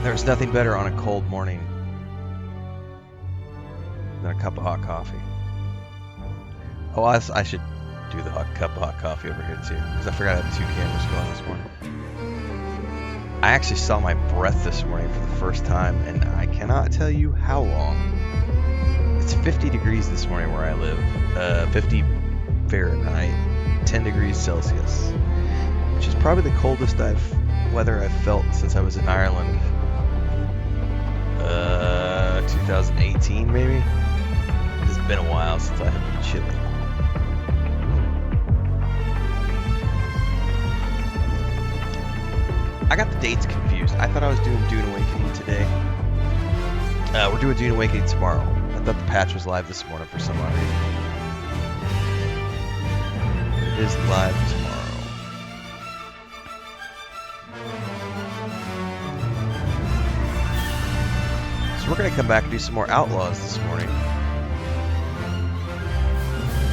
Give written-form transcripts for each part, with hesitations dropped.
There's nothing better on a cold morning than a cup of hot coffee. Oh, I should do the cup of hot coffee over here too, because I forgot I had 2 cameras going this morning. I actually saw my breath this morning for the first time, and I cannot tell you how long. It's 50 degrees this morning where I live, 50 Fahrenheit, 10 degrees Celsius, which is probably the coldest weather I've felt since I was in Ireland. 2018 maybe? It's been a while since I had been chilly. I got the dates confused. I thought I was doing Dune Awakening today. We're doing Dune Awakening tomorrow. I thought the patch was live this morning for some odd reason. It is live tomorrow. So we're going to come back and do some more Outlaws this morning,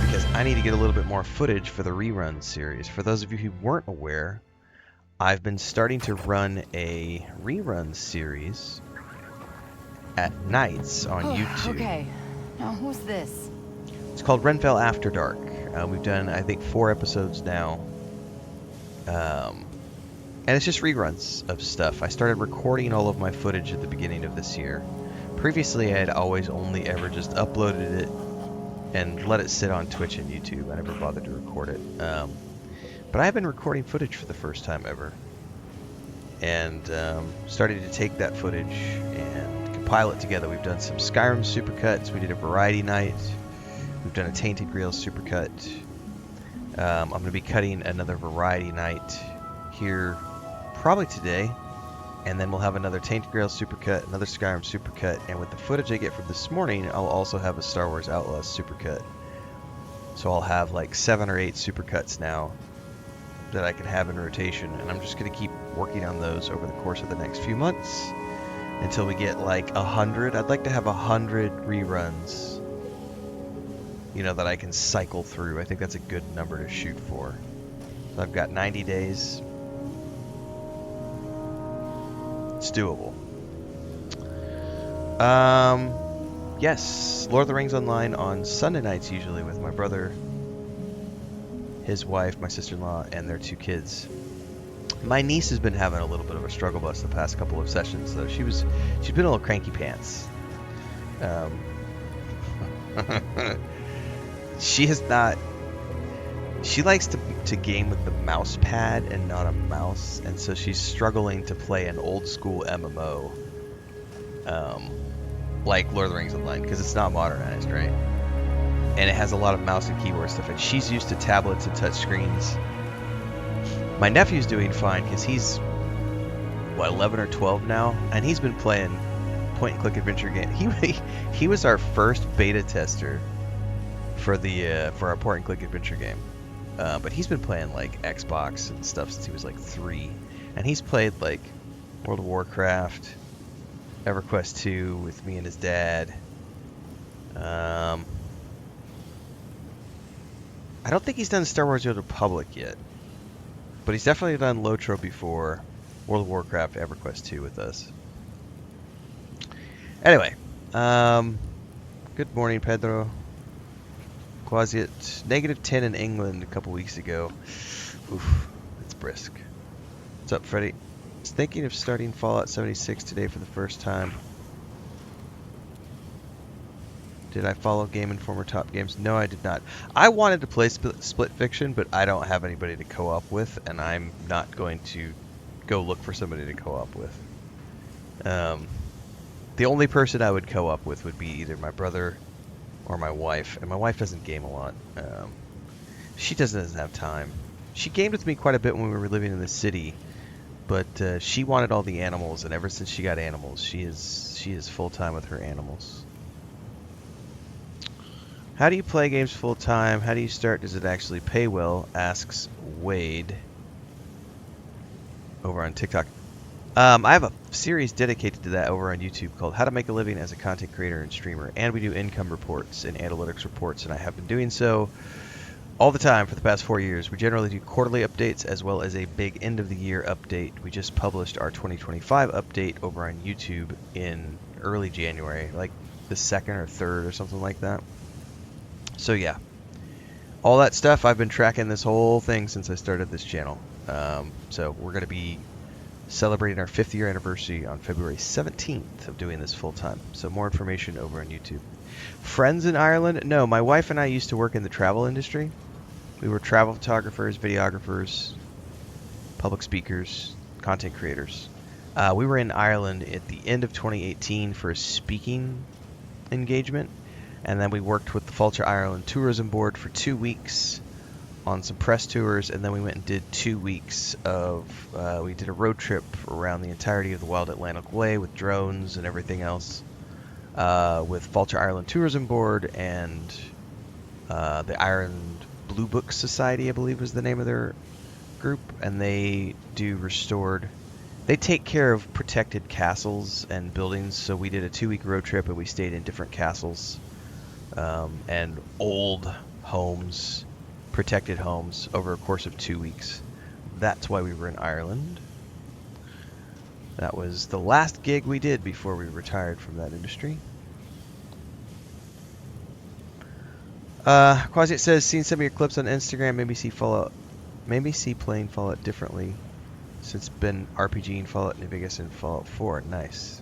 because I need to get a little bit more footage for the rerun series. For those of you who weren't aware, I've been starting to run a rerun series at nights on YouTube. Okay. Now, who's this? It's called Renfail After Dark. We've done, I think, 4 episodes now. And it's just reruns of stuff. I started recording all of my footage at the beginning of this year. Previously, I had always only ever just uploaded it and let it sit on Twitch and YouTube. I never bothered to record it. But I've been recording footage for the first time ever. And started to take that footage and compile it together. We've done some Skyrim supercuts. We did a variety night. We've done a Tainted Grail supercut. I'm going to be cutting another variety night here probably today. And then we'll have another Tainted Grail supercut, another Skyrim supercut. And with the footage I get from this morning, I'll also have a Star Wars Outlaws supercut. So I'll have like 7 or 8 supercuts now that I can have in rotation, and I'm just going to keep working on those over the course of the next few months until we get like 100. I'd like to have 100 reruns, you know, that I can cycle through. I think that's a good number to shoot for. So I've got 90 days. It's doable. Yes, Lord of the Rings Online on Sunday nights usually with my brother, his wife, my sister-in-law, and their 2 kids. My niece has been having a little bit of a struggle bus the past couple of sessions, though. She's been a little cranky pants. She has not. She likes to game with the mouse pad and not a mouse, and so she's struggling to play an old school MMO, like Lord of the Rings Online, because it's not modernized, right? And it has a lot of mouse and keyboard stuff, and she's used to tablets and touch screens. My nephew's doing fine because he's, 11 or 12 now, and he's been playing point-and-click adventure game. He was our first beta tester for our point-and-click adventure game, but he's been playing like Xbox and stuff since he was like 3, and he's played like World of Warcraft, EverQuest 2 with me and his dad. I don't think he's done Star Wars The Old Republic yet, but he's definitely done Lotro before, World of Warcraft, EverQuest 2 with us. Anyway, good morning, Pedro. Quasi at -10 in England a couple weeks ago. Oof, it's brisk. What's up, Freddy? I was thinking of starting Fallout 76 today for the first time. Did I follow Game Informer Top Games? No, I did not. I wanted to play Split Fiction, but I don't have anybody to co-op with, and I'm not going to go look for somebody to co-op with. The only person I would co-op with would be either my brother or my wife, and my wife doesn't game a lot. She doesn't have time. She gamed with me quite a bit when we were living in the city, but she wanted all the animals, and ever since she got animals, she is full-time with her animals. How do you play games full-time? How do you start? Does it actually pay well? Asks Wade over on TikTok. I have a series dedicated to that over on YouTube called How to Make a Living as a Content Creator and Streamer. And we do income reports and analytics reports, and I have been doing so all the time for the past 4 years. We generally do quarterly updates as well as a big end of the year update. We just published our 2025 update over on YouTube in early January, like the 2nd or 3rd or something like that. So yeah, all that stuff, I've been tracking this whole thing since I started this channel. So we're going to be celebrating our 5th year anniversary on February 17th of doing this full time. So more information over on YouTube. Friends in Ireland? No, my wife and I used to work in the travel industry. We were travel photographers, videographers, public speakers, content creators. We were in Ireland at the end of 2018 for a speaking engagement, and then we worked with the Fáilte Ireland Tourism Board for 2 weeks on some press tours, and then we went and did 2 weeks of, we did a road trip around the entirety of the Wild Atlantic Way with drones and everything else, with Fáilte Ireland Tourism Board and the Ireland Blue Book Society, I believe was the name of their group, and they do restored, they take care of protected castles and buildings. So we did a 2-week road trip and we stayed in different castles and old homes, protected homes over a course of 2 weeks. That's why we were in Ireland. That was the last gig we did before we retired from that industry. Quasi says, seen some of your clips on Instagram, maybe see playing Fallout differently since been RPGing Fallout New Vegas and Fallout 4. Nice.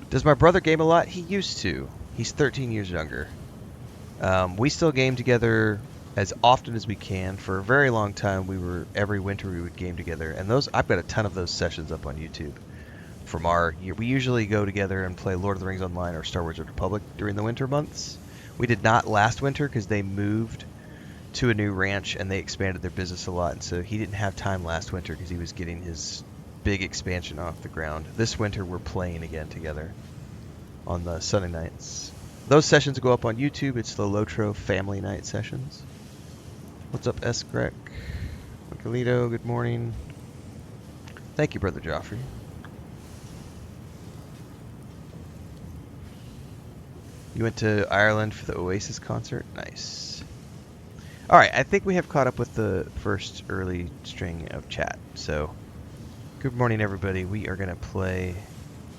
Does my brother game a lot? He used to. He's 13 years younger. We still game together as often as we can. For a very long time, every winter we would game together, and I've got a ton of those sessions up on YouTube. From we usually go together and play Lord of the Rings Online or Star Wars: The Republic during the winter months. We did not last winter because they moved to a new ranch and they expanded their business a lot, and so he didn't have time last winter because he was getting his big expansion off the ground. This winter we're playing again together on the Sunday nights. Those sessions go up on YouTube. It's the Lotro Family Night sessions. What's up, Eskrek? Michaelito, good morning. Thank you, Brother Joffrey. You went to Ireland for the Oasis concert? Nice. Alright, I think we have caught up with the first early string of chat. So, good morning, everybody. We are going to play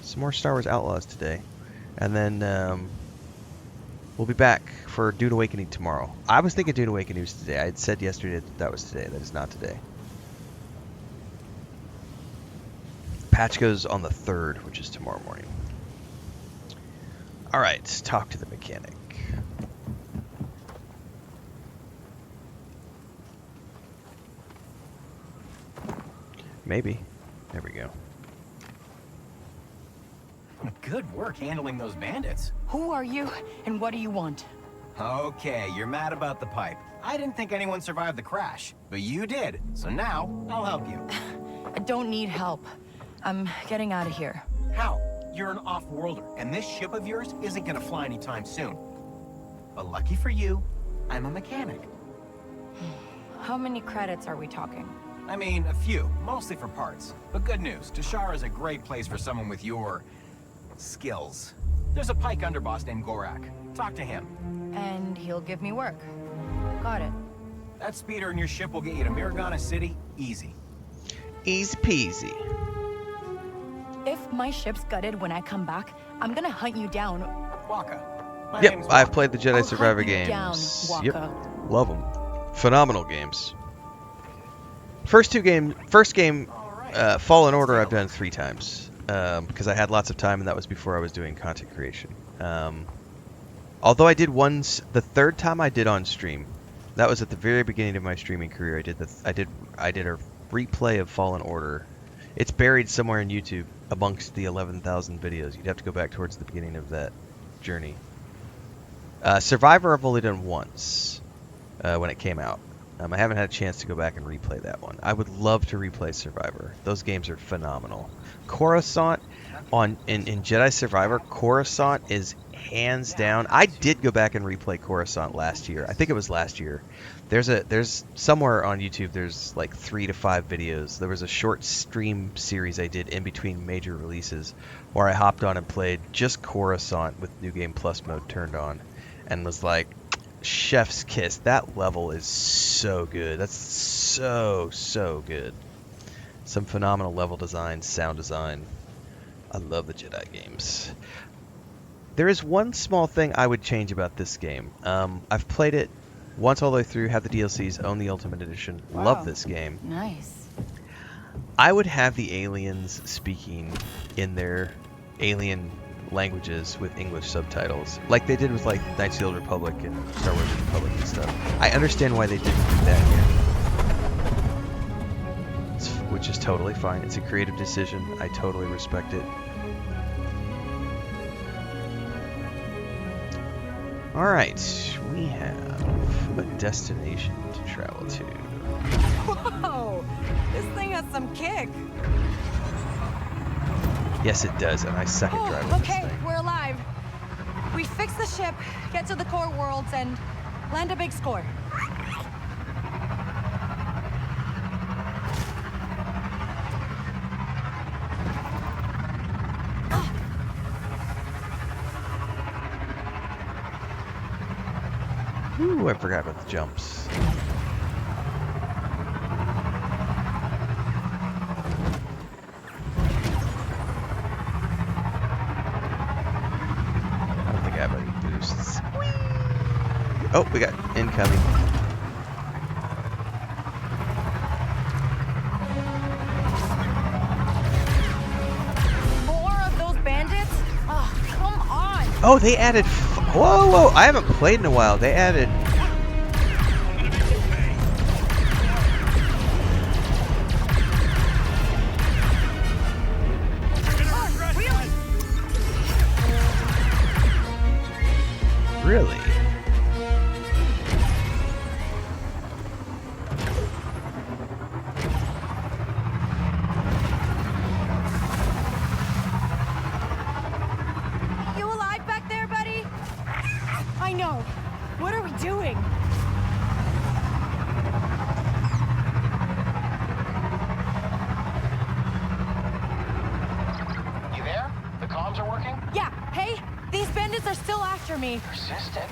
some more Star Wars Outlaws today. And then we'll be back for Dune Awakening tomorrow. I was thinking Dune Awakening was today. I had said yesterday that was today. That is not today. Patch goes on the 3rd, which is tomorrow morning. Alright, talk to the mechanic. Maybe. There we go. Good work handling those bandits. Who are you, and what do you want? Okay, you're mad about the pipe. I didn't think anyone survived the crash, but you did. So now, I'll help you. I don't need help. I'm getting out of here. How? You're an off-worlder, and this ship of yours isn't gonna fly anytime soon. But lucky for you, I'm a mechanic. How many credits are we talking? I mean, a few, mostly for parts. But good news, Tashar is a great place for someone with your skills. There's a Pike underboss named Gorak. Talk to him. And he'll give me work. Got it. That speeder in your ship will get you to Miragana City easy. Easy peasy. If my ship's gutted when I come back, I'm gonna hunt you down. Waka. My Yep, name's I've Waka. played the Jedi I'll Survivor hunt you games. down, Yep, Waka. love them. Phenomenal games. First game, Fallen Order, I've done 3 times because I had lots of time, and that was before I was doing content creation. Although I did the 3rd time I did on stream. That was at the very beginning of my streaming career. I did a replay of Fallen Order. It's buried somewhere in YouTube amongst the 11,000 videos. You'd have to go back towards the beginning of that journey. Survivor I've only done once when it came out. I haven't had a chance to go back and replay that one. I would love to replay Survivor. Those games are phenomenal. Coruscant in Jedi Survivor, Coruscant is hands down. I did go back and replay Coruscant last year. I think it was last year. There's somewhere on YouTube there's like 3 to 5 videos. There was a short stream series I did in between major releases where I hopped on and played just Coruscant with New Game Plus mode turned on. and was like, chef's kiss. That level is so good. That's so good. Some phenomenal level design, sound design. I love the Jedi games. There is one small thing I would change about this game. I've played it once all the way through, have the DLCs, own the Ultimate Edition. Wow. Love this game. Nice. I would have the aliens speaking in their alien languages with English subtitles, like they did with like Knights of the Old Republic and Star Wars Republic and stuff. I understand why they didn't do that here, which is totally fine. It's a creative decision. I totally respect it. All right, we have a destination to travel to. Whoa! This thing has some kick. Yes, it does, and I suck at driving this Okay, thing. we're alive. We fix the ship, get to the core worlds, and land a big score. Ooh, I forgot about the jumps. I don't think I have any boosts. Oh, we got incoming. More of those bandits? Oh, come on! Oh, they added. Whoa! I haven't played in a while. They added. Really? You alive back there, buddy? I know. What are we doing? You there? The comms are working? Yeah, hey, these bandits are still after me. Persistent.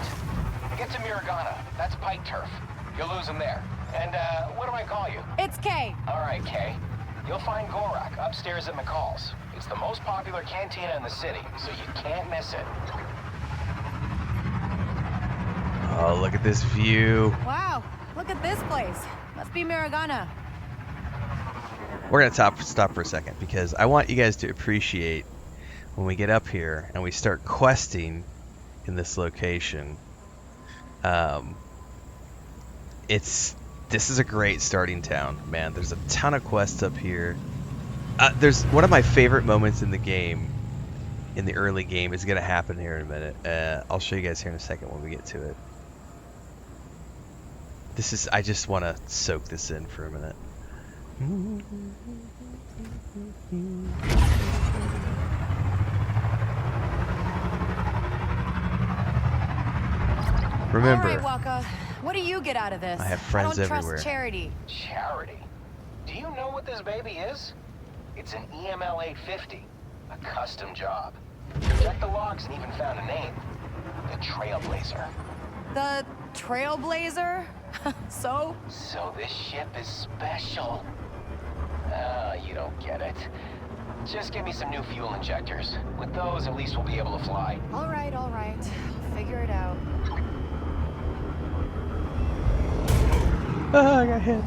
Get to Miragana. That's Pike turf. You'll lose him there. And, what do I call you? It's Kay. All right, Kay. You'll find Gorak upstairs at McCall's. It's the most popular cantina in the city, so you can't miss it. Oh, look at this view. Wow, look at this place. Must be Miragana. We're gonna stop for a second because I want you guys to appreciate when we get up here and we start questing in this location. This is a great starting town, man. There's a ton of quests up here. There's one of my favorite moments in the game, in the early game, is gonna happen here in a minute. I'll show you guys here in a second when we get to it. I just want to soak this in for a minute. Remember, All right, Waka. What do you get out of this? I have friends I don't everywhere. trust Charity. Charity? Do you know what this baby is? It's an EML 850, a custom job. Checked the logs and even found a name. The Trailblazer. The Trailblazer? So? So this ship is special. You don't get it. Just give me some new fuel injectors. With those, at least we'll be able to fly. All right. I'll figure it out. Oh, I got hit.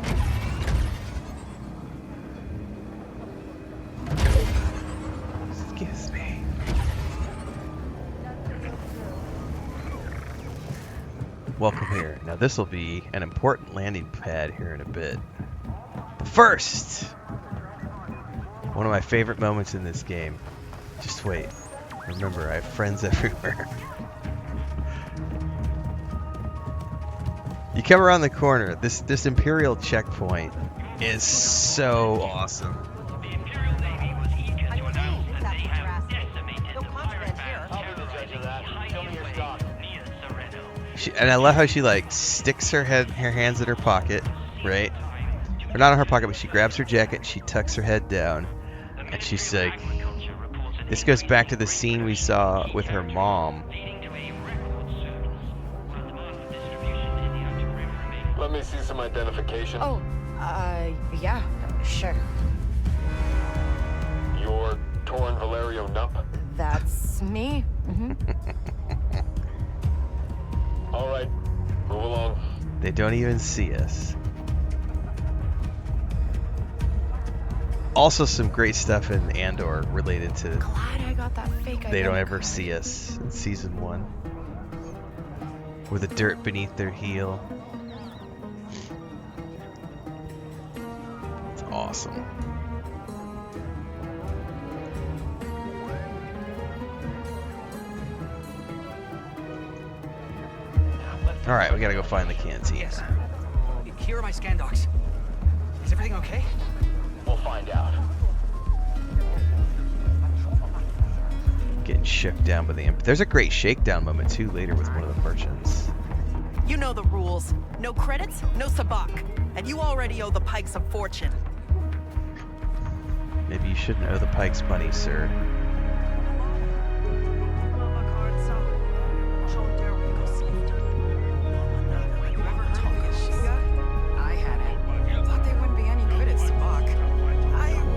Excuse me. Welcome here. Now this will be an important landing pad here in a bit. But first, one of my favorite moments in this game. Just wait. Remember, I have friends everywhere. You come around the corner. This Imperial checkpoint is so awesome. The Imperial Navy was eager to announce that they have decimated the pirate band terrorizing the highway near Sereno. And I love how she like sticks her hands in her pocket, right? Or not in her pocket, but she grabs her jacket, she tucks her head down, and she's like, this goes back to the scene we saw with her mom Let me see some identification. Oh, yeah, sure. You're Torrin Valerio Nump? That's me. All right, move along. They don't even see us. Also, some great stuff in Andor related to Glad I got that fake they don't identity ever card. see us in season 1. With the dirt beneath their heel. It's awesome. Alright, we gotta go find the canteen. Yes. Here are my scan docs. Is everything okay? We'll find out. Getting shook down by the imp. There's a great shakedown moment too later with one of the merchants. You know the rules. No credits, no sabak. And you already owe the Pikes a fortune. Maybe you shouldn't owe the Pikes money, sir.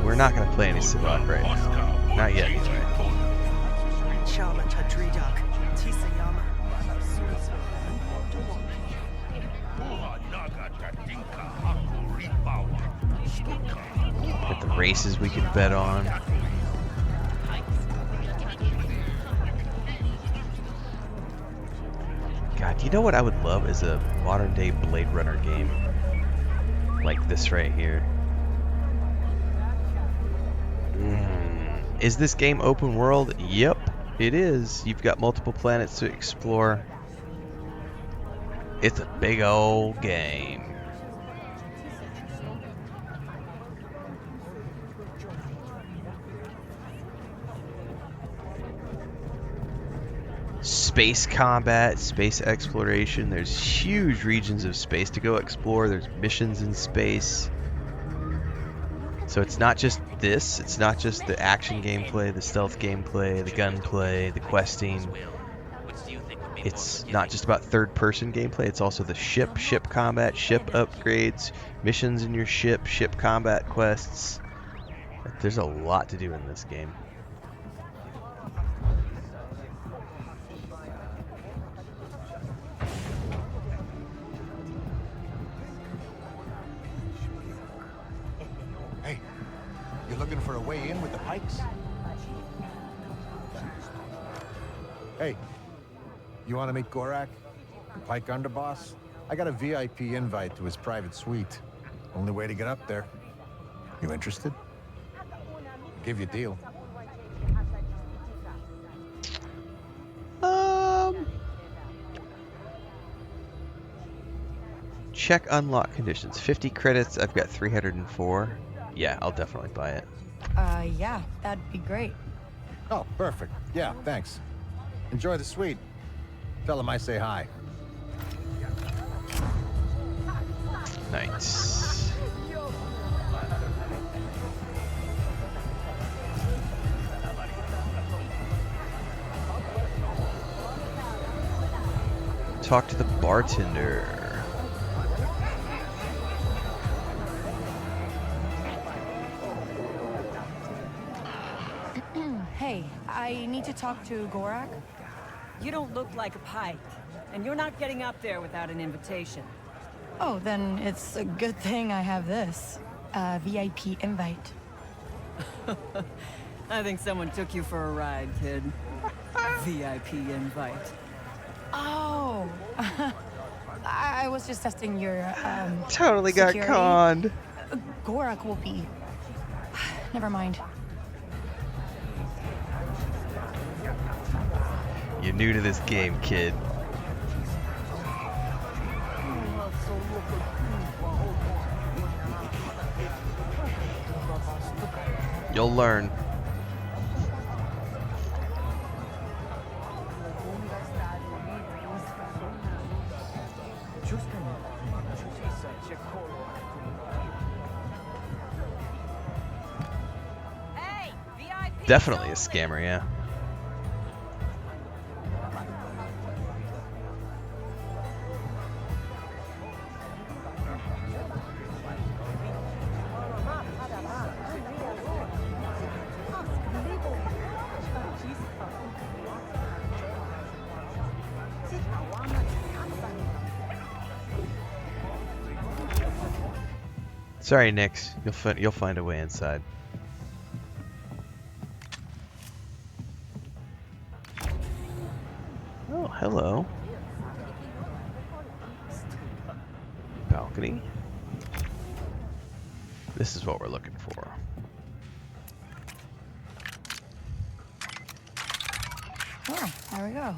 We're not going to play any Sabak right now. Not yet, anyway. But the races we could bet on. God, you know what I would love is a modern day Blade Runner game. Like this right here. Is this game open world? Yep, it is. You've got multiple planets to explore. It's a big old game. Space combat, space exploration. There's huge regions of space to go explore. There's missions in space. So it's not just this, it's not just the action gameplay, the stealth gameplay, the gunplay, the questing. It's not just about third-person gameplay, it's also the ship combat, ship upgrades, missions in your ship combat quests. There's a lot to do in this game. Hey, you looking for a way in with the Pikes? Hey, you want to meet Gorak, the Pike underboss? I got a VIP invite to his private suite. Only way to get up there. You interested? Give you a deal. Check unlock conditions. 50 credits. I've got 304. Yeah, I'll definitely buy it. Yeah, that'd be great. Oh, perfect. Yeah, thanks. Enjoy the suite. Tell him I say hi. Nice. Talk to the bartender. Hey, I need to talk to Gorak. You don't look like a Pike, and you're not getting up there without an invitation. Oh, then it's a good thing I have this. A VIP invite. I think someone took you for a ride, kid. VIP invite. Oh! I was just testing your, Totally security. got conned. Gorak will be... Never mind. You're new to this game, kid. You'll learn. Hey, VIP. Definitely a scammer, yeah. Sorry, Nix. You'll find a way inside. Oh, hello. Balcony. This is what we're looking for. Oh, there we go.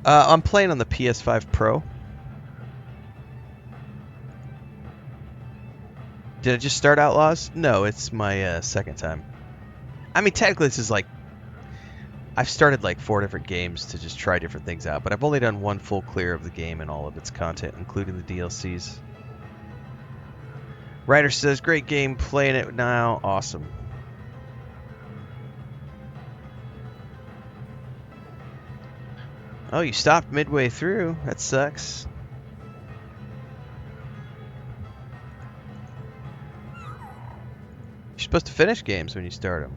I'm playing on the PS5 Pro. Did I just start Outlaws? No, it's my second time. I mean, technically this is like... I've started like 4 different games to just try different things out, but I've only done one full clear of the game and all of its content, including the DLCs. Ryder says, great game, playing it now, awesome. Oh, you stopped midway through. That sucks. You're supposed to finish games when you start them.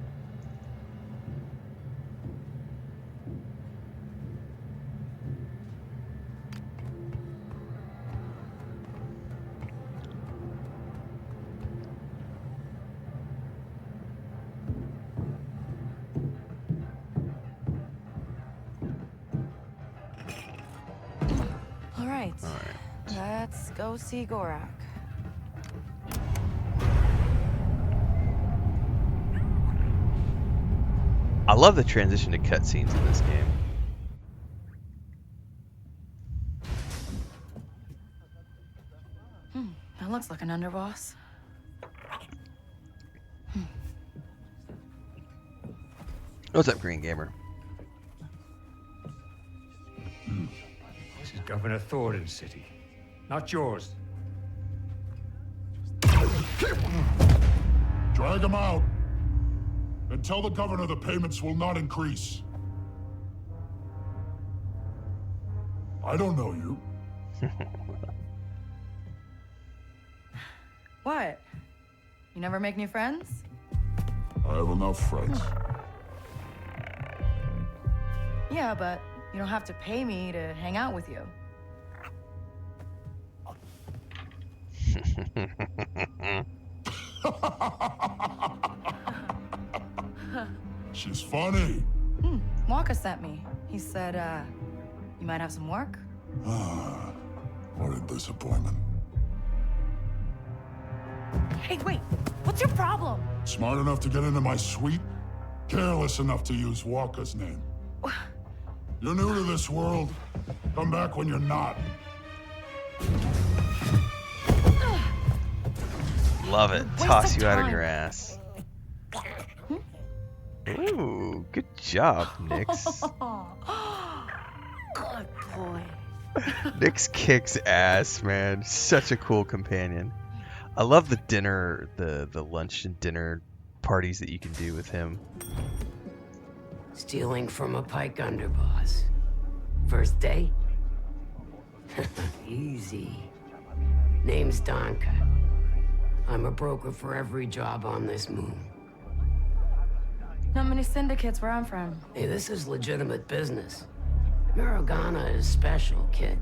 All right. Let's go see Gorak. I love the transition to cutscenes in this game. That looks like an underboss. What's up, Green Gamer? This is Governor Thornton's city, not yours. Drag him out. And tell the governor the payments will not increase. I don't know you. What? You never make new friends? I have enough friends. Yeah, but you don't have to pay me to hang out with you. She's funny. Waka sent me. He said, you might have some work? What a disappointment. Hey, wait! What's your problem? Smart enough to get into my suite, careless enough to use Walker's name. You're new to this world. Come back when you're not. Love it. Waste Toss of you out of time. your ass. Ooh, good job, Nix. Good boy. Nix kicks ass, man. Such a cool companion. I love the dinner, the lunch and dinner parties that you can do with him. Stealing from a Pike underboss. First day? Easy. Name's Donka. I'm a broker for every job on this moon. Not many syndicates where I'm from. Hey, this is legitimate business. Mirogana is special, kid.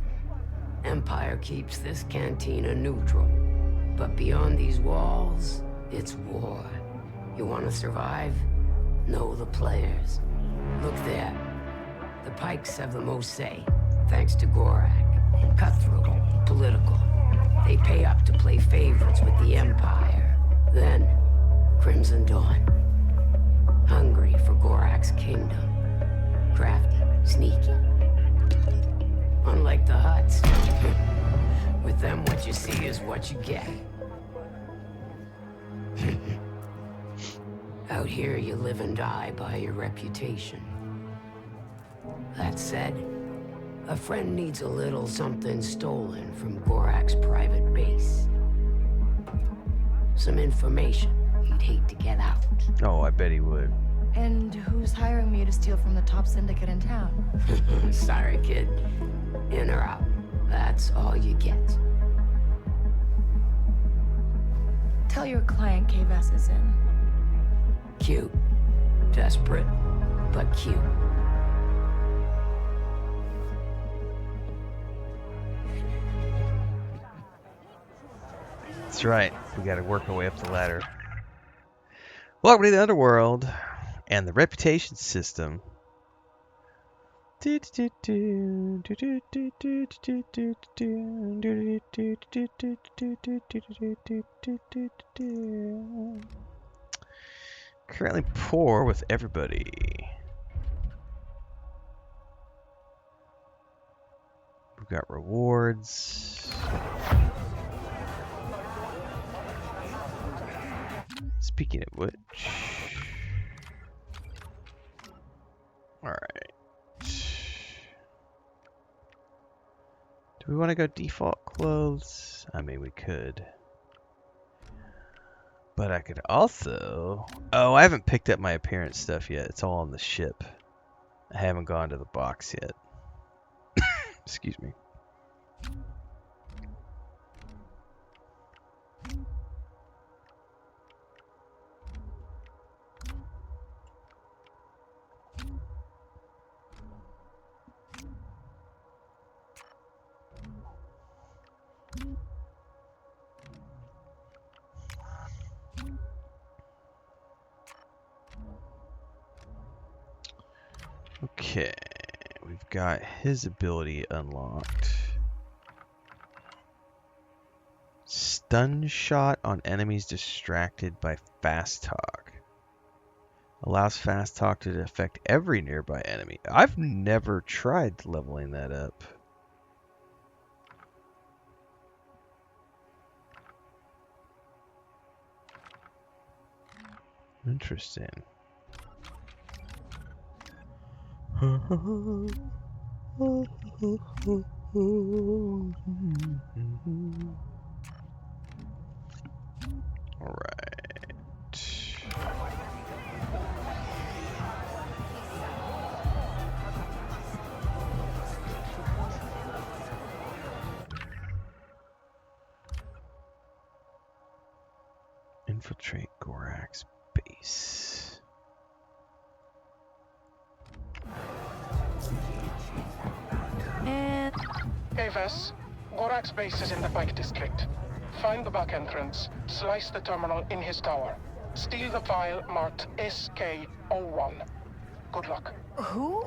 Empire keeps this cantina neutral. But beyond these walls, it's war. You want to survive? Know the players. Look there. The Pikes have the most say, thanks to Gorak. Cutthroat, political. They pay up to play favorites with the Empire. Then, Crimson Dawn. Hungry for Gorak's kingdom. Crafty, sneaky. Unlike the Hutts. With them, what you see is what you get. Out here, you live and die by your reputation. That said, a friend needs a little something stolen from Gorak's private base. Some information he'd hate to get out. Oh, I bet he would. And who's hiring me to steal from the top syndicate in town? Sorry, kid. In or out. That's all you get. Tell your client K-Vess is in. Cute. Desperate, but cute. That's right. We got to work our way up the ladder. Welcome to the underworld and the reputation system. Currently poor with everybody. We've got rewards. Speaking of which, alright. Do we want to go default clothes? I mean, we could. But I could also... Oh, I haven't picked up my appearance stuff yet. It's all on the ship. I haven't gone to the box yet. Excuse me. Okay, we've got his ability unlocked. Stun shot on enemies distracted by fast talk. Allows fast talk to affect every nearby enemy. I've never tried leveling that up. Interesting. All right. Infiltrate Gorak's base. And... Aves, Gorak's base is in the Pike District. Find the back entrance, slice the terminal in his tower. Steal the file marked SK01. Good luck. Who?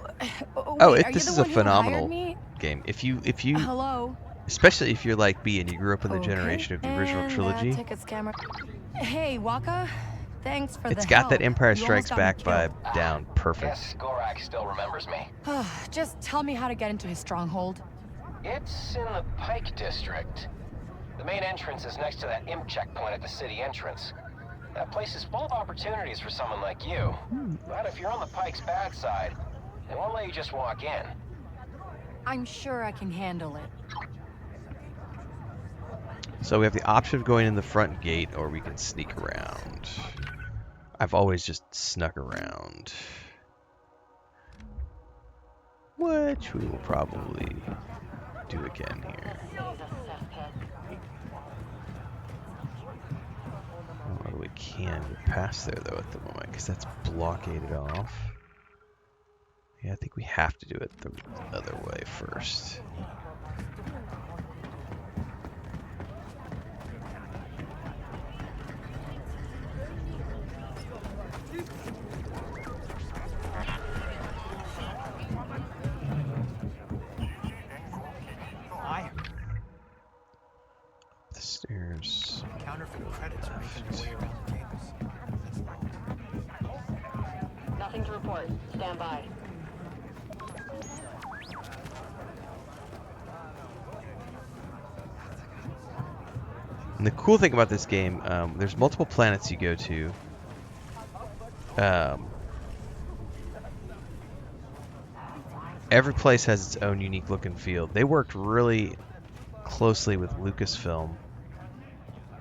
Oh, Wait, this are is you a the one who hired phenomenal me? game. If you Hello? especially if you're like me and you grew up in the generation of the original trilogy, Tickets, camera. Hey, Waka. Thanks for it's the got help. that Empire You Strikes almost Back got me vibe down perfect. Yes, Gorak still remembers me. killed. Just tell me how to get into his stronghold. It's in the Pike District. The main entrance is next to that imp checkpoint at the city entrance. That place is full of opportunities for someone like you. But if you're on the Pike's bad side, they won't let you just walk in. I'm sure I can handle it. So we have the option of going in the front gate, or we can sneak around. I've always just snuck around, which we will probably do again here. Oh, we can get past there though at the moment, because that's blockaded off. Yeah, I think we have to do it the other way first. The stairs. Counterfeit credits are making their way around the campus. Nothing to report. Stand by. And the cool thing about this game, there's multiple planets you go to. Every place has its own unique look and feel. They worked really closely with Lucasfilm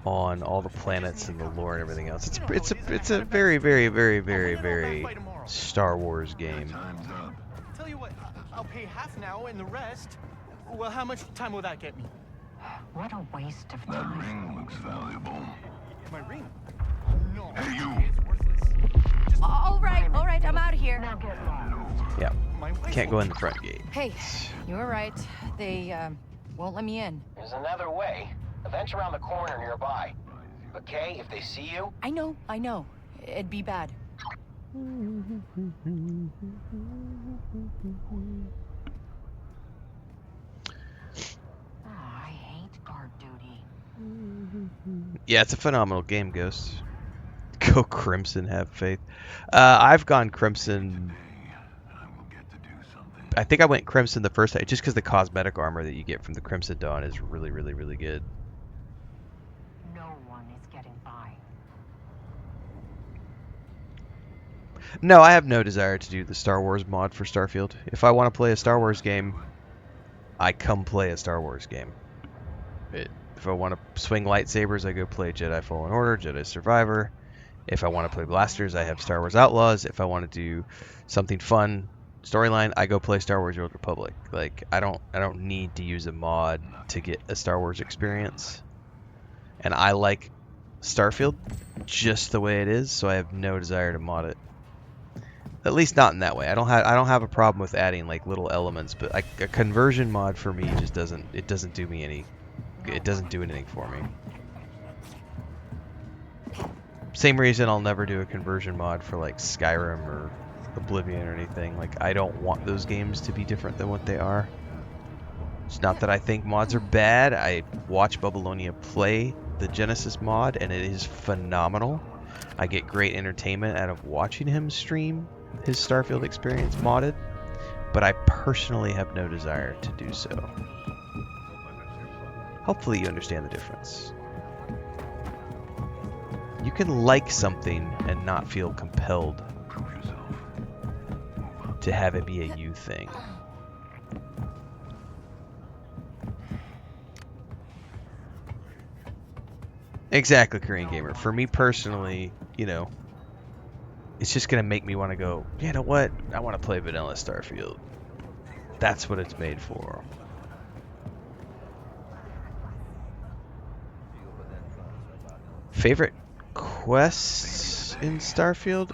on all the planets and the lore and everything else. It's a very, very, very, very, very Star Wars game. Tell you what, I'll pay half now and the rest. Well, how much time will that get me? What a waste of That ring looks valuable. My ring? No. Hey, you! It's worthless. All right, I'm out of here. Yeah, can't go in the front gate. Hey, you were right. They won't let me in. There's another way. Event's around the corner nearby. Okay, if they see you... I know. It'd be bad. I hate guard duty. Yeah, it's a phenomenal game, Ghost. Go Crimson, have faith. I've gone Crimson. I think I went Crimson the first time, just because the cosmetic armor that you get from the Crimson Dawn is really, really, really good. No one is getting by. No, I have no desire to do the Star Wars mod for Starfield. If I want to play a Star Wars game, I come play a Star Wars game. If I want to swing lightsabers, I go play Jedi Fallen Order, Jedi Survivor. If I want to play blasters, I have Star Wars Outlaws. If I want to do something fun, storyline, I go play Star Wars The Old Republic. Like, I don't need to use a mod to get a Star Wars experience. And I like Starfield just the way it is, so I have no desire to mod it. At least not in that way. I don't have a problem with adding like little elements, but a conversion mod for me just doesn't do me any. It doesn't do anything for me. Same reason I'll never do a conversion mod for like Skyrim or Oblivion or anything. Like, I don't want those games to be different than what they are. It's not that I think mods are bad. I watch Babylonia play the Genesis mod, and it is phenomenal. I get great entertainment out of watching him stream his Starfield experience modded, but I personally have no desire to do so. Hopefully you understand the difference. You can like something and not feel compelled to have it be a you thing. Exactly, Korean Gamer. For me personally, you know, it's just going to make me want to go, you know what? I want to play vanilla Starfield. That's what it's made for. Favorite quests in Starfield?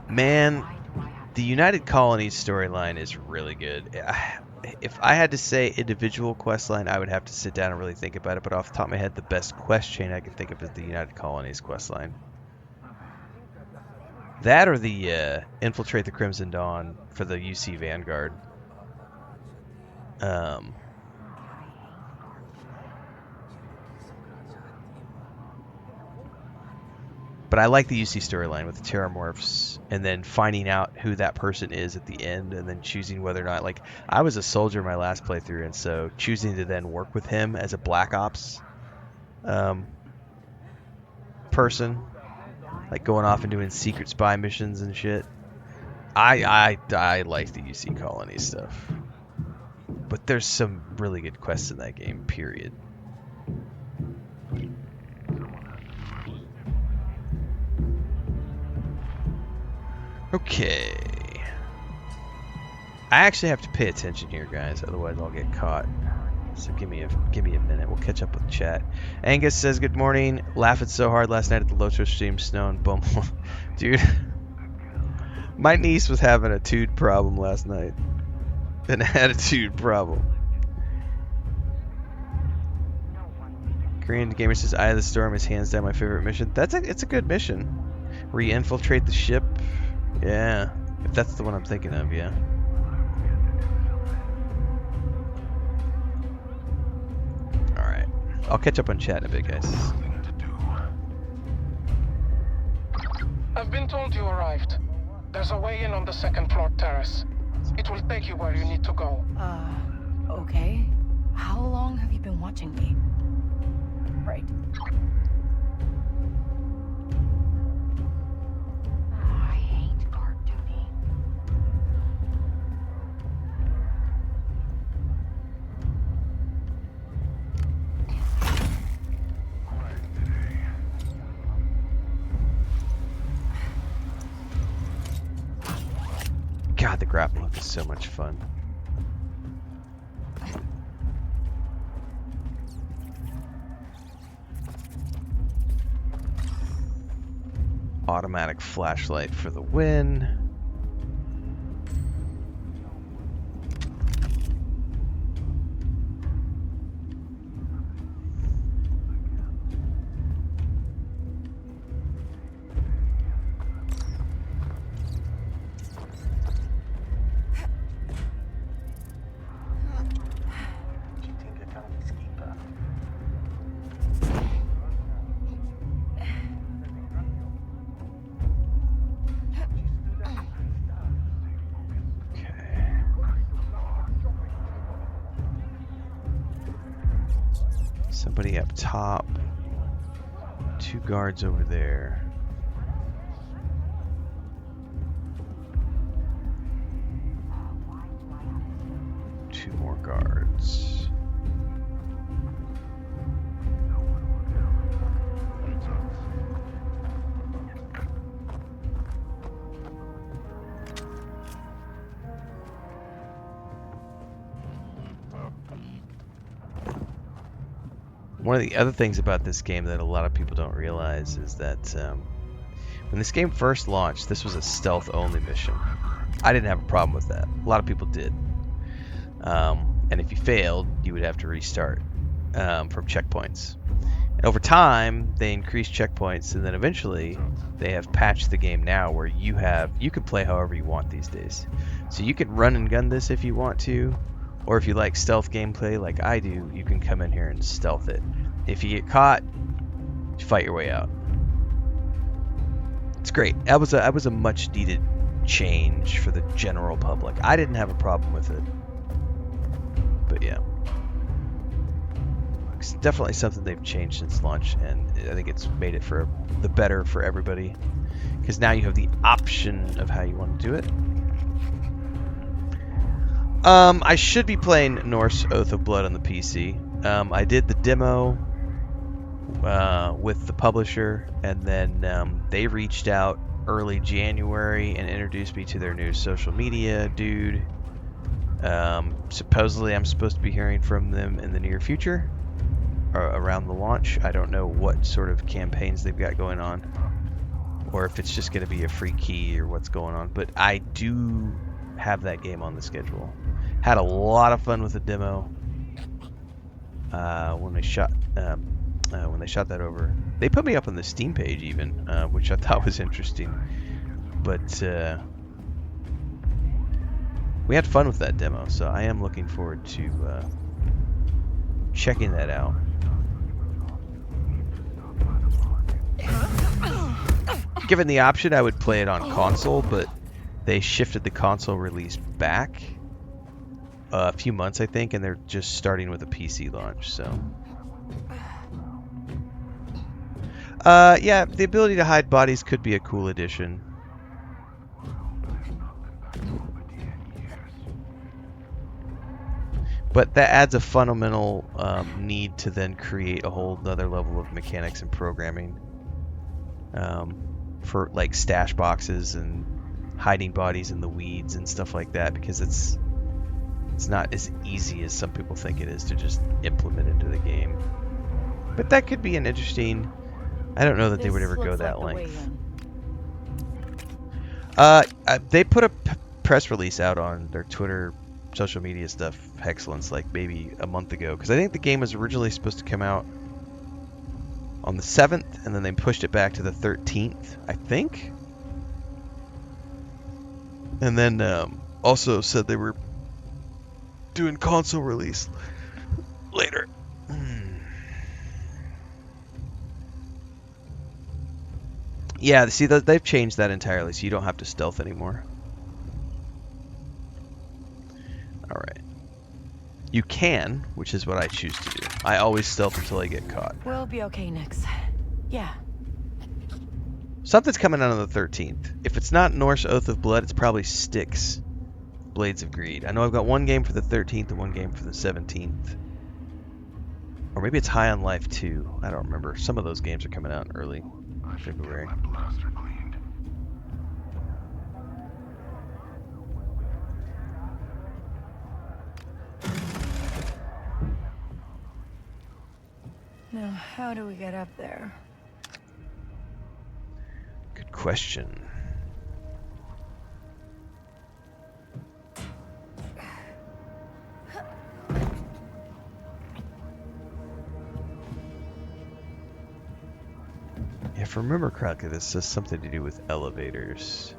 Man, the United Colonies storyline is really good. If I had to say individual quest line, I would have to sit down and really think about it, but off the top of my head, the best quest chain I can think of is the United Colonies quest line. That or the Infiltrate the Crimson Dawn for the UC Vanguard. But I like the UC storyline with the Terramorphs, and then finding out who that person is at the end, and then choosing whether or not, like, I was a soldier in my last playthrough, and so choosing to then work with him as a Black Ops person, like going off and doing secret spy missions and shit. I like the UC Colony stuff. But there's some really good quests in that game, period. Okay. I actually have to pay attention here, guys, otherwise I'll get caught. So give me a minute. We'll catch up with chat. Angus says, good morning. Laughing so hard last night at the Loto stream, snow and bum. Dude, my niece was having a tude problem last night. An attitude problem. Korean Gamer says, Eye of the Storm is hands down my favorite mission. It's a good mission. Where you infiltrate the ship. Yeah. If that's the one I'm thinking of, yeah. Alright. I'll catch up on chat in a bit, guys. I've been told you arrived. There's a way in on the second floor terrace. It will take you where you need to go. Okay. How long have you been watching me? Right. I hate guard duty. God, the grappling hook is so much fun. Automatic flashlight for the win. Somebody up top. 2 guards over there. Two more guards. One of the other things about this game that a lot of people don't realize is that when this game first launched, this was a stealth-only mission. I didn't have a problem with that. A lot of people did. And if you failed, you would have to restart from checkpoints. And over time, they increased checkpoints, and then eventually they have patched the game now where you can play however you want these days. So you can run and gun this if you want to. Or if you like stealth gameplay like I do, you can come in here and stealth it. If you get caught, fight your way out. It's great. That was a much needed change for the general public. I didn't have a problem with it. But yeah. It's definitely something they've changed since launch, and I think it's made it for the better for everybody. Because now you have the option of how you want to do it. I should be playing Norse Oath of Blood on the PC. I did the demo with the publisher, and then they reached out early January and introduced me to their new social media dude. Supposedly I'm supposed to be hearing from them in the near future, or around the launch. I don't know what sort of campaigns they've got going on, or if it's just going to be a free key or what's going on, but I do have that game on the schedule. Had a lot of fun with the demo when they shot that over. They put me up on the Steam page even, which I thought was interesting. But we had fun with that demo, so I am looking forward to checking that out. Given the option, I would play it on console, but they shifted the console release back a few months, I think, and they're just starting with a PC launch, so. Yeah, the ability to hide bodies could be a cool addition. But that adds a fundamental need to then create a whole other level of mechanics and programming for like stash boxes and hiding bodies in the weeds and stuff like that, because it's not as easy as some people think it is to just implement into the game. But that could be an interesting. I don't know that they would ever go that length. They put a press release out on their Twitter, social media stuff, Hexcellence, like maybe a month ago, because I think the game was originally supposed to come out on the 7th, and then they pushed it back to the 13th, I think. And then also said they were doing console release later. Yeah, see, they've changed that entirely, so you don't have to stealth anymore. Alright. You can, which is what I choose to do. I always stealth until I get caught. We'll be okay, Nix. Yeah. Something's coming out on the 13th. If it's not Norse Oath of Blood, it's probably Styx, Blades of Greed. I know I've got one game for the 13th and one game for the 17th. Or maybe it's High on Life 2. I don't remember. Some of those games are coming out in early February. Now, how do we get up there? Good question. If I remember correctly, this has something to do with elevators.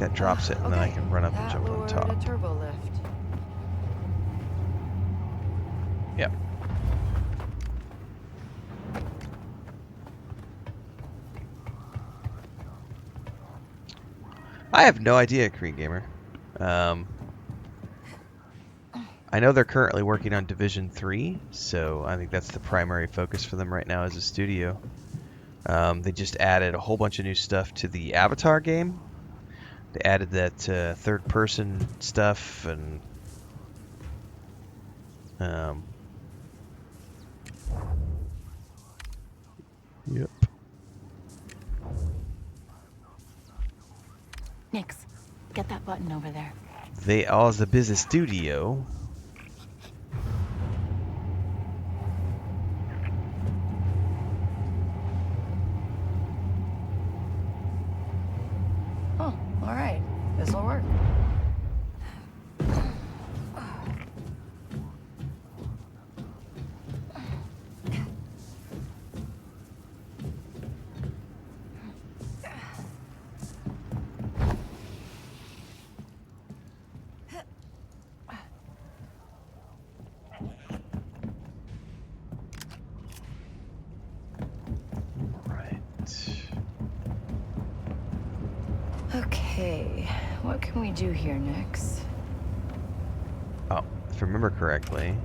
that drops it, and then I can run up and jump on top. A turbo lift. Yep. I have no idea, Korean Gamer. I know they're currently working on Division 3, so I think that's the primary focus for them right now as a studio. They just added a whole bunch of new stuff to the Avatar game. They added that third-person stuff, and yep. Nix, get that button over there. They are the busy studio. Oh, all right. This'll work. Okay, what can we do here next? Oh, if I remember correctly.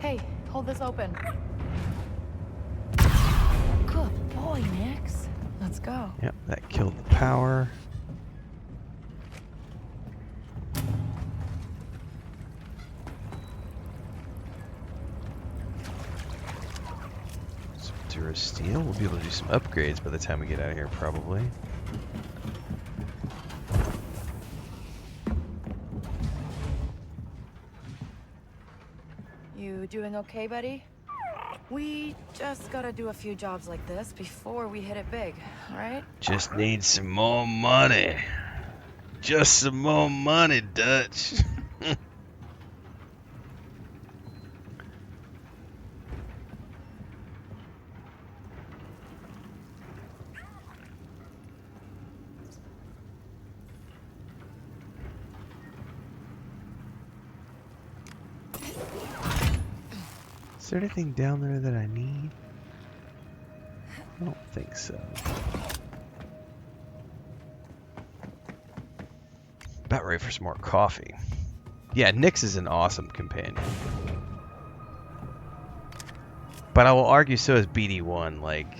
Hey, hold this open. Good boy, Nix. Let's go. Yep, that killed the power. Steel. We'll be able to do some upgrades by the time we get out of here, probably. You doing okay, buddy? We just gotta do a few jobs like this before we hit it big, alright? Just need some more money. Just some more money, Dutch. Is there anything down there that I need? I don't think so. About ready for some more coffee. Yeah, Nix is an awesome companion. But I will argue so is BD1. Like,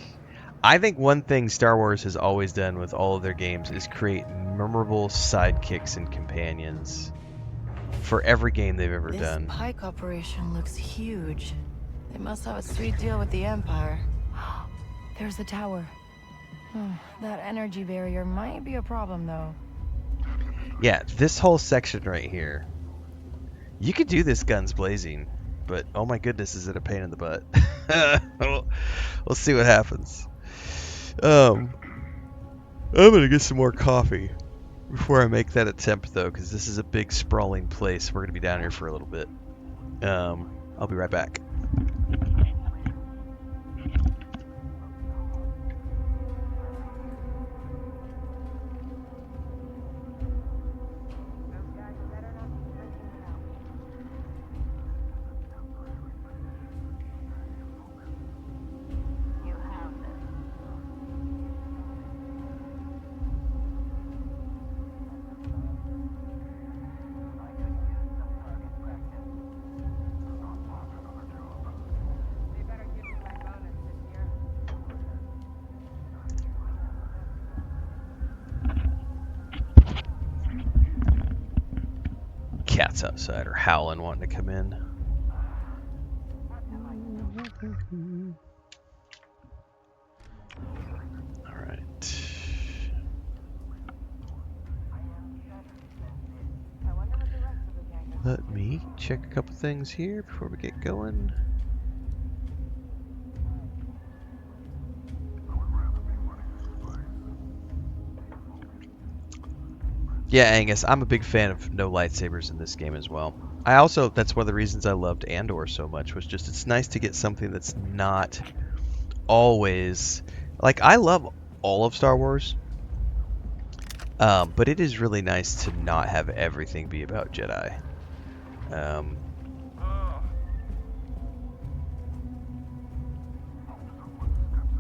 I think one thing Star Wars has always done with all of their games is create memorable sidekicks and companions for every game they've ever done. This Pike operation looks huge. They must have a sweet deal with the Empire. There's the tower. That energy barrier might be a problem, though. Yeah, this whole section right here. You could do this guns blazing, but oh my goodness, is it a pain in the butt. We'll see what happens. I'm gonna get some more coffee before I make that attempt, though, because this is a big sprawling place. We're gonna be down here for a little bit. I'll be right back. Cats outside are howling, wanting to come in. All right. Let me check a couple things here before we get going. Yeah, Angus, I'm a big fan of no lightsabers in this game as well. That's one of the reasons I loved Andor so much, was just it's nice to get something that's not always... Like, I love all of Star Wars, But it is really nice to not have everything be about Jedi.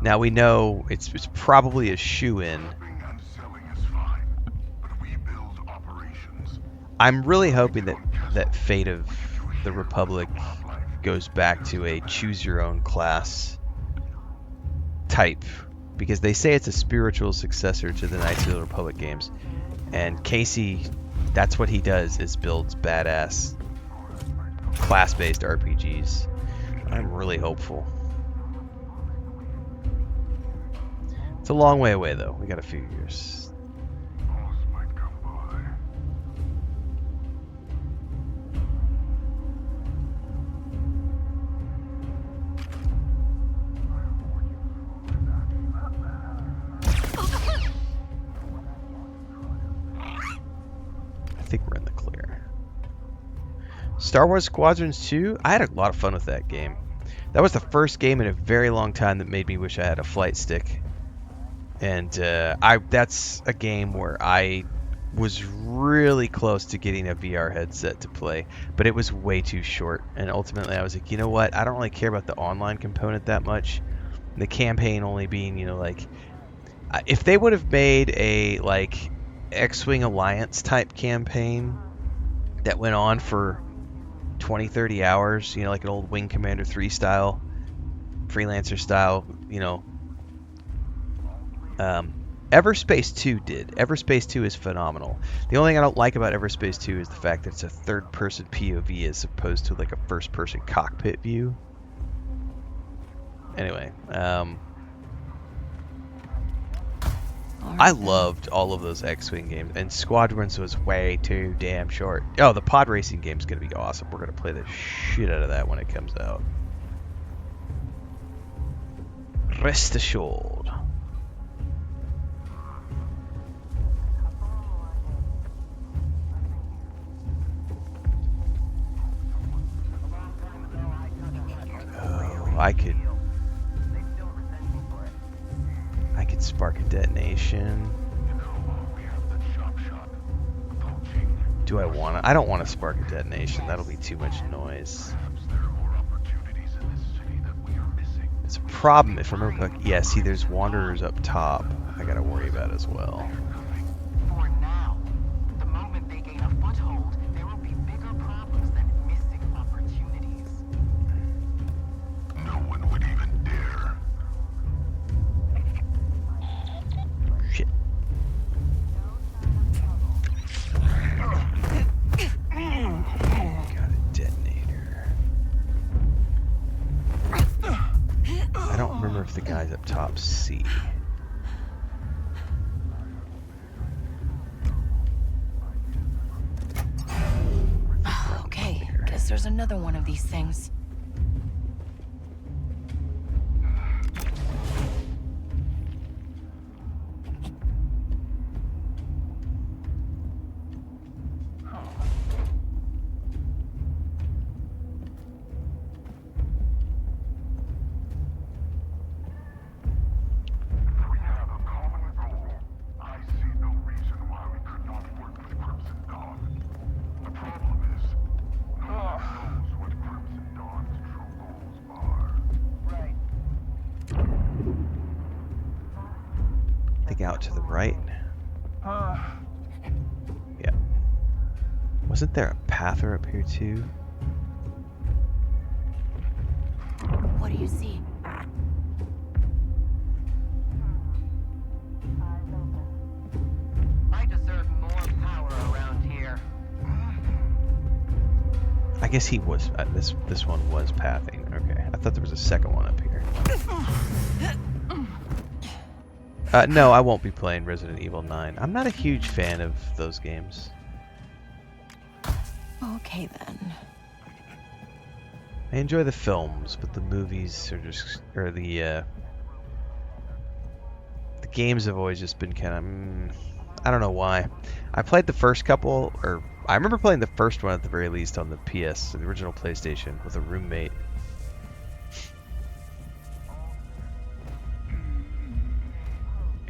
Now we know it's probably a shoe-in. I'm really hoping that Fate of the Republic goes back to a choose-your-own-class type, because they say it's a spiritual successor to the Knights of the Republic games, and Casey, that's what he does, is builds badass class-based RPGs. I'm really hopeful. It's a long way away, though. We got a few years. I think we're in the clear. Star Wars Squadrons 2? I had a lot of fun with that game. That was the first game in a very long time that made me wish I had a flight stick. And that's a game where I was really close to getting a VR headset to play, but it was way too short. And ultimately I was like, you know what? I don't really care about the online component that much. The campaign only being, like, if they would have made a, like, X-Wing Alliance type campaign that went on for 20-30 hours, like an old Wing Commander 3 style, Freelancer style, Everspace 2 did. Everspace 2 is phenomenal. The only thing I don't like about Everspace 2 is the fact that it's a third-person POV as opposed to like a first-person cockpit view. Anyway, I loved all of those X-Wing games, and Squadrons was way too damn short. Oh, the pod racing game's gonna be awesome. We're gonna play the shit out of that when it comes out. Rest assured. Oh, I could spark a detonation. Do I want to? I don't want to spark a detonation. That'll be too much noise. It's a problem if I remember correctly. Yeah, see, there's wanderers up top I gotta worry about as well. For now, the moment they gain a foothold, there will be bigger problems than missing opportunities. No one would even dare. Shit. Got a detonator. I don't remember if the guys up top see. Okay, guess there's another one of these things. Out to the right. Yeah. Wasn't there a pather up here too? What do you see? I deserve more power around here. I guess he was. This one was pathing. Okay, I thought there was a second one up here. No, I won't be playing Resident Evil 9. I'm not a huge fan of those games. Okay then. I enjoy the films, but the movies are just, or the games have always just been kind of, I don't know why. I played the first couple, or I remember playing the first one at the very least on the PS, the original PlayStation, with a roommate.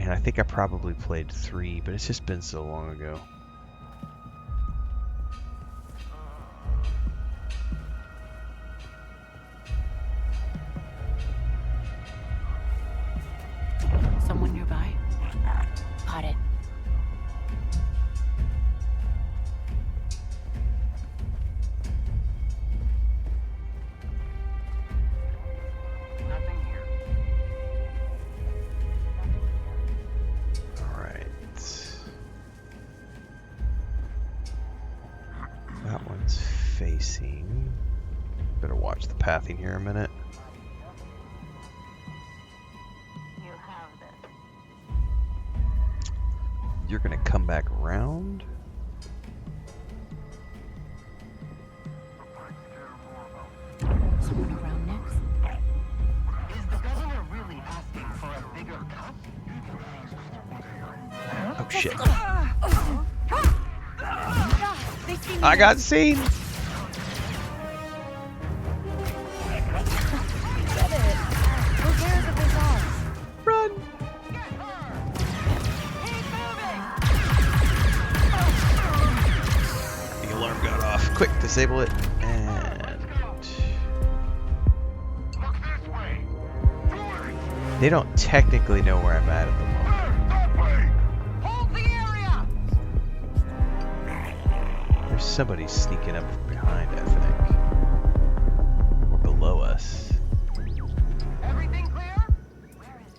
And I think I probably played 3, but it's just been so long ago. Someone nearby? Got it. Nothing here. Alright. That one's facing. Better watch the pathing here a minute. You have this. You're gonna come back around. Someone around next? Is the governor really asking for a bigger cut? Oh shit. They see me. I got seen! Get it. Who cares if it's ours? Run! The alarm got off. Quick, disable it. And they don't technically know where I'm at the moment. Hold the area! There's somebody sneaking up behind, I think. Or below us. Everything clear?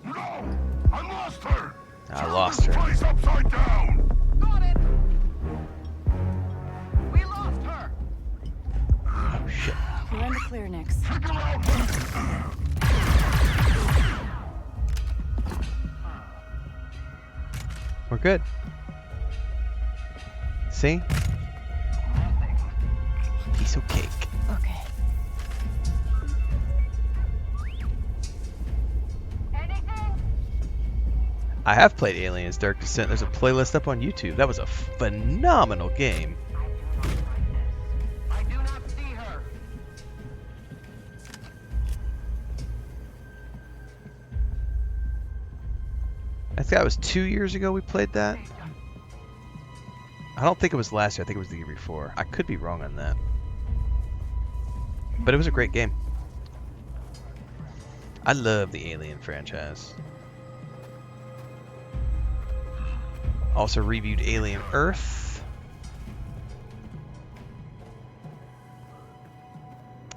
No! I lost her! I lost her. Place upside down! Got it! We lost her! Oh shit. We're in the clear next. Check her out! We're good. See? Piece of cake. Okay. I have played Aliens Dark Descent. There's a playlist up on YouTube. That was a phenomenal game. I do not see her. I think that was 2 years ago we played that. I don't think it was last year. I think it was the year before. I could be wrong on that. But it was a great game. I love the Alien franchise. Also reviewed Alien Earth.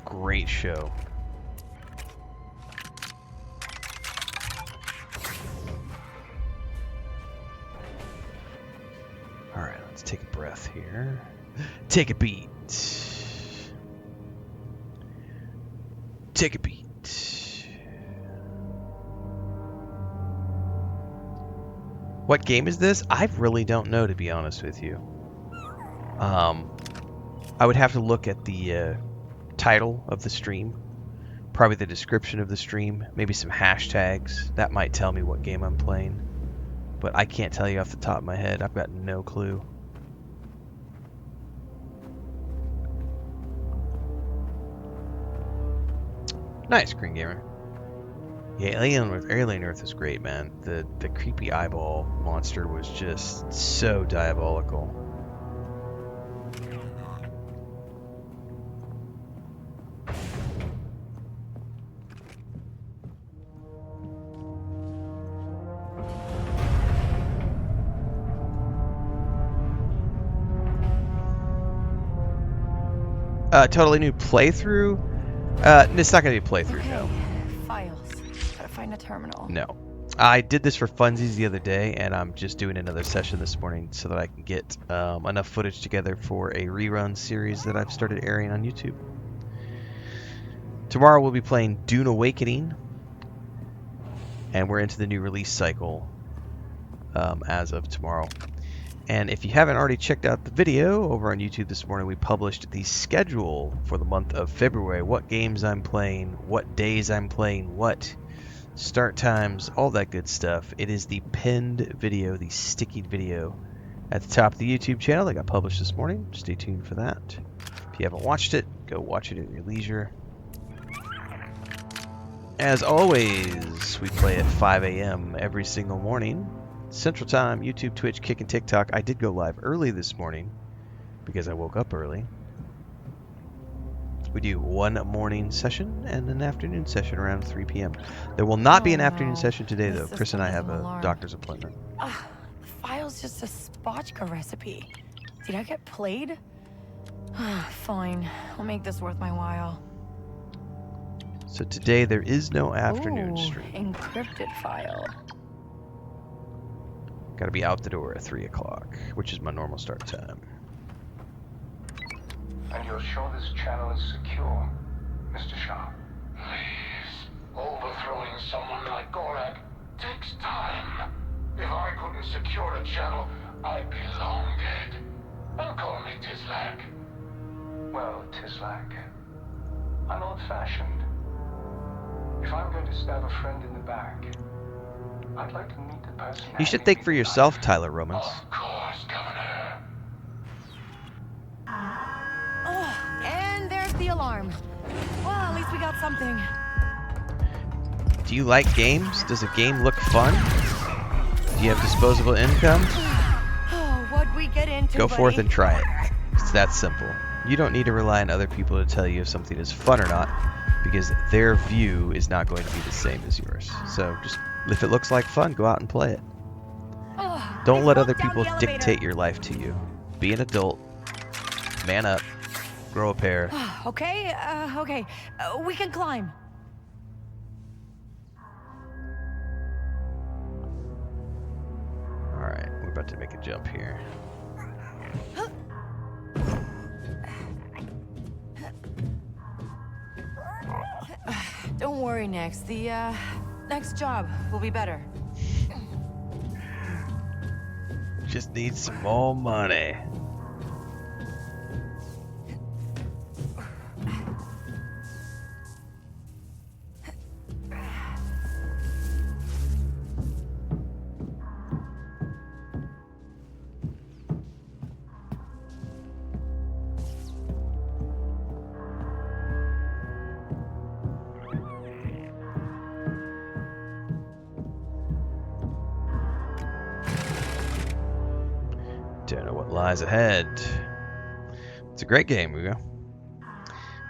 Great show. Alright, let's take a breath here. Take a beat. Take a beat. What game is this? I really don't know, to be honest with you. I would have to look at the title of the stream, probably the description of the stream, maybe some hashtags. That might tell me what game I'm playing. But I can't tell you off the top of my head. I've got no clue. Nice, Green Gamer. Yeah, Alien Earth is great, man. The creepy eyeball monster was just so diabolical. Totally new playthrough? It's not going to be a playthrough, no. Files. Gotta find a terminal. No. I did this for funsies the other day, and I'm just doing another session this morning so that I can get enough footage together for a rerun series that I've started airing on YouTube. Tomorrow we'll be playing Dune Awakening, and we're into the new release cycle as of tomorrow. And if you haven't already checked out the video over on YouTube this morning, we published the schedule for the month of February. What games I'm playing, what days I'm playing, what start times, all that good stuff. It is the pinned video, the sticky video at the top of the YouTube channel that got published this morning. Stay tuned for that. If you haven't watched it, go watch it at your leisure. As always, we play at 5 a.m. every single morning. Central Time, YouTube, Twitch, Kick, and TikTok. I did go live early this morning because I woke up early. We do one morning session and an afternoon session around 3 p.m. There will not be an afternoon session today, though. Chris and I have a doctor's appointment. The file's just a spotchka recipe. Did I get played? Fine. I'll make this worth my while. So today there is no afternoon stream. Encrypted file. Gotta be out the door at 3 o'clock, which is my normal start time. And you're sure this channel is secure, Mr. Sharp? Please. Overthrowing someone like Gorak takes time. If I couldn't secure a channel, I'd be long dead. Don't call me Tislak. Well, Tislak, I'm old-fashioned. If I'm going to stab a friend in the back, I'd like to meet the person. You should think for yourself, Tyler Romans. Of course, Governor. And there's the alarm. Well, at least we got something. Do you like games? Does a game look fun? Do you have disposable income? Oh, what'd we get into, Go forth buddy? and try it. It's that simple. You don't need to rely on other people to tell you if something is fun or not, because their view is not going to be the same as yours. So just, if it looks like fun, go out and play it. Don't let other people dictate your life to you. Be an adult. Man up. Grow a pair. Okay, okay. We can climb. Alright, we're about to make a jump here. Don't worry, Nix. The, next job will be better. Just need some more money. Don't know what lies ahead. It's a great game, Ugo.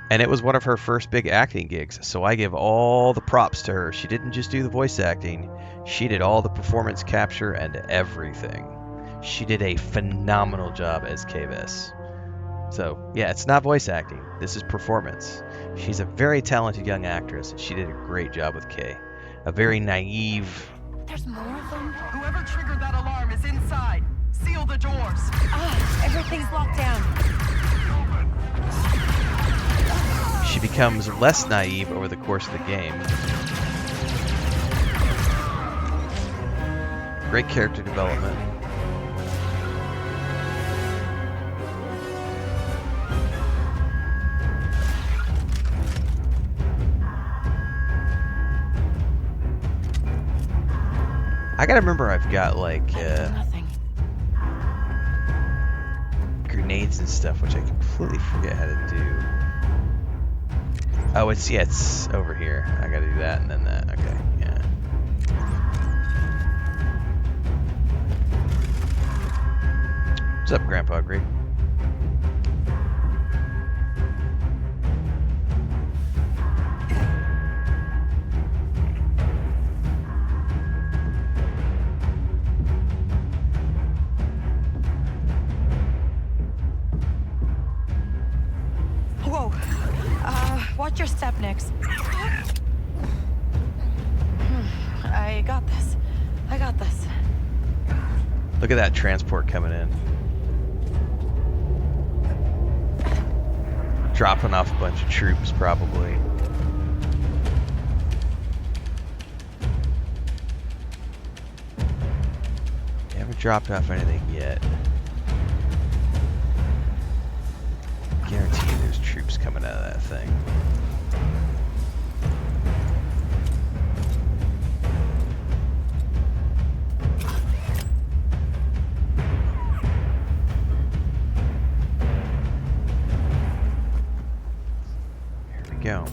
And it was one of her first big acting gigs, so I give all the props to her. She didn't just do the voice acting, she did all the performance capture and everything. She did a phenomenal job as Kves. So, yeah, it's not voice acting. This is performance. She's a very talented young actress. She did a great job with Kay. A very naive... There's more of them? Whoever triggered that alarm is inside. Seal the doors. Everything's locked down. She becomes less naive over the course of the game. Great character development. I gotta remember I've got like grenades and stuff, which I completely forget how to do. Oh, it's over here. I gotta do that and then that. Okay, yeah. What's up, Grandpa Greg? Whoa. Watch your step, Nix. I got this. I got this. Look at that transport coming in. Dropping off a bunch of troops, probably. They haven't dropped off anything yet. Guarantee there's troops coming out of that thing. Here we go.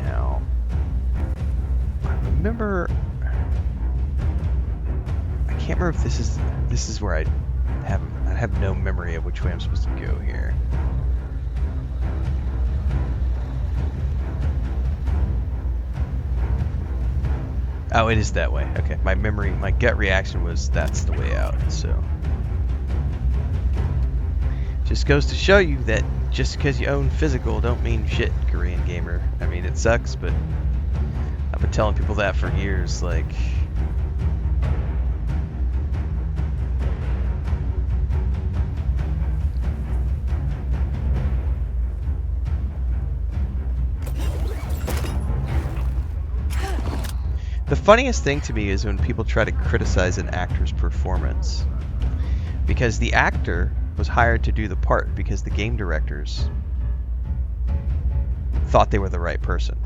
Now, wonder if this is where I have no memory of which way I'm supposed to go here. Oh, it is that way. Okay, my gut reaction was that's the way out. So, just goes to show you that just because you own physical don't mean shit, Korean gamer. I mean, it sucks, but I've been telling people that for years. Like, the funniest thing to me is when people try to criticize an actor's performance, because the actor was hired to do the part because the game directors thought they were the right person.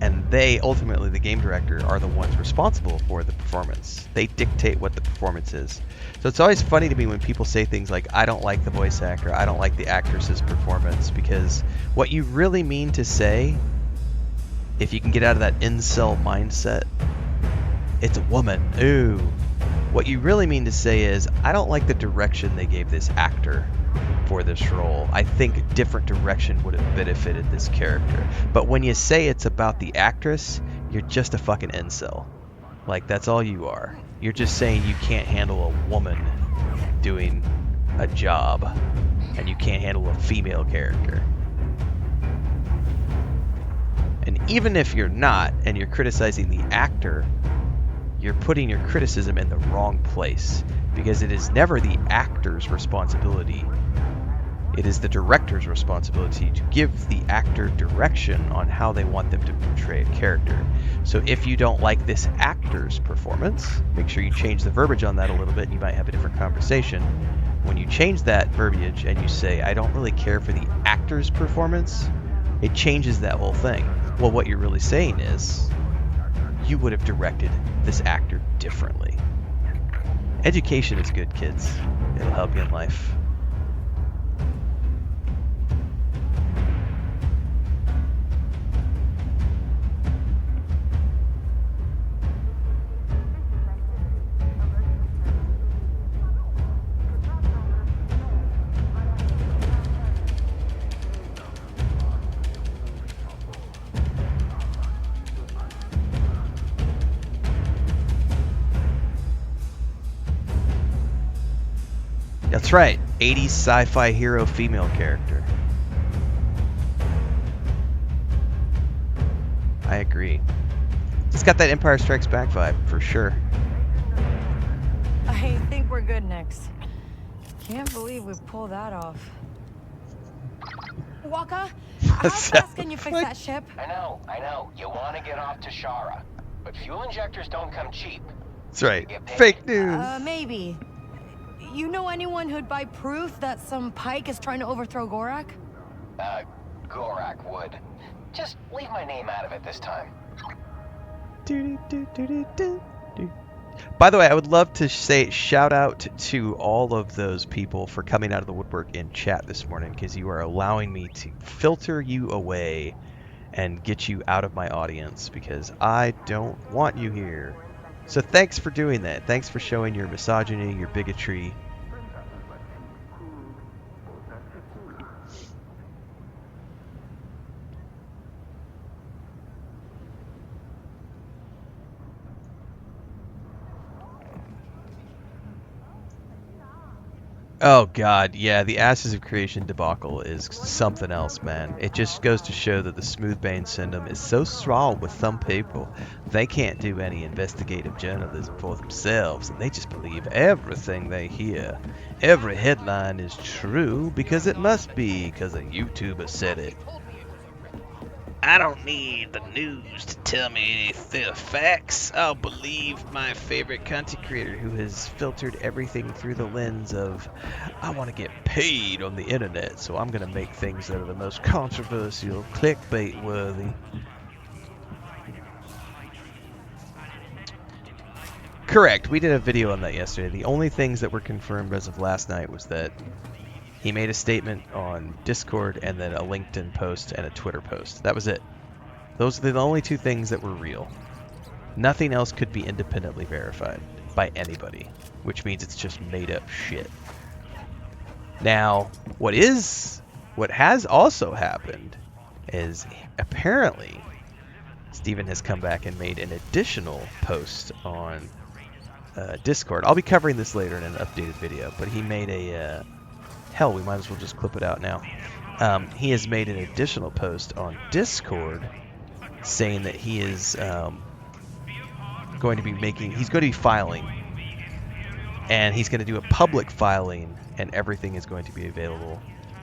And they, ultimately, the game director, are the ones responsible for the performance. They dictate what the performance is. So it's always funny to me when people say things like, I don't like the voice actor, I don't like the actress's performance, because what you really mean to say, if you can get out of that incel mindset, it's a woman, ooh. What you really mean to say is, I don't like the direction they gave this actor for this role. I think a different direction would have benefited this character. But when you say it's about the actress, you're just a fucking incel. Like, that's all you are. You're just saying you can't handle a woman doing a job, and you can't handle a female character. And even if you're not, and you're criticizing the actor, you're putting your criticism in the wrong place, because it is never the actor's responsibility. It is the director's responsibility to give the actor direction on how they want them to portray a character. So if you don't like this actor's performance, make sure you change the verbiage on that a little bit, and you might have a different conversation. When you change that verbiage and you say, I don't really care for the actor's performance, it changes that whole thing. Well, what you're really saying is, you would have directed this actor differently. Education is good, kids. It'll help you in life. That's right, 80s sci-fi hero female character. I agree. It's got that Empire Strikes Back vibe, for sure. I think we're good, Nix. Can't believe we pulled that off. Waka, how fast can you fix that ship? I know. You want to get off to Shara, but fuel injectors don't come cheap. That's right. Fake news. Maybe. You know anyone who'd buy proof that some Pike is trying to overthrow Gorak? Gorak would. Just leave my name out of it this time. By the way, I would love to say shout out to all of those people for coming out of the woodwork in chat this morning, because you are allowing me to filter you away and get you out of my audience, because I don't want you here. So thanks for doing that. Thanks for showing your misogyny, your bigotry. Oh god, yeah, the Ashes of Creation debacle is something else, man. It just goes to show that the Smoothbane syndrome is so strong with some people, they can't do any investigative journalism for themselves, and they just believe everything they hear. Every headline is true because it must be, because a YouTuber said it. I don't need the news to tell me the facts. I'll believe my favorite content creator who has filtered everything through the lens of, I want to get paid on the internet, so I'm going to make things that are the most controversial, clickbait worthy. Correct, we did a video on that yesterday. The only things that were confirmed as of last night was that he made a statement on Discord and then a LinkedIn post and a Twitter post. That was it. Those are the only two things that were real. Nothing else could be independently verified by anybody. which means it's just made up shit. Now, what has also happened is apparently Steven has come back and made an additional post on Discord. I'll be covering this later in an updated video, but he made a hell, we might as well just clip it out now. He has made an additional post on Discord saying that he is going to be filing, and he's going to do a public filing, and everything is going to be available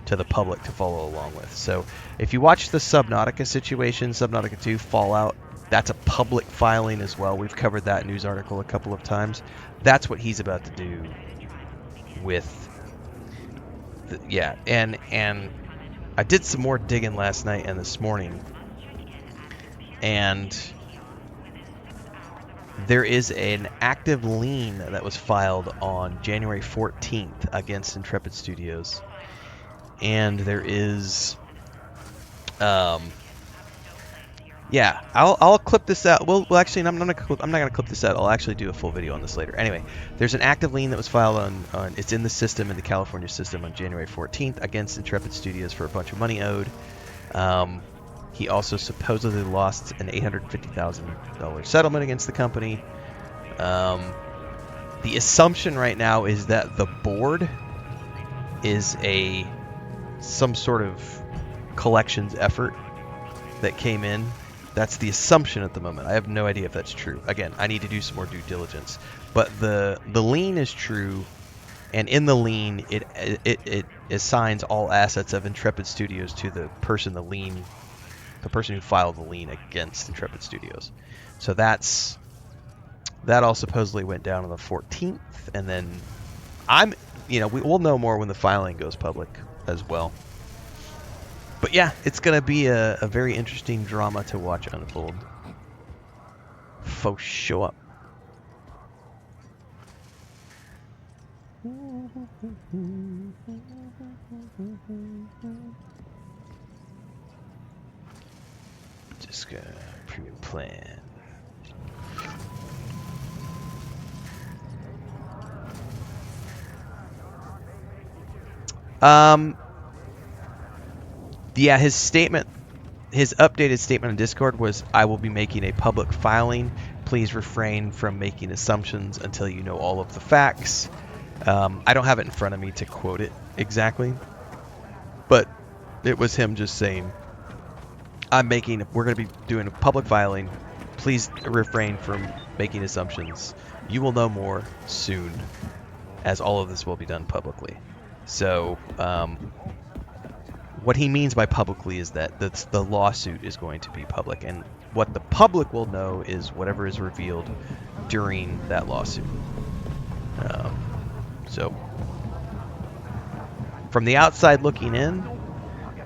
to the public to follow along with. So if you watch the Subnautica situation, Subnautica 2 Fallout, that's a public filing as well. We've covered that news article a couple of times. That's what he's about to do with and I did some more digging last night and this morning, and there is an active lien that was filed on January 14th against Intrepid Studios, and there is I'll clip this out. Well, actually, I'm not gonna clip this out. I'll actually do a full video on this later. Anyway, there's an active lien that was filed on it's in the system, in the California system, on January 14th against Intrepid Studios for a bunch of money owed. He also supposedly lost an $850,000 settlement against the company. The assumption right now is that the board is some sort of collections effort that came in. That's the assumption at the moment. I have no idea if that's true. Again, I need to do some more due diligence. But the lien is true, and in the lien, it assigns all assets of Intrepid Studios to the person who filed the lien against Intrepid Studios. So that all supposedly went down on the 14th, and then we'll know more when the filing goes public as well. But yeah, it's going to be a very interesting drama to watch unfold. For sure. Just going to premium plan. Yeah, his updated statement on Discord was, "I will be making a public filing. Please refrain from making assumptions until you know all of the facts." I don't have it in front of me to quote it exactly, but it was him just saying, we're going to be doing a public filing. Please refrain from making assumptions. You will know more soon, as all of this will be done publicly. So, what he means by publicly is that the lawsuit is going to be public, and what the public will know is whatever is revealed during that lawsuit. So, from the outside looking in,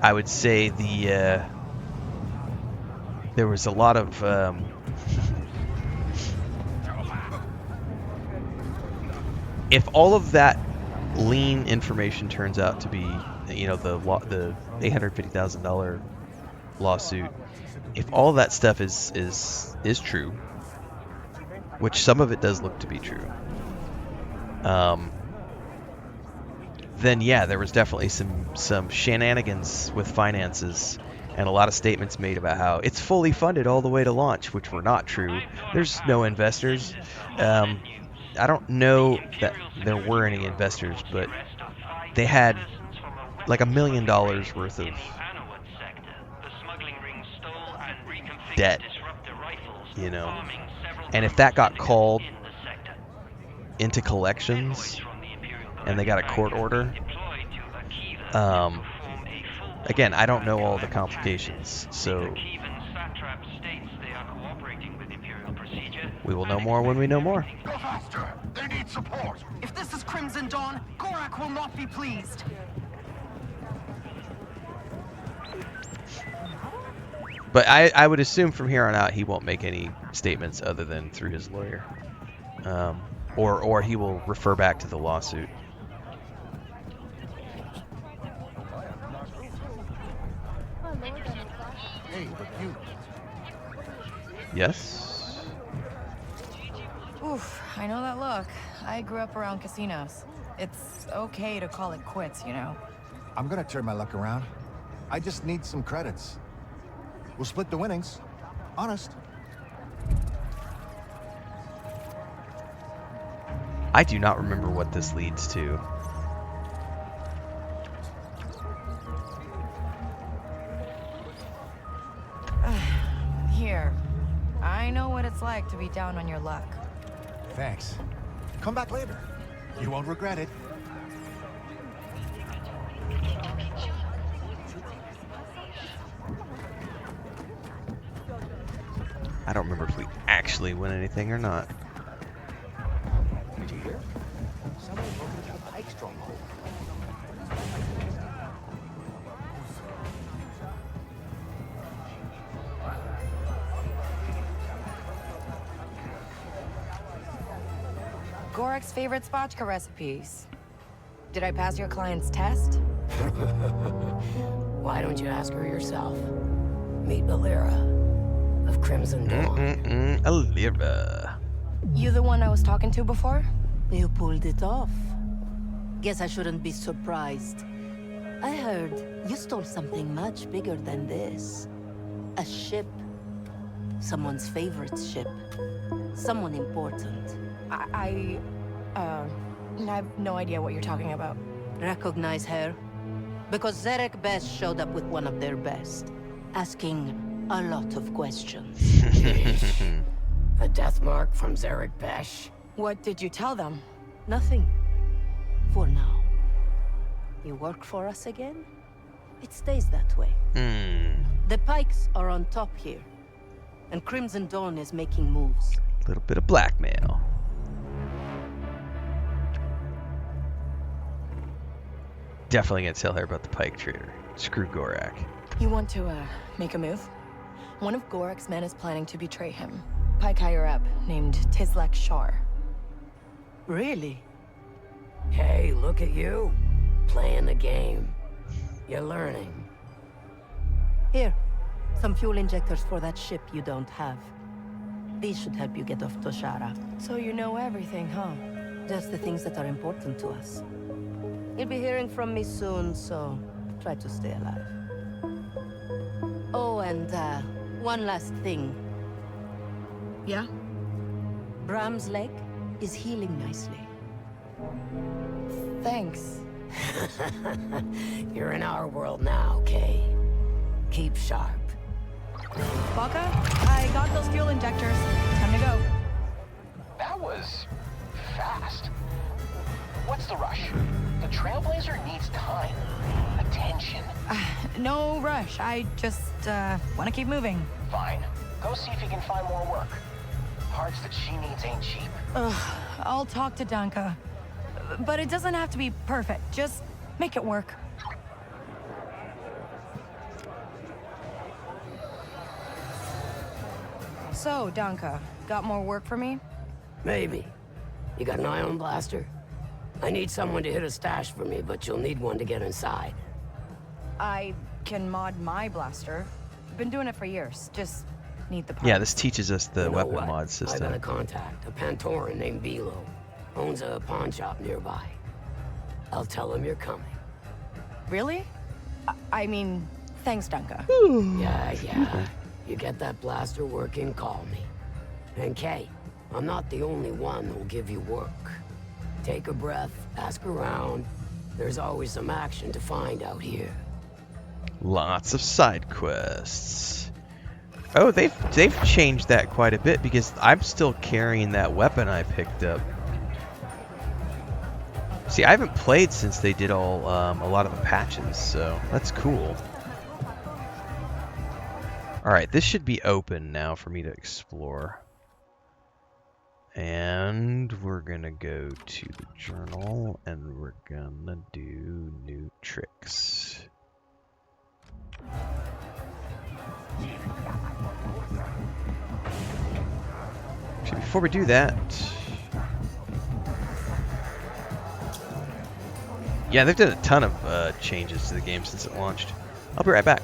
I would say there was a lot of if all of that lien information turns out to be, the $850,000 lawsuit, if all of that stuff is true, which some of it does look to be true, then yeah, there was definitely some shenanigans with finances, and a lot of statements made about how it's fully funded all the way to launch, which were not true. There's no investors. I don't know that there were any investors, but they had like $1 million worth of debt, and if that got called into collections and they got a court order, again, I don't know all the complications, so we will know more when we know more. Go faster! They need support! If this is Crimson Dawn, Gorak will not be pleased. But I would assume from here on out he won't make any statements other than through his lawyer, or he will refer back to the lawsuit. Hey, but you. Yes. Oof, I know that look. I grew up around casinos. It's okay to call it quits, you know. I'm gonna turn my luck around. I just need some credits. We'll split the winnings. Honest. I do not remember what this leads to. Here. I know what it's like to be down on your luck. Thanks. Come back later. You won't regret it. I don't remember if we actually win anything or not. Did you hear? Someone broke into the Pike stronghold. Gorek's favorite spotchka recipes. Did I pass your client's test? Why don't you ask her yourself? Meet Valera of Crimson Dawn. Alira. You the one I was talking to before? You pulled it off. Guess I shouldn't be surprised. I heard you stole something much bigger than this. A ship. Someone's favorite ship. Someone important. I have no idea what you're talking about. Recognize her? Because Zarek Best showed up with one of their best, asking a lot of questions. A death mark from Zarek Besh. What did you tell them? Nothing. For now. You work for us again? It stays that way. The Pikes are on top here, and Crimson Dawn is making moves. A little bit of blackmail. Definitely gonna tell her about the Pike trader. Screw Gorak. You want to, make a move? One of Gorek's men is planning to betray him. Pike higher up, named Tizlek Shar. Really? Hey, look at you. Playing the game. You're learning. Here. Some fuel injectors for that ship you don't have. These should help you get off Toshara. So you know everything, huh? Just the things that are important to us. You'll be hearing from me soon, so try to stay alive. Oh, and one last thing. Yeah? Bram's leg is healing nicely. Thanks. You're in our world now, Kay. Keep sharp. Baka, I got those fuel injectors. Time to go. That was fast. What's the rush? The Trailblazer needs time. Attention. No rush. I just, want to keep moving. Fine. Go see if you can find more work. Parts that she needs ain't cheap. I'll talk to Danka. But it doesn't have to be perfect. Just make it work. So, Danka, got more work for me? Maybe. You got an ion blaster? I need someone to hit a stash for me, but you'll need one to get inside. I can mod my blaster. Been doing it for years. Just need the parts. Yeah, this teaches us the You know weapon what? mod I system. got a contact, a Pantoran named Bilo. Owns a pawn shop nearby. I'll tell him you're coming. Really? I mean, thanks, Danka. Yeah. You get that blaster working, call me. And Kay, I'm not the only one who'll give you work. Take a breath, ask around. There's always some action to find out here. Lots of side quests. Oh, they've changed that quite a bit because I'm still carrying that weapon I picked up. See, I haven't played since they did a lot of the patches, so that's cool. Alright, this should be open now for me to explore. And we're gonna go to the journal and we're gonna do new tricks. Actually, before we do that, yeah, they've done a ton of changes to the game since it launched. I'll be right back.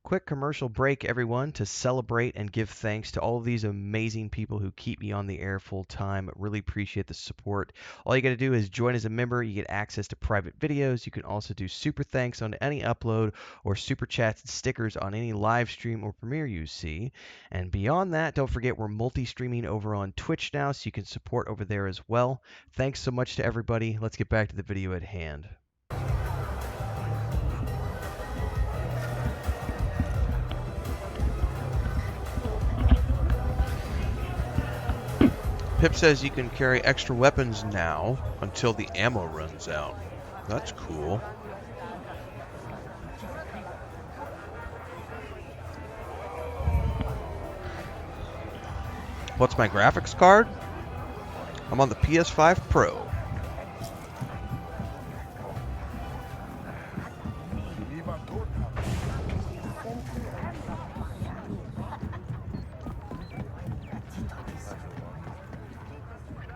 Quick quick commercial break, everyone, to celebrate and give thanks to all of these amazing people who keep me on the air full time. Really appreciate the support. All you got to do is join as a member. You get access to private videos. You can also do super thanks on any upload or super chats and stickers on any live stream or premiere you see. And beyond that, don't forget we're multi-streaming over on Twitch now, so you can support over there as well. Thanks so much to everybody. Let's get back to the video at hand. Pip says you can carry extra weapons now until the ammo runs out. That's cool. What's my graphics card? I'm on the PS5 Pro.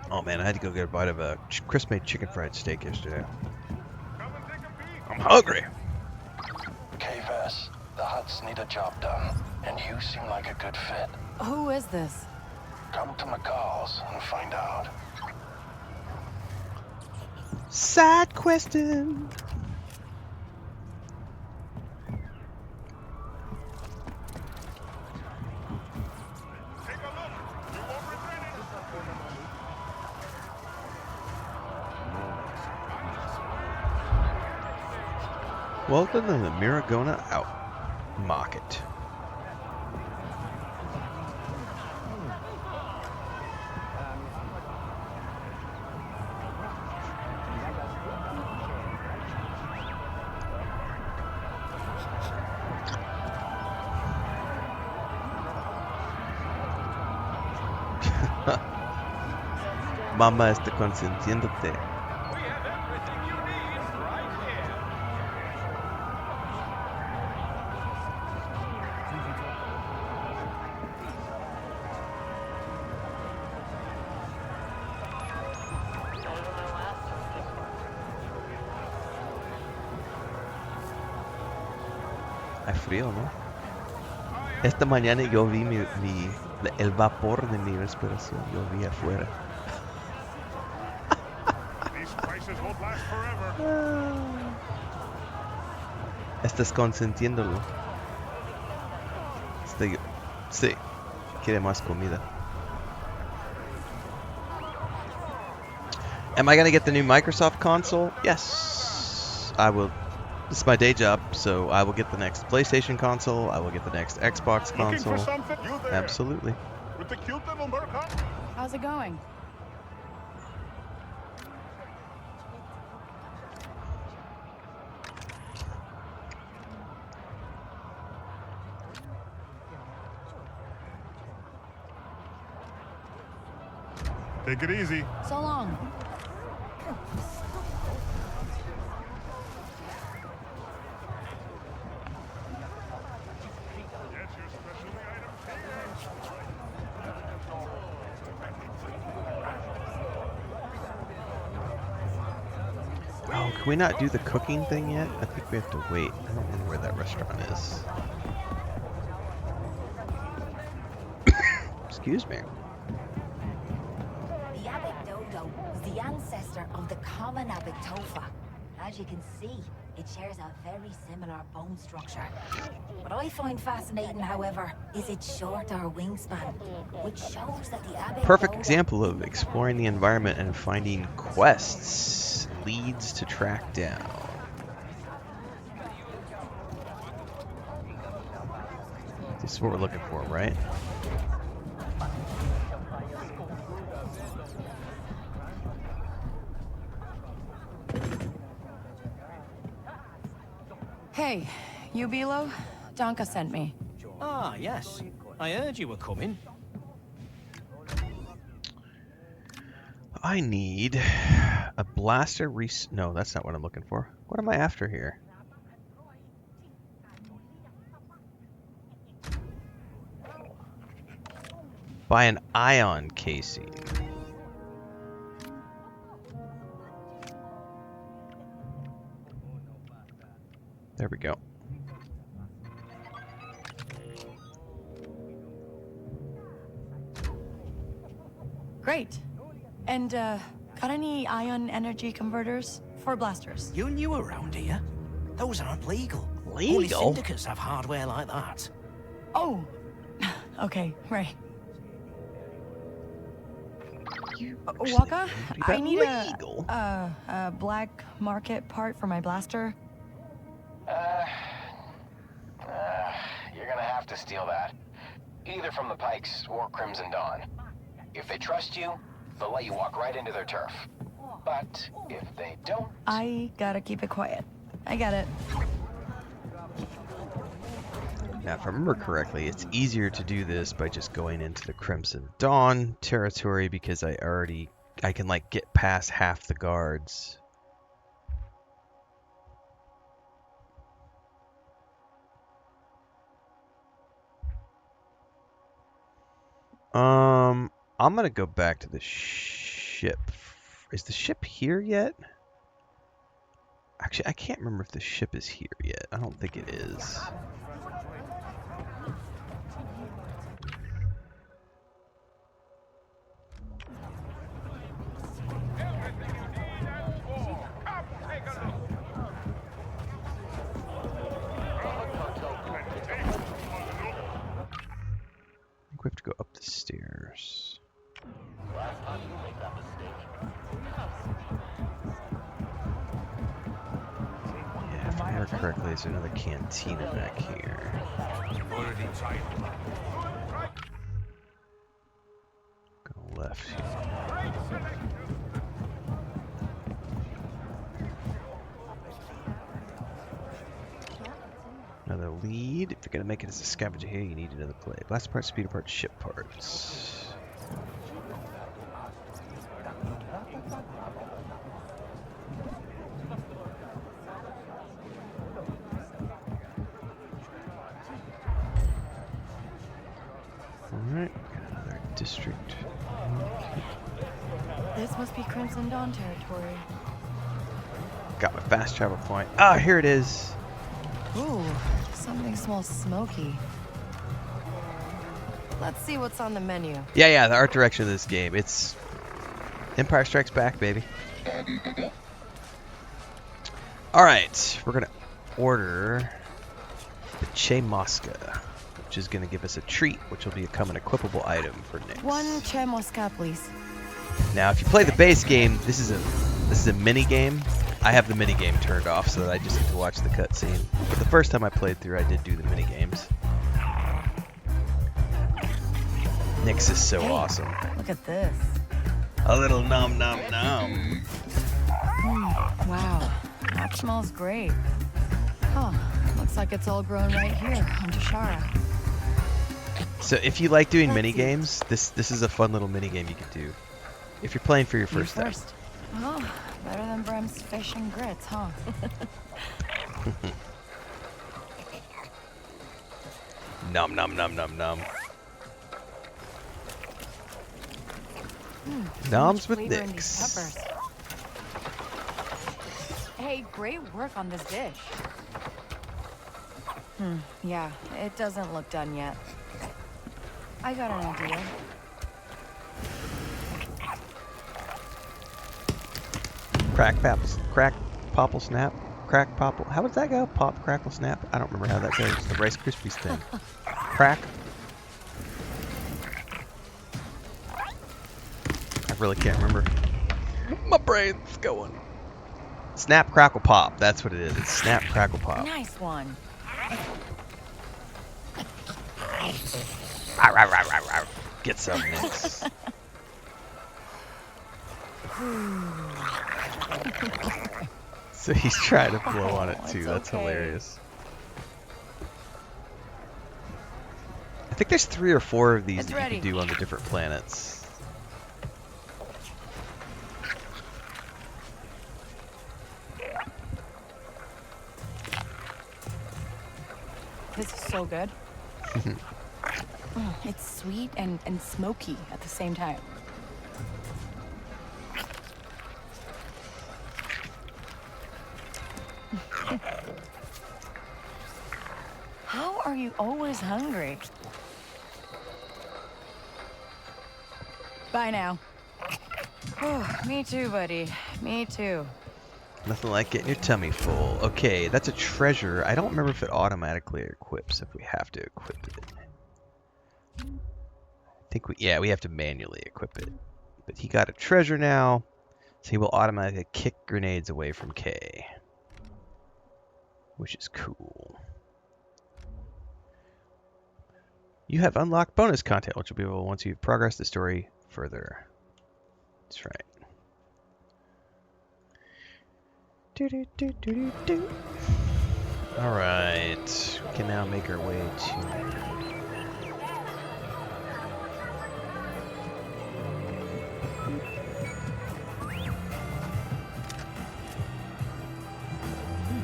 Oh man, I had to go get a bite of a Chris-made chicken fried steak yesterday. I'm hungry. KVS, the huts need a job done, and you seem like a good fit. Who is this? Come to McCall's and find out. Side questing. Welcome to the Miragona Out Market. Mamá está consintiéndote. Hay frío, ¿no? Esta mañana yo vi el vapor de mi respiración, yo vi afuera. Estás consentiéndolo. Sí, quiere más comida. Am I going to get the new Microsoft console? Yes, I will. This is my day job, so I will get the next PlayStation console. I will get the next Xbox console. Absolutely. With the cute little Merca? How's it going? Take it easy. So long. Oh, can we not do the cooking thing yet? I think we have to wait. I don't remember where that restaurant is. Excuse me. The Abbot Dodo was the ancestor of the common Abbot Topha. As you can see, it shares a very similar bone structure. What I find fascinating, however, is its shorter wingspan, which shows that the Abbot Perfect Dodo example of exploring the environment and finding quests, leads to track down. This is what we're looking for, right? Hey, you Bilo? Donka sent me. Ah, yes. I heard you were coming. I need a blaster no, that's not what I'm looking for. What am I after here? Buy an ion casing. There we go. Great. And, got any ion energy converters for blasters? You're new around here. Those aren't legal. Only Legal? syndicates have hardware like that. Oh, okay, right. Waka, I need a black market part for my blaster. You're gonna have to steal that. Either from the Pikes or Crimson Dawn. If they trust you, they'll let you walk right into their turf. But if they don't... I gotta keep it quiet. I get it. Now, if I remember correctly, it's easier to do this by just going into the Crimson Dawn territory because I can like get past half the guards. I'm gonna go back to the ship. Is the ship here yet? Actually, I can't remember if the ship is here yet. I don't think it is. I think we have to go up the stairs. Yeah, if I remember correctly, there's another cantina back here. Go left here. Another lead. If you're gonna make it as a scavenger here, you need another plate. Blast parts, speeder parts, ship parts. Alright, got another district. This must be Crimson Dawn territory. Got my fast travel point. Ah, here it is. Ooh, something smells smoky. Let's see what's on the menu. Yeah, the art direction of this game. It's Empire Strikes Back, baby. Alright, we're gonna order the Che Mosca, which is gonna give us a treat, which will become an equipable item for Nyx. One Che Mosca, please. Now, if you play the base game, this is a mini game. I have the mini game turned off so that I just get to watch the cutscene. But the first time I played through, I did do the mini games. Nyx is so awesome. Look at this. A little nom nom nom. Wow, that smells great. Huh, looks like it's all grown right here on Tashara. So if you like doing mini games, this is a fun little mini game you can do. If you're playing for your first time. Oh, better than Brem's fish and grits, huh? Nom nom nom nom nom. Noms with Nyx. Hey, great work on this dish. Yeah, it doesn't look done yet. I got an idea. Crack, popple, snap. Crack, popple. How does that go? Pop, crackle, snap. I don't remember how that goes. The Rice Krispies thing. Crack. I really can't remember. My brain's going. Snap, crackle, pop. That's what it is. It's snap, crackle, pop. Nice one. Get some Nyx. So he's trying to blow on it too. That's hilarious. I think there's 3 or 4 of these that you can do on the different planets. This is so good. It's sweet and smoky at the same time. How are you always hungry? Bye now. Oh, me too, buddy. Me too. Nothing like getting your tummy full. Okay, that's a treasure. I don't remember if it automatically equips if we have to equip it. I think we have to manually equip it. But he got a treasure now, so he will automatically kick grenades away from K. Which is cool. You have unlocked bonus content, which will be available once you've progressed the story further. That's right. Alright, we can now make our way to...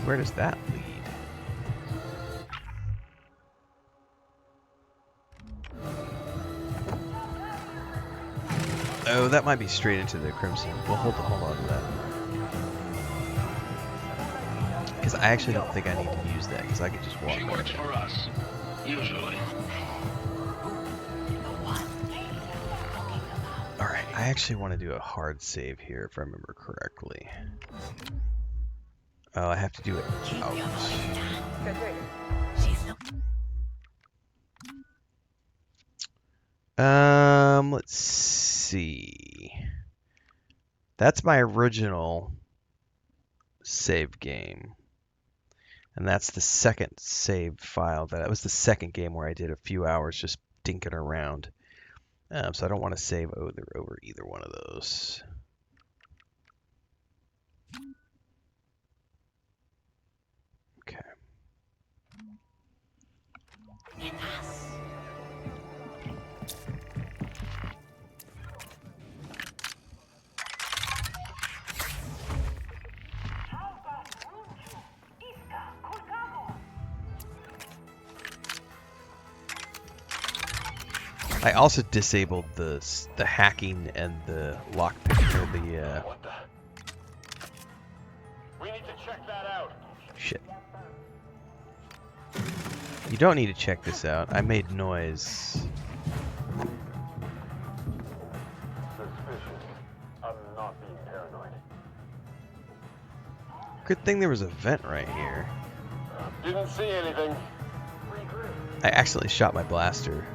Where does that lead? Oh, that might be straight into the Crimson. We'll hold on to that. Because I actually don't think I need to use that, because I could just walk. She works for us, usually. Alright, I actually want to do a hard save here, if I remember correctly. Oh, I have to do it out. Let's see. That's my original save game. And that's the second save file. That was the second game where I did a few hours just dinking around. So I don't want to save over either one of those. Okay. I also disabled the hacking and the lockpick or the What the? We need to check that out. shit. You don't need to check this out. I made noise. Suspicious. I'm not being paranoid. Good thing there was a vent right here. Didn't see anything. I accidentally shot my blaster.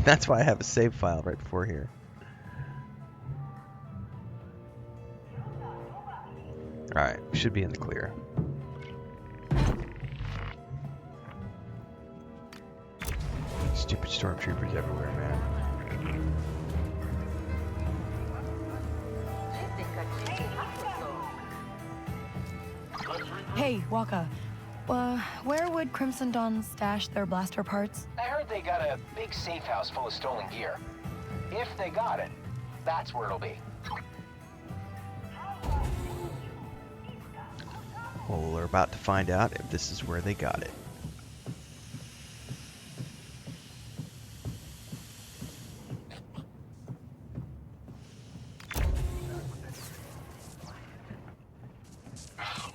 That's why I have a save file right before here. Alright, we should be in the clear. Stupid stormtroopers everywhere, man. Hey, Waka. Where would Crimson Dawn stash their blaster parts? I heard they got a big safe house full of stolen gear. If they got it, that's where it'll be. Well, we're about to find out if this is where they got it.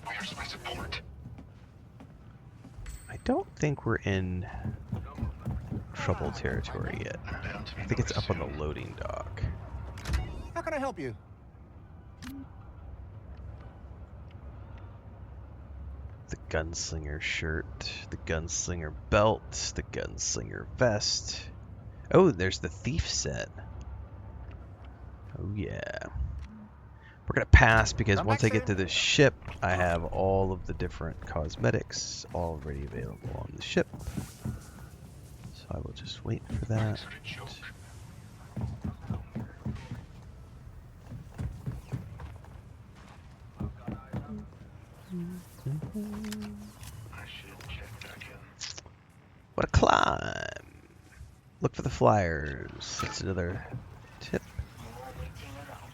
Where's my support? I don't think we're in trouble territory yet. I think it's up on the loading dock. How can I help you? The gunslinger shirt, the gunslinger belt, the gunslinger vest. Oh, there's the thief set. Oh yeah. We're gonna pass because once I get to the ship, I have all of the different cosmetics already available on the ship. So I will just wait for that. What a climb! Look for the flyers. That's another tip.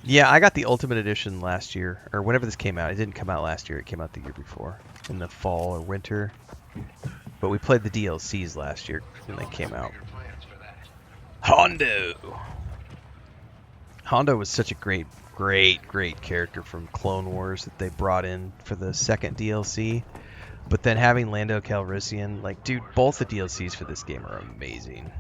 Yeah, I got the Ultimate Edition last year, or whenever this came out. It didn't come out last year, it came out the year before, in the fall or winter. But we played the DLCs last year when they came out. Hondo! Hondo was such a great character from Clone Wars that they brought in for the second DLC. But then having Lando Calrissian, like, dude, both the DLCs for this game are amazing.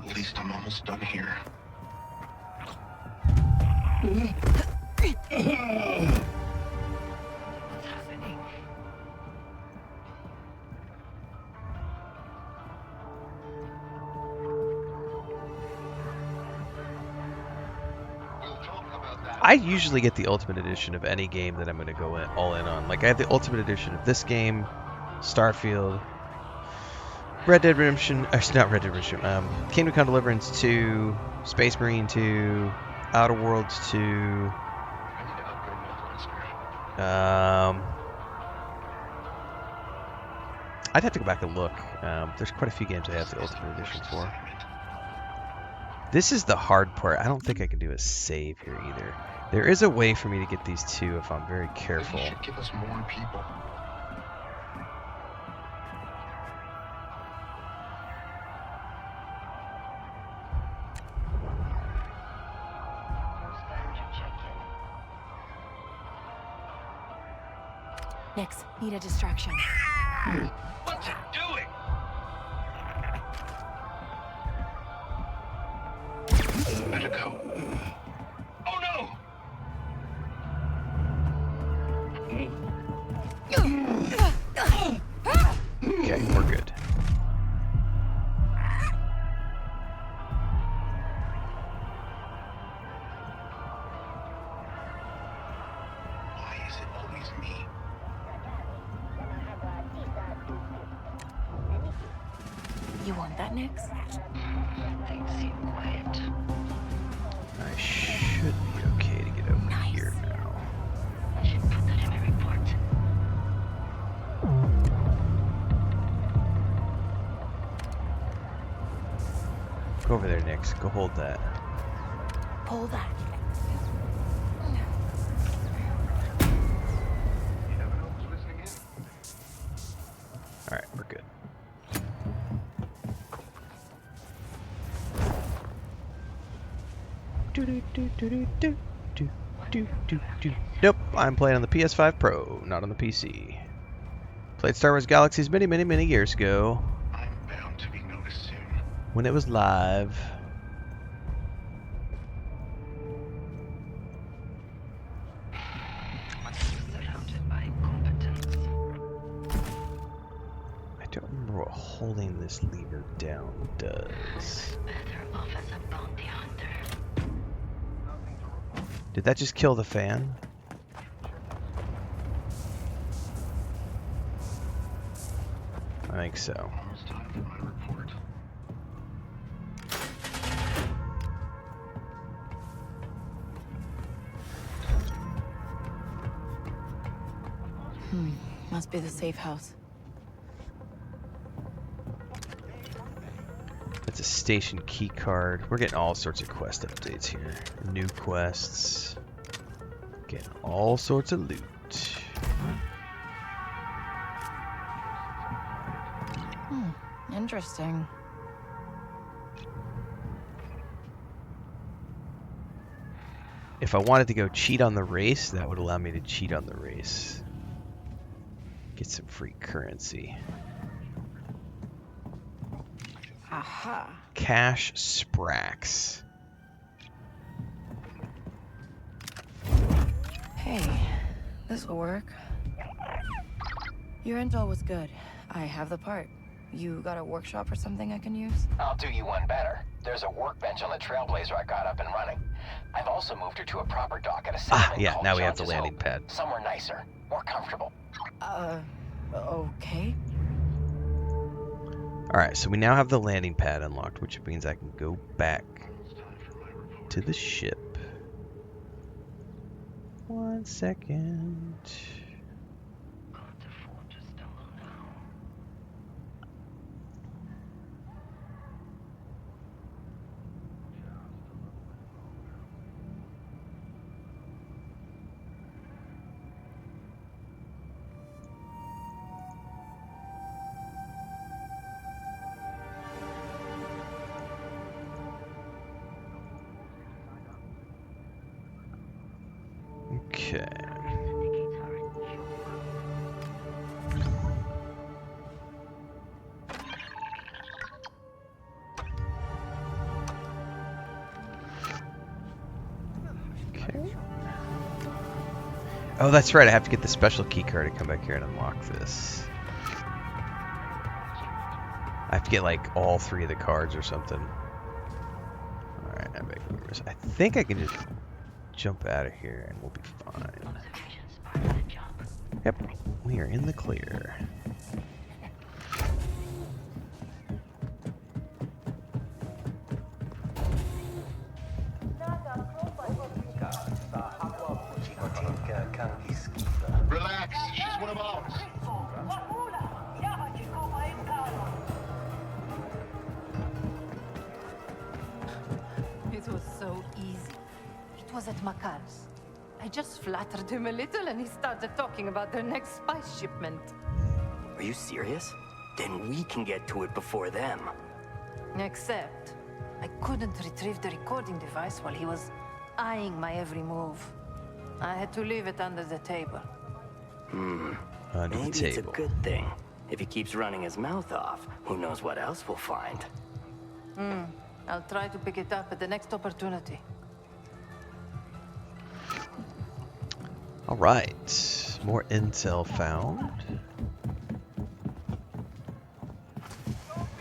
At least I'm almost done here. I usually get the Ultimate Edition of any game that I'm going to go all in on. Like, I have the Ultimate Edition of this game, Starfield, Red Dead Redemption, not Red Dead Redemption, Kingdom Come Deliverance 2, Space Marine 2, Outer Worlds 2, I'd have to go back and look. There's quite a few games I have the Ultimate Edition for. This is the hard part. I don't think I can do a save here either. There is a way for me to get these two if I'm very careful. Maybe you should give us more people. Nix, need a distraction. What's it doing? Better go. Oh no! Okay, we're good. Why is it always me? You want that, Nix? Things seem quiet. I should be okay to get over here now. I should put that in my report. Go over there, Nix. Go hold that. Pull that. Alright, we're good. Nope, I'm playing on the PS5 Pro, not on the PC. Played Star Wars Galaxies many, many, many years ago. I'm bound to be noticed soon. When it was live. Surrounded by incompetence. I don't remember what holding this lever down does. Better off as a bounty hunter. Did that just kill the fan? I think so. Almost time for my report. Must be the safe house. That's a station key card. We're getting all sorts of quest updates here. New quests. Getting all sorts of loot. Interesting. If I wanted to go cheat on the race, that would allow me to cheat on the race. Get some free currency. Aha. Cash Sprax. Hey, this will work. Your intel was good. I have the part. You got a workshop or something I can use? I'll do you one better. There's a workbench on the Trailblazer I got up and running. I've also moved her to a proper dock at a settlement Yeah, called now we have the Jones's landing Hope. pad. Somewhere nicer, more comfortable. Okay. Alright, so we now have the landing pad unlocked, which means I can go back to the ship. 1 second. Okay. Oh, that's right. I have to get the special key card to come back here and unlock this. I have to get like all 3 of the cards or something. Alright, I'm back. I think I can just jump out of here and we'll be fine. Yep, we are in the clear. Relax, she's one of ours. It was so easy. It was at Makar's. I just flattered him a little and he started talking about their next spice shipment. Are you serious? Then we can get to it before them. Except, I couldn't retrieve the recording device while he was eyeing my every move. I had to leave it under the table. Under Maybe the table. it's a good thing. If he keeps running his mouth off, who knows what else we'll find. I'll try to pick it up at the next opportunity. Alright, more intel found.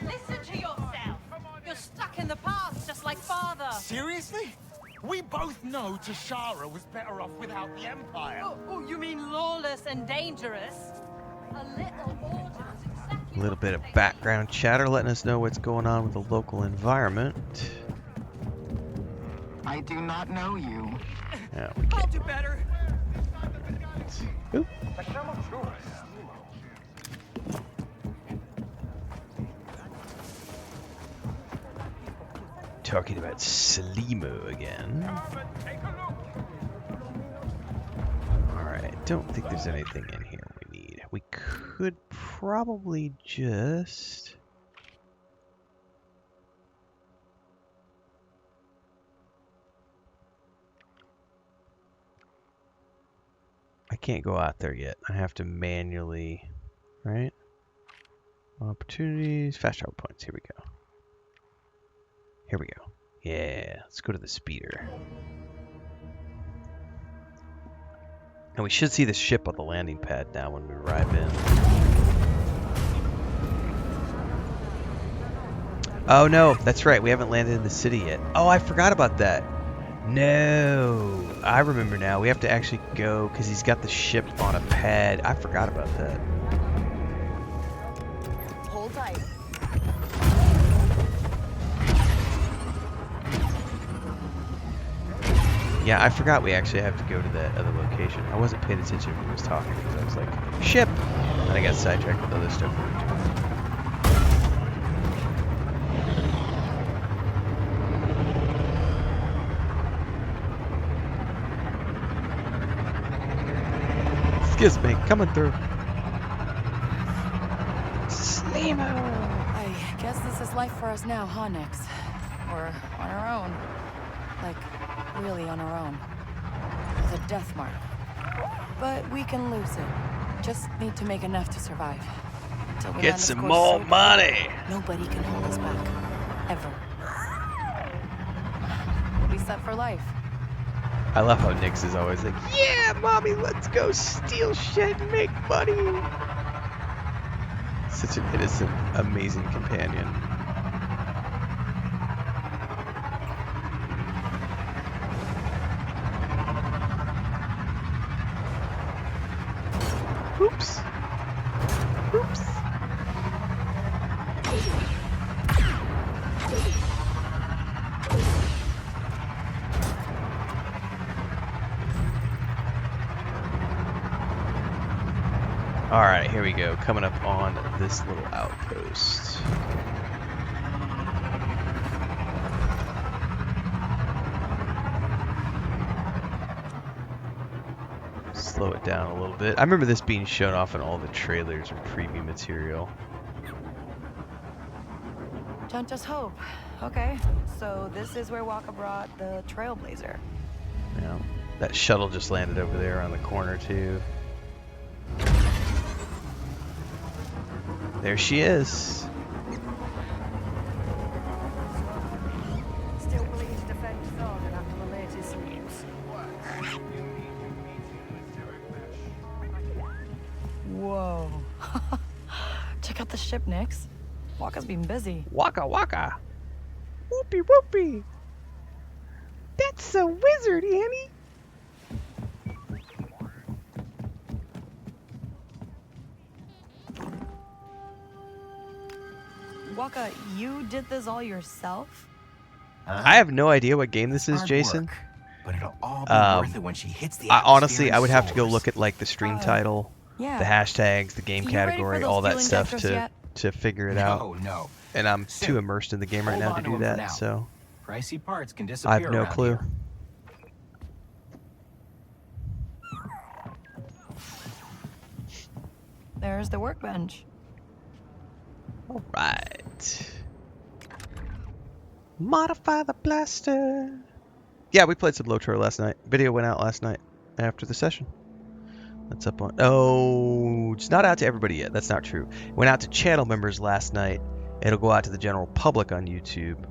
Listen to yourself. You're stuck in the past, just like father. Seriously? We both know Tashara was better off without the Empire. Oh, you mean lawless and dangerous? A little order is exactly. A little bit of background chatter letting us know what's going on with the local environment. I do not know you. Yeah, we I'll can't. do better. Oop. Talking about Slimo again. Alright, don't think there's anything in here we need. We could probably just... I can't go out there yet. I have to manually... Right? Opportunities, fast travel points. Here we go. Here we go. Yeah, let's go to the speeder. And we should see the ship on the landing pad now when we arrive in. Oh no, that's right. We haven't landed in the city yet. Oh, I forgot about that. No, I remember now. We have to actually go because he's got the ship on a pad. I forgot about that. Hold tight. Yeah, I forgot we actually have to go to that other location. I wasn't paying attention when he was talking because I was like, ship! And I got sidetracked with other stuff. Excuse me, coming through. Slimo! I guess this is life for us now, huh, Nix? We're on our own. Like, really on our own. With a death mark. But we can lose it. Just need to make enough to survive. Till we Get land the some score more so money! nobody can hold us back. Ever. We'll be set for life. I love how Nix is always like, yeah, mommy, let's go steal shit and make money. Such an innocent, amazing companion. Oops. Oops. Alright, here we go. Coming up on this little outpost. Slow it down a little bit. I remember this being shown off in all the trailers or preview material. Don't just hope. Okay, so this is where Walker brought the Trailblazer. Yeah. That shuttle just landed over there on the corner too. There she is. Still willing to defend Thorgan after the latest news. Check out the ship, Nix. Waka's been busy. Waka waka. Whoopee whoopee. That's a wizard, Annie. Waka, you did this all yourself? I have no idea what game this is, Hard Jason. work, but it'll all be worth it when she hits the Honestly, atmosphere I would and have to go soars. look at like the stream title, yeah. the hashtags, the game You ready for category, those all that fueling stuff dextros yet? to figure it No, out. no. And I'm Sim, too immersed in the game right hold now to on to do 'em for that, now. so Pricey parts can disappear I have no around clue. here. There's the workbench. All right. Modify the blaster. Yeah, we played some Lotro last night. Video went out last night after the session. That's up on. Oh, it's not out to everybody yet. That's not true. It went out to channel members last night. It'll go out to the general public on YouTube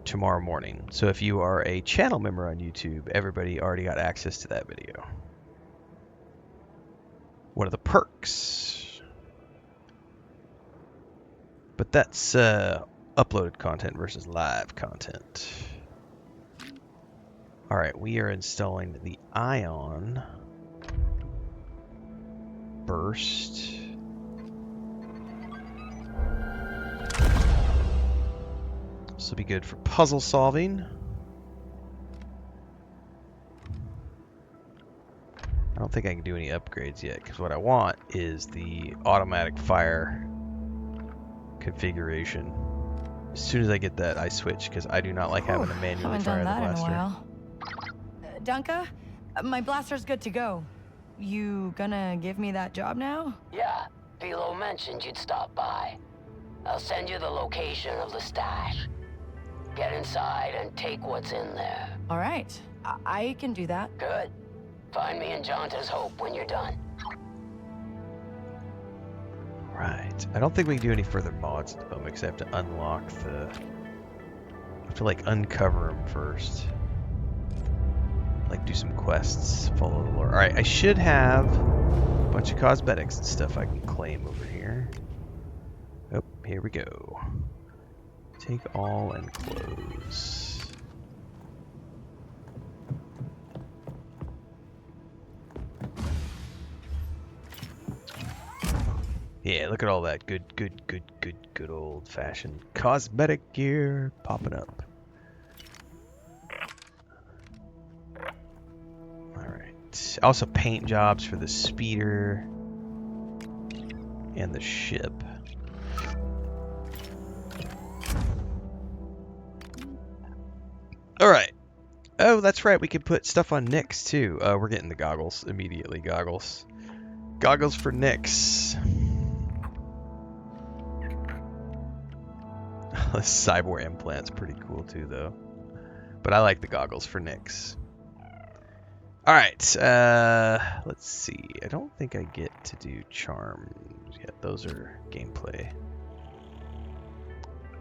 tomorrow morning. So if you are a channel member on YouTube, everybody already got access to that video. One of the perks. But that's uploaded content versus live content. All right, we are installing the ion burst. This will be good for puzzle solving. I don't think I can do any upgrades yet, because what I want is the automatic fire configuration. As soon as I get that, I switch, because I do not like having to manually Haven't fire done the that in a blaster. while. Dunka, my blaster's good to go. You gonna give me that job now? Yeah, Philo mentioned you'd stop by. I'll send you the location of the stash. Get inside and take what's in there. All right, I can do that. Good. Find me in Jonta's Hope when you're done. Right. I don't think we can do any further mods at the moment, because I have to unlock the... I have to, like, uncover them first. Like, do some quests, follow the lore. Alright, I should have a bunch of cosmetics and stuff I can claim over here. Oh, here we go. Take all and close. Yeah, look at all that good old-fashioned cosmetic gear popping up. Alright. Also paint jobs for the speeder and the ship. Alright. Oh, that's right. We can put stuff on Nyx, too. We're getting the goggles immediately. Goggles. Goggles for Nyx. The cyborg implant's pretty cool too, though. But I like the goggles for Nyx. Alright, let's see. I don't think I get to do charms yet. Those are gameplay.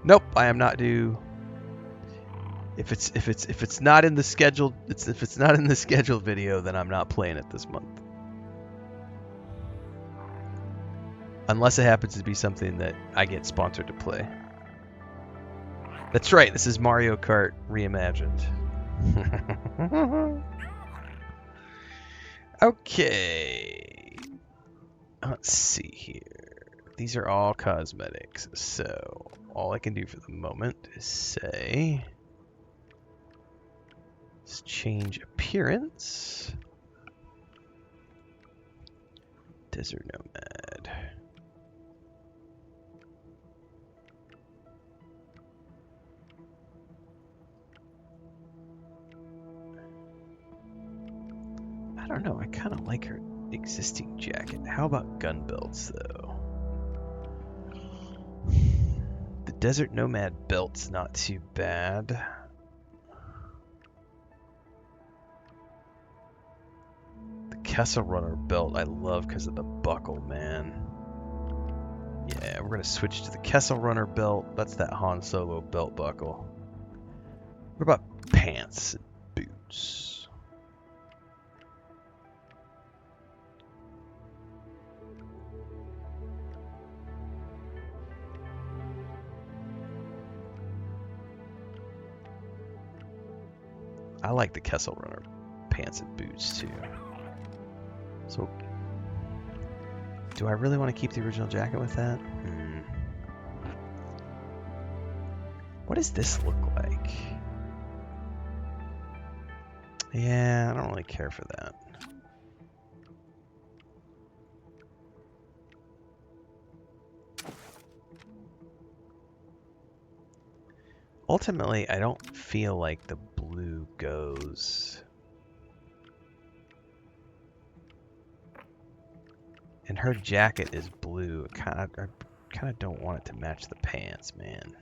Nope, I am not due. If it's not in the scheduled if it's not in the scheduled video, then I'm not playing it this month. Unless it happens to be something that I get sponsored to play. That's right, this is Mario Kart reimagined. Okay. Let's see here. These are all cosmetics, so all I can do for the moment is say... Let's change appearance. Desert Nomad. I don't know, I kind of like her existing jacket. How about gun belts, though? The Desert Nomad belt's not too bad. The Kessel Runner belt I love because of the buckle, man. Yeah, we're going to switch to the Kessel Runner belt. That's that Han Solo belt buckle. What about pants and boots? I like the Kessel Runner pants and boots too. So, do I really want to keep the original jacket with that? What does this look like? Yeah, I don't really care for that. Ultimately, I don't feel like the blue goes. And her jacket is blue. I kind of don't want it to match the pants, man.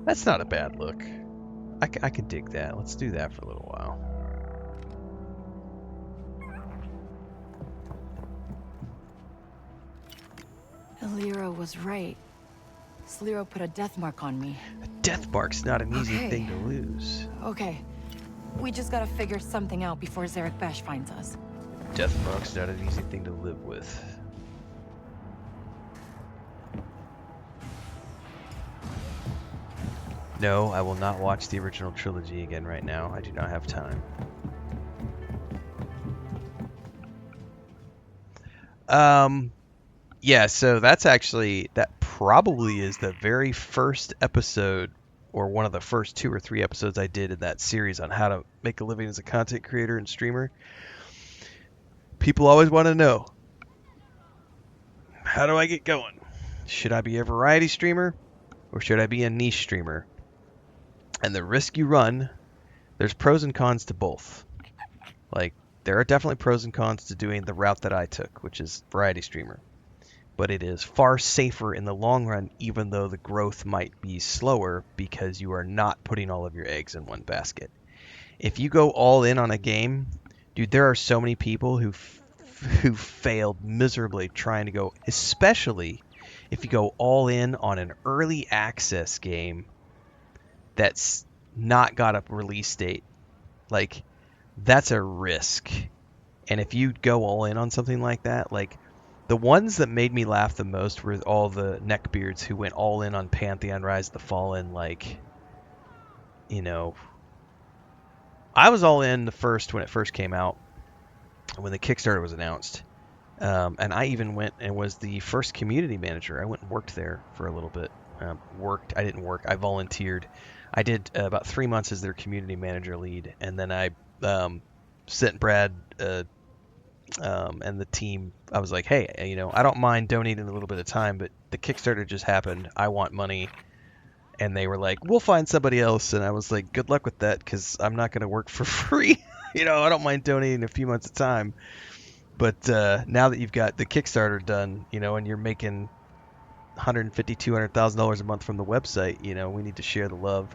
That's not a bad look. I could dig that. Let's do that for a little while. Elira was right. Sliro put a death mark on me. A death mark's not an easy thing to lose. Okay. We just gotta figure something out before Zarek Bash finds us. Death mark's not an easy thing to live with. No, I will not watch the original trilogy again right now. I do not have time. Yeah, so that probably is the very first episode, or one of the first 2 or 3 episodes I did in that series on how to make a living as a content creator and streamer. People always want to know, how do I get going? Should I be a variety streamer, or should I be a niche streamer? And the risk you run, there's pros and cons to both. Like, there are definitely pros and cons to doing the route that I took, which is variety streamer. But it is far safer in the long run, even though the growth might be slower, because you are not putting all of your eggs in one basket. If you go all in on a game, dude, there are so many people who failed miserably trying to go, especially if you go all in on an early access game that's not got a release date. Like, that's a risk. And if you go all in on something like that, like, the ones that made me laugh the most were all the neckbeards who went all in on Pantheon Rise of the Fallen. Like, you know, I was all in when it first came out, when the Kickstarter was announced. And I even went and was the first community manager. I went and worked there for a little bit. I didn't work. I volunteered. I did about 3 months as their community manager lead. And then I sent Brad and the team, I was like, hey, you know, I don't mind donating a little bit of time, but the Kickstarter just happened. I want money. And they were like, we'll find somebody else. And I was like, good luck with that, because I'm not going to work for free. You know, I don't mind donating a few months of time. But now that you've got the Kickstarter done, you know, and you're making $150,000, $200,000 a month from the website, you know, we need to share the love.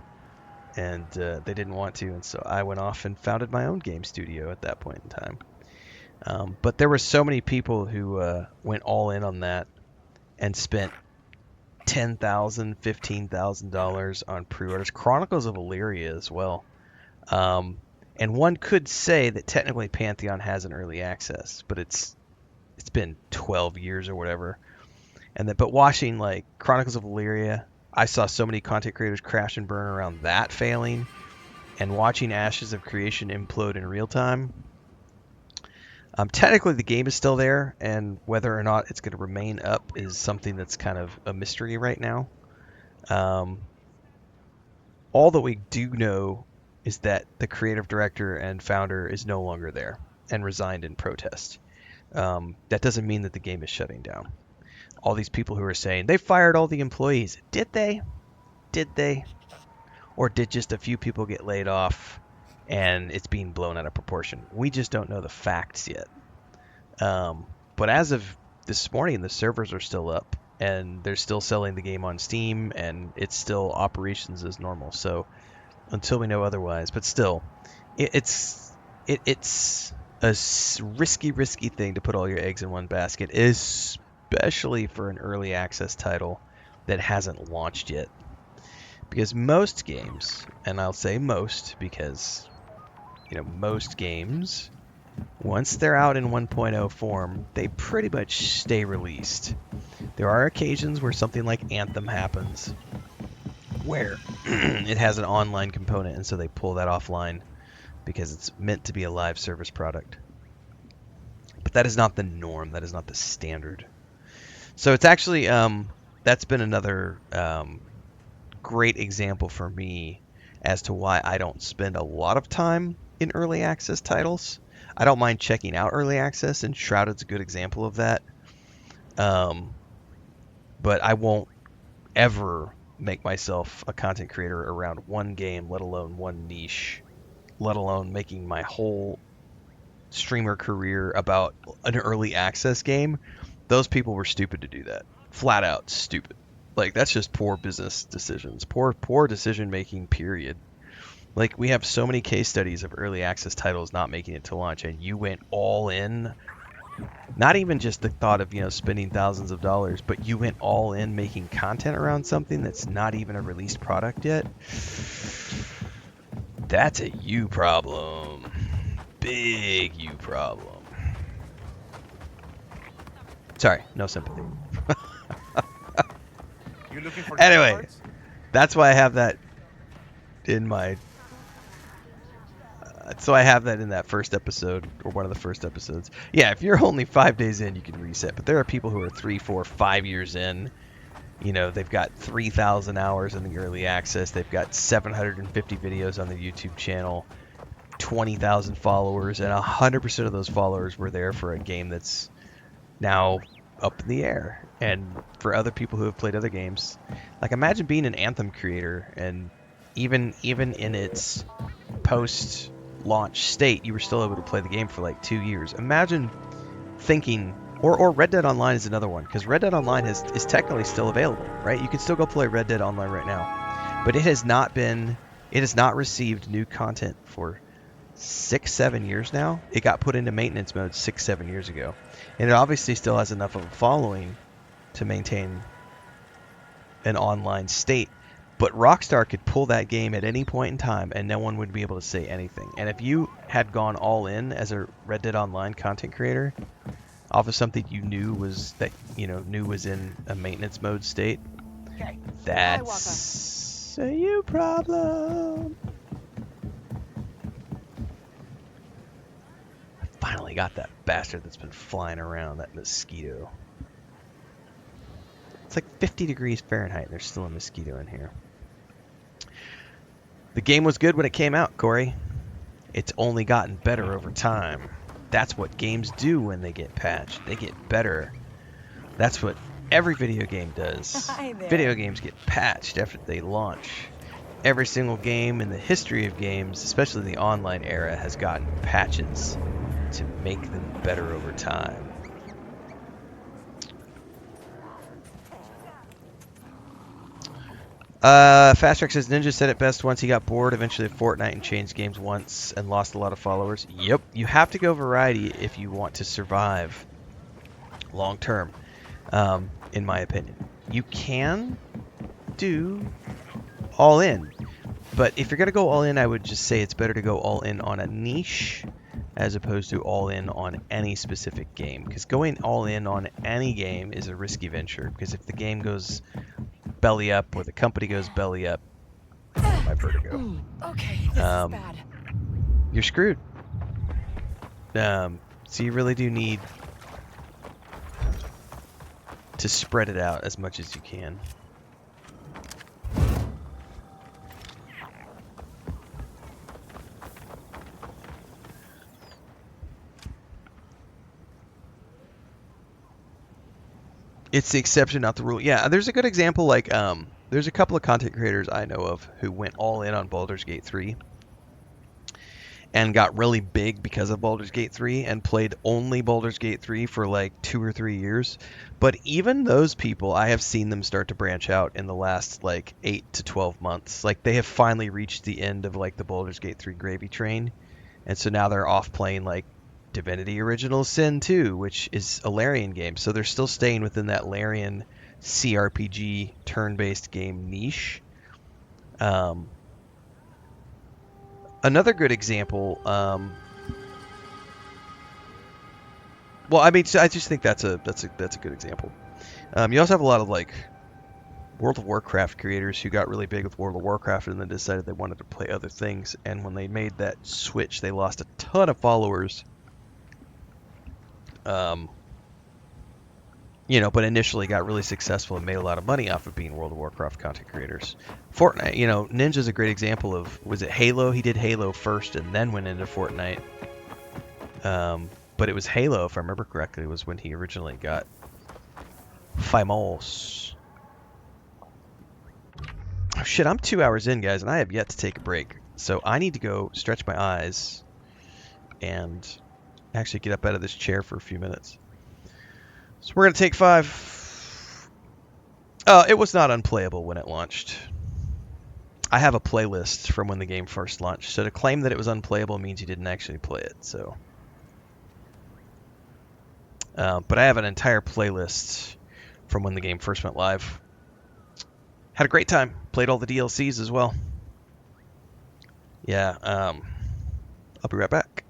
And they didn't want to. And so I went off and founded my own game studio at that point in time. But there were so many people who went all in on that and spent $10,000, $15,000 on pre-orders. Chronicles of Illyria as well. And one could say that technically Pantheon has an early access, but it's been 12 years or whatever. But watching like Chronicles of Illyria, I saw so many content creators crash and burn around that failing, and watching Ashes of Creation implode in real time. Technically, the game is still there, and whether or not it's going to remain up is something that's kind of a mystery right now. All that we do know is that the creative director and founder is no longer there and resigned in protest. That doesn't mean that the game is shutting down. All these people who are saying they fired all the employees, did they? Did they? Or did just a few people get laid off and it's being blown out of proportion? We just don't know the facts yet. But as of this morning, the servers are still up and they're still selling the game on Steam, and it's still operations as normal. So until we know otherwise, but still, it's a risky thing to put all your eggs in one basket, especially for an early access title that hasn't launched yet. Because most games, and I'll say most because, you know, most games once they're out in 1.0 form, they pretty much stay released. There are occasions where something like Anthem happens, where it has an online component, and so they pull that offline because it's meant to be a live service product. But that is not the norm. That is not the standard. So it's actually, that's been another great example for me as to why I don't spend a lot of time in early access titles. I don't mind checking out early access, and Shrouded's a good example of that. But I won't ever make myself a content creator around one game, let alone one niche, let alone making my whole streamer career about an early access game. Those people were stupid to do that. Flat out stupid. Like, that's just poor business decisions. Poor decision making, period. Like, we have so many case studies of early access titles not making it to launch, and you went all in. Not even just the thought of, spending thousands of dollars, but you went all in making content around something that's not even a released product yet. That's a you problem. Big you problem. Sorry, no sympathy. You looking for Anyway, that's why I have that in my... So I have that in that first episode, or one of the first episodes. Yeah, if you're only 5 days in, you can reset. But there are people who are 3, 4, 5 years in. They've got 3,000 hours in the early access. They've got 750 videos on the YouTube channel, 20,000 followers, and 100% of those followers were there for a game that's now up in the air. And for other people who have played other games, like, imagine being an Anthem creator, and even in its post-launch state, you were still able to play the game for like 2 years. Imagine thinking, or Red Dead Online is another one, because Red Dead Online is technically still available, right? You can still go play Red Dead Online right now, but it has not received new content for 6-7 years now. It got put into maintenance mode 6-7 years ago, and it obviously still has enough of a following to maintain an online state. But Rockstar could pull that game at any point in time, and no one would be able to say anything. And if you had gone all in as a Red Dead Online content creator off of something you knew was in a maintenance mode state, that's a you problem. I finally got that bastard that's been flying around, that mosquito. It's like 50 degrees Fahrenheit, and there's still a mosquito in here. The game was good when it came out, Corey. It's only gotten better over time. That's what games do when they get patched. They get better. That's what every video game does. Video games get patched after they launch. Every single game in the history of games, especially the online era, has gotten patches to make them better over time. Fast Track says Ninja said it best once he got bored eventually of Fortnite and changed games once and lost a lot of followers. Yep, you have to go variety if you want to survive long term, in my opinion. You can do all in, but if you're going to go all in, I would just say it's better to go all in on a niche as opposed to all in on any specific game, because going all in on any game is a risky venture, because if the game goes belly up or the company goes belly up, my vertigo. Okay, this is bad. You're screwed. So you really do need to spread it out as much as you can. It's the exception, not the rule. Yeah, there's a good example, like, there's a couple of content creators I know of who went all in on Baldur's Gate 3 and got really big because of Baldur's Gate 3 and played only Baldur's Gate 3 for like 2 or 3 years. But even those people, I have seen them start to branch out in the last like 8 to 12 months. Like, they have finally reached the end of like the Baldur's Gate 3 gravy train, and so now they're off playing like Divinity Original Sin 2, which is a Larian game. So they're still staying within that Larian CRPG turn-based game niche. Another good example Well, I mean, so I just think that's a good example. You also have a lot of like World of Warcraft creators who got really big with World of Warcraft and then decided they wanted to play other things. And when they made that switch, they lost a ton of followers. But initially got really successful and made a lot of money off of being World of Warcraft content creators. Fortnite, Ninja's a great example of, was it Halo? He did Halo first and then went into Fortnite. But it was Halo, if I remember correctly, was when he originally got famous. Oh shit, I'm 2 hours in, guys, and I have yet to take a break. So I need to go stretch my eyes and actually get up out of this chair for a few minutes. So we're going to take 5. It was not unplayable when it launched. I have a playlist from when the game first launched. So to claim that it was unplayable means you didn't actually play it. So, but I have an entire playlist from when the game first went live. Had a great time. Played all the DLCs as well. Yeah, I'll be right back.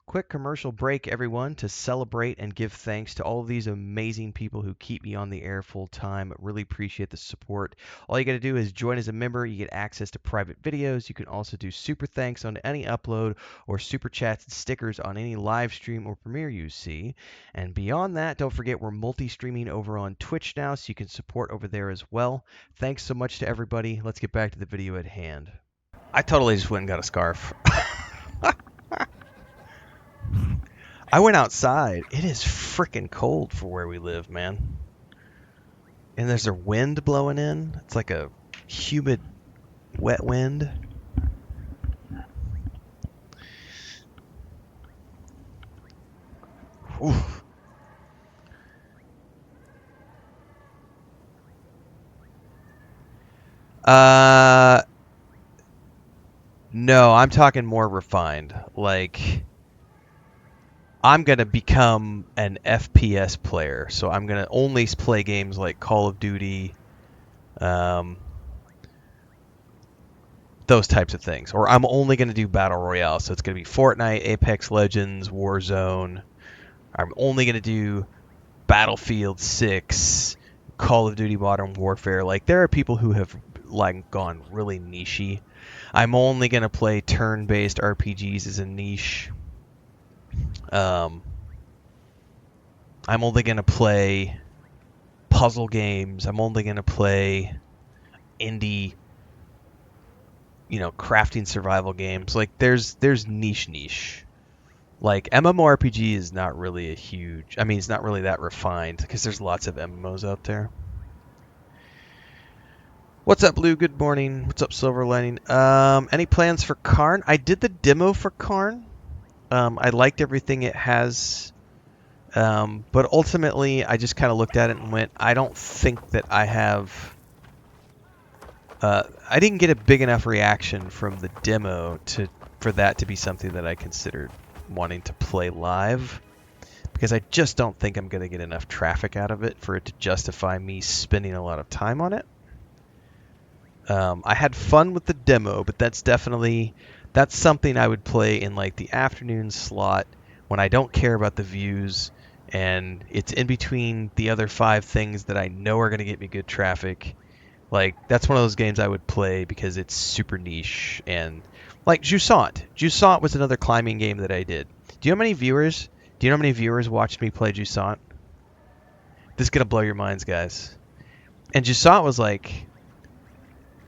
Quick commercial break, everyone, to celebrate and give thanks to all of these amazing people who keep me on the air full time. Really appreciate the support. All you got to do is join as a member. You get access to private videos. You can also do super thanks on any upload or super chats and stickers on any live stream or premiere you see. And beyond that, don't forget we're multi-streaming over on Twitch now, so you can support over there as well. Thanks so much to everybody. Let's get back to the video at hand. I totally just went and got a scarf. I went outside. It is freaking cold for where we live, man. And there's a wind blowing in. It's like a humid, wet wind. Oof. No, I'm talking more refined. Like, I'm going to become an FPS player, so I'm going to only play games like Call of Duty, those types of things. Or I'm only going to do Battle Royale, so it's going to be Fortnite, Apex Legends, Warzone. I'm only going to do Battlefield 6, Call of Duty Modern Warfare. Like, there are people who have like gone really niche-y. I'm only going to play turn-based RPGs as a niche. I'm only going to play puzzle games. I'm only going to play indie, crafting survival games. Like, there's niche. Like, MMORPG is not really it's not really that refined because there's lots of MMOs out there. What's up, Blue? Good morning. What's up, Silver Lining? Any plans for Karn? I did the demo for Karn. I liked everything it has. But ultimately, I just kind of looked at it and went, I don't think that I have... I didn't get a big enough reaction from the demo for that to be something that I considered wanting to play live. Because I just don't think I'm going to get enough traffic out of it for it to justify me spending a lot of time on it. I had fun with the demo, but that's something I would play in like the afternoon slot when I don't care about the views and it's in between the other 5 things that I know are going to get me good traffic. Like, that's one of those games I would play because it's super niche. And like Jusant. Jusant was another climbing game that I did. Do you know how many viewers watched me play Jusant? This is going to blow your minds, guys. And Jusant was like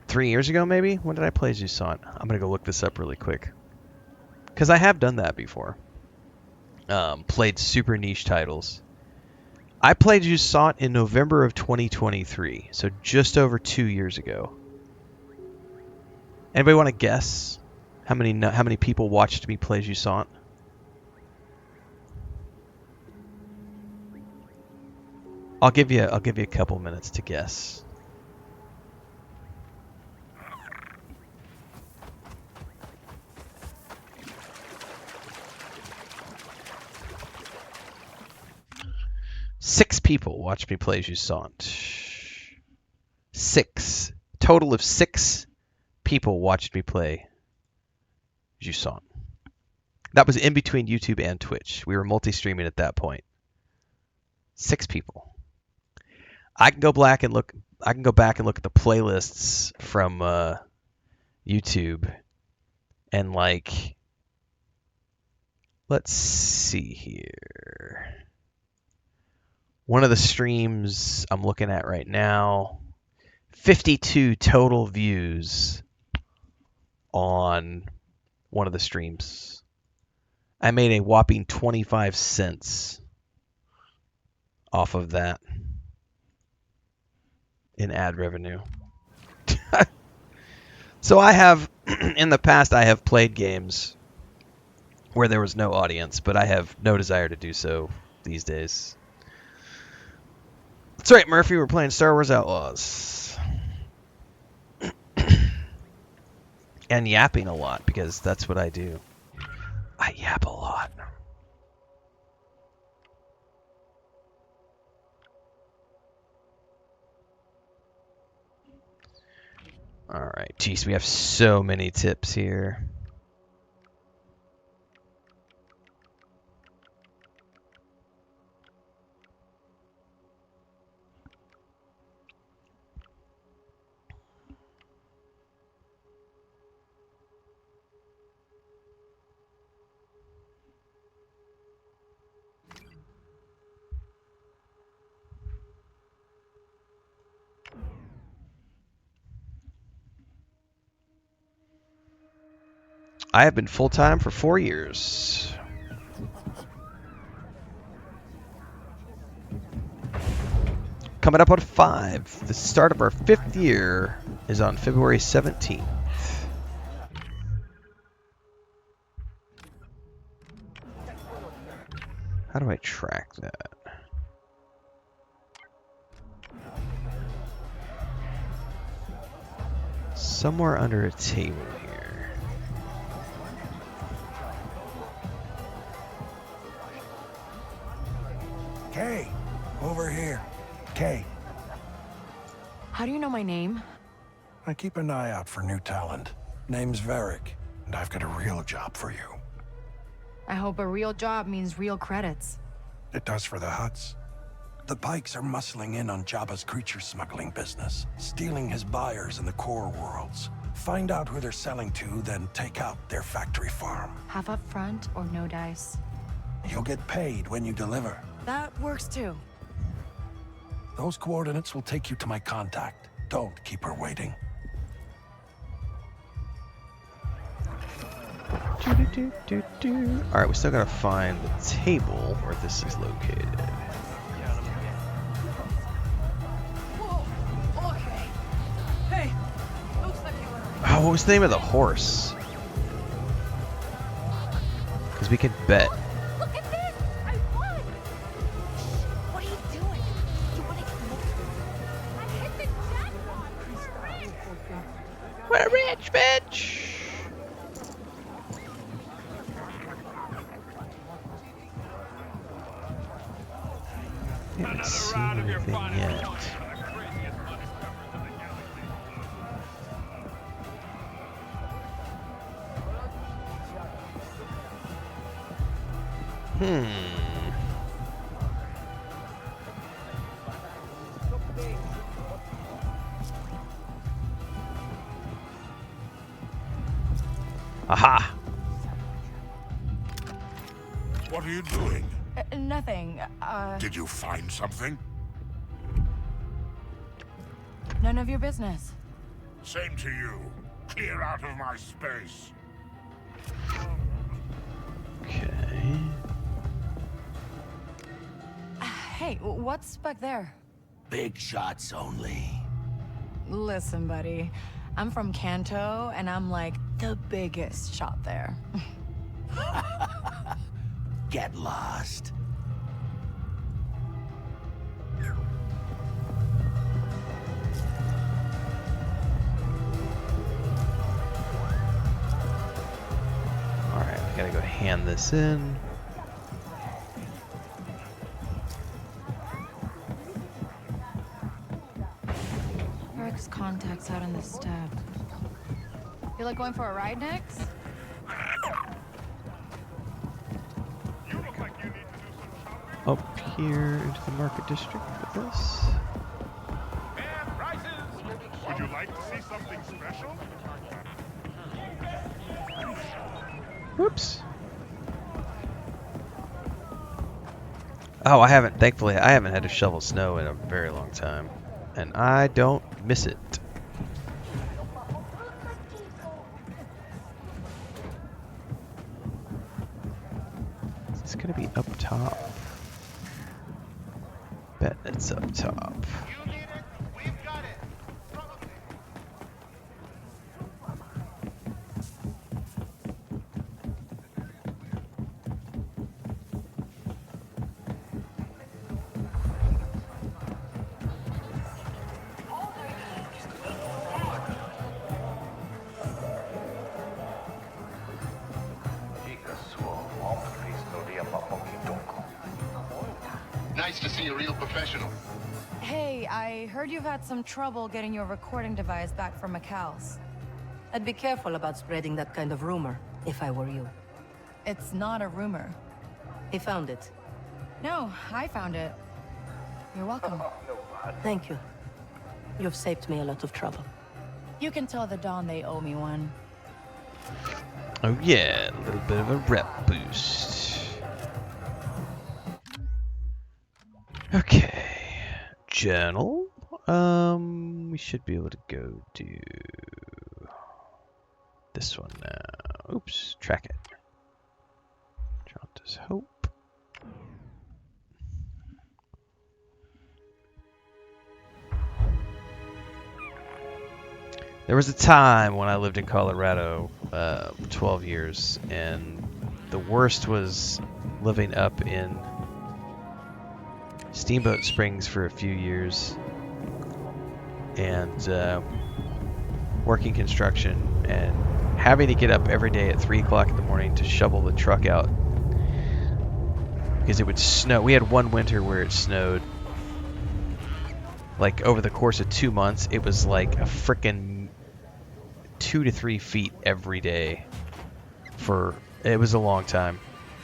3 years ago, maybe? When did I play Jusant? I'm going to go look this up really quick. Because I have done that before. Played super niche titles. I played Jusant in November of 2023, so just over 2 years ago. Anybody want to guess how many people watched me play Jusant? I'll give you a couple minutes to guess. Six people watched me play Jusant. 6. Total of 6 people watched me play Jusant. That was in between YouTube and Twitch. We were multi-streaming at that point. 6 people. I can go back and look at the playlists from YouTube and like, let's see here. One of the streams I'm looking at right now, 52 total views on one of the streams. I made a whopping 25 cents off of that in ad revenue. So I have, in the past, I have played games where there was no audience, but I have no desire to do so these days. That's right, Murphy, we're playing Star Wars Outlaws. And yapping a lot, because that's what I do. I yap a lot. Alright, geez, we have so many tips here. I have been full-time for 4 years. Coming up on 5. The start of our 5th year is on February 17th. How do I track that? Somewhere under a table here. Kay, over here. Kay. How do you know my name? I keep an eye out for new talent. Name's Varric, and I've got a real job for you. I hope a real job means real credits. It does for the Hutts. The Pikes are muscling in on Jabba's creature smuggling business, stealing his buyers in the core worlds. Find out who they're selling to, then take out their factory farm. Half up front or no dice? You'll get paid when you deliver. That works too. Those coordinates will take you to my contact. Don't keep her waiting. Alright, we still gotta find the table where this is located. Whoa, okay. Hey, looks like you were... Oh, what was the name of the horse? Because we could bet. Look at this! I won! What are you doing? You want to get more? I hit the jackpot! We're rich! We're rich, bitch! I haven't seen anything yet. Aha! What are you doing? Nothing. Did you find something? None of your business. Same to you. Clear out of my space. Okay. Hey, what's back there? Big shots only. Listen, buddy. I'm from Kanto, and I'm like the biggest shot there. Get lost. Alright, I gotta go hand this in. Eric's contacts out on the step. Feel like going for a ride next? up here into the market district with this. Would you like to see something special? Whoops. Oh, thankfully, I haven't had to shovel snow in a very long time. And I don't miss it. It's gonna be up top. Bet it's up top. Nice to see a real professional. Hey, I heard you've had some trouble getting your recording device back from McCall's. I'd be careful about spreading that kind of rumor, if I were you. It's not a rumor. He found it. No, I found it. You're welcome. Thank you. You've saved me a lot of trouble. You can tell the Dawn they owe me one. Oh yeah, a little bit of a rep boost. Okay, journal. We should be able to go to this one now. Oops, track it. Jonta's Hope. There was a time when I lived in Colorado, 12 years, and the worst was living up in Steamboat Springs for a few years and working construction and having to get up every day at 3 o'clock in the morning to shovel the truck out because it would snow. We had one winter where it snowed. Like over the course of 2 months, it was like a frickin' 2 to 3 feet every day. It was a long time.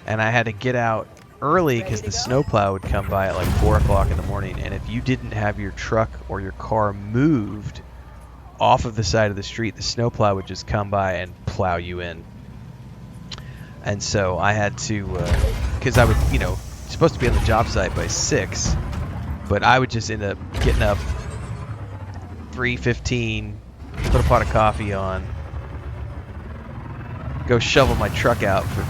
And I had to get out early because the snowplow would come by at like 4 o'clock in the morning, and if you didn't have your truck or your car moved off of the side of the street, the snowplow would just come by and plow you in. And so I had to, because I would, supposed to be on the job site by 6, but I would just end up getting up 3:15, put a pot of coffee on, go shovel my truck out for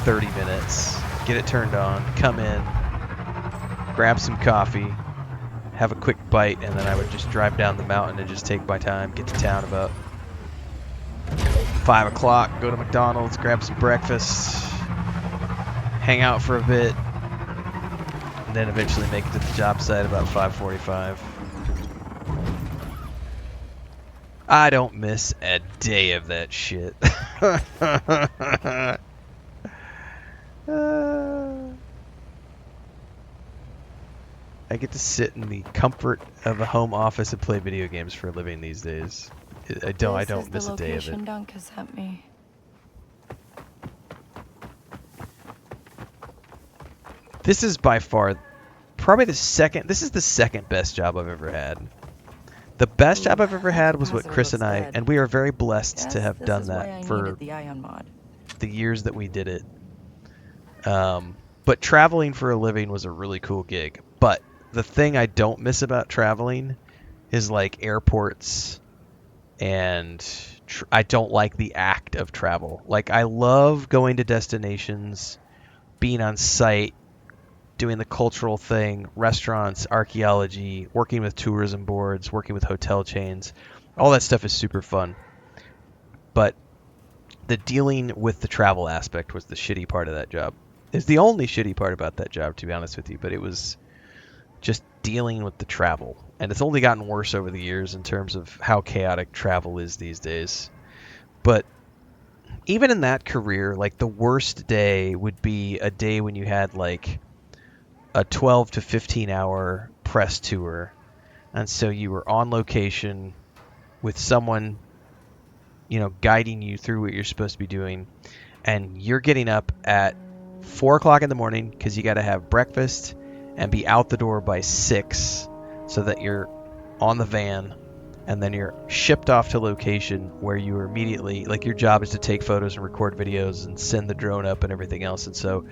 30 minutes, get it turned on, come in, grab some coffee, have a quick bite, and then I would just drive down the mountain and just take my time, get to town about 5 o'clock, go to McDonald's, grab some breakfast, hang out for a bit, and then eventually make it to the job site about 5:45. I don't miss a day of that shit. I get to sit in the comfort of a home office and play video games for a living these days. I don't miss a day of it. Dunk has sent me. This is by far probably the second best job I've ever had. The best job I've ever had was what Chris and I, and we are very blessed to have done that for the years that we did it. But traveling for a living was a really cool gig. But the thing I don't miss about traveling is like airports, and I don't like the act of travel. Like, I love going to destinations, being on site, doing the cultural thing, restaurants, archaeology, working with tourism boards, working with hotel chains. All that stuff is super fun. But the dealing with the travel aspect was the shitty part of that job. It's the only shitty part about that job, to be honest with you, but it was just dealing with the travel. And it's only gotten worse over the years in terms of how chaotic travel is these days. But even in that career, like, the worst day would be a day when you had like a 12 to 15 hour press tour. And so you were on location with someone, guiding you through what you're supposed to be doing. And you're getting up at 4 o'clock in the morning because you got to have breakfast and be out the door by 6 so that you're on the van, and then you're shipped off to location where you are immediately, like, your job is to take photos and record videos and send the drone up and everything else. And so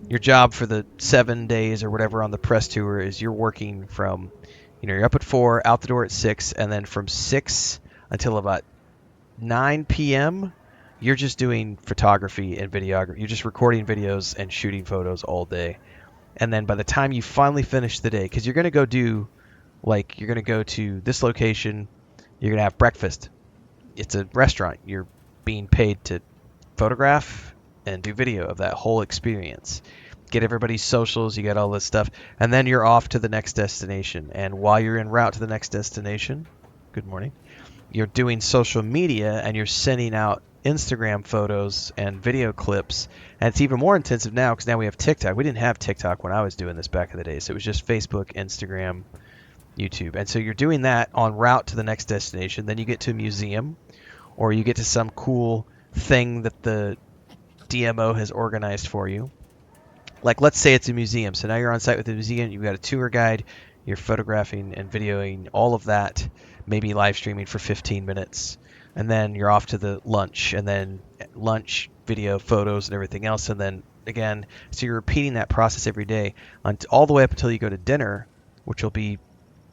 your job for the 7 days or whatever on the press tour is you're working from, you're up at 4, out the door at 6, and then from 6 until about 9 p.m., you're just doing photography and videography. You're just recording videos and shooting photos all day. And then by the time you finally finish the day, because you're going to go do, like, you're going to go to this location, you're going to have breakfast. It's a restaurant. You're being paid to photograph and do video of that whole experience. Get everybody's socials, you get all this stuff, and then you're off to the next destination. And while you're en route to the next destination, good morning, you're doing social media and you're sending out Instagram photos and video clips. And it's even more intensive now because now we have TikTok. We didn't have TikTok when I was doing this back in the days. It was just Facebook, Instagram, YouTube. And so you're doing that en route to the next destination. Then you get to a museum or you get to some cool thing that the DMO has organized for you. Like, let's say it's a museum. So now you're on site with the museum. You've got a tour guide. You're photographing and videoing all of that, maybe live streaming for 15 minutes. And then you're off to the lunch, and then lunch, video, photos, and everything else. And then, again, so you're repeating that process every day all the way up until you go to dinner, which will be,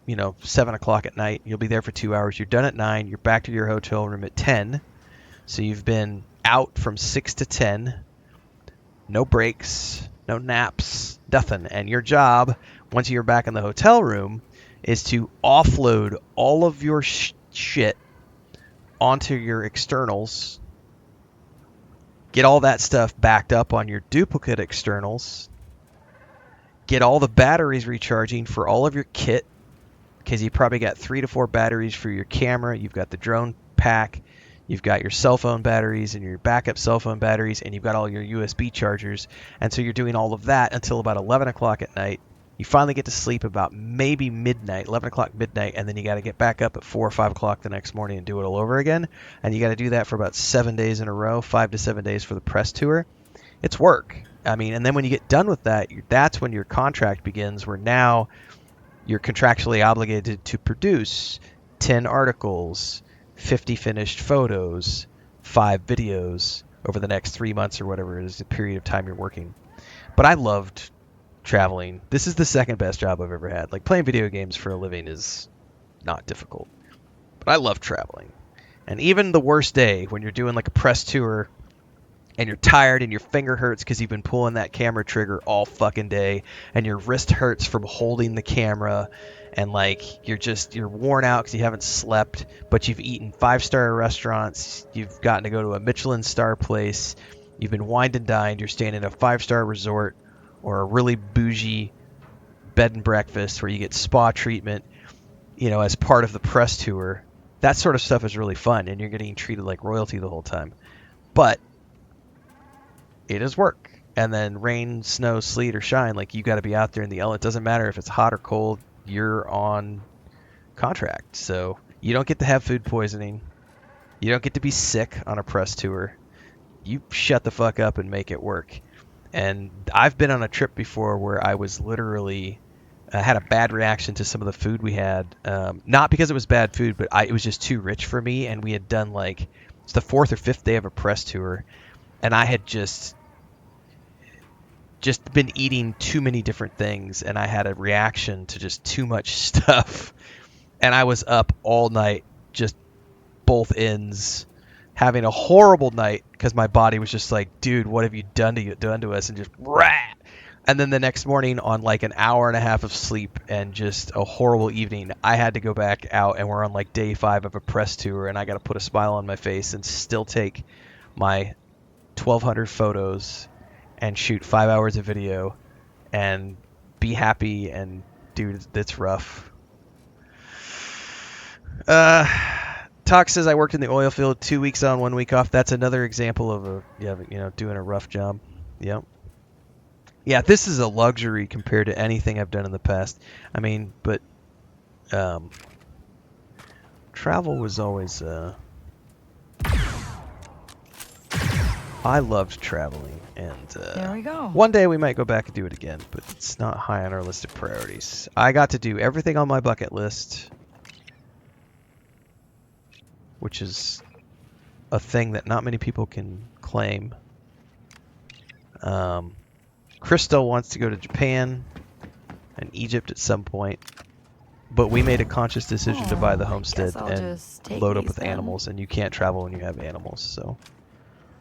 7 o'clock at night. You'll be there for 2 hours. You're done at 9. You're back to your hotel room at 10. So you've been out from 6 to 10. No breaks, no naps, nothing. And your job, once you're back in the hotel room, is to offload all of your shit onto your externals, get all that stuff backed up on your duplicate externals, get all the batteries recharging for all of your kit, because you probably got 3 to 4 batteries for your camera, you've got the drone pack, you've got your cell phone batteries and your backup cell phone batteries, and you've got all your USB chargers. And so you're doing all of that until about 11 o'clock at night. You finally get to sleep about maybe midnight, 11 o'clock midnight, and then you got to get back up at 4 or 5 o'clock the next morning and do it all over again. And you got to do that for about 7 days in a row, 5 to 7 days for the press tour. It's work. I mean, and then when you get done with that, that's when your contract begins, where now you're contractually obligated to produce 10 articles, 50 finished photos, 5 videos over the next 3 months or whatever it is, the period of time you're working. But I loved traveling. This is the second best job I've ever had. Like, playing video games for a living is not difficult, but I love traveling. And even the worst day, when you're doing like a press tour and you're tired and your finger hurts because you've been pulling that camera trigger all fucking day, and your wrist hurts from holding the camera, and like you're worn out because you haven't slept, but you've eaten 5-star restaurants, you've gotten to go to a Michelin star place, you've been wined and dined, you're staying in a 5-star resort or a really bougie bed and breakfast where you get spa treatment, as part of the press tour. That sort of stuff is really fun, and you're getting treated like royalty the whole time. But it is work. And then rain, snow, sleet, or shine, like, you got to be out there in the element. It doesn't matter if it's hot or cold, you're on contract. So you don't get to have food poisoning. You don't get to be sick on a press tour. You shut the fuck up and make it work. And I've been on a trip before where I was literally had a bad reaction to some of the food we had. Not because it was bad food, but it was just too rich for me. And we had done it's the 4th or 5th day of a press tour. And I had just been eating too many different things. And I had a reaction to just too much stuff. And I was up all night, just both ends, having a horrible night because my body was just like, dude, what have you done to us? And just rat. And then the next morning, on like an hour and a half of sleep and just a horrible evening, I had to go back out, and we're on like day 5 of a press tour, and I got to put a smile on my face and still take my 1,200 photos and shoot 5 hours of video and be happy. And dude, it's rough. Talk says I worked in the oil field, 2 weeks on, 1 week off. That's another example of doing a rough job. Yep. Yeah, this is a luxury compared to anything I've done in the past. I mean, but travel was always I loved traveling, and There we go. one day we might go back and do it again, but it's not high on our list of priorities. I got to do everything on my bucket list, which is a thing that not many people can claim. Crystal wants to go to Japan and Egypt at some point, but we made a conscious decision to buy the homestead I'll and just take load up these with then. animals, and you can't travel when you have animals, so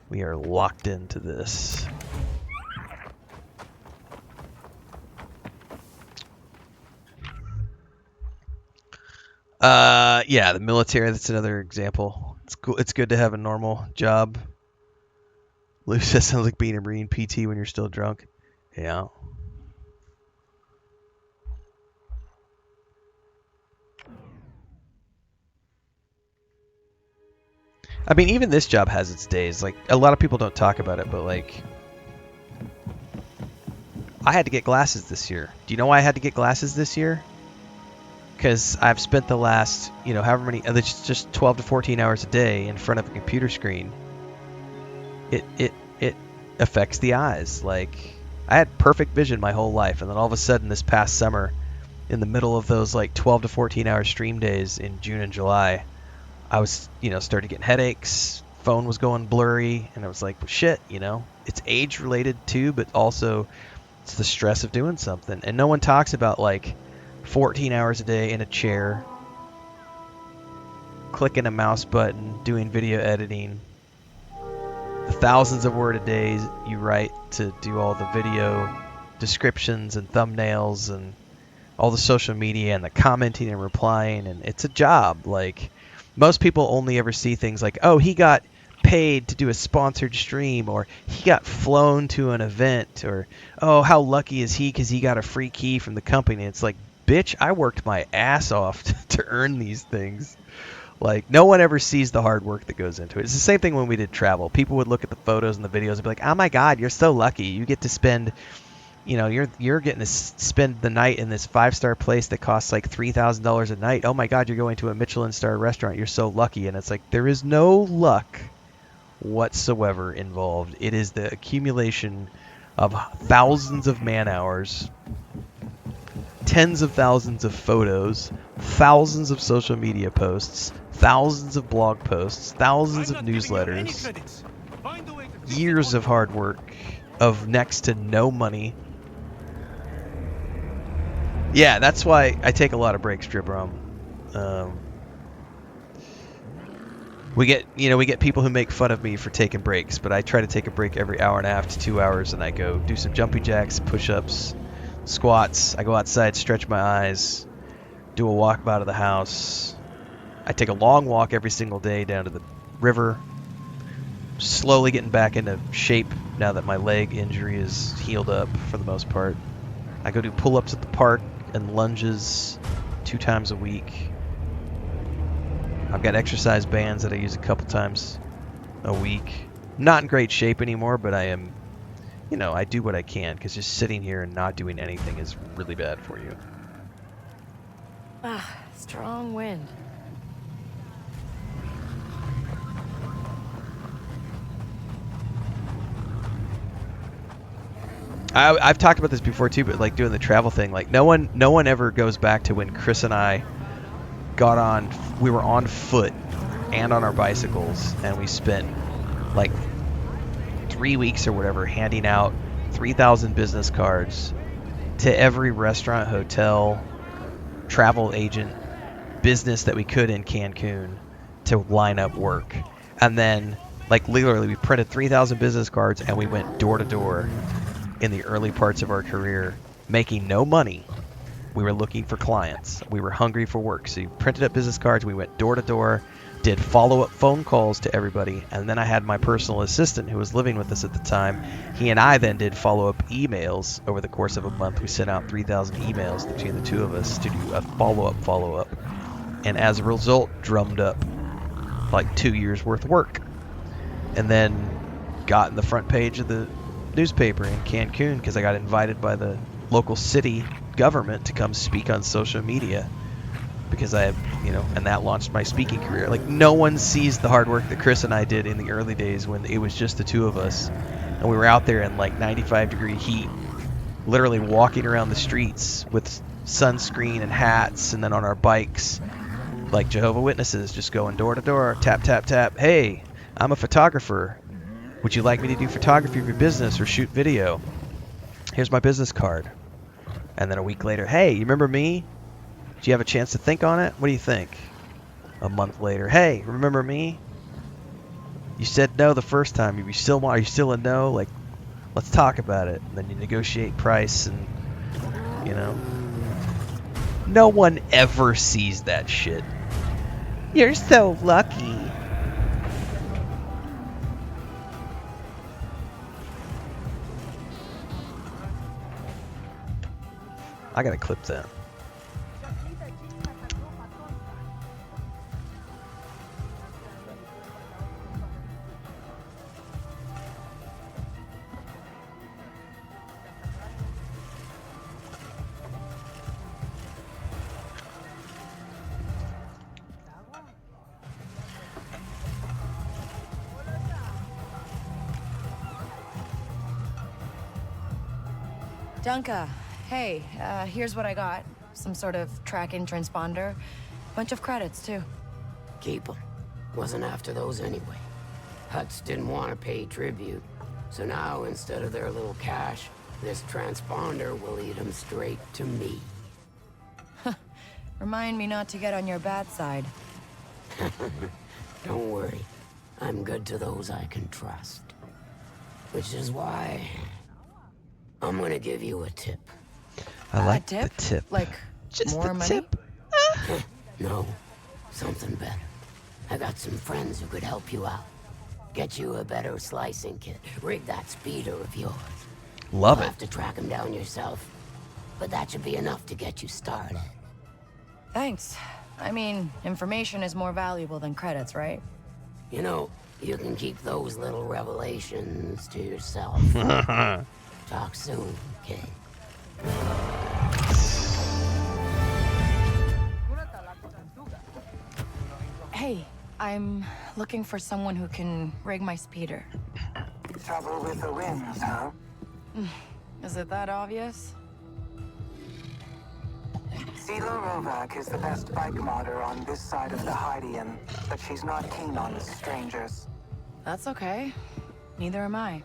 we are locked into this. Yeah, the military, that's another example. It's cool. It's good to have a normal job. Luce, that sounds like being a Marine PT when you're still drunk. Yeah. I mean, even this job has its days. Like, a lot of people don't talk about it, but like, I had to get glasses this year. Do you know why I had to get glasses this year? Because I've spent the last, however many, it's just 12 to 14 hours a day in front of a computer screen. It affects the eyes. Like, I had perfect vision my whole life, and then all of a sudden this past summer, in the middle of those like 12 to 14 hour stream days in June and July, I was, started getting headaches, phone was going blurry, and I was like, well, shit, it's age related too, but also it's the stress of doing something. And no one talks about like 14 hours a day in a chair, clicking a mouse button, doing video editing, the thousands of word a day you write to do all the video descriptions and thumbnails and all the social media and the commenting and replying, and it's a job. Like, most people only ever see things like, oh, he got paid to do a sponsored stream, or he got flown to an event, or, oh, how lucky is he because he got a free key from the company. It's like, bitch, I worked my ass off to earn these things. Like, no one ever sees the hard work that goes into it. It's the same thing when we did travel. People would look at the photos and the videos and be like, oh my god, you're so lucky. You get to spend, you're getting to spend the night in this 5-star place that costs like $3,000 a night. Oh my god, you're going to a Michelin star restaurant. You're so lucky. And it's like, there is no luck whatsoever involved. It is the accumulation of thousands of man hours, tens of thousands of photos, thousands of social media posts, thousands of blog posts, thousands of newsletters, years of hard work, of next to no money. Yeah, that's why I take a lot of breaks, Dribrom. We get people who make fun of me for taking breaks, but I try to take a break every hour and a half to 2 hours, and I go do some jumping jacks, push-ups, squats. I go outside, stretch my eyes, do a walk out of the house. I take a long walk every single day down to the river. Slowly getting back into shape now that my leg injury is healed up for the most part. I go do pull-ups at the park and lunges 2 times a week. I've got exercise bands that I use a couple times a week. Not in great shape anymore, but I am, I do what I can, because just sitting here and not doing anything is really bad for you. Ah, strong wind. I've talked about this before too, but like doing the travel thing, like no one ever goes back to when Chris and I we were on foot and on our bicycles, and we spent like 3 weeks or whatever handing out 3,000 business cards to every restaurant, hotel, travel agent, business that we could in Cancun to line up work. And then, like, literally, we printed 3,000 business cards and we went door to door in the early parts of our career, making no money. We were looking for clients. We were hungry for work. So we printed up business cards. We went door to door, did follow-up phone calls to everybody. And then I had my personal assistant who was living with us at the time. He and I then did follow-up emails over the course of a month. We sent out 3,000 emails between the two of us to do a follow-up. And as a result, drummed up like 2 years worth of work. And then got in the front page of the newspaper in Cancun because I got invited by the local city government to come speak on social media because I have, you know, and that launched my speaking career. Like, no one sees the hard work that Chris and I did in the early days when it was just the two of us, and we were out there in like 95-degree heat, literally walking around the streets with sunscreen and hats, and then on our bikes, like Jehovah's Witnesses, just going door to door, tap, tap, tap. Hey, I'm a photographer. Would you like me to do photography for your business or shoot video? Here's my business card. And then a week later, hey, you remember me? Do you have a chance to think on it? What do you think? A month later, hey, remember me? You said no the first time. Are you still a no? Like, let's talk about it. And then you negotiate price, and you know, no one ever sees that shit. You're so lucky. I gotta clip that. Dunka, hey, here's what I got. Some sort of tracking transponder. Bunch of credits, too. Keep them. Wasn't after those anyway. Huts didn't want to pay tribute, so now instead of their little cash, this transponder will lead them straight to me. Remind me not to get on your bad side. Don't worry. I'm good to those I can trust. Which is why I'm gonna give you a tip. I like tip? the tip. Like, just more the money? tip. No, something better. I got some friends who could help you out. Get you a better slicing kit. Rig that speeder of yours. Love You'll it. have to track him down yourself, but that should be enough to get you started. Thanks. I mean, information is more valuable than credits, right? You know, you can keep those little revelations to yourself. Talk soon, kid. Hey, I'm looking for someone who can rig my speeder. Trouble with the winds, huh? Is it that obvious? Silo Rovak is the best bike modder on this side of the Hydian, but she's not keen on strangers. That's okay. Neither am I.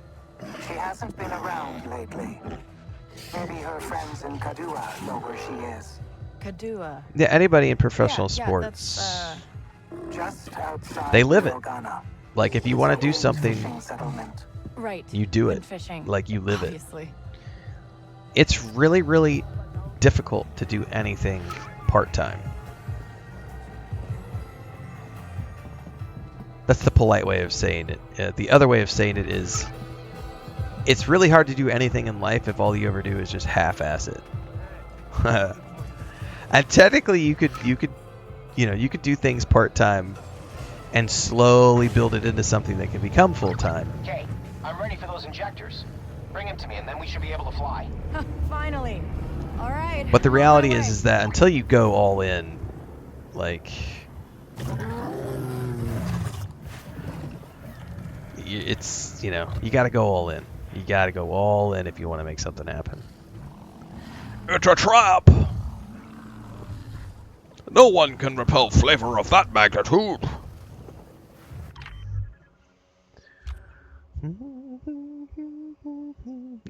She hasn't been around lately. Maybe her friends in Kadua know where she is. Kadua. Yeah, anybody in professional Yeah, sports, that's, Just outside they live it. Morgana. Like, if you want to do something, Fishing settlement. Right. you do Wind it. fishing. Like, you live Obviously. it. It's really, really difficult to do anything part-time. That's the polite way of saying it. The other way of saying it is, it's really hard to do anything in life if all you ever do is just half-ass it. And technically, you could do things part-time and slowly build it into something that can become full-time. Okay, I'm ready for those injectors. Bring them to me, and then we should be able to fly. Finally. All right. But the on reality my is way. that until you go all in, like, it's, you got to go all in. You got to go all in if you want to make something happen. It's a trap! No one can repel flavor of that magnitude.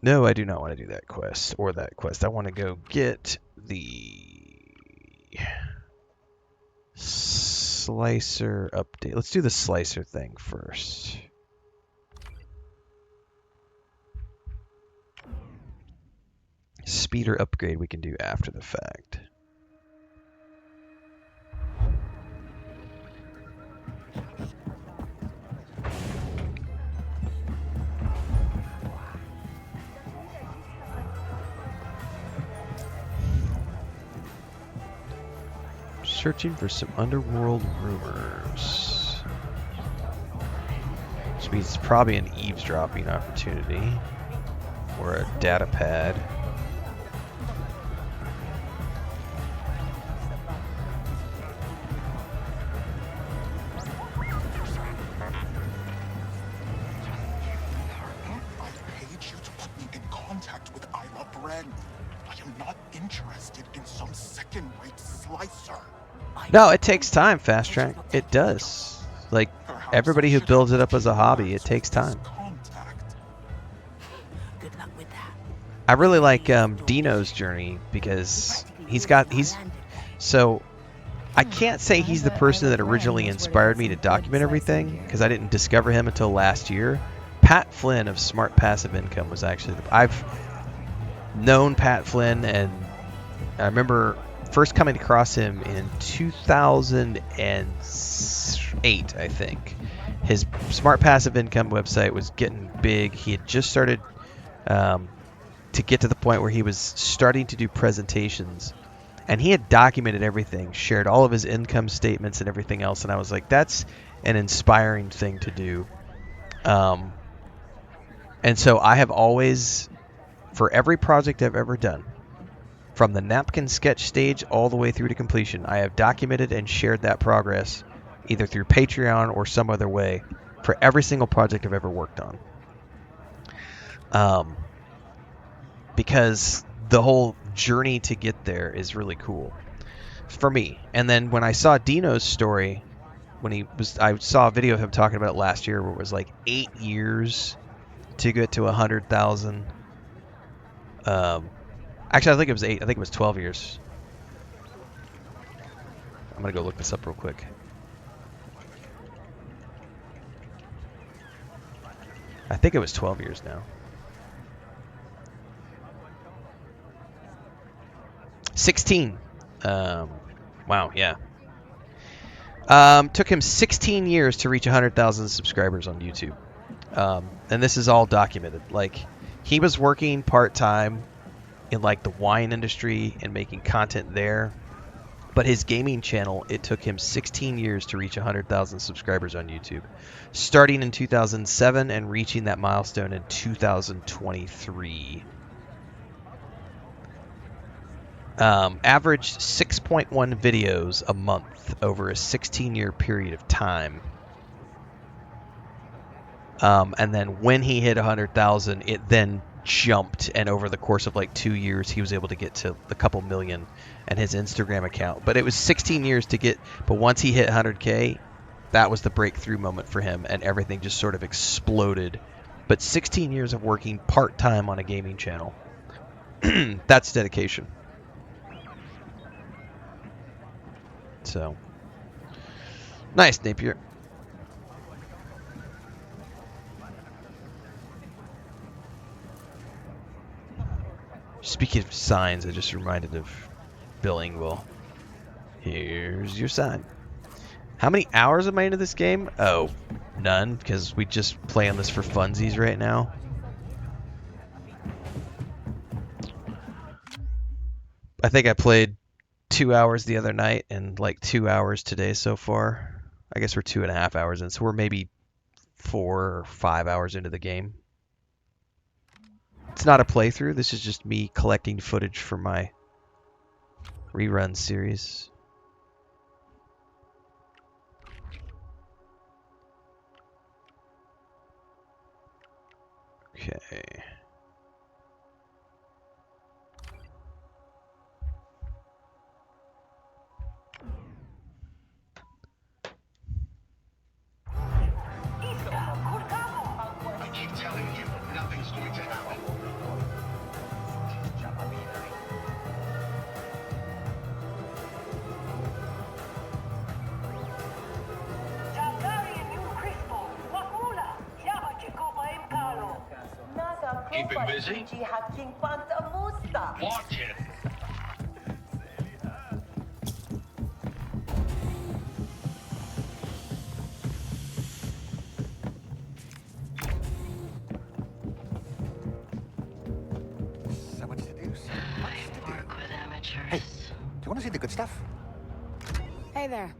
No, I do not want to do that quest or that quest. I want to go get the slicer update. Let's do the slicer thing first. Speeder upgrade we can do after the fact. Searching for some underworld rumors. Which means it's probably an eavesdropping opportunity. Or a data pad. again. I am not interested in some second-rate slicer. No, it takes time, Fast Track. It does. Like, everybody who builds it up as a hobby, it takes time. Good luck with that. I really like Dino's journey because so I can't say he's the person that originally inspired me to document everything because I didn't discover him until last year. Pat Flynn of Smart Passive Income was actually I've known Pat Flynn, and I remember first coming across him in 2008, I think. His Smart Passive Income website was getting big. He had just started to get to the point where he was starting to do presentations, and he had documented everything, shared all of his income statements and everything else, and I was like, that's an inspiring thing to do. And so I have always, for every project I've ever done, from the napkin sketch stage all the way through to completion, I have documented and shared that progress either through Patreon or some other way for every single project I've ever worked on. Because the whole journey to get there is really cool for me. And then when I saw Dino's story, I saw a video of him talking about it last year where it was like 8 years to get to 100,000. Actually, I think it was 8. I think it was 12 years. I'm going to go look this up real quick. I think it was 12 years now. 16. Wow, yeah. Took him 16 years to reach 100,000 subscribers on YouTube. And this is all documented. Like, he was working part-time in like the wine industry and making content there. But his gaming channel, it took him 16 years to reach 100,000 subscribers on YouTube. Starting in 2007 and reaching that milestone in 2023. Averaged 6.1 videos a month over a 16-year period of time. And then when he hit 100,000, it then jumped, and over the course of like 2 years, he was able to get to a couple million and his Instagram account. But it was 16 years to get, but once he hit 100K, that was the breakthrough moment for him, and everything just sort of exploded. But 16 years of working part-time on a gaming channel. That's dedication. So, nice, Napier. Speaking of signs, I just reminded of Billing. Well, here's your sign. How many hours am I into this game? Oh, none, because we just play on this for funsies right now. I think I played 2 hours the other night and like 2 hours today so far. I guess we're 2.5 hours in, so we're maybe 4 or 5 hours into the game. It's not a playthrough. This is just me collecting footage for my rerun series. Okay. I keep telling you, nothing's going to happen. Keeping busy? Watch it. So much to do, so much to do. Hey, do you want to see the good stuff? Hey there.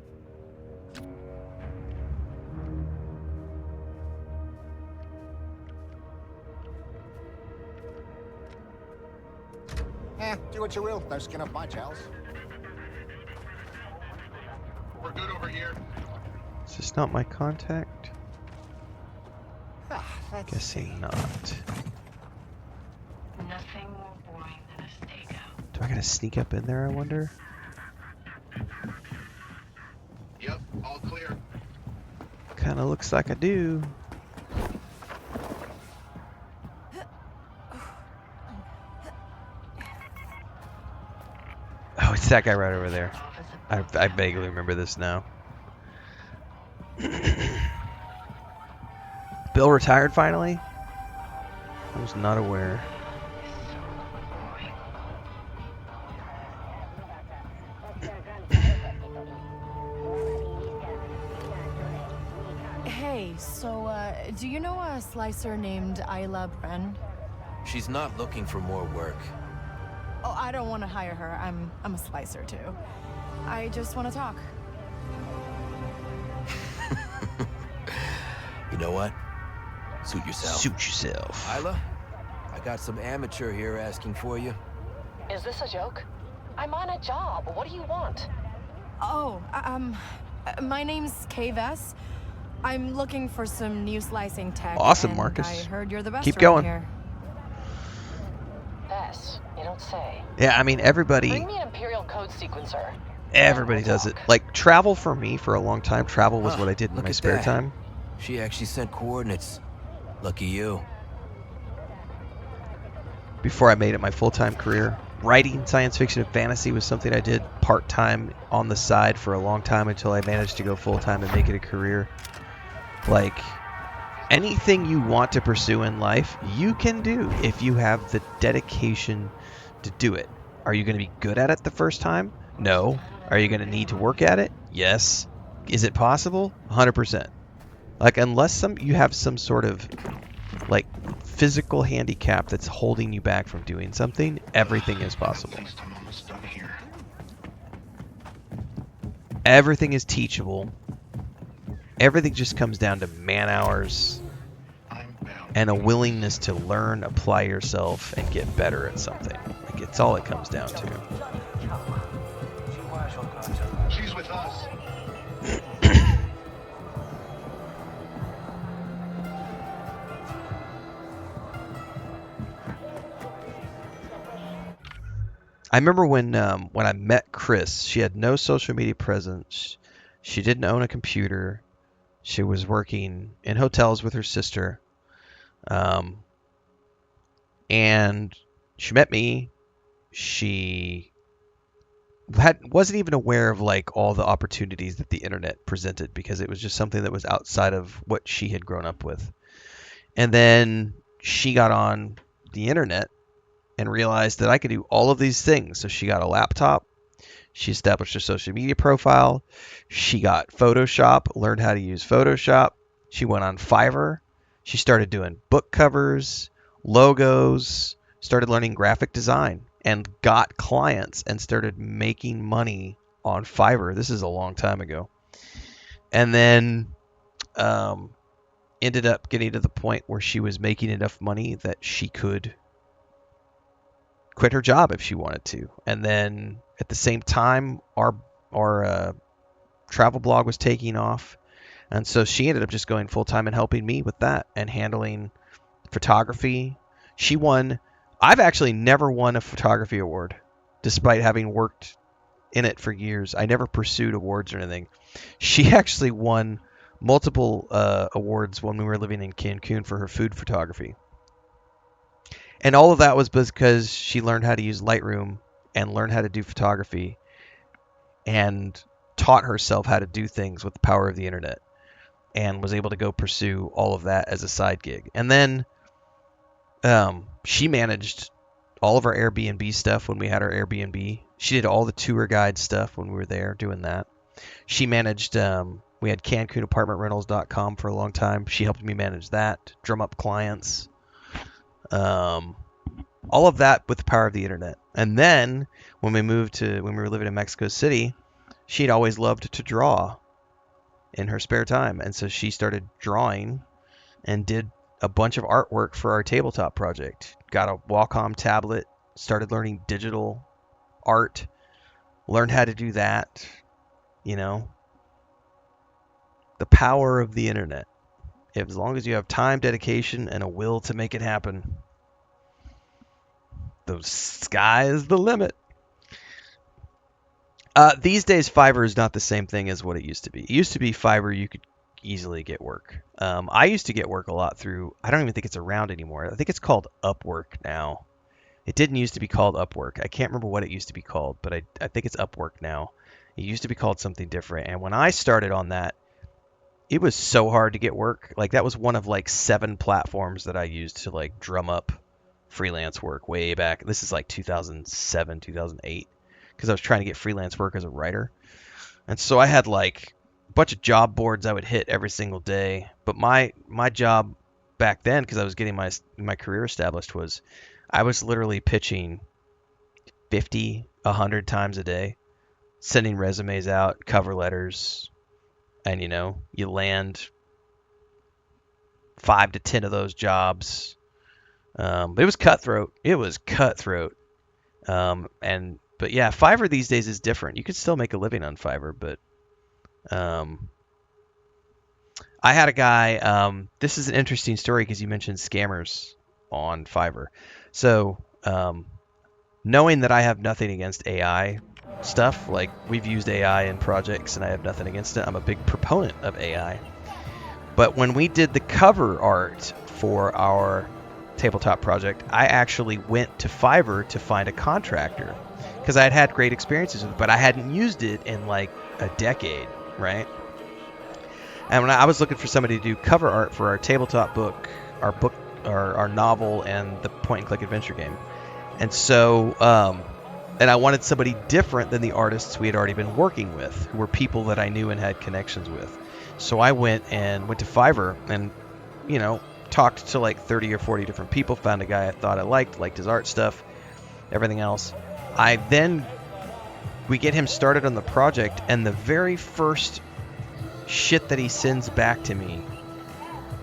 Do what you will. No skin off my jowls. We're good over here. Is this not my contact? That's Guessing not. Nothing more boring than I gotta sneak up in there, I wonder? Yep, all clear. Kinda looks like I do. Oh, it's that guy right over there. I vaguely remember this now. Bill retired finally? I was not aware. Hey, so, do you know a slicer named Isla Bren? She's not looking for more work. Oh, I don't want to hire her. I'm a slicer, too. I just want to talk. You know what? Suit yourself. Suit yourself. Isla, I got some amateur here asking for you. Is this a joke? I'm on a job. What do you want? Oh, my name's Kay Vess. I'm looking for some new slicing tech. Awesome, and Marcus. I heard you're the best Keep around going. Here. Vess, you don't say. Yeah, I mean, everybody... Bring me an Imperial Code sequencer. Everybody does it. Like, travel for me for a long time. Travel was what I did in my spare time. She actually sent coordinates. Lucky you. Before I made it my full-time career. Writing science fiction and fantasy was something I did part-time on the side for a long time until I managed to go full-time and make it a career. Like, anything you want to pursue in life, you can do if you have the dedication to do it. Are you going to be good at it the first time? No. Are you going to need to work at it? Yes. Is it possible? 100%. Like, unless you have some sort of, like, physical handicap that's holding you back from doing something, everything is possible. Everything is teachable. Everything just comes down to man hours and a willingness to learn, apply yourself, and get better at something. Like, it's all it comes down to. She's with us. I remember when I met Chris, she had no social media presence. She didn't own a computer. She was working in hotels with her sister. And she met me. She wasn't even aware of like all the opportunities that the internet presented because it was just something that was outside of what she had grown up with. And then she got on the internet and realized that I could do all of these things. So she got a laptop. She established a social media profile. She got Photoshop, learned how to use Photoshop. She went on Fiverr. She started doing book covers, logos, started learning graphic design, and got clients and started making money on Fiverr. This is a long time ago. And then ended up getting to the point where she was making enough money that she could quit her job if she wanted to. And then at the same time, our travel blog was taking off. And so she ended up just going full time and helping me with that and handling photography. I've actually never won a photography award, despite having worked in it for years. I never pursued awards or anything. She actually won multiple awards when we were living in Cancun for her food photography. And all of that was because she learned how to use Lightroom and learned how to do photography and taught herself how to do things with the power of the internet and was able to go pursue all of that as a side gig. And then she managed all of our Airbnb stuff when we had our Airbnb. She did all the tour guide stuff when we were there doing that. She managed, we had CancunApartmentRentals.com for a long time. She helped me manage that, drum up clients. All of that with the power of the internet. And then when we were living in Mexico City, she'd always loved to draw in her spare time. And so she started drawing and did a bunch of artwork for our tabletop project. Got a Wacom tablet, started learning digital art, learned how to do that, you know. The power of the internet. As long as you have time, dedication, and a will to make it happen, the sky is the limit. These days, Fiverr is not the same thing as what it used to be. It used to be Fiverr, you could easily get work. I used to get work a lot through, I don't even think it's around anymore. I think it's called Upwork now. It didn't used to be called Upwork. I can't remember what it used to be called, but I think it's Upwork now. It used to be called something different. And when I started on that, it was so hard to get work. Like that was one of like 7 platforms that I used to like drum up freelance work way back. This is like 2007, 2008, because I was trying to get freelance work as a writer. And so I had like a bunch of job boards I would hit every single day. But my job back then, because I was getting my career established, was I was literally pitching 50, 100 times a day, sending resumes out, cover letters, and you land 5 to 10 of those jobs. But it was cutthroat. But yeah, Fiverr these days is different. You can still make a living on Fiverr, but I had a guy. This is an interesting story because you mentioned scammers on Fiverr. So knowing that I have nothing against AI stuff, like we've used AI in projects and I have nothing against it. I'm a big proponent of AI. But when we did the cover art for our tabletop project, I actually went to Fiverr to find a contractor because I had great experiences with it, but I hadn't used it in like a decade, right? And when I was looking for somebody to do cover art for our tabletop book, our novel, and the point-and-click adventure game. And so, and I wanted somebody different than the artists we had already been working with, who were people that I knew and had connections with. So I went to Fiverr and, talked to like 30 or 40 different people, found a guy I thought I liked his art stuff, everything else. We get him started on the project, and the very first shit that he sends back to me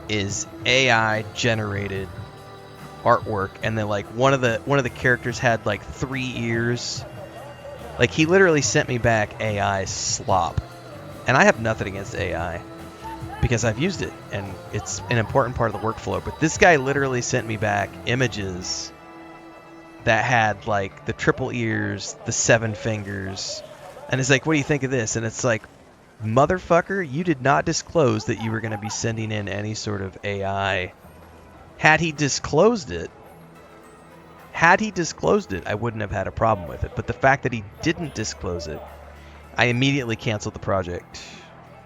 is AI generated artwork, and then like one of the characters had like 3 ears. Like he literally sent me back AI slop. And I have nothing against AI because I've used it and it's an important part of the workflow, but this guy literally sent me back images that had like the triple ears, the 7 fingers, and it's like, what do you think of this? And it's like, motherfucker, you did not disclose that you were going to be sending in any sort of AI. Had he disclosed it, I wouldn't have had a problem with it. But the fact that he didn't disclose it, I immediately canceled the project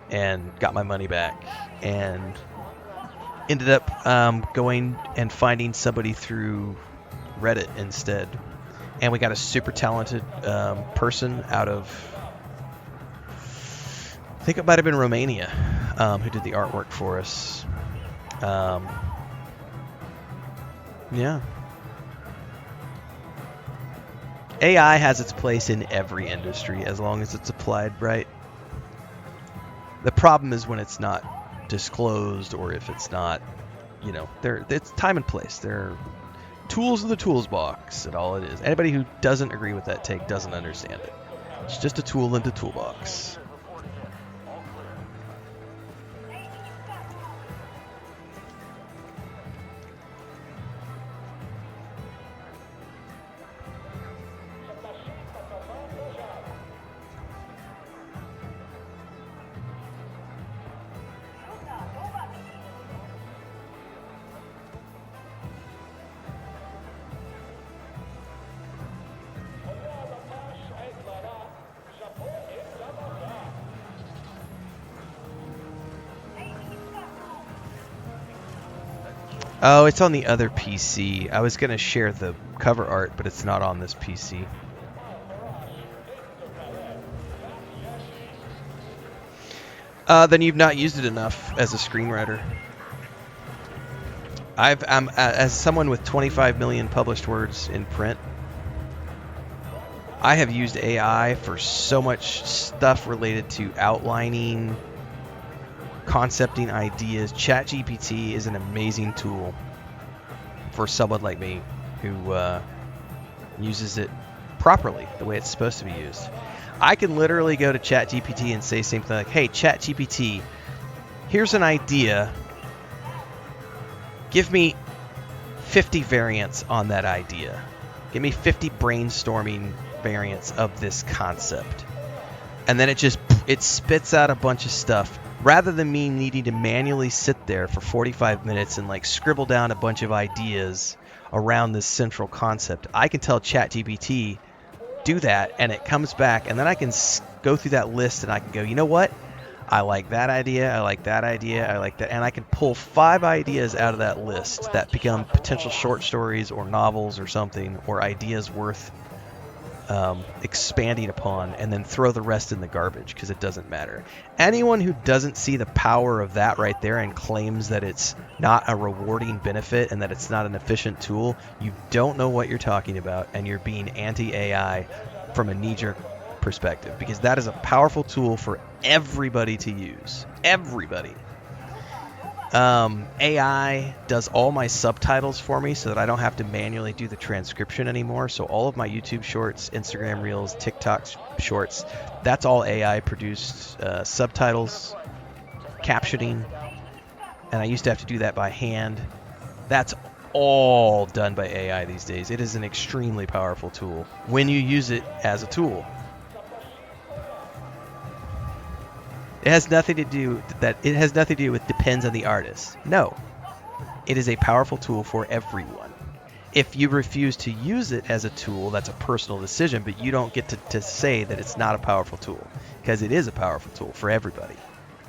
and got my money back and ended up going and finding somebody through Reddit instead. And we got a super talented person out of, I think it might have been Romania, who did the artwork for us. Yeah. AI has its place in every industry as long as it's applied right. The problem is when it's not disclosed, or if it's not, it's time and place. They're tools in the tools box, and all it is. Anybody who doesn't agree with that take doesn't understand it. It's just a tool in the toolbox. Oh, it's on the other PC. I was going to share the cover art, but it's not on this PC. Then you've not used it enough as a screenwriter. As someone with 25 million published words in print, I have used AI for so much stuff related to outlining, concepting ideas. ChatGPT is an amazing tool for someone like me who uses it properly, the way it's supposed to be used. I can literally go to ChatGPT and say something like, hey, ChatGPT, here's an idea. Give me 50 variants on that idea. Give me 50 brainstorming variants of this concept. and then it spits out a bunch of stuff. Rather than me needing to manually sit there for 45 minutes and like scribble down a bunch of ideas around this central concept, I can tell ChatGPT, do that, and it comes back, and then I can go through that list and I can go, you know what? I like that idea, I like that idea, I like that, and I can pull 5 ideas out of that list that become potential short stories or novels or something, or ideas worth expanding upon, and then throw the rest in the garbage because it doesn't matter. Anyone who doesn't see the power of that right there and claims that it's not a rewarding benefit and that it's not an efficient tool, you don't know what you're talking about, and you're being anti-AI from a knee-jerk perspective, because that is a powerful tool for everybody to use. Everybody. AI does all my subtitles for me so that I don't have to manually do the transcription anymore. So all of my YouTube shorts, Instagram Reels, TikTok shorts, that's all AI produced subtitles, captioning, and I used to have to do that by hand. That's all done by AI these days. It is an extremely powerful tool when you use it as a tool. It has nothing to do with depends on the artist. No. It is a powerful tool for everyone. If you refuse to use it as a tool, that's a personal decision, but you don't get to say that it's not a powerful tool, because it is a powerful tool for everybody.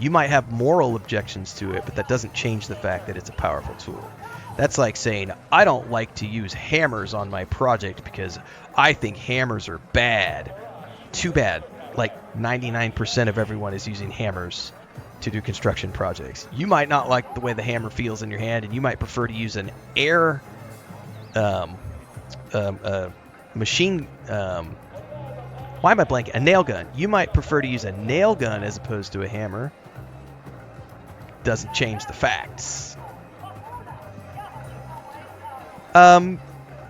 You might have moral objections to it, but that doesn't change the fact that it's a powerful tool. That's like saying, I don't like to use hammers on my project because I think hammers are bad. Too bad. Like 99% of everyone is using hammers to do construction projects. You might not like the way the hammer feels in your hand, and you might prefer to use an air machine. Why am I blanking? A nail gun. You might prefer to use a nail gun as opposed to a hammer. Doesn't change the facts.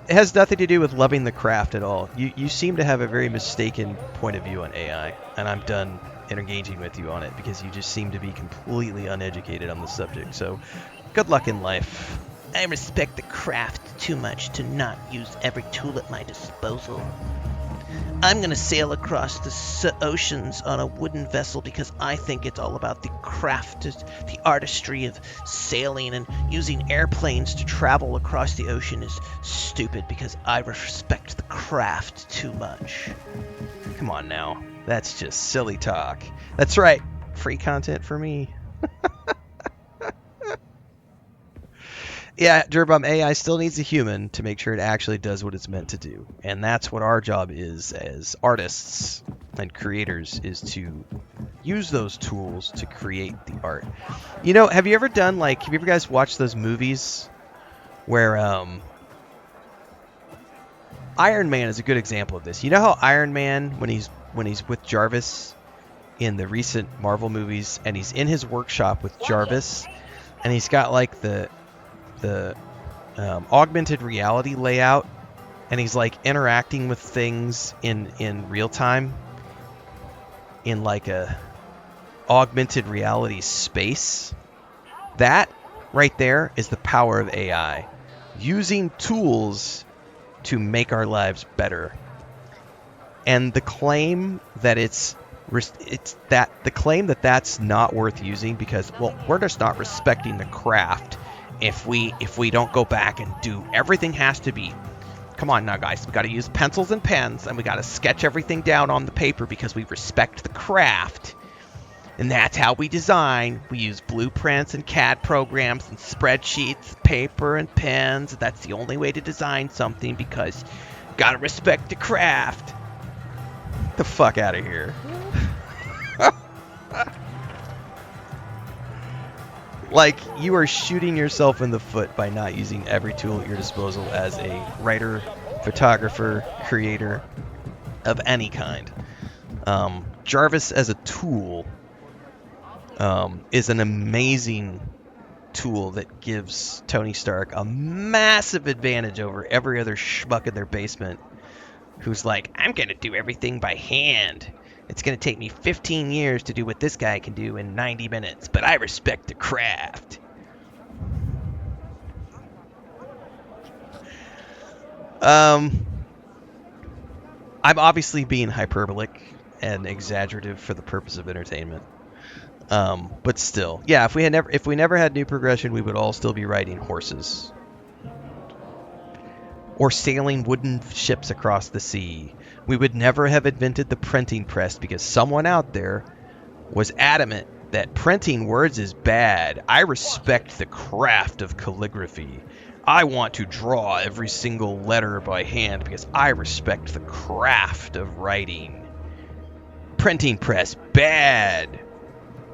It has nothing to do with loving the craft at all. You seem to have a very mistaken point of view on AI, and I'm done engaging with you on it because you just seem to be completely uneducated on the subject. So, good luck in life. I respect the craft too much to not use every tool at my disposal. I'm gonna sail across the oceans on a wooden vessel because I think it's all about the craft, the artistry of sailing, and using airplanes to travel across the ocean is stupid because I respect the craft too much. Come on now. That's just silly talk. That's right. Free content for me. Yeah, Gerbum, AI still needs a human to make sure it actually does what it's meant to do. And that's what our job is as artists and creators, is to use those tools to create the art. You know, have you ever guys watched those movies where Iron Man is a good example of this. You know how Iron Man, when he's with Jarvis in the recent Marvel movies, and he's in his workshop with Jarvis, and he's got like the augmented reality layout, and he's like interacting with things in real time in like a augmented reality space. That right there is the power of AI, using tools to make our lives better. And the claim that that's not worth using because, well, we're just not respecting the craft if we don't go back and do everything. Has to be, come on now guys, we got to use pencils and pens, and we got to sketch everything down on the paper because we respect the craft, and that's how we design. We use blueprints and CAD programs and spreadsheets, paper and pens. That's the only way to design something because gotta respect the craft. Get the fuck out of here. Like, you are shooting yourself in the foot by not using every tool at your disposal as a writer, photographer, creator of any kind. Jarvis as a tool is an amazing tool that gives Tony Stark a massive advantage over every other schmuck in their basement who's like, I'm going to do everything by hand. It's going to take me 15 years to do what this guy can do in 90 minutes, but I respect the craft. I'm obviously being hyperbolic, and exaggerative for the purpose of entertainment. But still, yeah, if we never had new progression, we would all still be riding horses. Or sailing wooden ships across the sea. We would never have invented the printing press because someone out there was adamant that printing words is bad. I respect the craft of calligraphy. I want to draw every single letter by hand because I respect the craft of writing. Printing press bad.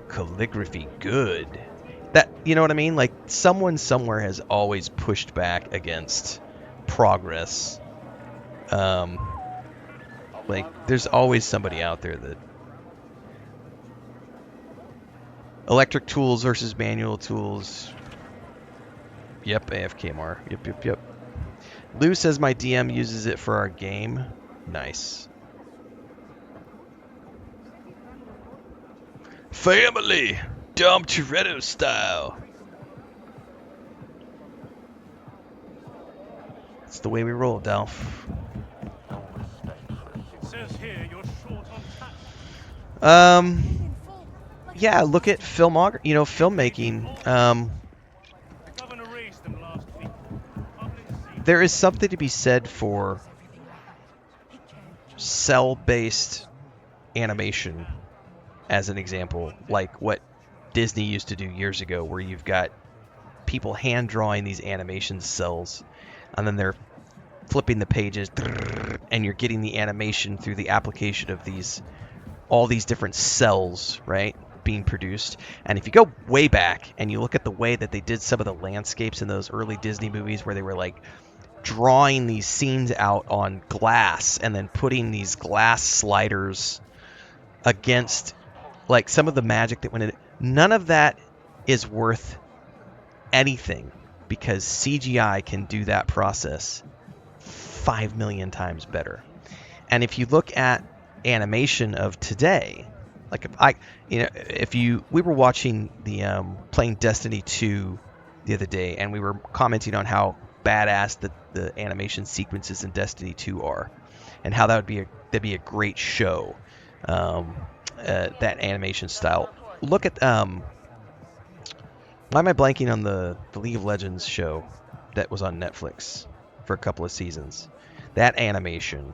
Calligraphy good. That, you know what I mean? Like, someone somewhere has always pushed back against progress. Like, there's always somebody out there that... Electric tools versus manual tools. Yep, AFKMR. Yep. Lou says my DM uses it for our game. Nice. Family! Dom Toretto style. It's the way we roll, Delph. It says here you're short on tax. Yeah, look at filmmaking. There is something to be said for cell-based animation, as an example, like what Disney used to do years ago, where you've got people hand drawing these animation cells, and then they're flipping the pages, and you're getting the animation through the application of all these different cells, right, being produced. And if you go way back and you look at the way that they did some of the landscapes in those early Disney movies, where they were like drawing these scenes out on glass and then putting these glass sliders against like some of the magic that went in it, none of that is worth anything because CGI can do that process 5 million times better. And if you look at animation of today, like we were watching the playing Destiny 2 the other day, and we were commenting on how badass the animation sequences in Destiny 2 are, and how that'd be a great show. That animation style. Look at why am I blanking on the League of Legends show that was on Netflix for a couple of seasons? That animation,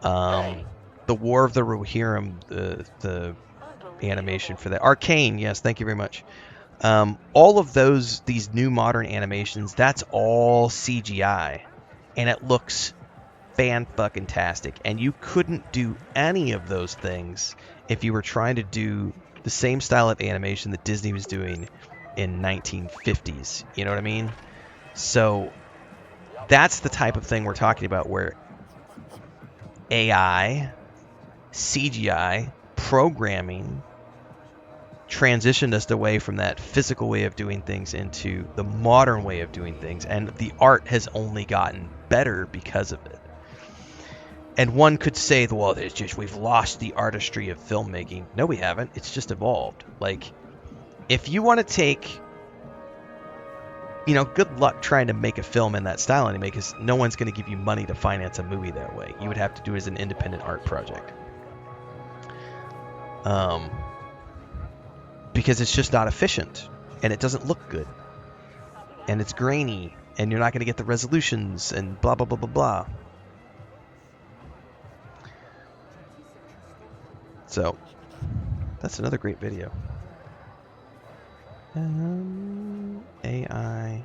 the War of the Rohirrim, the animation for that. Arcane, yes, thank you very much. All of these new modern animations, that's all CGI, and it looks fan-fucking-tastic. And you couldn't do any of those things if you were trying to do the same style of animation that Disney was doing in 1950s. You know what I mean? So that's the type of thing we're talking about, where AI, CGI, programming transitioned us away from that physical way of doing things into the modern way of doing things, and the art has only gotten better because of it. And one could say, well, we've lost the artistry of filmmaking. No, we haven't. It's just evolved. Like, if you want to take, good luck trying to make a film in that style anyway, because no one's going to give you money to finance a movie that way. You would have to do it as an independent art project. Because it's just not efficient, and it doesn't look good, and it's grainy, and you're not going to get the resolutions, and blah, blah, blah, blah, blah. So, that's another great video. AI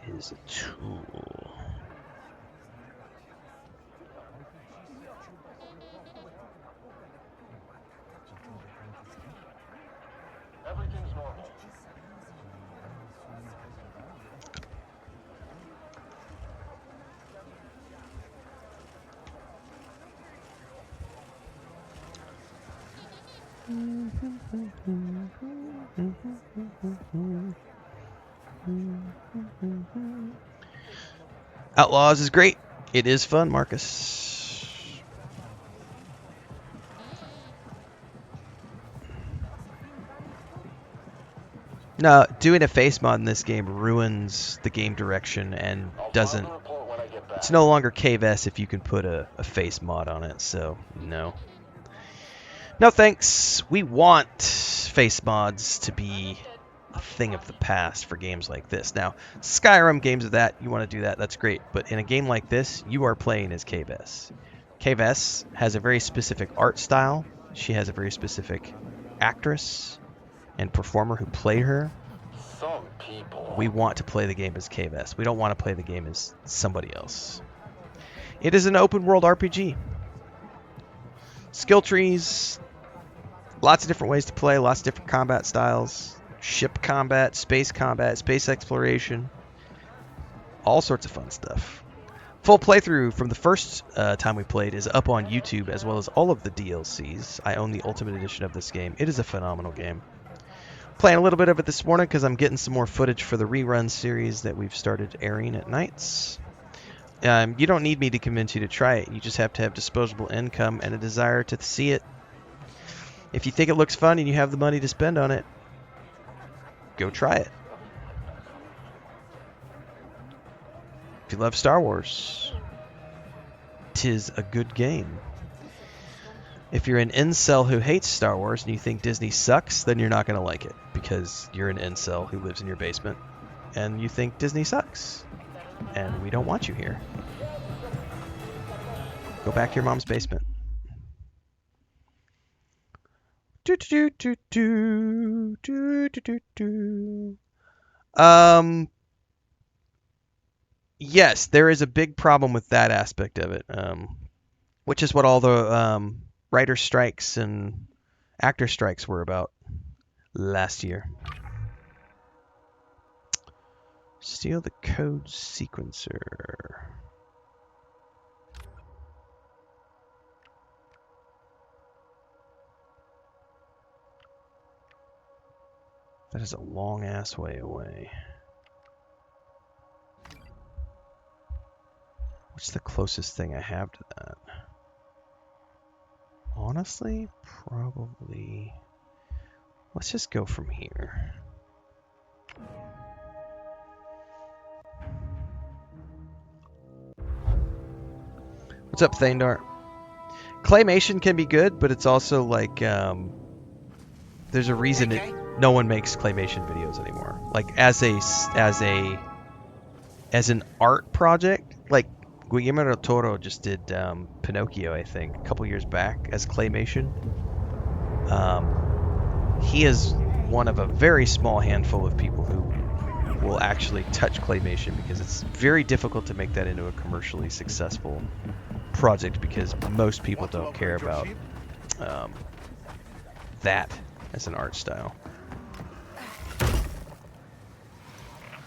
is a tool. Everything's normal. Outlaws is great. It is fun, Marcus. No, doing a face mod in this game ruins the game direction and doesn't... It's no longer KVS if you can put a face mod on it, so no. No thanks. We want face mods to be a thing of the past for games like this. Now, Skyrim, games of that, you want to do that, that's great. But in a game like this, you are playing as Kves. Kves has a very specific art style. She has a very specific actress and performer who play her. Some people. We want to play the game as Kves. We don't want to play the game as somebody else. It is an open world RPG. Skill trees, lots of different ways to play, lots of different combat styles, ship combat, space exploration, all sorts of fun stuff. Full playthrough from the first time we played is up on YouTube, as well as all of the DLCs. I own the Ultimate Edition of this game. It is a phenomenal game. Playing a little bit of it this morning because I'm getting some more footage for the rerun series that we've started airing at nights. You don't need me to convince you to try it. You just have to have disposable income and a desire to see it. If you think it looks fun and you have the money to spend on it, go try it. If you love Star Wars, 'tis a good game. If you're an incel who hates Star Wars and you think Disney sucks, then you're not going to like it because you're an incel who lives in your basement and you think Disney sucks. And we don't want you here. Go back to your mom's basement. Yes, there is a big problem with that aspect of it, which is what all the writer strikes and actor strikes were about last year. Steal the code sequencer. That is a long ass way away. What's the closest thing I have to that? Honestly, probably. Let's just go from here. What's up, Thandar? Claymation can be good, but it's also like there's a reason no one makes claymation videos anymore. Like as an art project, like Guillermo del Toro just did Pinocchio, I think, a couple years back as claymation. He is one of a very small handful of people who will actually touch claymation because it's very difficult to make that into a commercially successful project because most people don't care about that as an art style.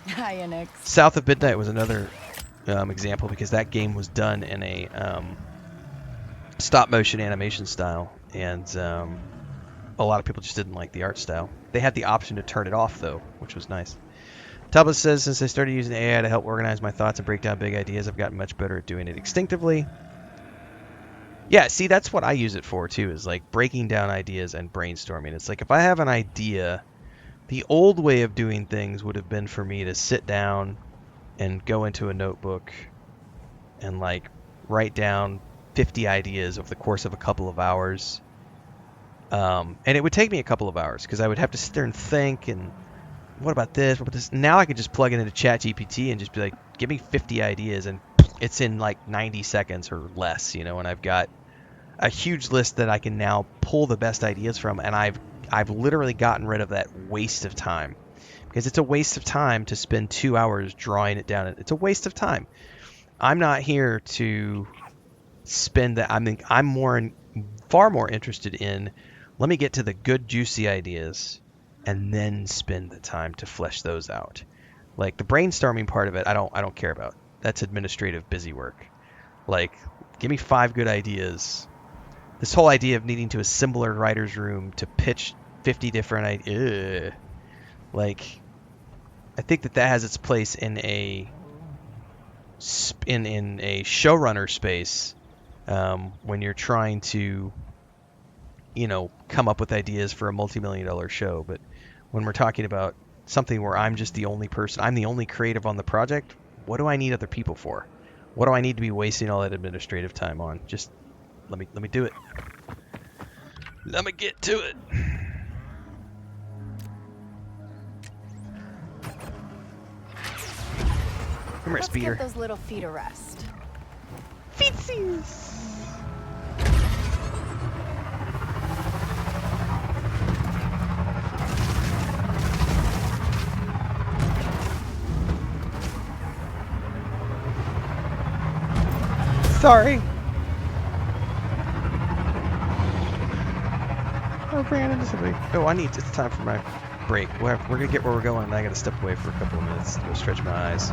Hi, Anix. South of Midnight was another example because that game was done in a stop motion animation style, and a lot of people just didn't like the art style. They had the option to turn it off though, which was nice. Tabas says, since I started using AI to help organize my thoughts and break down big ideas, I've gotten much better at doing it instinctively. Yeah, see, that's what I use it for too, is like breaking down ideas and brainstorming. It's like if I have an idea, the old way of doing things would have been for me to sit down and go into a notebook and like write down 50 ideas over the course of a couple of hours. And it would take me a couple of hours because I would have to sit there and think and what about this? What about this? Now I could just plug it into ChatGPT and just be like, give me 50 ideas, and it's in like 90 seconds or less, you know, and I've got a huge list that I can now pull the best ideas from, and I've literally gotten rid of that waste of time. Because it's a waste of time to spend 2 hours drawing it down. It's a waste of time. I'm not here to spend that. I'm far more interested in, let me get to the good juicy ideas and then spend the time to flesh those out. Like the brainstorming part of it, I don't care about. That's administrative busy work. Like, give me 5 good ideas. This whole idea of needing to assemble a writer's room to pitch 50 different ideas, like, I think that has its place in a showrunner space when you're trying to, you know, come up with ideas for a multi-million-dollar show. But when we're talking about something where I'm just the only person, I'm the only creative on the project, what do I need other people for? What do I need to be wasting all that administrative time on? Just let me do it. Let me get to it. Come here, Let's Speeder. give those little feet a rest. Feetsies. Sorry. I ran into somebody. Oh, it's time for my break. We're gonna get where we're going, and I gotta step away for a couple of minutes to go stretch my eyes.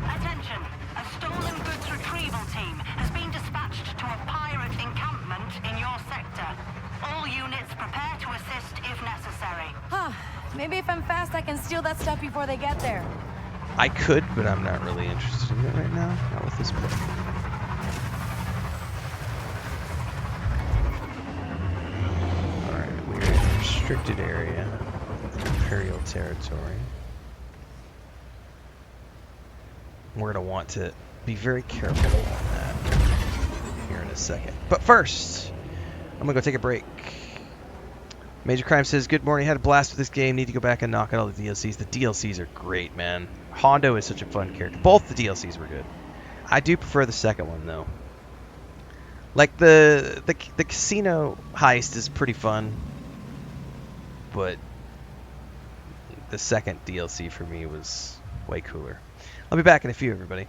Attention! A stolen goods retrieval team has been dispatched to a pirate encampment in your sector. All units prepare to assist if necessary. Huh. Maybe if I'm fast, I can steal that stuff before they get there. I could, but I'm not really interested in it right now. Not with this book. Alright, we're in a restricted area. Imperial territory. We're going to want to be very careful on that here in a second. But first, I'm going to go take a break. Major Crime says, good morning, had a blast with this game, need to go back and knock out all the DLCs. The DLCs are great, man. Hondo is such a fun character. Both the DLCs were good. I do prefer the second one, though. Like, the casino heist is pretty fun, but the second DLC for me was way cooler. I'll be back in a few, everybody.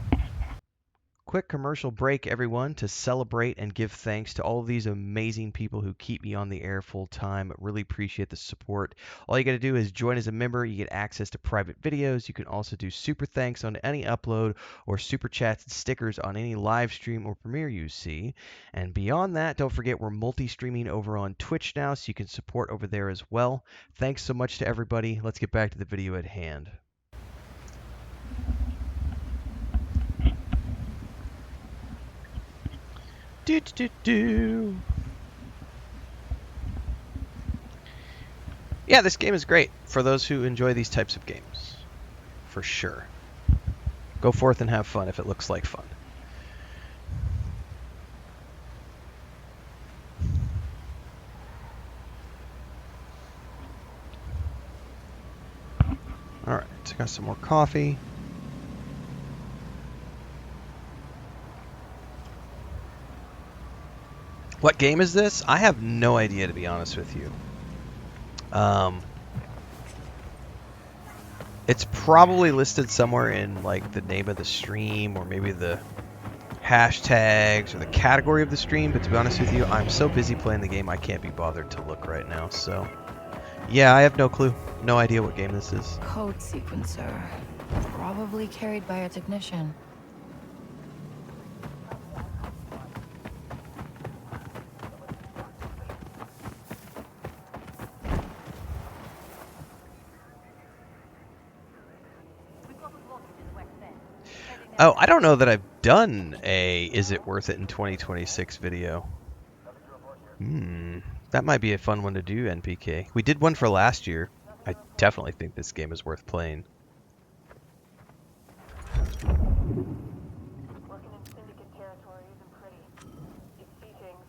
Quick commercial break, everyone, to celebrate and give thanks to all of these amazing people who keep me on the air full time. Really appreciate the support. All you got to do is join as a member. You get access to private videos. You can also do super thanks on any upload or super chats and stickers on any live stream or premiere you see. And beyond that, don't forget we're multi-streaming over on Twitch now, so you can support over there as well. Thanks so much to everybody. Let's get back to the video at hand. Yeah, this game is great for those who enjoy these types of games. For sure. Go forth and have fun if it looks like fun. Alright, got some more coffee. What game is this? I have no idea, to be honest with you. It's probably listed somewhere in like the name of the stream or maybe the hashtags or the category of the stream, but to be honest with you, I'm so busy playing the game I can't be bothered to look right now, so yeah, I have no clue. No idea what game this is. Code sequencer. Probably carried by a technician. Oh, I don't know that I've done a Is It Worth It in 2026 video. That might be a fun one to do, NPK. We did one for last year. I definitely think this game is worth playing. Working in syndicate territory isn't pretty. You see things.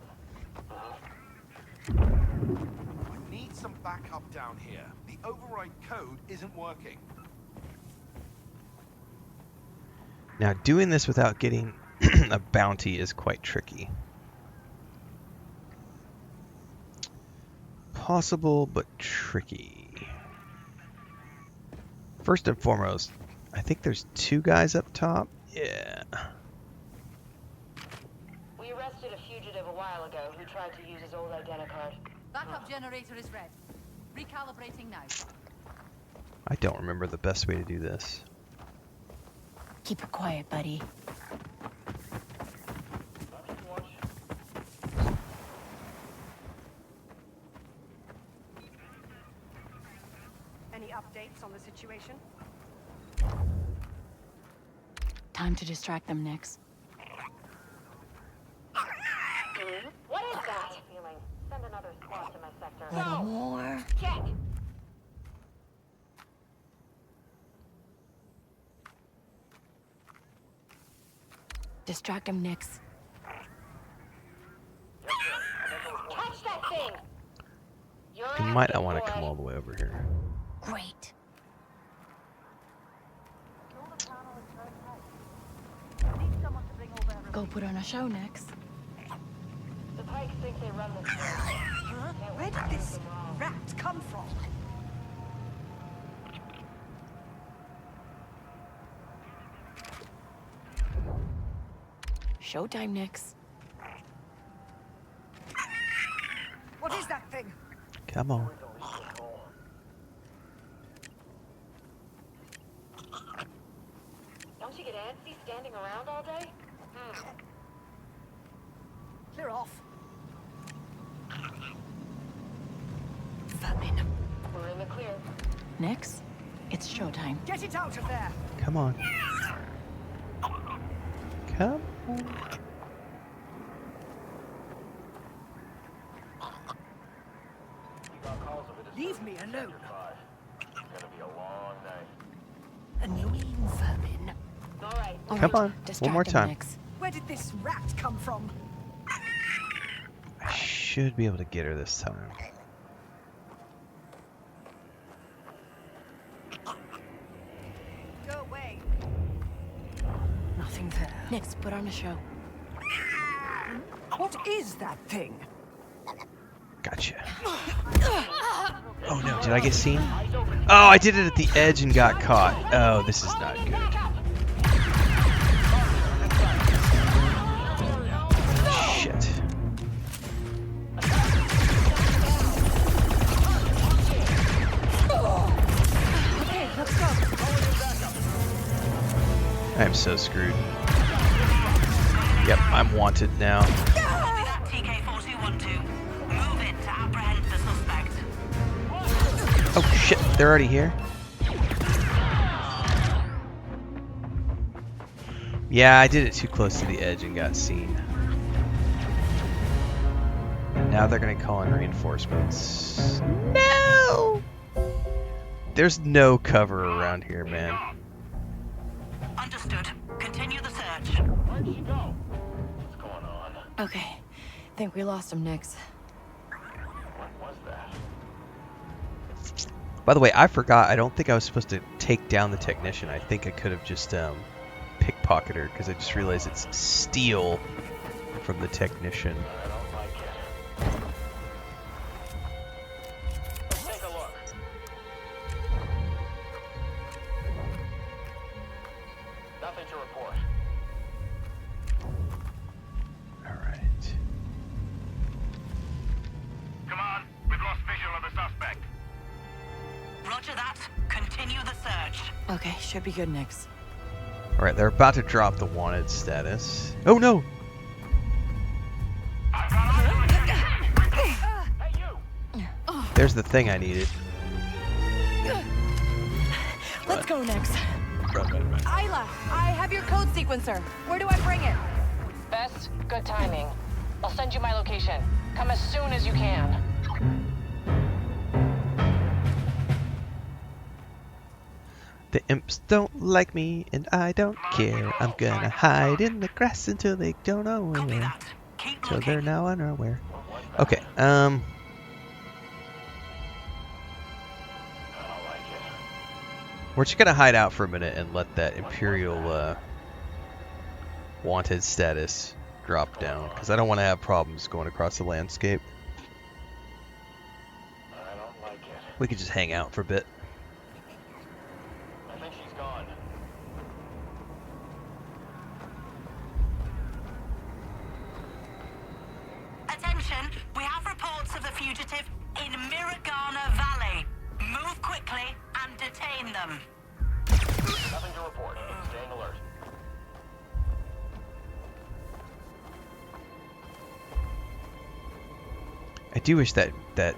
I need some backup down here. The override code isn't working. Now, doing this without getting a bounty is quite tricky. Possible, but tricky. First and foremost, I think there's two guys up top. Yeah. We arrested a fugitive a while ago who tried to use his old identicard. Backup generator is red. Recalibrating now. I don't remember the best way to do this. Keep it quiet, buddy. Any updates on the situation? Time to distract them, Nix. What is that? Feeling. Send another squad to my sector. A little more. Check. Distract him, Nix. Catch that thing! You might not want to come all the way over here. Great. Go put on a show, Nix. The Pikes think they run this place. Where did this rat come from? Showtime, Nix. What is that thing? Come on. Don't you get antsy standing around all day? Clear off. Vermin. We're in the clear. Nix, it's showtime. Get it out of there. Come on. Come on. Leave me alone. It's gonna be a long night. Annoying vermin. All right. Come on. One more time. Nix. Where did this rat come from? I should be able to get her this time. Go away. Nothing there. Nix, put on a show. What is that thing? Gotcha. Oh no, did I get seen? Oh, I did it at the edge and got caught. Oh, this is not good. Shit. Okay, let's go. I am so screwed. Yep, I'm wanted now. TK-4212. Move in to apprehend the suspect. Oh shit, they're already here? Yeah, I did it too close to the edge and got seen. And now they're gonna call in reinforcements. No! There's no cover around here, man. Understood. Continue the search. Where'd she go? What's going on? Okay. Think we lost him, Nix. What was that? By the way, I forgot. I don't think I was supposed to take down the technician. I think I could have just pickpocketed her because I just realized it's steal from the technician. I don't like it. Let's take a look. Nothing to report. All right. Come on, we've lost visual of the suspect. Roger that. Continue the search. Okay, should be good, Nix. All right, they're about to drop the wanted status. Oh no! There's the thing I needed. Let's go, Nix. Run. Isla, I have your code sequencer. Where do I bring it? Best, good timing. I'll send you my location. Come as soon as you can. The imps don't like me, and I don't care. I'm gonna hide in the grass until they don't know where. So they're now unaware. Okay, we're just gonna hide out for a minute and let that Imperial wanted status drop down, because I don't want to have problems going across the landscape. I don't like it. We could just hang out for a bit. I think she's gone. Attention, we have reports of the fugitive in Miragana Valley. Move quickly and detain them. Nothing to report. Staying alert. I do wish that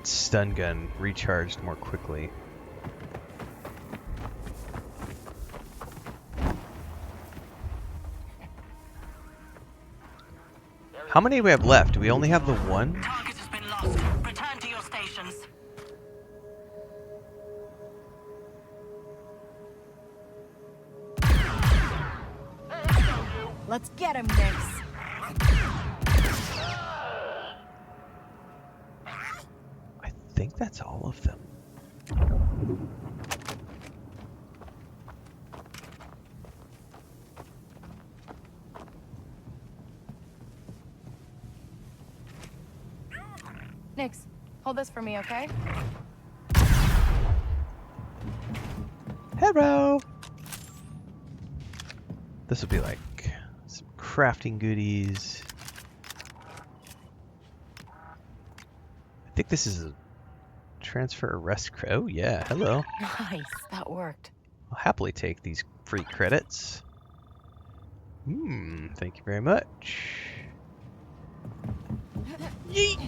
stun gun recharged more quickly. How many do we have left? Do we only have the one? Target has been lost. Return to your stations. Let's get him, Nix. I think that's all of them. Nix, hold this for me, okay? Hello. This will be like some crafting goodies. I think this is a transfer arrest. Oh yeah, hello. Nice, that worked. I'll happily take these free credits. Thank you very much. Yeet.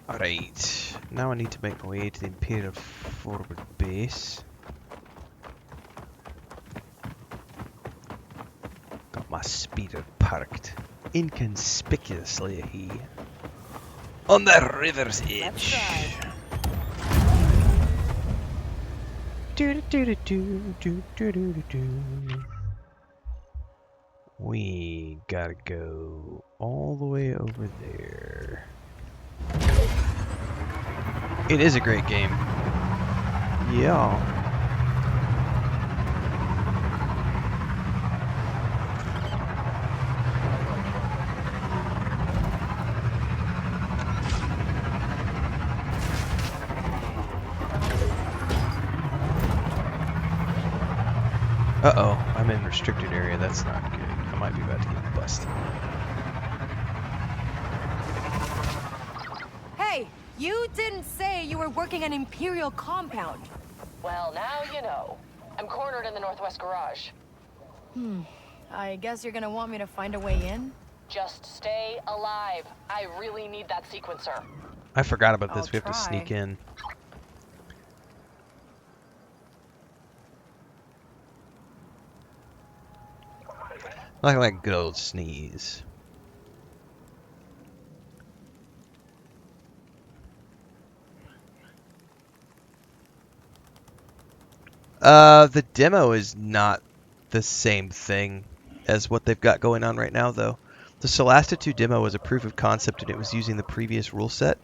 Alright, now I need to make my way to the Imperial forward base. Got my speeder parked inconspicuously on the river's edge. We gotta go all the way over there. It is a great game. Yeah. Uh-oh, I'm in restricted area. That's not good. I might be about to get busted. Hey, you didn't say you were working an Imperial compound. Well, now you know. I'm cornered in the northwest garage. I guess you're gonna want me to find a way in? Just stay alive. I really need that sequencer. I forgot about this. I'll We have to try. sneak in. Like a good old sneeze. The demo is not the same thing as what they've got going on right now, though. The Solasta 2 demo was a proof of concept, and it was using the previous rule set.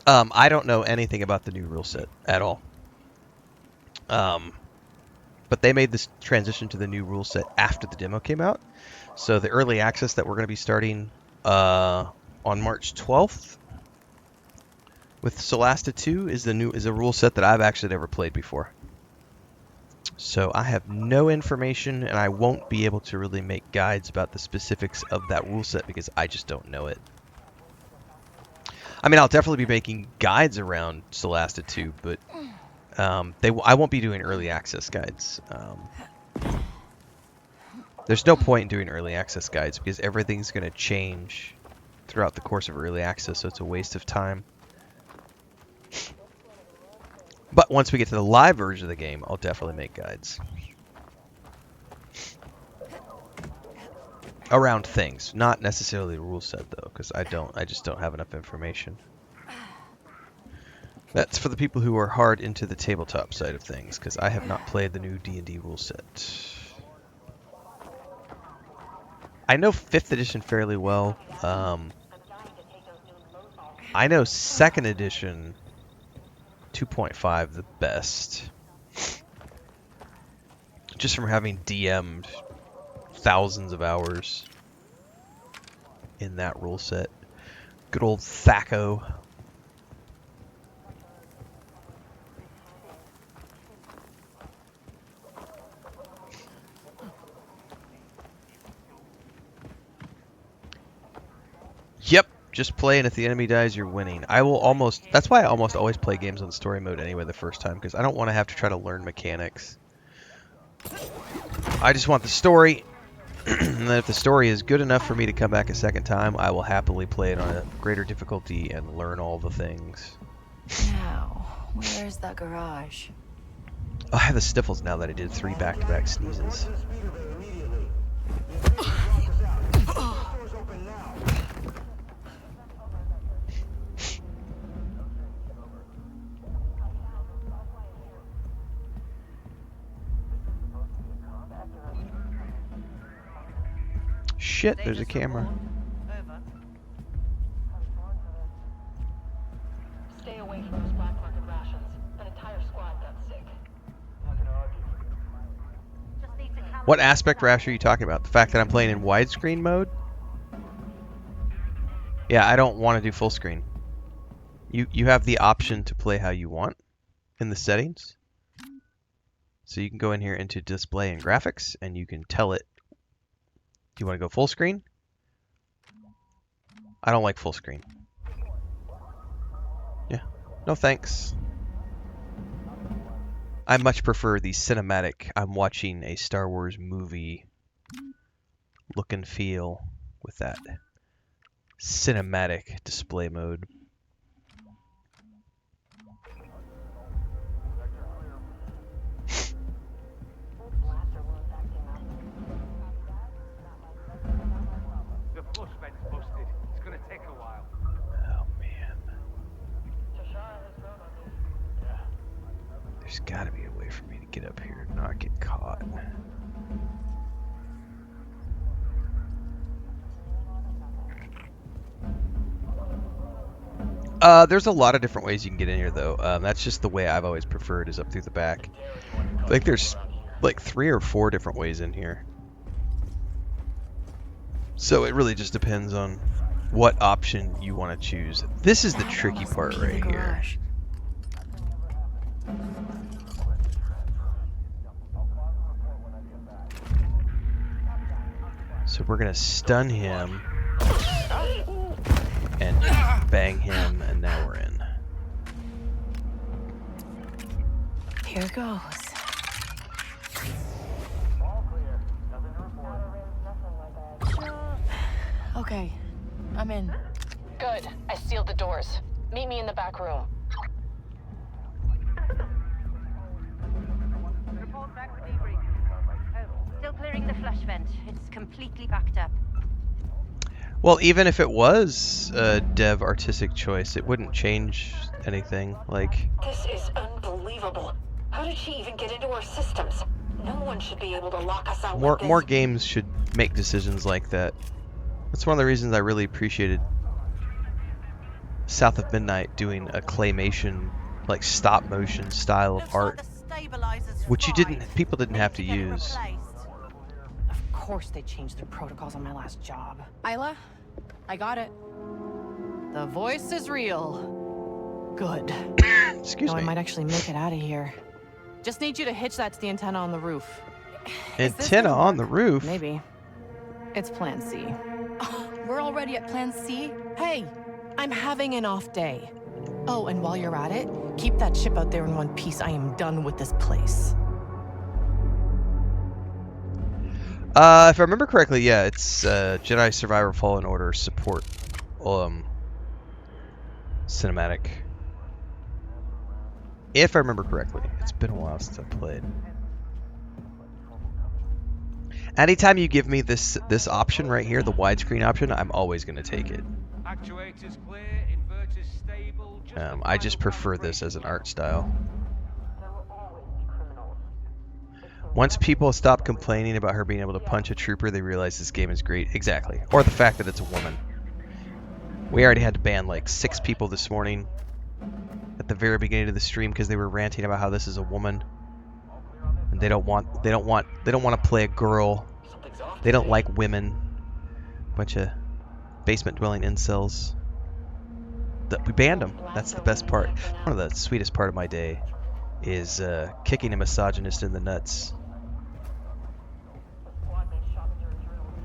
I don't know anything about the new rule set at all. But they made this transition to the new rule set after the demo came out. So the early access that we're going to be starting on March 12th with Solasta 2 is a rule set that I've actually never played before. So I have no information, and I won't be able to really make guides about the specifics of that rule set because I just don't know it. I mean, I'll definitely be making guides around Solasta 2, but I won't be doing early access guides. There's no point in doing early access guides because everything's going to change throughout the course of early access, so it's a waste of time. But once we get to the live version of the game, I'll definitely make guides. Around things, not necessarily the rule set though, because I just don't have enough information. That's for the people who are hard into the tabletop side of things, because I have not played the new D&D rule set. I know 5th edition fairly well. I know 2nd edition 2.5 the best. Just from having DM'd thousands of hours in that rule set. Good old Thaco. Yep, just play, and if the enemy dies, you're winning. That's why I almost always play games on story mode anyway the first time, because I don't want to have to try to learn mechanics. I just want the story, and then if the story is good enough for me to come back a second time, I will happily play it on a greater difficulty and learn all the things. Now, where's that garage? Oh, I have the sniffles now that I did 3 back-to-back sneezes. Shit, there's a camera. Over. Stay away from those black market rations. An entire squad got sick. What aspect rash are you talking about? The fact that I'm playing in widescreen mode? Yeah, I don't want to do full screen. You have the option to play how you want in the settings. So you can go in here into display and graphics and you can tell it, do you want to go full screen? I don't like full screen. Yeah, no thanks. I much prefer the cinematic, I'm watching a Star Wars movie look and feel with that cinematic display mode. The flush vent's busted. It's gonna take a while. Oh man. There's gotta be a way for me to get up here and not get caught. There's a lot of different ways you can get in here though. That's just the way I've always preferred, is up through the back. I think there's like 3 or 4 different ways in here. So it really just depends on what option you want to choose. This is the tricky part right here. So we're gonna stun him and bang him, and now we're in. Here goes. Okay, I'm in. Good. I sealed the doors. Meet me in the back room. Report back for debrief. Still clearing the flush vent. It's completely backed up. Well, even if it was a dev artistic choice, it wouldn't change anything. Like, This is unbelievable. How did she even get into our systems? No one should be able to lock us out like this. more games should make decisions like that. That's one of the reasons I really appreciated South of Midnight doing a claymation, like stop motion style of art, which people didn't have to use. Of course they changed their protocols on my last job. Isla, I got it. The voice is real. Good. Excuse I me. might actually make it out of here. Just need you to hitch that to the antenna on the roof. Antenna on the roof? Maybe. It's Plan C. We're already at Plan C? Hey, I'm having an off day. Oh, and while you're at it, keep that ship out there in one piece. I am done with this place. If I remember correctly, yeah, it's Jedi Survivor Fallen Order support cinematic. If I remember correctly. It's been a while since I played. Anytime you give me this option right here, the widescreen option, I'm always going to take it. Actuators clear, inverters stable. I just prefer this as an art style. Once people stop complaining about her being able to punch a trooper, they realize this game is great. Exactly. Or the fact that it's a woman. We already had to ban like 6 people this morning at the very beginning of the stream because they were ranting about how this is a woman. And they don't want to play a girl. They don't like women. Bunch of basement dwelling incels. We banned them. That's the best part. One of the sweetest part of my day is kicking a misogynist in the nuts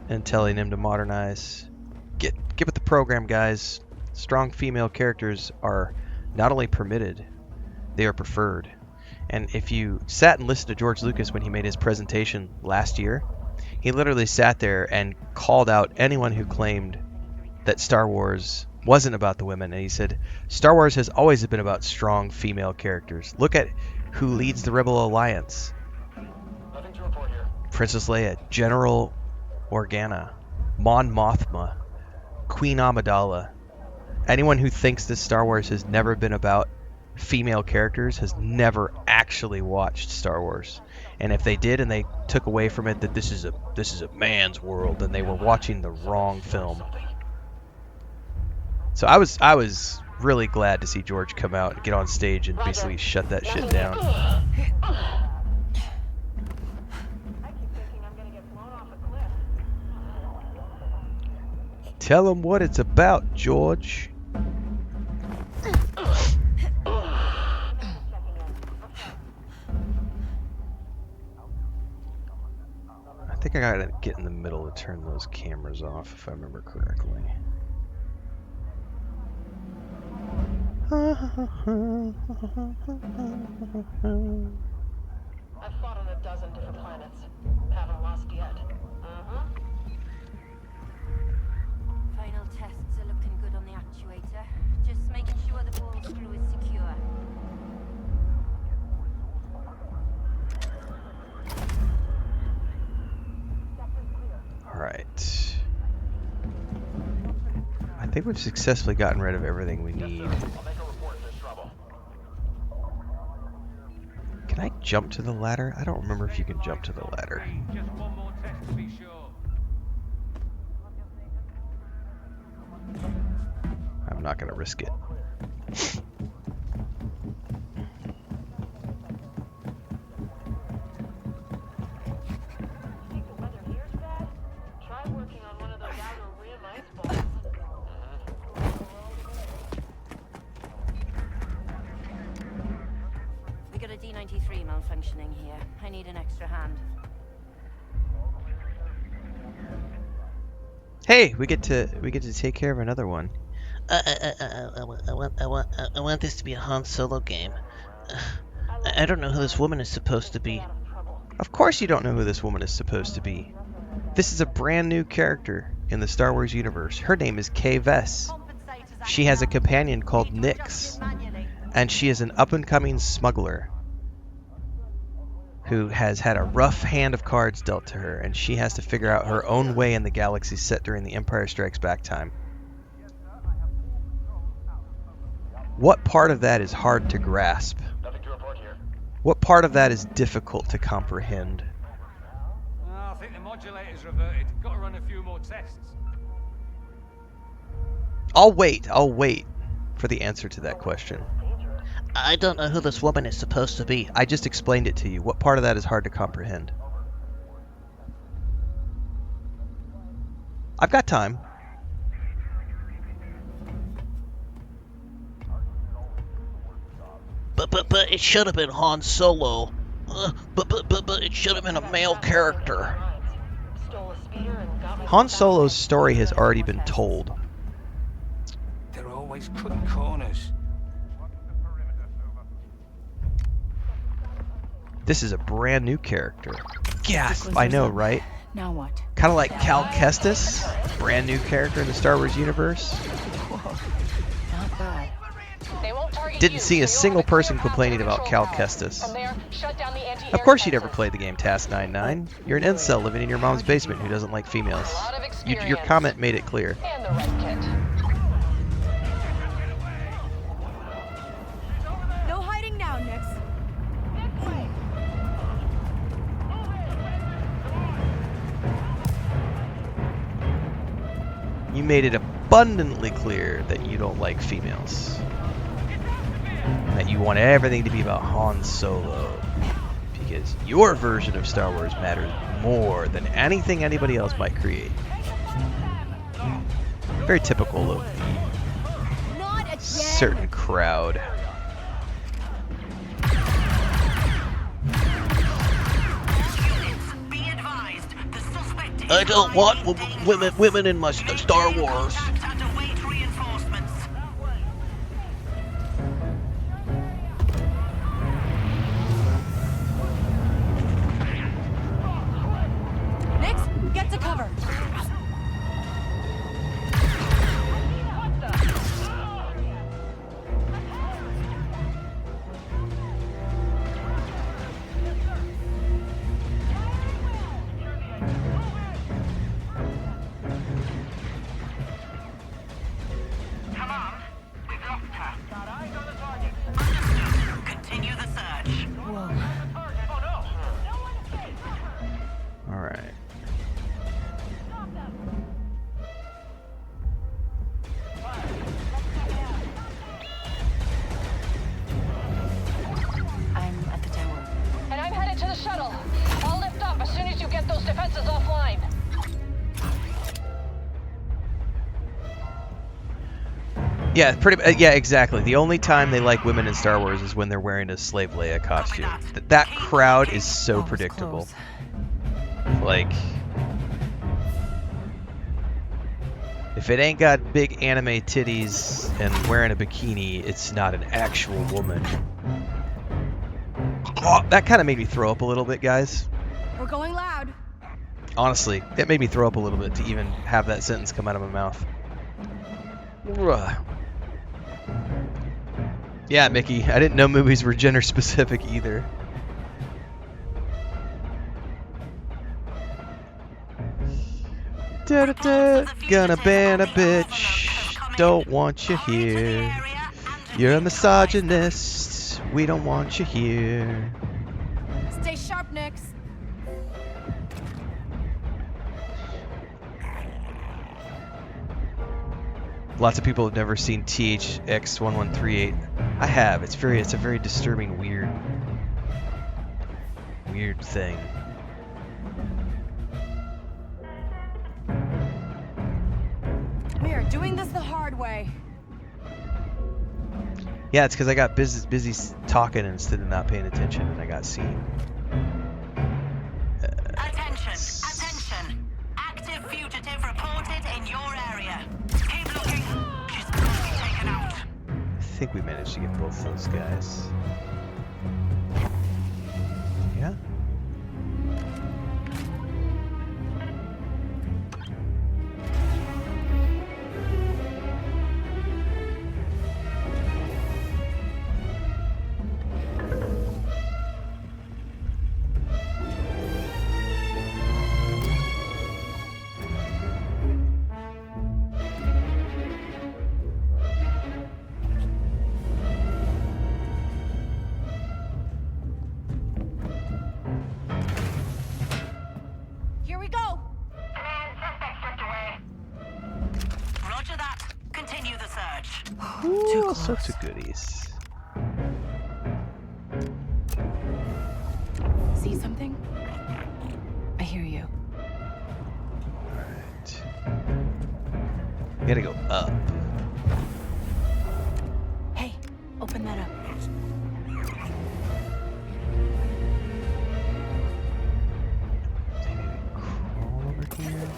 and telling him to modernize. Get with the program, guys. Strong female characters are not only permitted, they are preferred. And if you sat and listened to George Lucas when he made his presentation last year, he literally sat there and called out anyone who claimed that Star Wars wasn't about the women. And he said, Star Wars has always been about strong female characters. Look at who leads the Rebel Alliance. Nothing to report here. Princess Leia, General Organa, Mon Mothma, Queen Amidala. Anyone who thinks that Star Wars has never been about female characters has never actually watched Star Wars. And if they did and they took away from it that this is a man's world, then they were watching the wrong film. So I was really glad to see George come out and get on stage and basically shut that shit down. Tell him what it's about, George. I think I gotta get in the middle to turn those cameras off, if I remember correctly. I've fought on a dozen different planets. Haven't lost yet. Final tests are looking good on the actuator. Just making sure the ball screw is secure. Alright. I think we've successfully gotten rid of everything we need. Can I jump to the ladder? I don't remember if you can jump to the ladder. Just one more test to be sure. I'm not going to risk it. We got a D93 malfunctioning here. I need an extra hand. Hey, we get to take care of another one. I want this to be a Han Solo game. I don't know who this woman is supposed to be. Of course you don't know who this woman is supposed to be. This is a brand new character in the Star Wars universe. Her name is Kay Vess. She has a companion called Nyx, and she is an up-and-coming smuggler who has had a rough hand of cards dealt to her, and she has to figure out her own way in the galaxy set during the Empire Strikes Back time. What part of that is hard to grasp? What part of that is difficult to comprehend? I think the modulator's reverted. Got to run a few more tests. I'll wait for the answer to that question. I don't know who this woman is supposed to be. I just explained it to you. What part of that is hard to comprehend? I've got time. But it should have been Han Solo. But it should have been a male character. Han Solo's story has already been told. They're always cutting corners. This is a brand new character. Gasp! I know, right? Now what? Kind of like Cal Kestis, brand new character in the Star Wars universe. Not bad. Didn't see a single person complaining about Cal Kestis. Of course you never played the game Task 99. You're an incel living in your mom's basement who doesn't like females. Your comment made it clear. No hiding now, Nyx. You made it abundantly clear that you don't like females. And that you want everything to be about Han Solo. Because your version of Star Wars matters more than anything anybody else might create. Very typical of the certain crowd. I don't want women in my Star Wars. Nyx, get to cover. Come on. We've lost her. Got eyes on the target. Yeah, yeah, exactly. The only time they like women in Star Wars is when they're wearing a slave Leia costume. That crowd is so predictable. Like, if it ain't got big anime titties and wearing a bikini, it's not an actual woman. Oh, that kind of made me throw up a little bit, guys. We're going loud. Honestly, it made me throw up a little bit to even have that sentence come out of my mouth. Ugh. Yeah, Mickey, I didn't know movies were gender specific either. Da-da-da, gonna ban a bitch, don't want you here. You're a misogynist, we don't want you here. Stay sharp, Nix. Lots of people have never seen THX1138. I have. It's a very disturbing, weird thing. We are doing this the hard way. Yeah, it's because I got busy talking instead of not paying attention, and I got seen. Attention! Active fugitive reported in your area. Keep looking. She's going to be taken out. I think we managed to get both those guys. Yeah? Ooh, all sorts of goodies. See something? I hear you. Alright. We gotta go up. Hey, open that up. Maybe we crawl over here?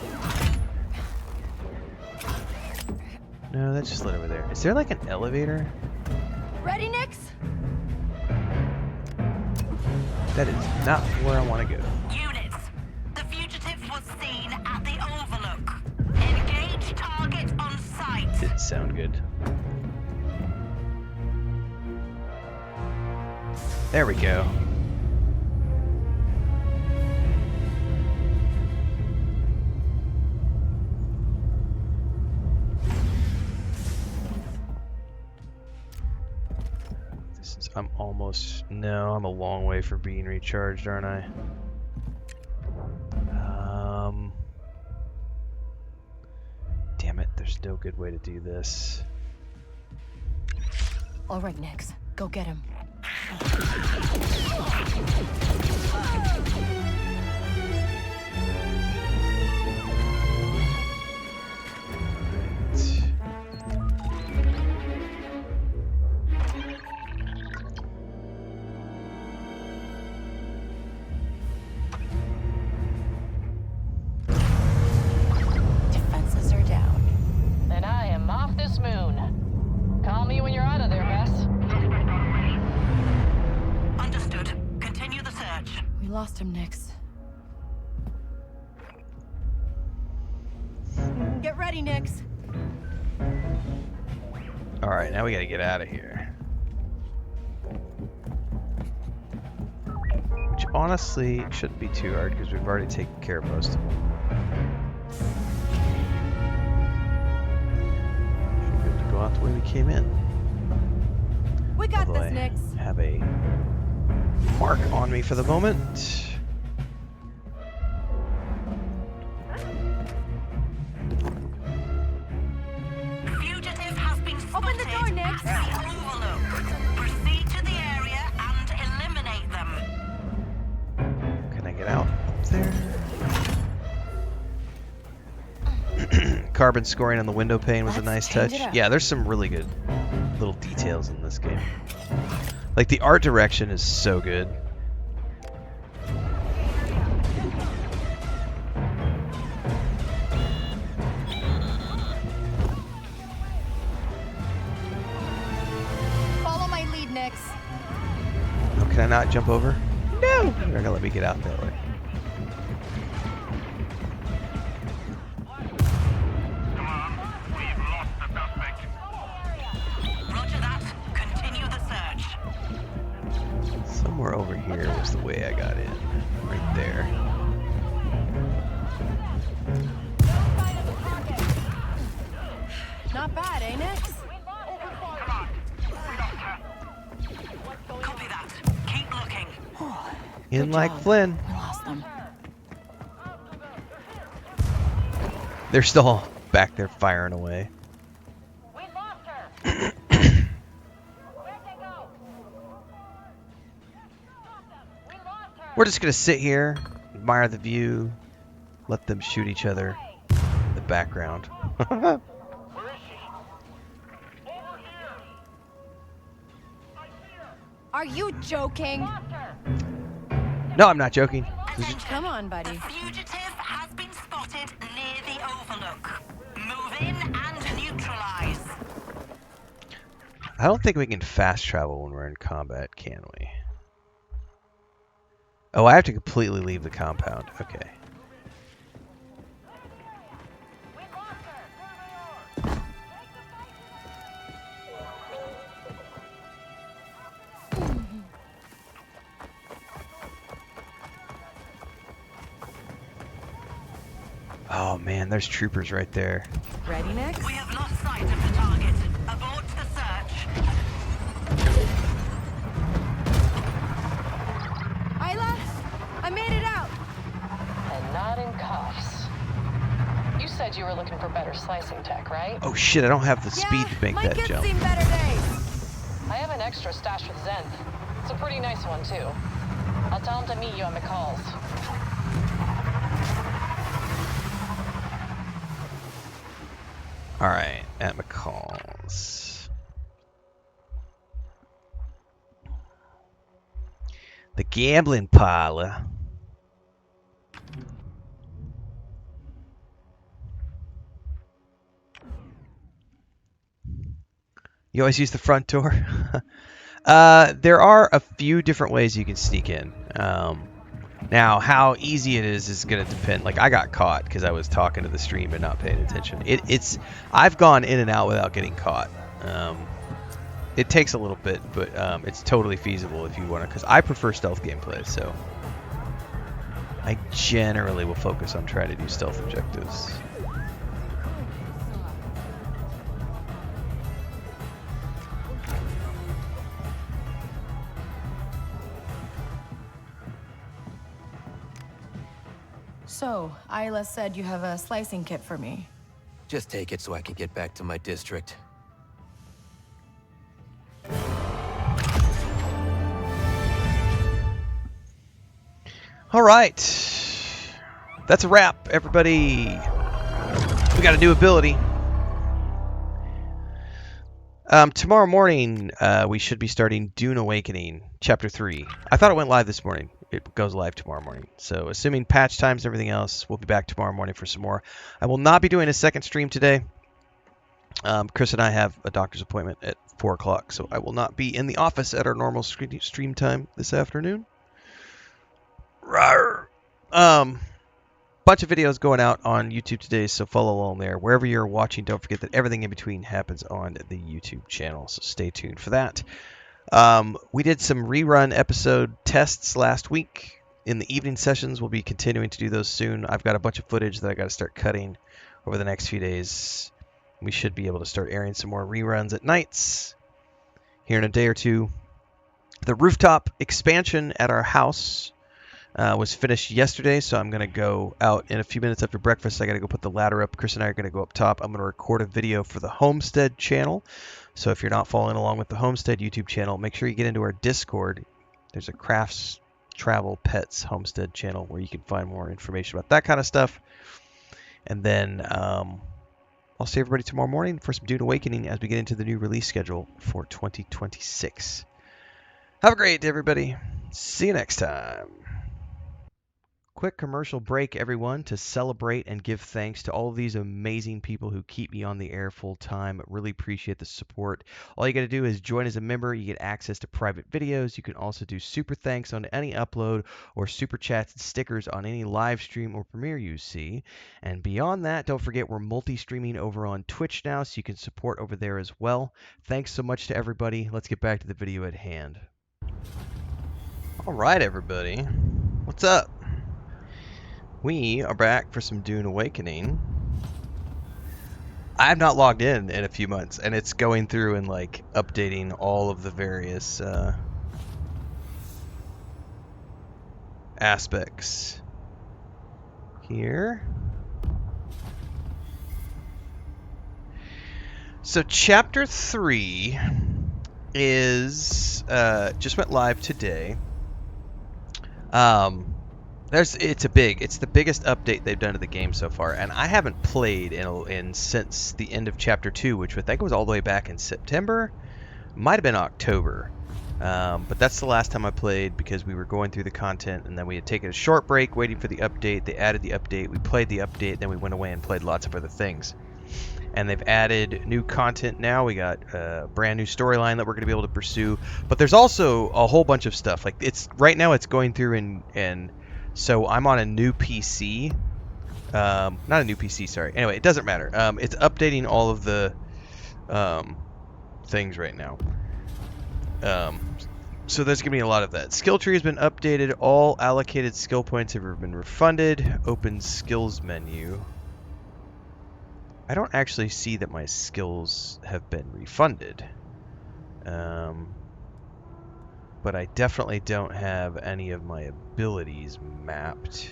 No, that just led over there. Is there like an elevator? Ready, Nix? That is not where I want to go. Units, the fugitive was seen at the Overlook. Engage target on sight. Didn't sound good. There we go. I'm almost... No, I'm a long way from being recharged, aren't I? Damn it, there's no good way to do this. All right, Nix. Go get him. Defenses are down. And I am off this moon. Call me when you're out of there, Bess. Understood. Continue the search. We lost him, Nix. Get ready, Nix. Alright, now we gotta get out of here. Which honestly shouldn't be too hard because we've already taken care of most of them. Should be able to go out the way we came in. We got Although this, Nix. I have a mark on me for the moment. Fugitive has been spotted. Open the door, Nix. At the Overlook. Proceed to the area and eliminate them. Can I get out there? carbon scoring on the window pane was a nice touch. change it up. Yeah, there's some really good little details in this game. Like the art direction is so good. Follow my lead, Nix. Oh, can I not jump over? No! They're gonna let me get out that way. Roger that. Continue the search. Somewhere over here was the way I got in. Right there. Not bad, eh, Nix? Copy that. Keep looking. In Good like job. Flynn. We lost them. They're still all back there firing away. We're just gonna sit here, admire the view, let them shoot each other in the background. Are you joking? No, I'm not joking. Come on, buddy. Fugitive has been spotted near the overlook. Move in and neutralize. I don't think we can fast travel when we're in combat, can we? Oh, I have to completely leave the compound. Okay. Oh man, there's troopers right there. Ready, Nix? We have lost sight of the target. Abort the search. Isla, I made it out. And not in cuffs. You said you were looking for better slicing tech, right? Oh shit, I don't have the speed to make that jump. Seen better days. I have an extra stash with Zenth. It's a pretty nice one, too. I'll tell him to meet you at McCall's. Alright, at McCall's. The gambling parlor. You always use the front door? There are a few different ways you can sneak in. Now, how easy it is going to depend. Like, I got caught because I was talking to the stream and not paying attention. I've gone in and out without getting caught. It takes a little bit, but it's totally feasible if you want to. Because I prefer stealth gameplay, so I generally will focus on trying to do stealth objectives. So, Isla said you have a slicing kit for me. Just take it so I can get back to my district. All right. That's a wrap, everybody. We got a new ability. Tomorrow morning, we should be starting Dune Awakening, Chapter 3. I thought it went live this morning. It goes live tomorrow morning. So assuming patch times and everything else, we'll be back tomorrow morning for some more. I will not be doing a second stream today. Chris and I have a doctor's appointment at 4 o'clock, so I will not be in the office at our normal stream time this afternoon. Rawr. Bunch of videos going out on YouTube today, so follow along there. Wherever you're watching, don't forget that everything in between happens on the YouTube channel, so stay tuned for that. We did some rerun episode tests last week. In the evening sessions, we'll be continuing to do those soon. I've got a bunch of footage that I got to start cutting over the next few days. We should be able to start airing some more reruns at nights here in a day or two. The rooftop expansion at our house was finished yesterday, so I'm going to go out in a few minutes after breakfast. I got to go put the ladder up. Chris and I are going to go up top. I'm going to record a video for the Homestead channel. So if you're not following along with the Homestead YouTube channel, make sure you get into our Discord. There's a Crafts, Travel, Pets, Homestead channel where you can find more information about that kind of stuff. And then I'll see everybody tomorrow morning for some Dune Awakening as we get into the new release schedule for 2026. Have a great day, everybody. See you next time. Quick commercial break, everyone, to celebrate and give thanks to all of these amazing people who keep me on the air full time. Really appreciate the support. All you got to do is join as a member. You get access to private videos. You can also do super thanks on any upload or super chats and stickers on any live stream or premiere you see. And beyond that, don't forget we're multi-streaming over on Twitch now, so you can support over there as well. Thanks so much to everybody. Let's get back to the video at hand. All right, everybody. What's up? We are back for some Dune Awakening. I have not logged in a few months, and it's going through and like updating all of the various aspects here. So Chapter 3 is just went live today. It's the biggest update they've done to the game so far, and I haven't played in since the end of Chapter 2, which I think was all the way back in September, might have been October, but that's the last time I played because we were going through the content, and then we had taken a short break waiting for the update. They added the update, we played the update, then we went away and played lots of other things. And they've added new content now. We got a brand new storyline that we're going to be able to pursue, but there's also a whole bunch of stuff. Like right now it's going through and so I'm on a new PC. Not a new PC, sorry. Anyway, it doesn't matter. It's updating all of the things right now. So there's going to be a lot of that. Skill tree has been updated. All allocated skill points have been refunded. Open skills menu. I don't actually see that my skills have been refunded. But I definitely don't have any of my abilities mapped.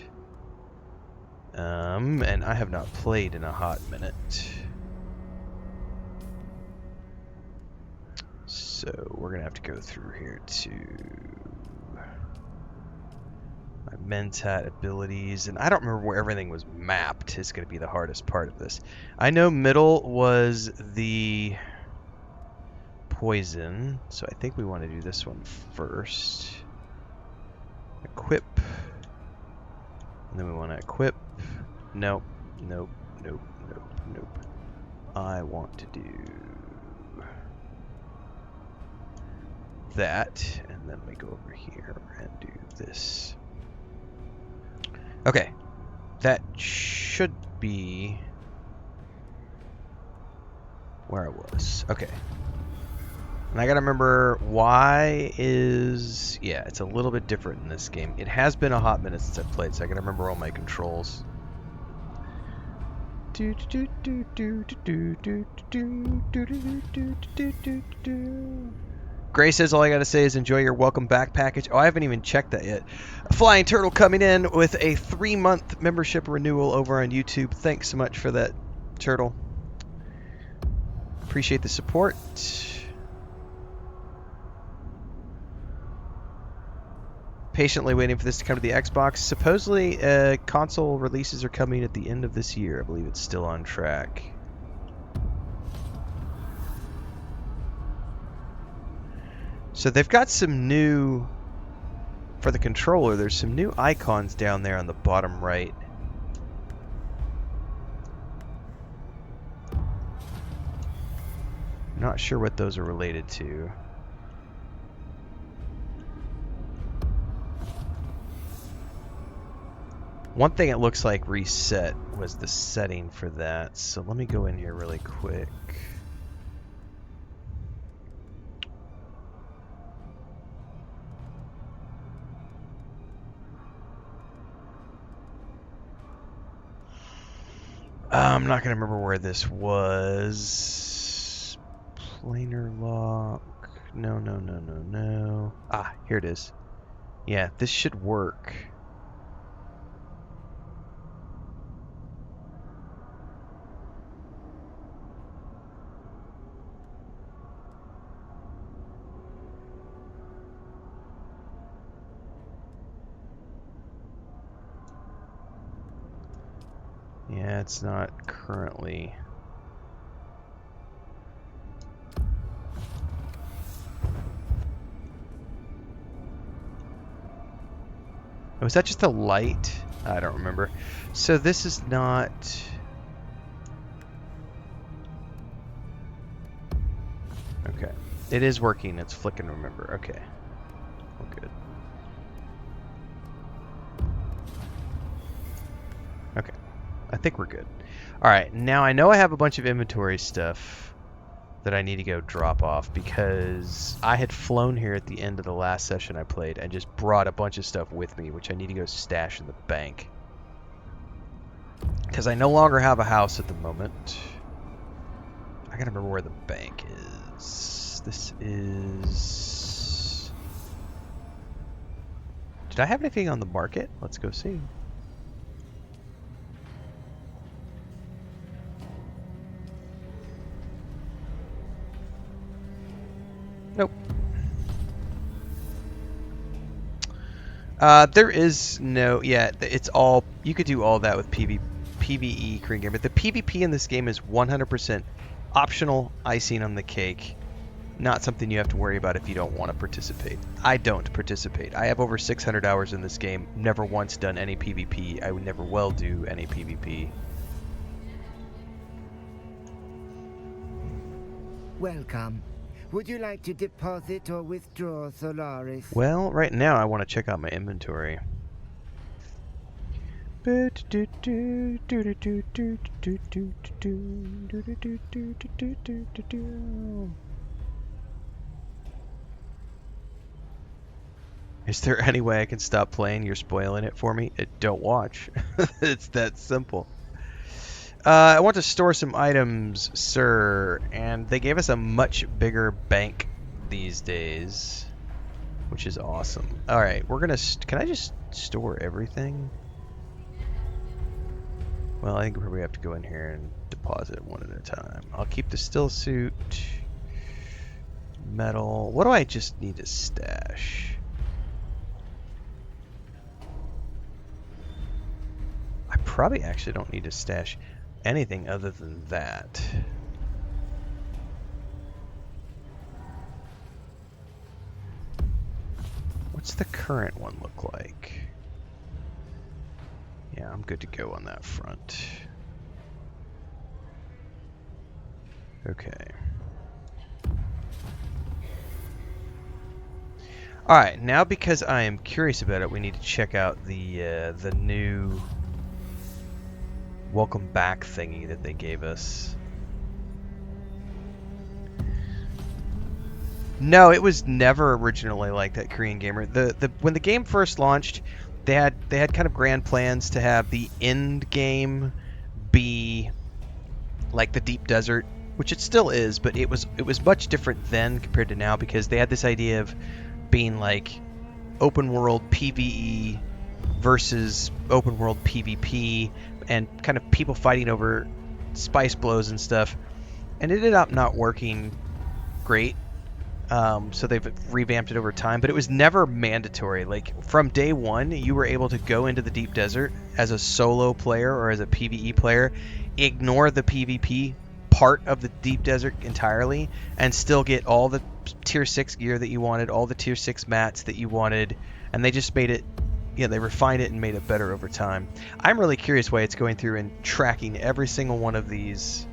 And I have not played in a hot minute. So we're gonna have to go through here to my Mentat abilities, and I don't remember where everything was mapped. It's gonna be the hardest part of this. I know middle was the poison, so I think we want to do this one first. Equip. And then we want to equip. Nope, nope, nope, nope, nope. I want to do that, and then we go over here and do this. Okay, that should be where I was. Okay. And I gotta remember why is... Yeah, it's a little bit different in this game. It has been a hot minute since I played, so I gotta remember all my controls. Gray says all I gotta say is enjoy your welcome back package. Oh, I haven't even checked that yet. Flying Turtle coming in with a 3-month membership renewal over on YouTube. Thanks so much for that, Turtle. Appreciate the support. Patiently waiting for this to come to the Xbox. Supposedly, console releases are coming at the end of this year. I believe it's still on track. So they've got some new, for the controller, there's some new icons down there on the bottom right. Not sure what those are related to. One thing it looks like reset was the setting for that, so let me go in here really quick. I'm not going to remember where this was. Planar lock. No. Ah, here it is. Yeah, this should work. Yeah, it's not currently Was that just a light? I don't remember. So this is not... Okay. It is working. It's flicking, remember. Okay. We're good. Okay. I think we're good. Alright, now I know I have a bunch of inventory stuff that I need to go drop off because I had flown here at the end of the last session I played and just brought a bunch of stuff with me, which I need to go stash in the bank. Because I no longer have a house at the moment. I gotta remember where the bank is. This is... Did I have anything on the market? Let's go see. Nope. There is no... Yeah, it's all... You could do all that with PvE Korean Gamer. The PvP in this game is 100% optional, icing on the cake. Not something you have to worry about if you don't want to participate. I don't participate. I have over 600 hours in this game. Never once done any PvP. I would never will do any PvP. Welcome. Would you like to deposit or withdraw Solaris? Well, right now I want to check out my inventory. Is there any way I can stop playing? You're spoiling it for me. Don't watch. It's that simple. I want to store some items, sir, and they gave us a much bigger bank these days, which is awesome. All right, we're gonna. Can I just store everything? Well, I think we probably have to go in here and deposit one at a time. I'll keep the still suit, metal. What do I just need to stash? I probably actually don't need to stash anything other than that. What's the current one look like? Yeah, I'm good to go on that front. Okay. Alright, now because I am curious about it, we need to check out the new welcome back thingy that they gave us. No, it was never originally like that, Korean Gamer. When the game first launched, they had kind of grand plans to have the end game be like the deep desert, which it still is, but it was much different then compared to now because they had this idea of being like open world PvE versus open world PvP and kind of people fighting over spice blows and stuff, and it ended up not working great. So they've revamped it over time, but it was never mandatory. Like from day one, you were able to go into the deep desert as a solo player or as a PvE player, ignore the PvP part of the deep desert entirely, and still get all the tier 6 gear that you wanted, all the tier 6 mats that you wanted, and they just made it, yeah, they refined it and made it better over time. I'm really curious why it's going through and tracking every single one of these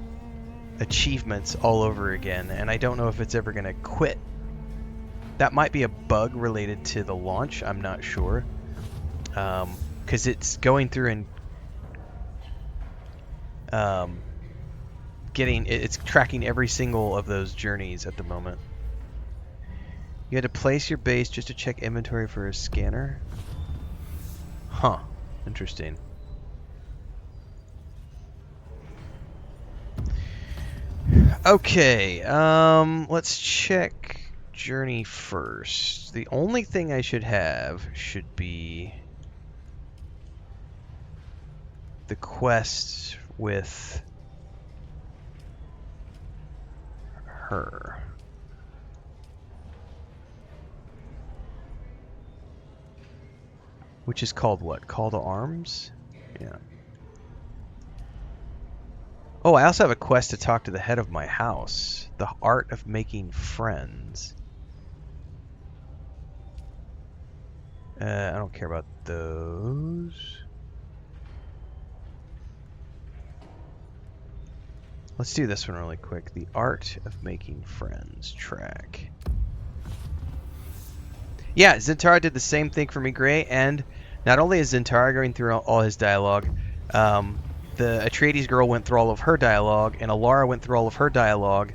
achievements all over again, and I don't know if it's ever going to quit. That might be a bug related to the launch, I'm not sure, because it's going through and it's tracking every single of those journeys at the moment. You had to place your base just to check inventory for a scanner? Huh, interesting. Okay, let's check journey first. The only thing I should have should be the quest with her. Which is called what? Call to Arms? Yeah. Oh, I also have a quest to talk to the head of my house. The Art of Making Friends. I don't care about those. Let's do this one really quick. The Art of Making Friends track. Yeah, Zintara did the same thing for me, Gray, and not only is Zintara going through all his dialogue, the Atreides girl went through all of her dialogue, and Alara went through all of her dialogue,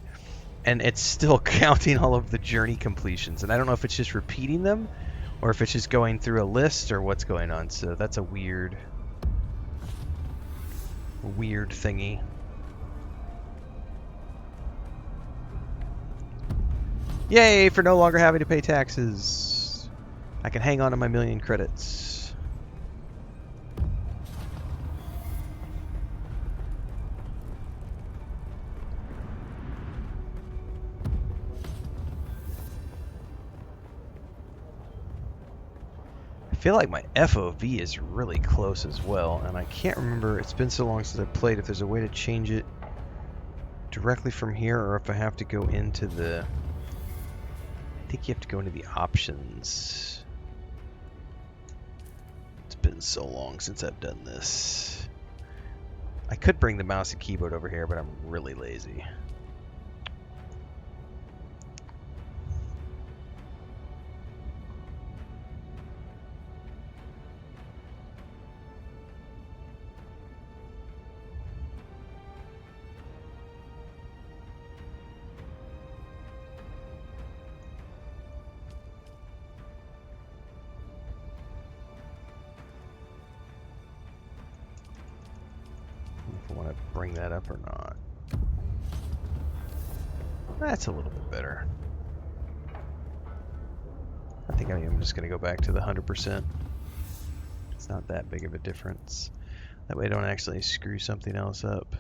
and it's still counting all of the journey completions. And I don't know if it's just repeating them, or if it's just going through a list, or what's going on. So that's a weird thingy. Yay for no longer having to pay taxes. I can hang on to my 1,000,000 credits. I feel like my FOV is really close as well, and I can't remember, it's been so long since I played, if there's a way to change it directly from here, or if I have to go into the... I think you have to go into the options. It's been so long since I've done this. I could bring the mouse and keyboard over here, but I'm really lazy. If I want to bring that up or not. That's a little bit better. I think I am just going to go back to the 100%. It's not that big of a difference. That way I don't actually screw something else up.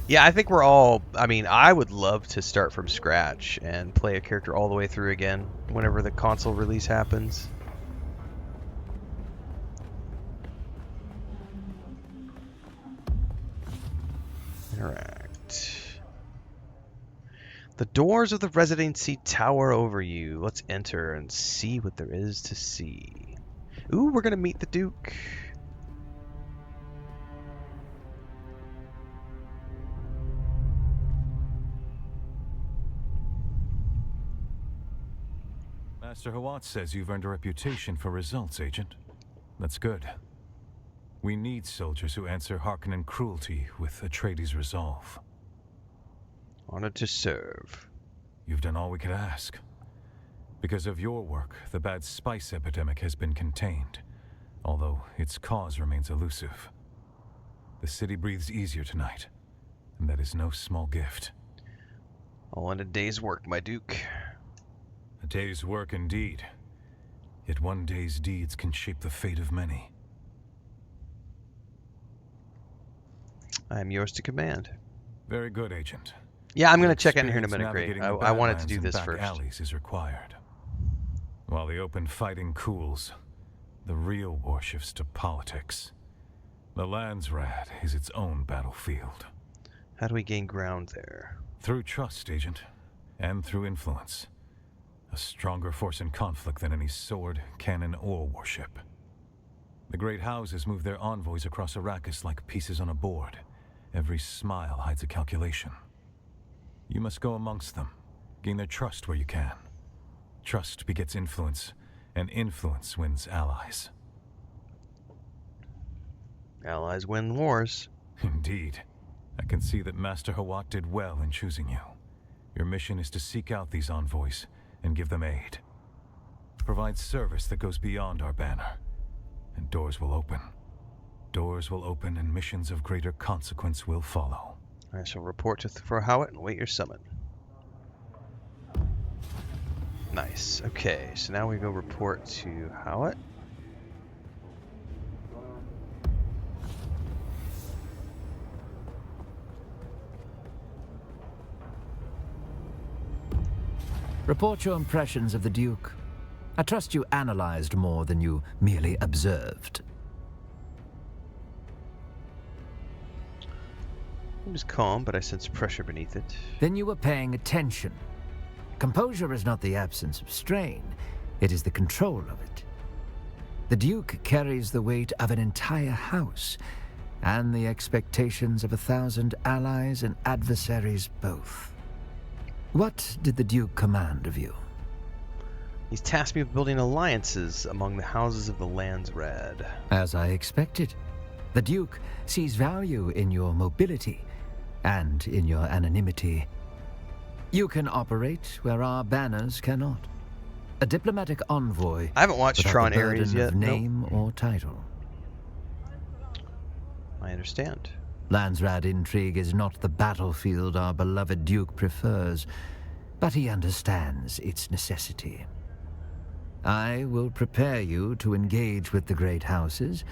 Yeah, I think we're all, I mean, I would love to start from scratch and play a character all the way through again whenever the console release happens. Interact. The doors of the residency tower over you. Let's enter and see what there is to see. Ooh, we're gonna meet the Duke. Master Hawat says you've earned a reputation for results, Agent. That's good. We need soldiers who answer Harkonnen cruelty with Atreides resolve. Honored to serve. You've done all we could ask. Because of your work, the bad spice epidemic has been contained, although its cause remains elusive. The city breathes easier tonight, and that is no small gift. All in a day's work, my Duke. A day's work indeed. Yet one day's deeds can shape the fate of many. I am yours to command. Very good, Agent. Yeah, I'm going to check in here in a minute, Gray. I wanted to do this first. Alleys is required. While the open fighting cools, the real war shifts to politics. The Landsrat is its own battlefield. How do we gain ground there? Through trust, Agent, and through influence. A stronger force in conflict than any sword, cannon, or warship. The great houses move their envoys across Arrakis like pieces on a board. Every smile hides a calculation. You must go amongst them, gain their trust where you can. Trust begets influence, and influence wins allies. Allies win wars. Indeed. I can see that Master Hawat did well in choosing you. Your mission is to seek out these envoys and give them aid. Provide service that goes beyond our banner, and doors will open. Doors will open and missions of greater consequence will follow. I shall report to for Hawat and wait your summon. Nice. Okay, so now we go report to Hawat. Report your impressions of the Duke. I trust you analyzed more than you merely observed. It was calm, but I sensed pressure beneath it. Then you were paying attention. Composure is not the absence of strain, it is the control of it. The Duke carries the weight of an entire house, and the expectations of 1,000 allies and adversaries both. What did the Duke command of you? He's tasked me with building alliances among the houses of the Landsraad. As I expected. The Duke sees value in your mobility and in your anonymity. You can operate where our banners cannot. A diplomatic envoy. I haven't watched without Tron the burden Ares yet. of name or title. I understand. Landsraad intrigue is not the battlefield our beloved Duke prefers, but he understands its necessity. I will prepare you to engage with the great houses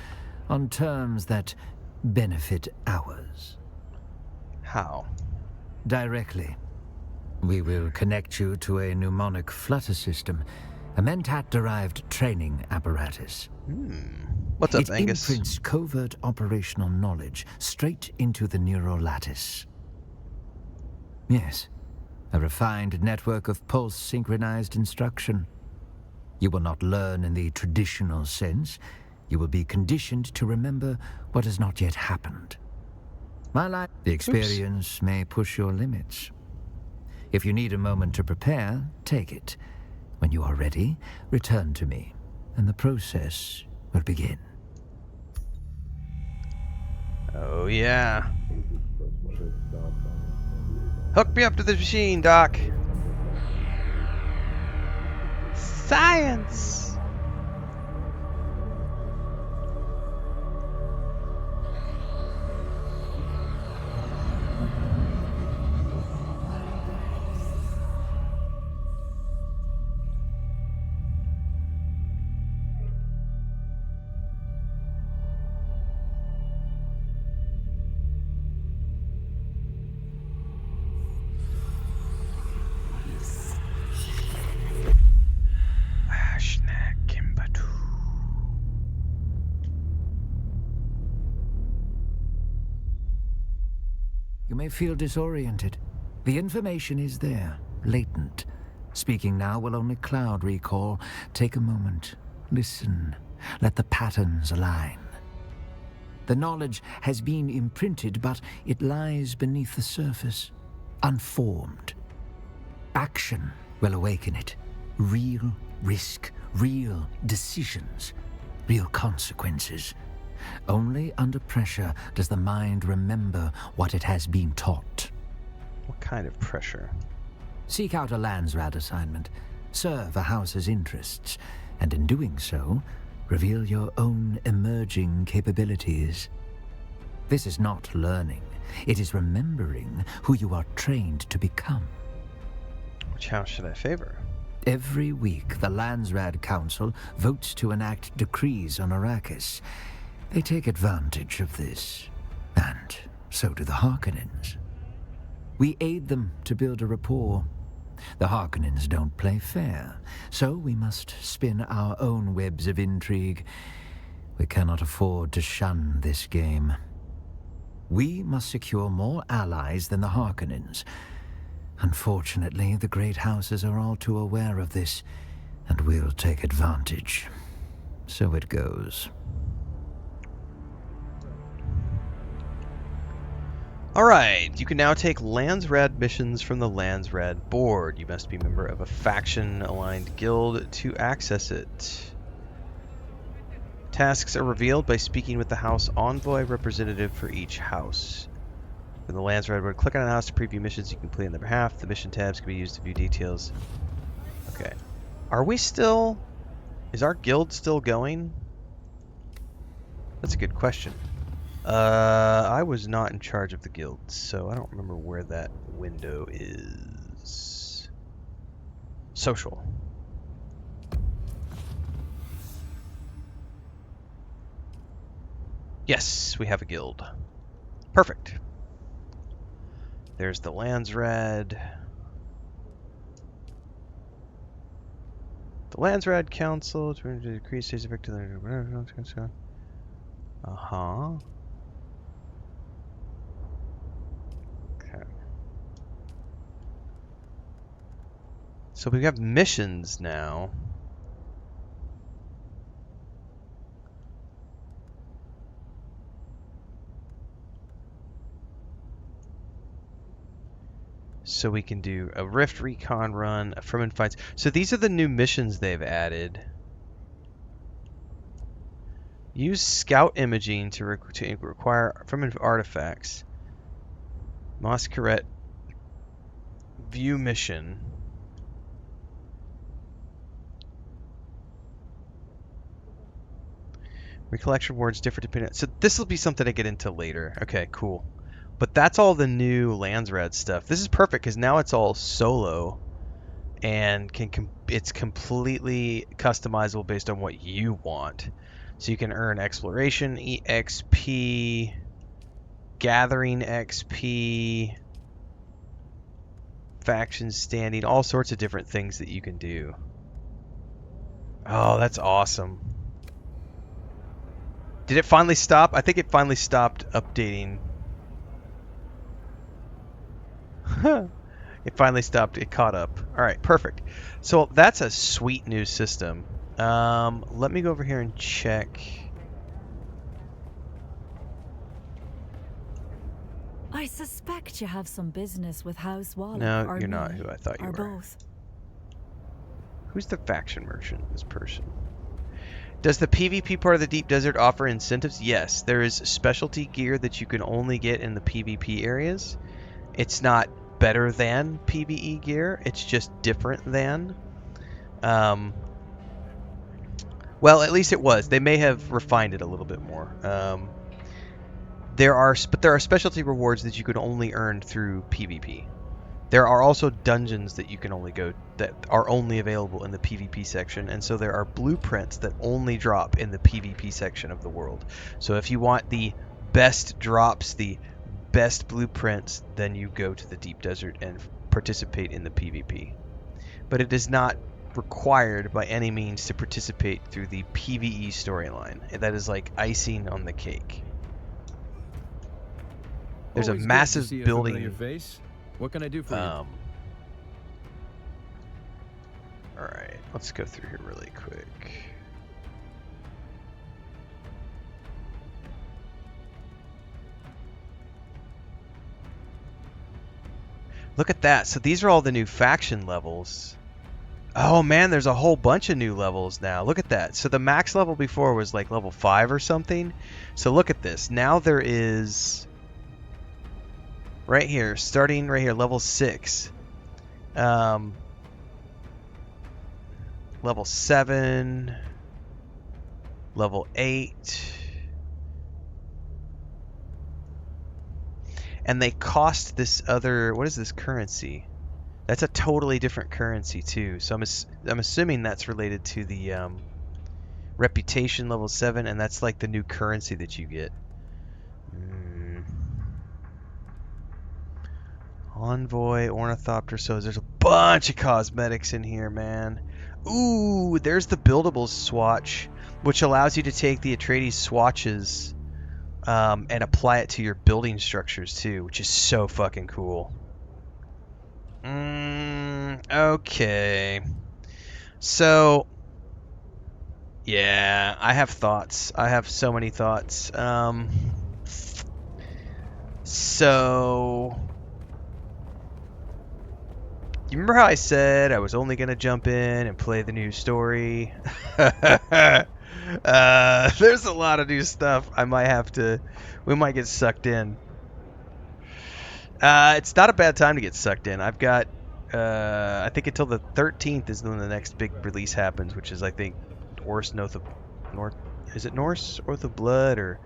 on terms that benefit ours. How? Directly. We will connect you to a mnemonic flutter system, a Mentat-derived training apparatus. What's up, Angus? It imprints covert operational knowledge straight into the neural lattice. Yes, a refined network of pulse-synchronized instruction. You will not learn in the traditional sense. You will be conditioned to remember what has not yet happened. The experience may push your limits. If you need a moment to prepare, take it. When you are ready, return to me, and the process will begin. Oh, yeah. Hook me up to the machine, Doc. Science! You may feel disoriented. The information is there, latent. Speaking now will only cloud recall. Take a moment. Listen. Let the patterns align. The knowledge has been imprinted, but it lies beneath the surface, unformed. Action will awaken it. Real risk, real decisions, real consequences. Only under pressure does the mind remember what it has been taught. What kind of pressure? Seek out a Landsraad assignment, serve a house's interests, and in doing so, reveal your own emerging capabilities. This is not learning. It is remembering who you are trained to become. Which house should I favor? Every week, the Landsraad Council votes to enact decrees on Arrakis. They take advantage of this, and so do the Harkonnens. We aid them to build a rapport. The Harkonnens don't play fair, so we must spin our own webs of intrigue. We cannot afford to shun this game. We must secure more allies than the Harkonnens. Unfortunately, the great houses are all too aware of this, and will take advantage. So it goes. Alright, you can now take Landsraad missions from the Landsraad board. You must be a member of a faction-aligned guild to access it. Tasks are revealed by speaking with the house envoy representative for each house. From the Landsraad board, click on a house to preview missions you can complete on their behalf. The mission tabs can be used to view details. Okay. Are we still... Is our guild still going? That's a good question. I was not in charge of the guild, so I don't remember where that window is. Social. Yes, we have a guild. Perfect. There's the Landsraad. The Landsrad Council to decrease stays effective. Uh-huh. Okay. So we have missions now. So we can do a Rift Recon run, a Fremen Fights. So these are the new missions they've added. Use Scout Imaging to require Fremen artifacts. Mosqueret View Mission. Recollection rewards differ depending on... So this will be something I get into later. Okay, cool. But that's all the new Landsrad stuff. This is perfect because now it's all solo and it's completely customizable based on what you want. So you can earn exploration EXP, gathering XP, faction standing, all sorts of different things that you can do. Oh, that's awesome. Did it finally stop? I think it finally stopped updating. It finally stopped. It caught up. All right, perfect. So that's a sweet new system. Let me go over here and check. I suspect you have some business with House Wall. No, you're not who I thought you were. Both. Who's the faction merchant? This person. Does the PvP part of the Deep Desert offer incentives? Yes, there is specialty gear that you can only get in the PvP areas. It's not better than PvE gear, it's just different than. Well, at least it was. They may have refined it a little bit more. There are specialty rewards that you can only earn through PvP. There are also dungeons that you can only go that are only available in the PvP section, and so there are blueprints that only drop in the PvP section of the world. So if you want the best drops, the best blueprints, then you go to the Deep Desert and participate in the PvP. But it is not required by any means to participate through the PvE storyline. That is like icing on the cake. There's a massive building. Your face. What can I do for you? All right, let's go through here really quick. Look at that. So these are all the new faction levels. Oh man, there's a whole bunch of new levels now. Look at that. So the max level before was like level 5 or something. So look at this. Now there is... right here, starting right here, level 6. Level 7. Level 8. And they cost this other... what is this currency? That's a totally different currency too. So I'm assuming that's related to the reputation level 7, and that's like the new currency that you get. Envoy, Ornithopter, so there's a bunch of cosmetics in here, man. Ooh, there's the buildables swatch, which allows you to take the Atreides swatches and apply it to your building structures too, which is so fucking cool. Okay. So, yeah, I have thoughts. I have so many thoughts. So... you remember how I said I was only going to jump in and play the new story? There's a lot of new stuff. We might get sucked in. It's not a bad time to get sucked in. I've got, I think until the 13th is when the next big release happens, which is, I think, Norse Oath of Blood or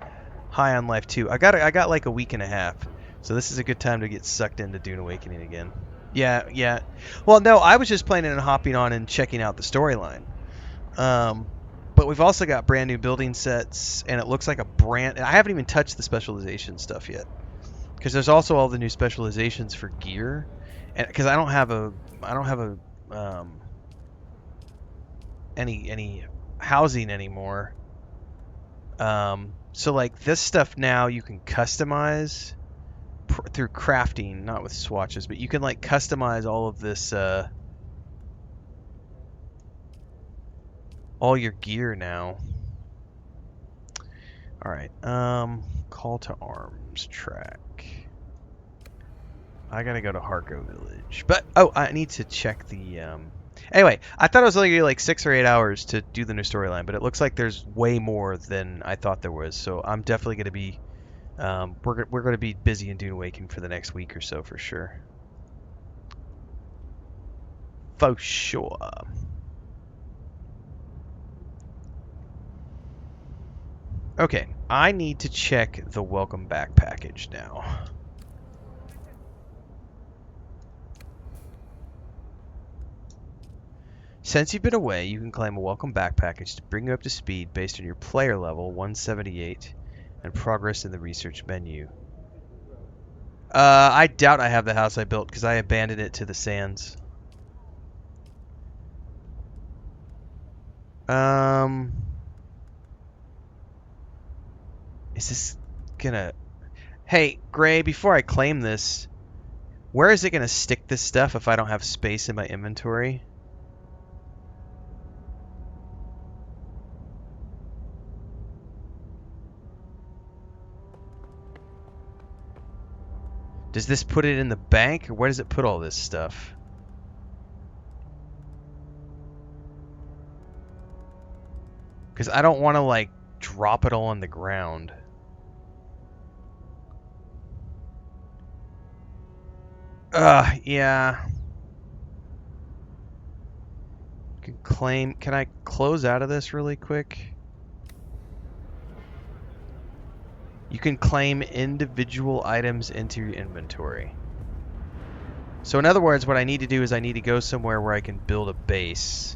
High on Life 2. I got like a week and a half. So this is a good time to get sucked into Dune Awakening again. Yeah. Well, no, I was just planning on hopping on and checking out the storyline. But we've also got brand new building sets, and it looks like I haven't even touched the specialization stuff yet, because there's also all the new specializations for gear, and because I don't have a any housing anymore. So like this stuff now you can customize through crafting, not with swatches, but you can like customize all of this, all your gear now. All right, call to arms track. I gotta go to Harko Village, but oh, I need to check the. Anyway, I thought it was only like 6 or 8 hours to do the new storyline, but it looks like there's way more than I thought there was. So I'm definitely gonna be, we're gonna be busy in Dune Awakening for the next week or so for sure. For sure. Okay, I need to check the welcome back package now. Since you've been away, you can claim a welcome back package to bring you up to speed based on your player level 178 and progress in the research menu. I doubt I have the house I built because I abandoned it to the sands. Is this gonna... Hey, Gray, before I claim this, where is it gonna stick this stuff if I don't have space in my inventory? Does this put it in the bank, or where does it put all this stuff? Because I don't want to, like, drop it all on the ground. Yeah. Can I close out of this really quick? You can claim individual items into your inventory. So in other words, what I need to do is I need to go somewhere where I can build a base.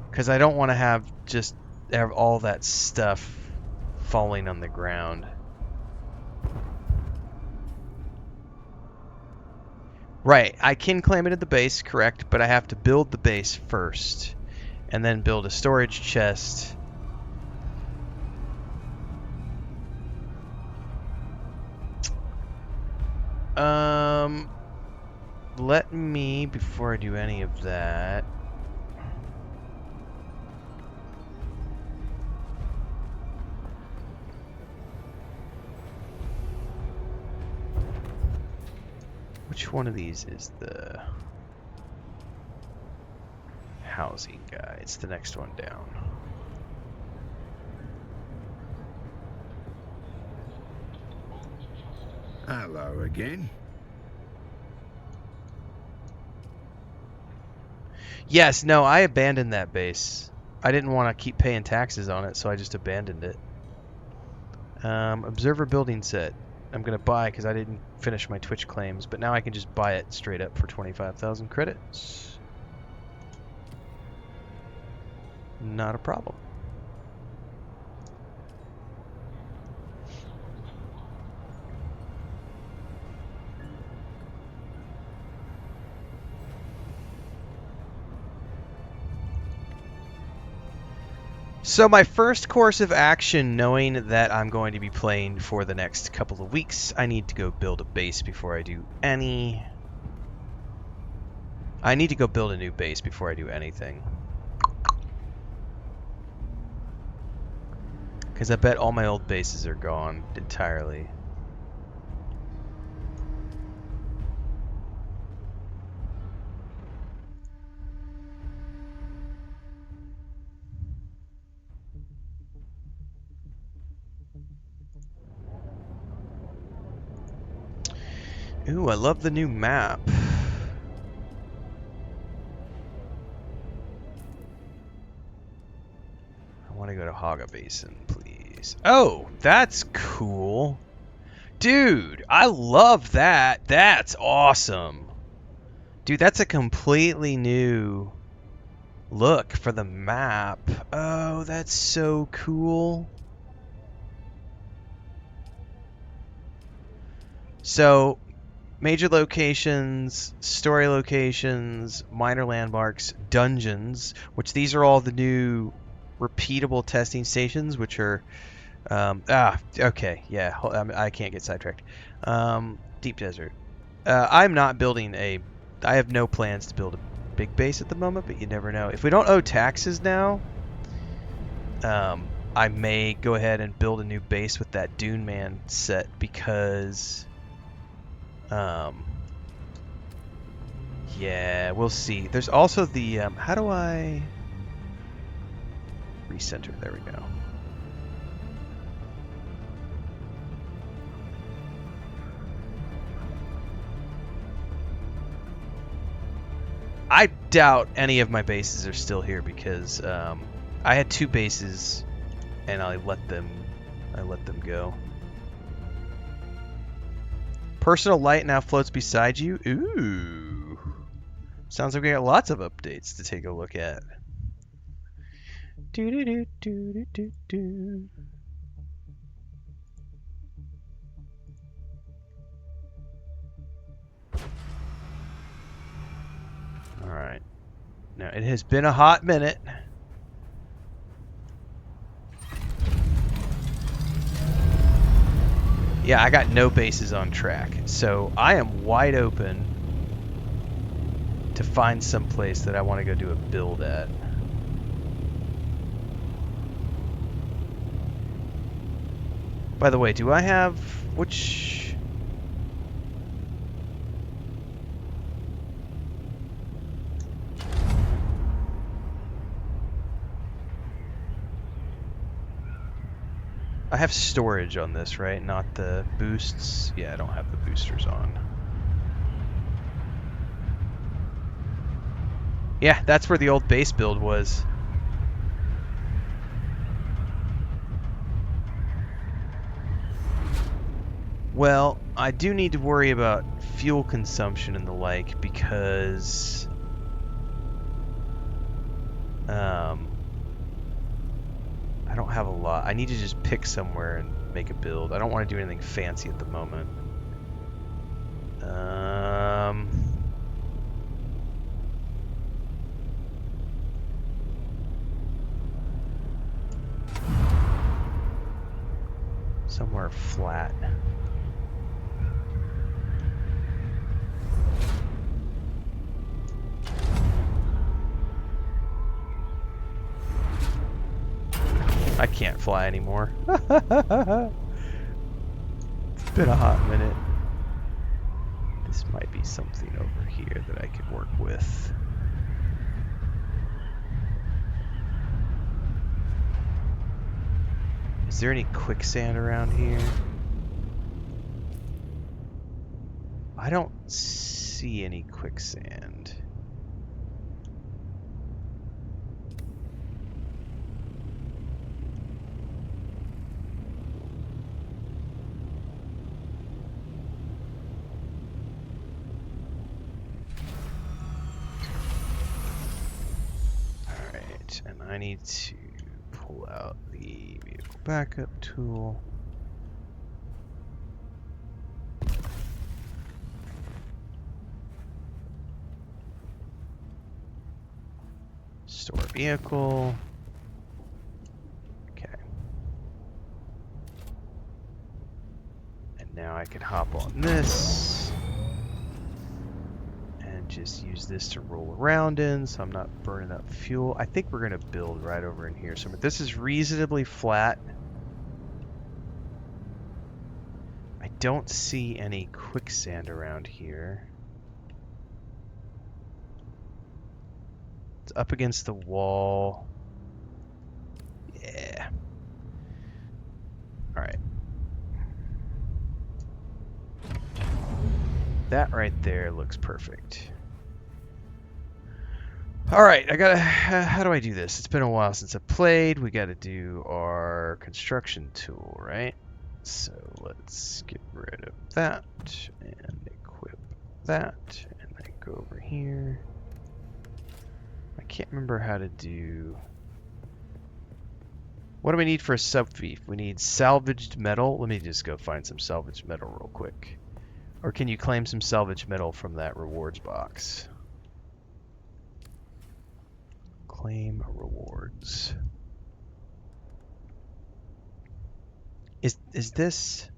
Because I don't want to have all that stuff falling on the ground. Right, I can claim it at the base, correct, but I have to build the base first. And then build a storage chest. Let me, before I do any of that... Which one of these is the housing guy? It's the next one down. Hello again. Yes, no, I abandoned that base. I didn't want to keep paying taxes on it, so I just abandoned it. Observer building set. I'm going to buy because I didn't finish my Twitch claims, but now I can just buy it straight up for 25,000 credits. Not a problem. So my first course of action, knowing that I'm going to be playing for the next couple of weeks, I need to go build a base before I do any... I need to go build a new base before I do anything. Because I bet all my old bases are gone entirely. Ooh, I love the new map. I want to go to Haga Basin, please. Oh, that's cool. Dude, I love that. That's awesome. Dude, that's a completely new look for the map. Oh, that's so cool. So... Major locations, story locations, minor landmarks, dungeons, which these are all the new repeatable testing stations, which are, okay, yeah, I can't get sidetracked. Deep desert. I'm not building I have no plans to build a big base at the moment, but you never know. If we don't owe taxes now, I may go ahead and build a new base with that Dune Man set because, yeah, we'll see. There's also the, how do I recenter? There we go. I doubt any of my bases are still here because I had 2 bases and I let them go. Personal light now floats beside you. Ooh. Sounds like we got lots of updates to take a look at. Alright. Now, it has been a hot minute. Yeah, I got no bases on track. So, I am wide open to find some place that I want to go do a build at. By the way, do I have... which... I have storage on this, right? Not the boosts. Yeah, I don't have the boosters on. Yeah, that's where the old base build was. Well, I do need to worry about fuel consumption and the like because I don't have a lot. I need to just pick somewhere and make a build. I don't want to do anything fancy at the moment. Somewhere flat. I can't fly anymore. It's been a hot minute. This might be something over here that I could work with. Is there any quicksand around here? I don't see any quicksand. Alright, and I need to pull out the vehicle backup tool. Store vehicle. Okay. And now I can hop on this and just use this to roll around in so I'm not burning up fuel. I think we're going to build right over in here. So this is reasonably flat. I don't see any quicksand around here. It's up against the wall. Yeah. Alright. That right there looks perfect. Alright, I gotta... how do I do this? It's been a while since I played. We gotta do our construction tool, right? So let's get rid of that and equip that. And then go over here. I can't remember how to do... What do we need for a sub-thief? We need salvaged metal. Let me just go find some salvaged metal real quick. Or can you claim some salvage metal from that rewards box? Claim rewards. Is this...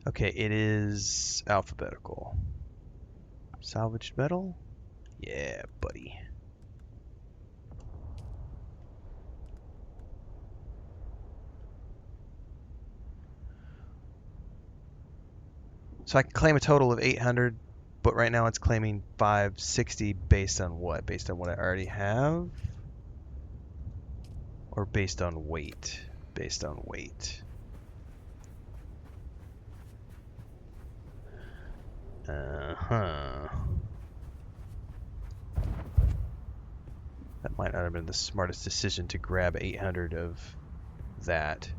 Okay, it is alphabetical. Salvaged metal? Yeah, buddy. So I can claim a total of 800, but right now it's claiming 560 based on what? Based on what I already have? Or based on weight? Based on weight. Uh-huh. That might not have been the smartest decision to grab 800 of that.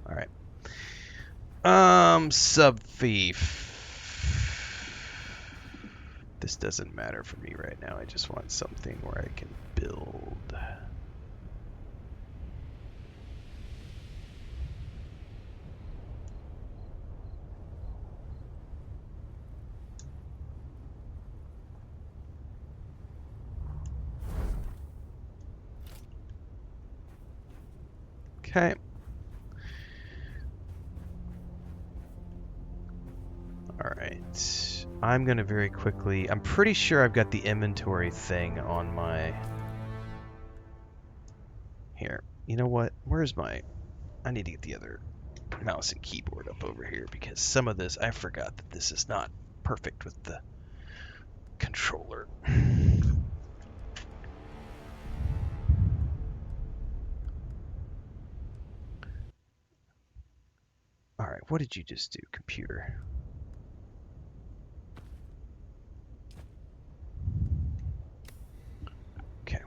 Alright. Sub-thief. This doesn't matter for me right now. I just want something where I can build. Okay. Alright. I'm going to very quickly... I'm pretty sure I've got the inventory thing on my... Here. You know what? Where's my... I need to get the other mouse and keyboard up over here because some of this... I forgot that this is not perfect with the controller. Alright, what did you just do, computer? Okay.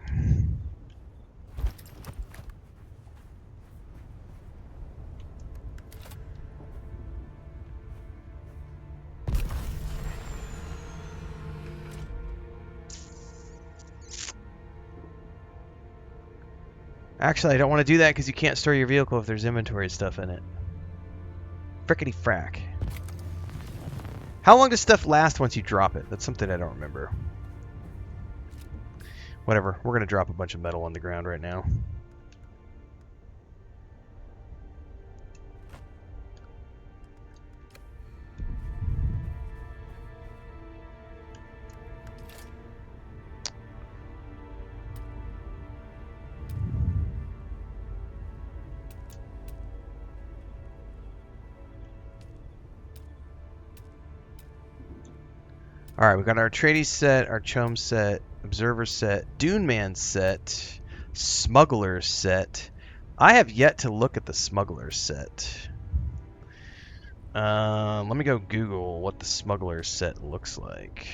Actually, I don't want to do that because you can't store your vehicle if there's inventory stuff in it. Frickety frack. How long does stuff last once you drop it? That's something I don't remember. Whatever. We're going to drop a bunch of metal on the ground right now. Alright, we got our Atreides set, our Chom set, Observer set, Dune Man set, Smuggler set. I have yet to look at the Smuggler set. Let me go Google what the Smuggler set looks like.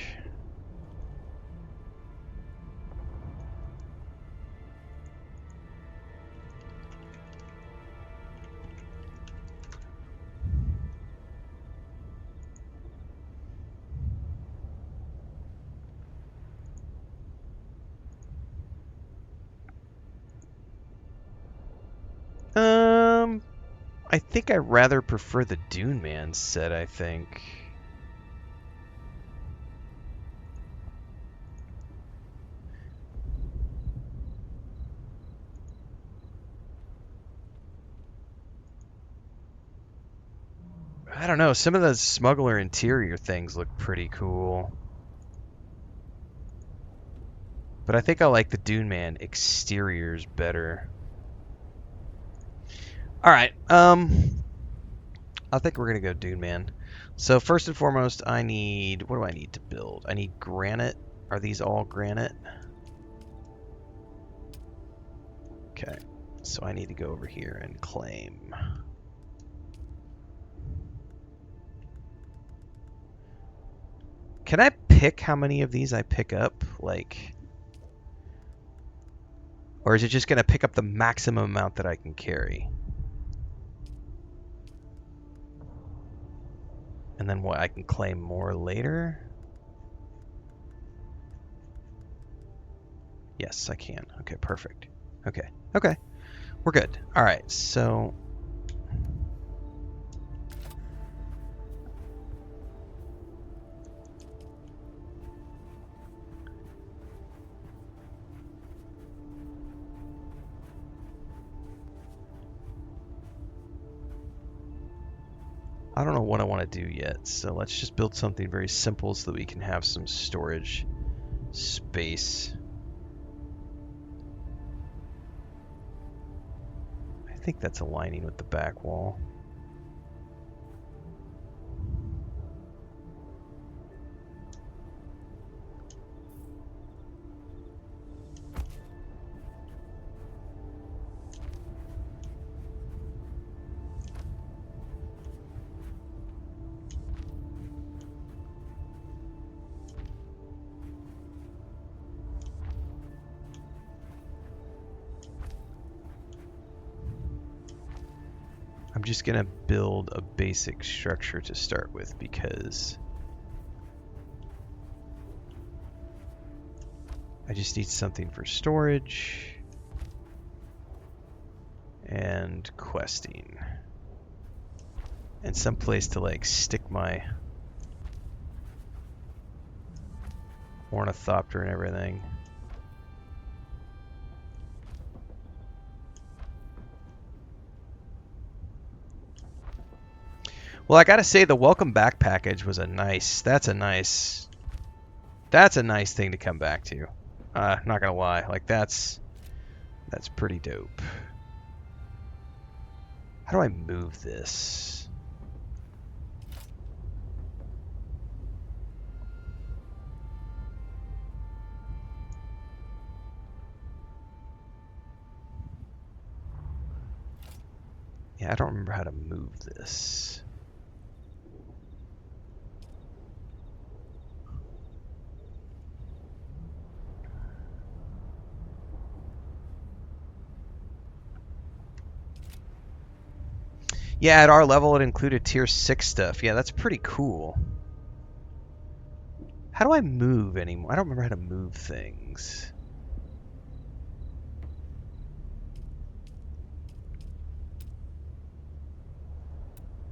I think I rather prefer the Dune Man set, I think. I don't know, some of the Smuggler interior things look pretty cool. But I think I like the Dune Man exteriors better. Alright, I think we're going to go Dune Man. So first and foremost, I need... What do I need to build? I need granite. Are these all granite? Okay, so I need to go over here and claim. Can I pick how many of these I pick up? Like... Or is it just going to pick up the maximum amount that I can carry? And then what, I can claim more later? Yes, I can. Okay, perfect. Okay, we're good. All right, so I don't know what I want to do yet, so let's just build something very simple so that we can have some storage space. I think that's aligning with the back wall. I'm just gonna build a basic structure to start with because I just need something for storage and questing and some place to like stick my ornithopter and everything. Well, I gotta say the welcome back package was that's a nice thing to come back to. Not gonna lie, like that's pretty dope. How do I move this? Yeah, I don't remember how to move this. Yeah, at our level, it included tier 6 stuff. Yeah, that's pretty cool. How do I move anymore? I don't remember how to move things.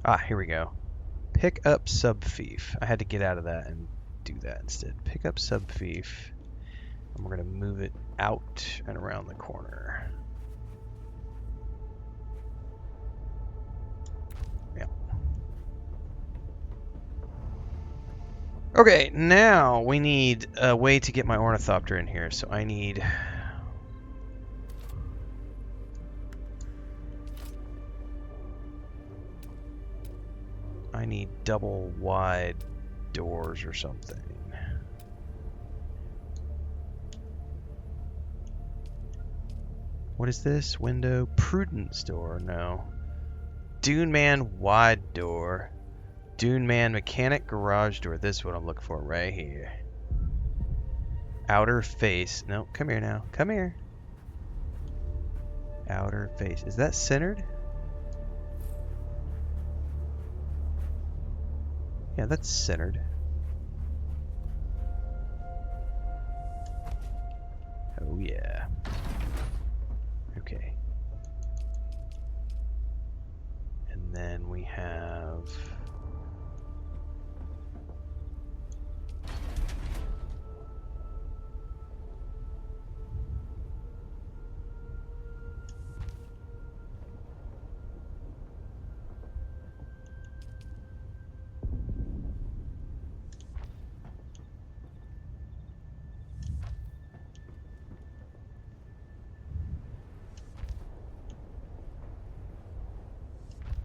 Ah, here we go. Pick up subfief. I had to get out of that and do that instead. Pick up subfief. And we're going to move it out and around the corner. Okay, now we need a way to get my ornithopter in here. So I need double wide doors or something. What is this? Window? Prudence door? No. Dune Man wide door. Dune Man mechanic garage door. This is what I'm looking for right here. Outer face. No, come here now. Come here. Outer face. Is that centered? Yeah, that's centered. Oh yeah. Okay. And then we have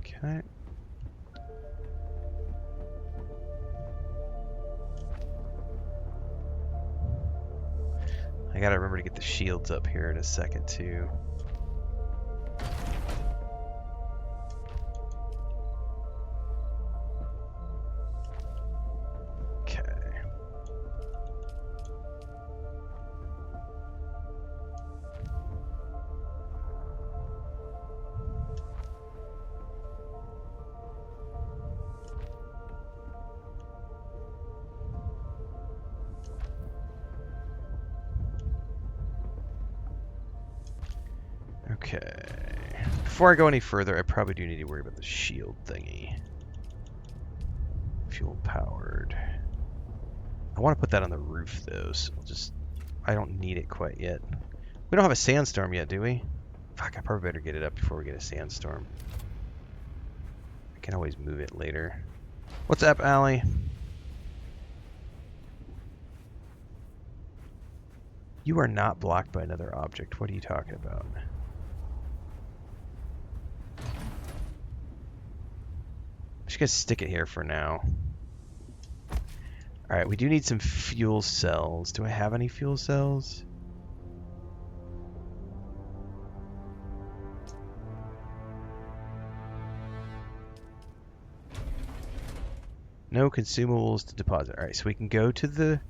okay. I gotta remember to get the shields up here in a second too. Okay. Okay. Before I go any further, I probably do need to worry about the shield thingy. Fuel powered. I want to put that on the roof though, so I don't need it quite yet. We don't have a sandstorm yet, do we? Fuck, I probably better get it up before we get a sandstorm. can always move it later. What's up, Allie? You are not blocked by another object. What are you talking about? I'm just gonna stick it here for now. Alright, we do need some fuel cells. Do I have any fuel cells? No consumables to deposit. Alright, so we can go to the...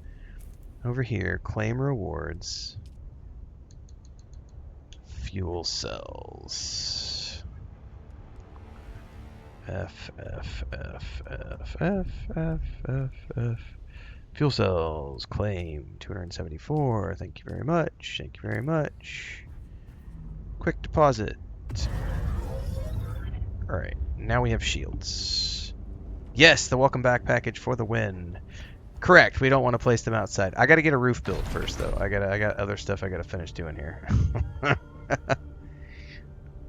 over here, claim rewards. Fuel cells. F. Fuel cells, claim 274. Thank you very much. Thank you very much. Quick deposit. Alright, now we have shields. Yes, the welcome back package for the win. Correct, we don't want to place them outside. I gotta get a roof built first though. I got other stuff I gotta finish doing here.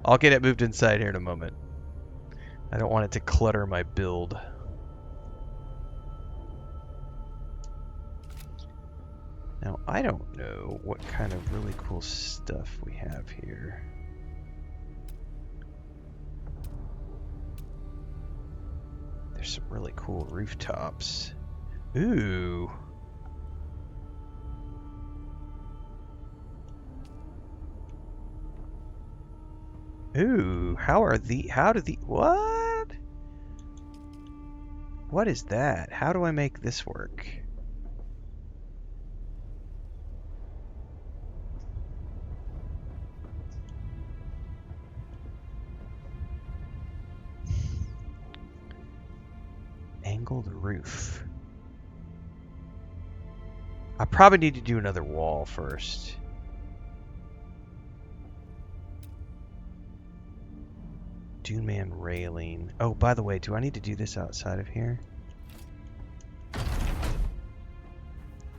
I'll get it moved inside here in a moment. I don't want it to clutter my build. Now, I don't know what kind of really cool stuff we have here. There's some really cool rooftops. Ooh. Ooh, how do the, what? What is that? How do I make this work? Angled roof. I probably need to do another wall first. Dune Man railing. Oh, by the way, do I need to do this outside of here?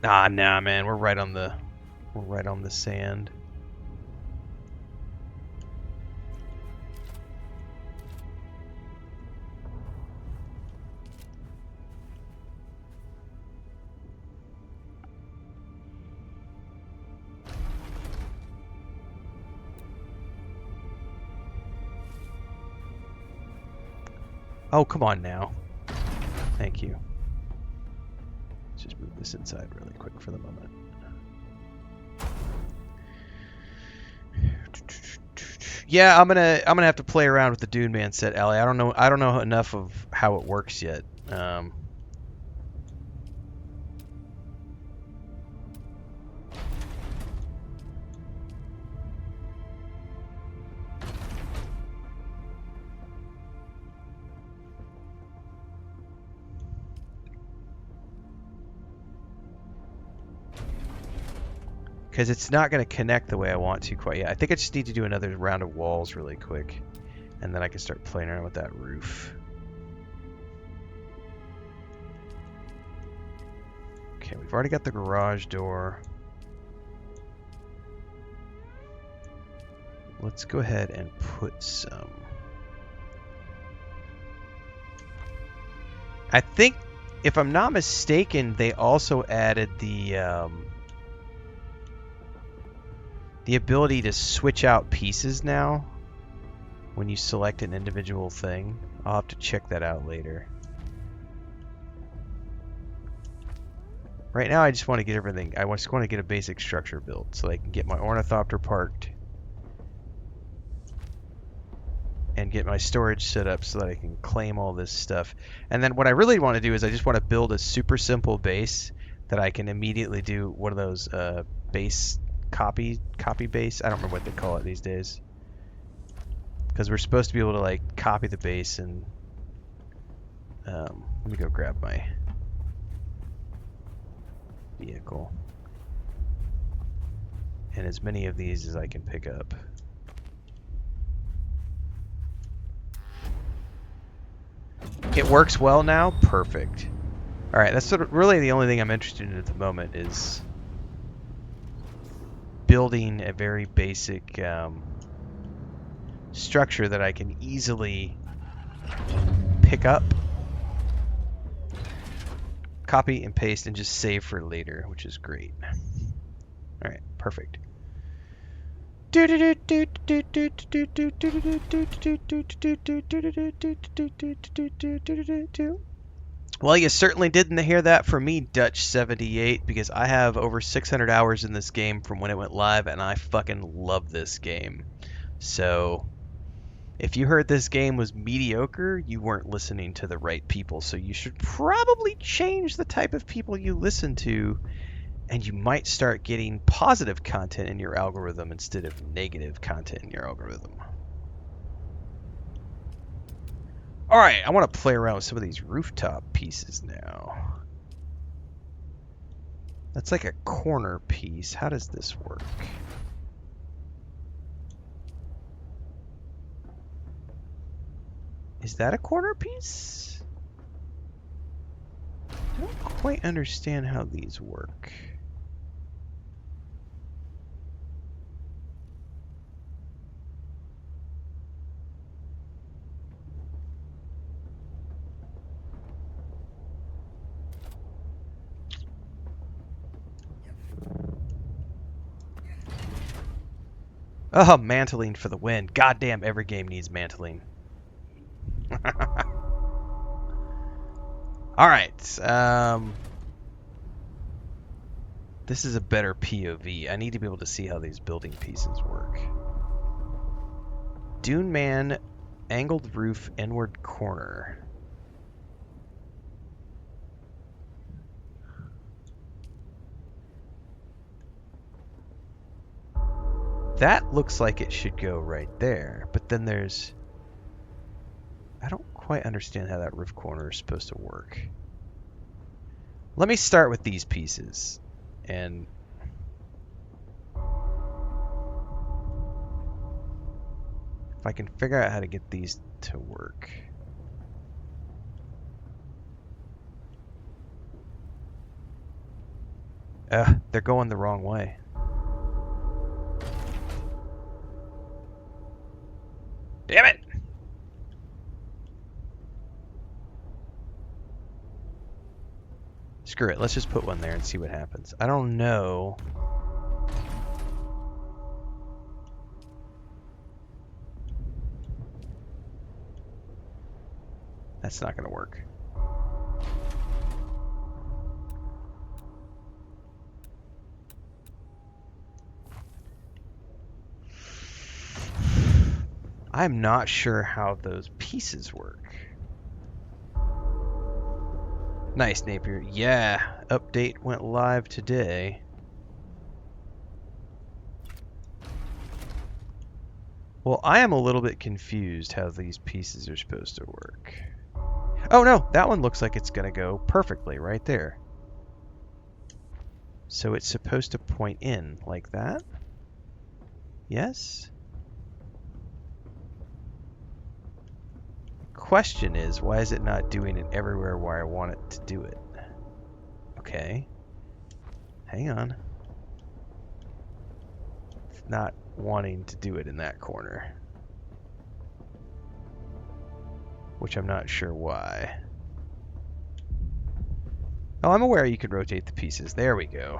Nah, man. We're right on the sand. Oh, come on now. Thank you. Let's just move this inside really quick for the moment. Yeah, I'm gonna have to play around with the Dune Man set, Allie. I don't know enough of how it works yet. Because it's not going to connect the way I want to quite yet. I think I just need to do another round of walls really quick. And then I can start playing around with that roof. Okay, we've already got the garage door. Let's go ahead and put some... I think, if I'm not mistaken, they also added the ability to switch out pieces now when you select an individual thing. I'll have to check that out later. Right now I just want to get everything, I just want to get a basic structure built so I can get my ornithopter parked and get my storage set up so that I can claim all this stuff. And then what I really want to do is I just want to build a super simple base that I can immediately do one of those base copy base. I don't remember what they call it these days. Because we're supposed to be able to like copy the base and let me go grab my vehicle. And as many of these as I can pick up. It works well now? Perfect. Alright, that's sort of really the only thing I'm interested in at the moment is building a very basic structure that I can easily pick up, copy and paste, and just save for later, which is great. All right, perfect. Well, you certainly didn't hear that from me, Dutch78, because I have over 600 hours in this game from when it went live, and I fucking love this game. So, if you heard this game was mediocre, you weren't listening to the right people. So you should probably change the type of people you listen to, and you might start getting positive content in your algorithm instead of negative content in your algorithm. All right, I want to play around with some of these rooftop pieces now. That's like a corner piece. How does this work? Is that a corner piece? I don't quite understand how these work. Oh, mantling for the win. Goddamn, every game needs mantling. Alright, this is a better POV. I need to be able to see how these building pieces work. Dune Man, angled roof, inward corner. That looks like it should go right there, but then there's... I don't quite understand how that roof corner is supposed to work. Let me start with these pieces, and if I can figure out how to get these to work. They're going the wrong way. Damn it! Screw it, let's just put one there and see what happens. I don't know. That's not gonna work. I'm not sure how those pieces work. Nice, Napier. Yeah, update went live today. Well, I am a little bit confused how these pieces are supposed to work. Oh no, that one looks like it's gonna go perfectly right there. So it's supposed to point in like that? Yes? Question is, why is it not doing it everywhere where I want it to do it? Okay. Hang on. It's not wanting to do it in that corner. Which I'm not sure why. Oh, I'm aware you could rotate the pieces. There we go.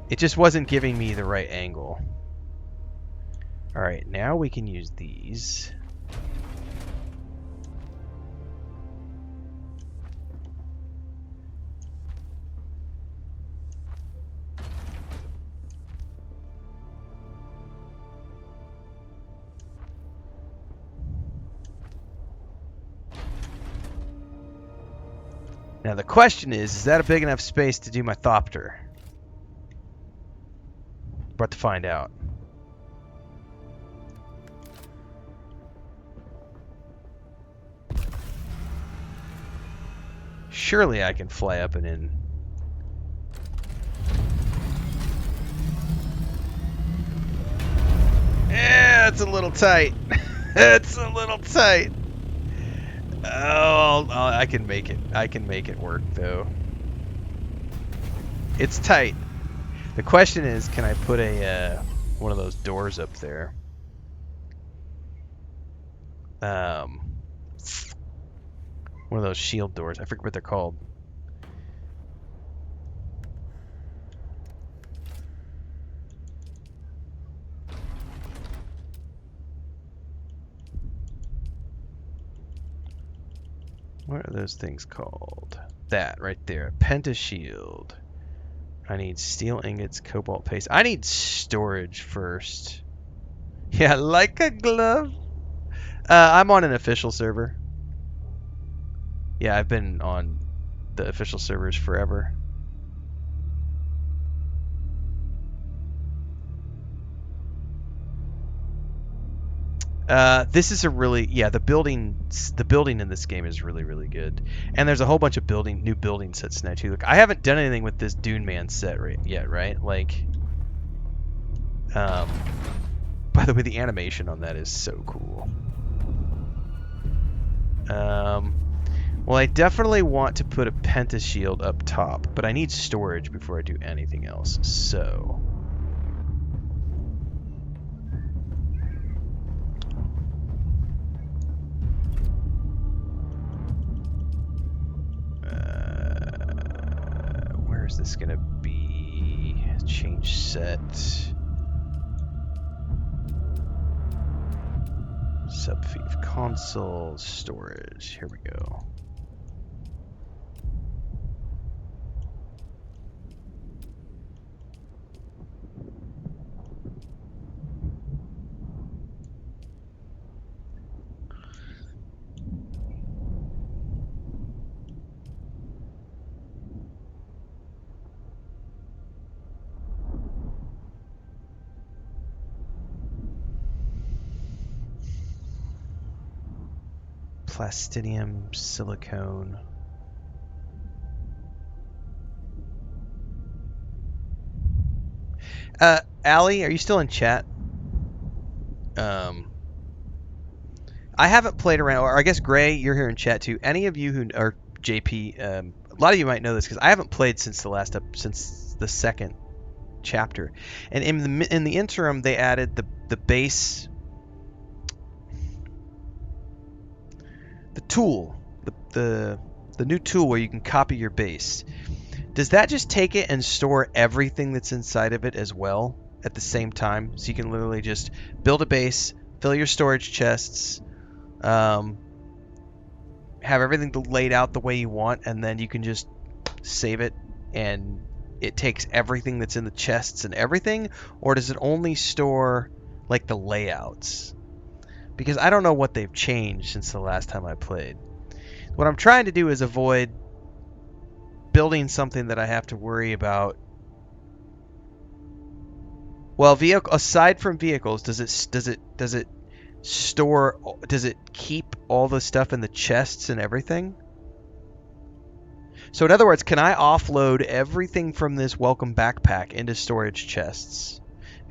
It just wasn't giving me the right angle. Alright, now we can use these. Now the question is that a big enough space to do my thopter? About to find out. Surely I can fly up and in. Yeah, it's a little tight. It's a little tight. Oh, I can make it. I can make it work, though. It's tight. The question is, can I put a one of those doors up there? One of those shield doors. I forget what they're called. What are those things called? That right there. Pentashield. I need steel ingots, cobalt paste. I need storage first. Yeah, like a glove. I'm on an official server. Yeah, I've been on the official servers forever. This is a really, yeah, the building in this game is really, really good. And there's a whole bunch of new building sets now too. Look, I haven't done anything with this Dune Man set yet, right? Like, by the way, the animation on that is so cool. Well, I definitely want to put a pentashield up top, but I need storage before I do anything else, so... where is this gonna be? Change set. Subfief console, storage, here we go. Plastinium, silicone. Allie, are you still in chat? I haven't played around, or I guess Gray, you're here in chat too. Any of you who are JP, a lot of you might know this because I haven't played since since the second chapter, and in the interim they added the base, the tool, the new tool where you can copy your base. Does that just take it and store everything that's inside of it as well at the same time? So you can literally just build a base, fill your storage chests, have everything laid out the way you want, and then you can just save it and it takes everything that's in the chests and everything? Or does it only store like the layouts? Because I don't know what they've changed since the last time I played. What I'm trying to do is avoid building something that I have to worry about. Well, aside from vehicles, does it keep all the stuff in the chests and everything? So in other words, can I offload everything from this welcome backpack into storage chests,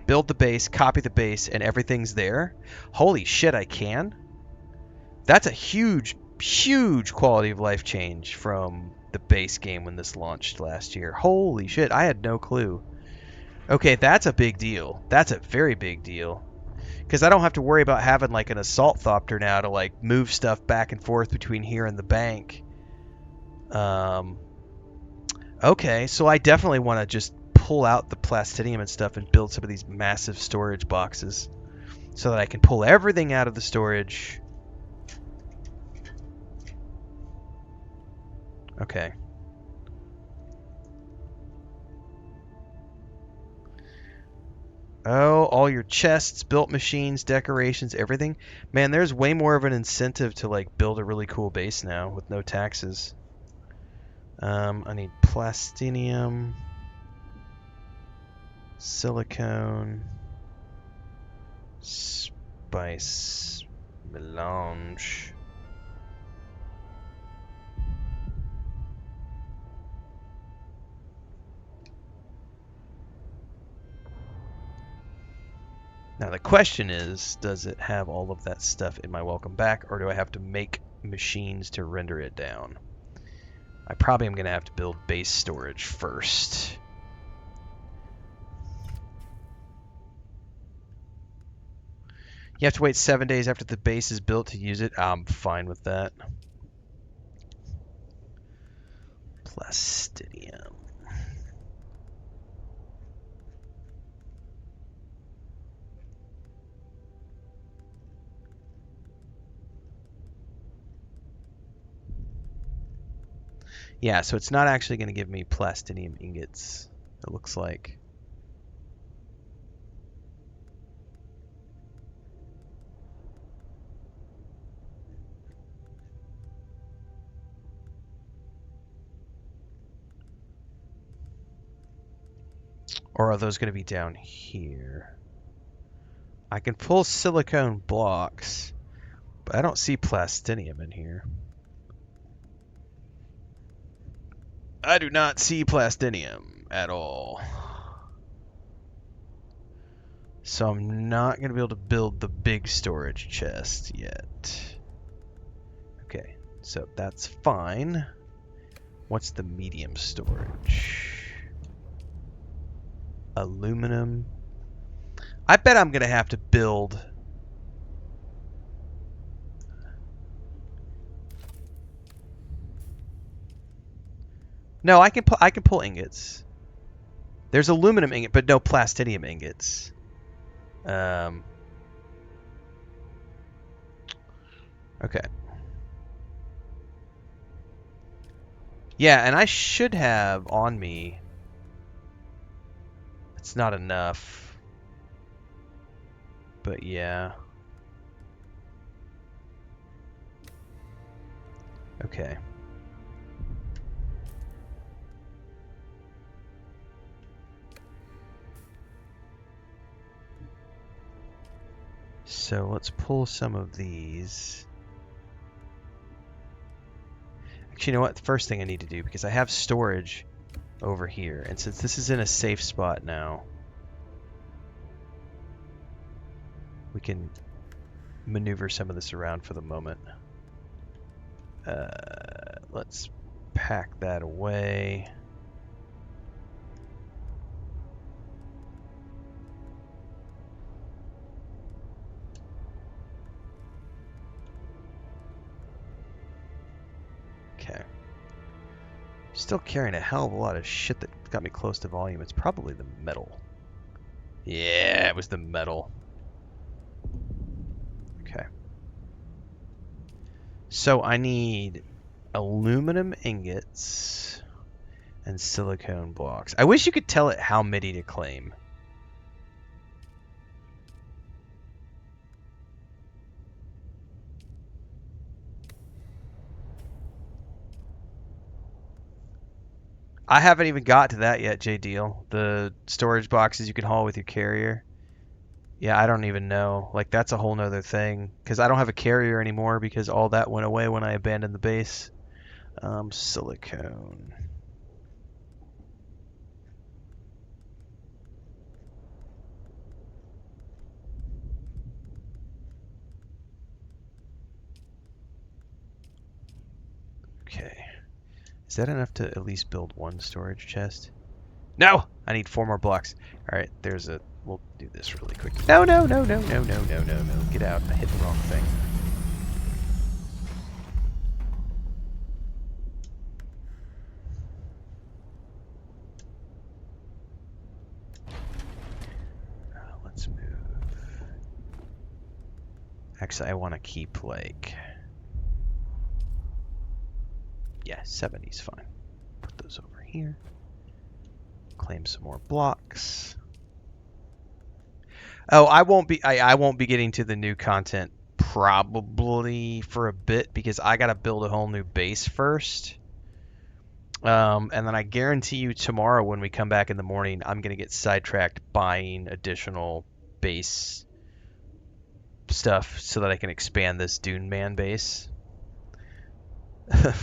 build the base, copy the base, and everything's there? Holy shit, I can? That's a huge quality of life change from the base game when this launched last year. Holy shit, I had no clue. Okay, that's a big deal. That's a very big deal. Because I don't have to worry about having like an assault thopter now to like move stuff back and forth between here and the bank. Okay, so I definitely want to just pull out the plastinium and stuff and build some of these massive storage boxes so that I can pull everything out of the storage. Okay. Oh, all your chests, built machines, decorations, everything. Man, there's way more of an incentive to like build a really cool base now with no taxes. I need plastinium, silicone, spice, melange. Now the question is, does it have all of that stuff in my welcome back, or do I have to make machines to render it down? I probably am going to have to build base storage first. You have to wait 7 days after the base is built to use it. I'm fine with that. Plastidium. Yeah, so it's not actually going to give me plastidium ingots, it looks like. Or are those going to be down here? I can pull silicone blocks, but I don't see plastidium in here. I do not see plastidium at all. So I'm not going to be able to build the big storage chest yet. Okay, so that's fine. What's the medium storage? Aluminum. I bet I'm going to have to build... No, I can pull ingots. There's aluminum ingot, but no plastidium ingots. Okay. Yeah, and I should have on me. It's not enough. But yeah. Okay. So let's pull some of these. Actually, you know what? The first thing I need to do, because I have storage over here, and since this is in a safe spot now, we can maneuver some of this around for the moment. Let's pack that away. Okay. Still carrying a hell of a lot of shit that got me close to volume. It's probably the metal. Yeah, it was the metal. Okay. So I need aluminum ingots and silicone blocks. I wish you could tell it how many to claim. I haven't even got to that yet, J-Deal. The storage boxes you can haul with your carrier. Yeah, I don't even know. Like, that's a whole nother thing. Because I don't have a carrier anymore because all that went away when I abandoned the base. Silicone. Okay. Is that enough to at least build one storage chest? No! I need 4 more blocks. Alright, there's a... We'll do this really quick. No, no, no, no, no, no, no, no, no. Get out. I hit the wrong thing. Let's move. Actually, I want to keep, like... Yeah, 70's fine. Put those over here. Claim some more blocks. Oh, I won't be getting to the new content probably for a bit because I gotta build a whole new base first. And then I guarantee you tomorrow when we come back in the morning, I'm gonna get sidetracked buying additional base stuff so that I can expand this Dune Man base.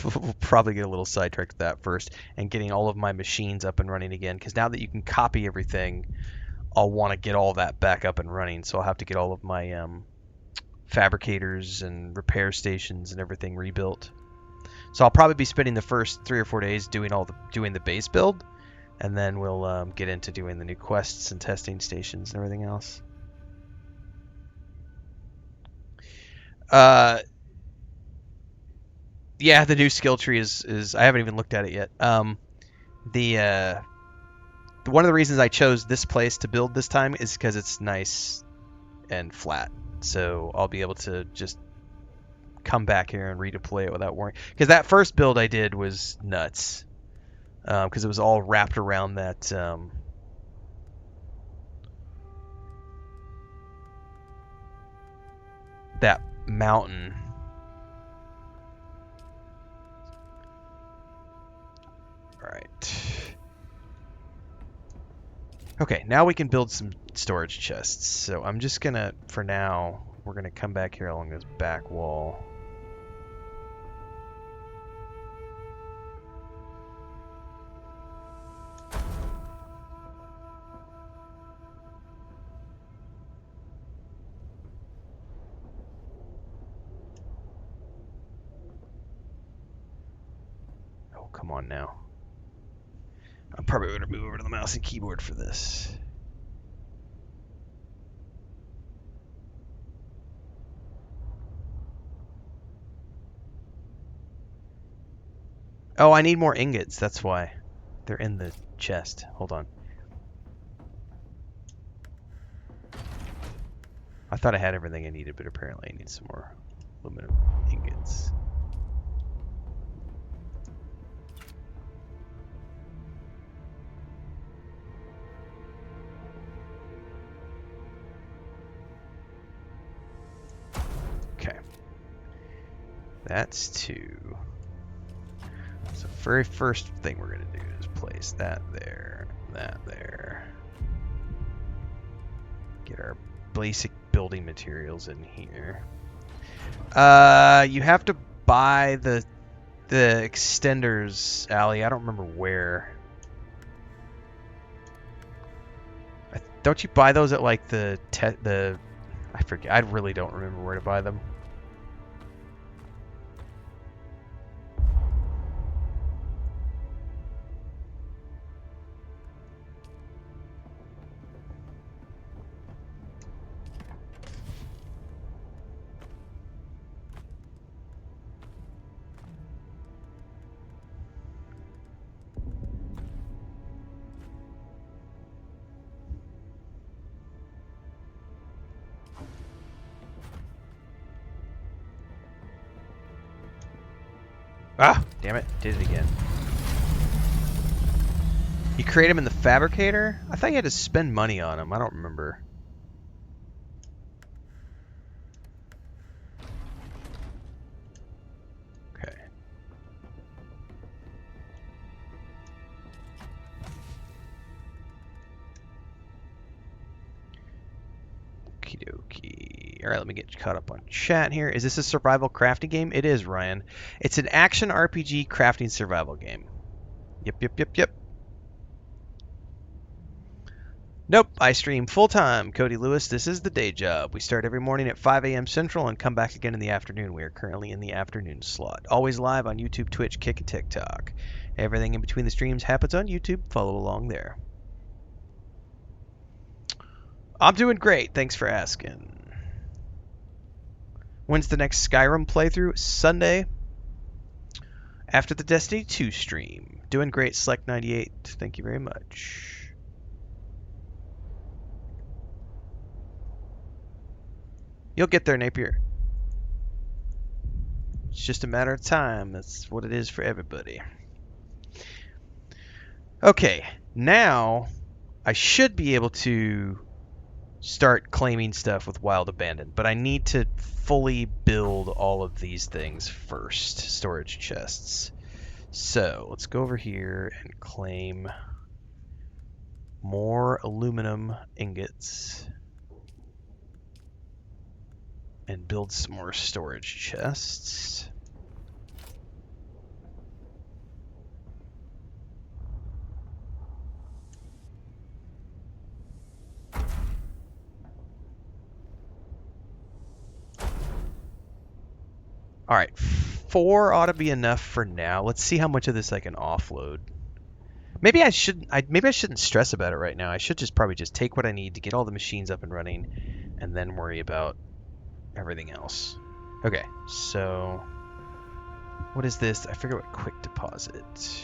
We'll probably get a little sidetracked with that first and getting all of my machines up and running again because now that you can copy everything, I'll want to get all that back up and running. So I'll have to get all of my fabricators and repair stations and everything rebuilt. So I'll probably be spending the first 3 or 4 days doing the base build, and then we'll get into doing the new quests and testing stations and everything else. Yeah, the new skill tree is I haven't even looked at it yet. One of the reasons I chose this place to build this time is because it's nice and flat. So I'll be able to just come back here and redeploy it without worrying. Because that first build I did was nuts. Because it was all wrapped around that that mountain. All right. Okay, now we can build some storage chests. So I'm just gonna, for now, we're gonna come back here along this back wall. Oh, come on now. I'm probably going to move over to the mouse and keyboard for this. Oh, I need more ingots. That's why. They're in the chest. Hold on. I thought I had everything I needed, but apparently I need some more aluminum ingots. Okay. That's 2. So very first thing we're going to do is place that there, that there. Get our basic building materials in here. You have to buy the extenders, Allie. I don't remember where. Don't you buy those at like the I forget. I really don't remember where to buy them. Ah, damn it. Did it again. You create them in the fabricator? I thought you had to spend money on them. I don't remember. Okay. Okie dokie. Alright, let me get caught up on chat here. Is this a survival crafting game? It is, Ryan. It's an action RPG crafting survival game. Yep. Nope, I stream full-time. Cody Lewis, this is the day job. We start every morning at 5 a.m. Central and come back again in the afternoon. We are currently in the afternoon slot. Always live on YouTube, Twitch, Kick, and TikTok. Everything in between the streams happens on YouTube. Follow along there. I'm doing great. Thanks for asking. When's the next Skyrim playthrough? Sunday. After the Destiny 2 stream. Doing great, Select98. Thank you very much. You'll get there, Napier. It's just a matter of time. That's what it is for everybody. Okay, now I should be able to start claiming stuff with Wild Abandon, but I need to fully build all of these things first. Storage chests. So let's go over here and claim more aluminum ingots and build some more storage chests. All right, 4 ought to be enough for now. Let's see how much of this I can offload. Maybe I shouldn't stress about it right now. I should probably just take what I need to get all the machines up and running, and then worry about everything else. Okay, so What is this? I forget what quick deposit.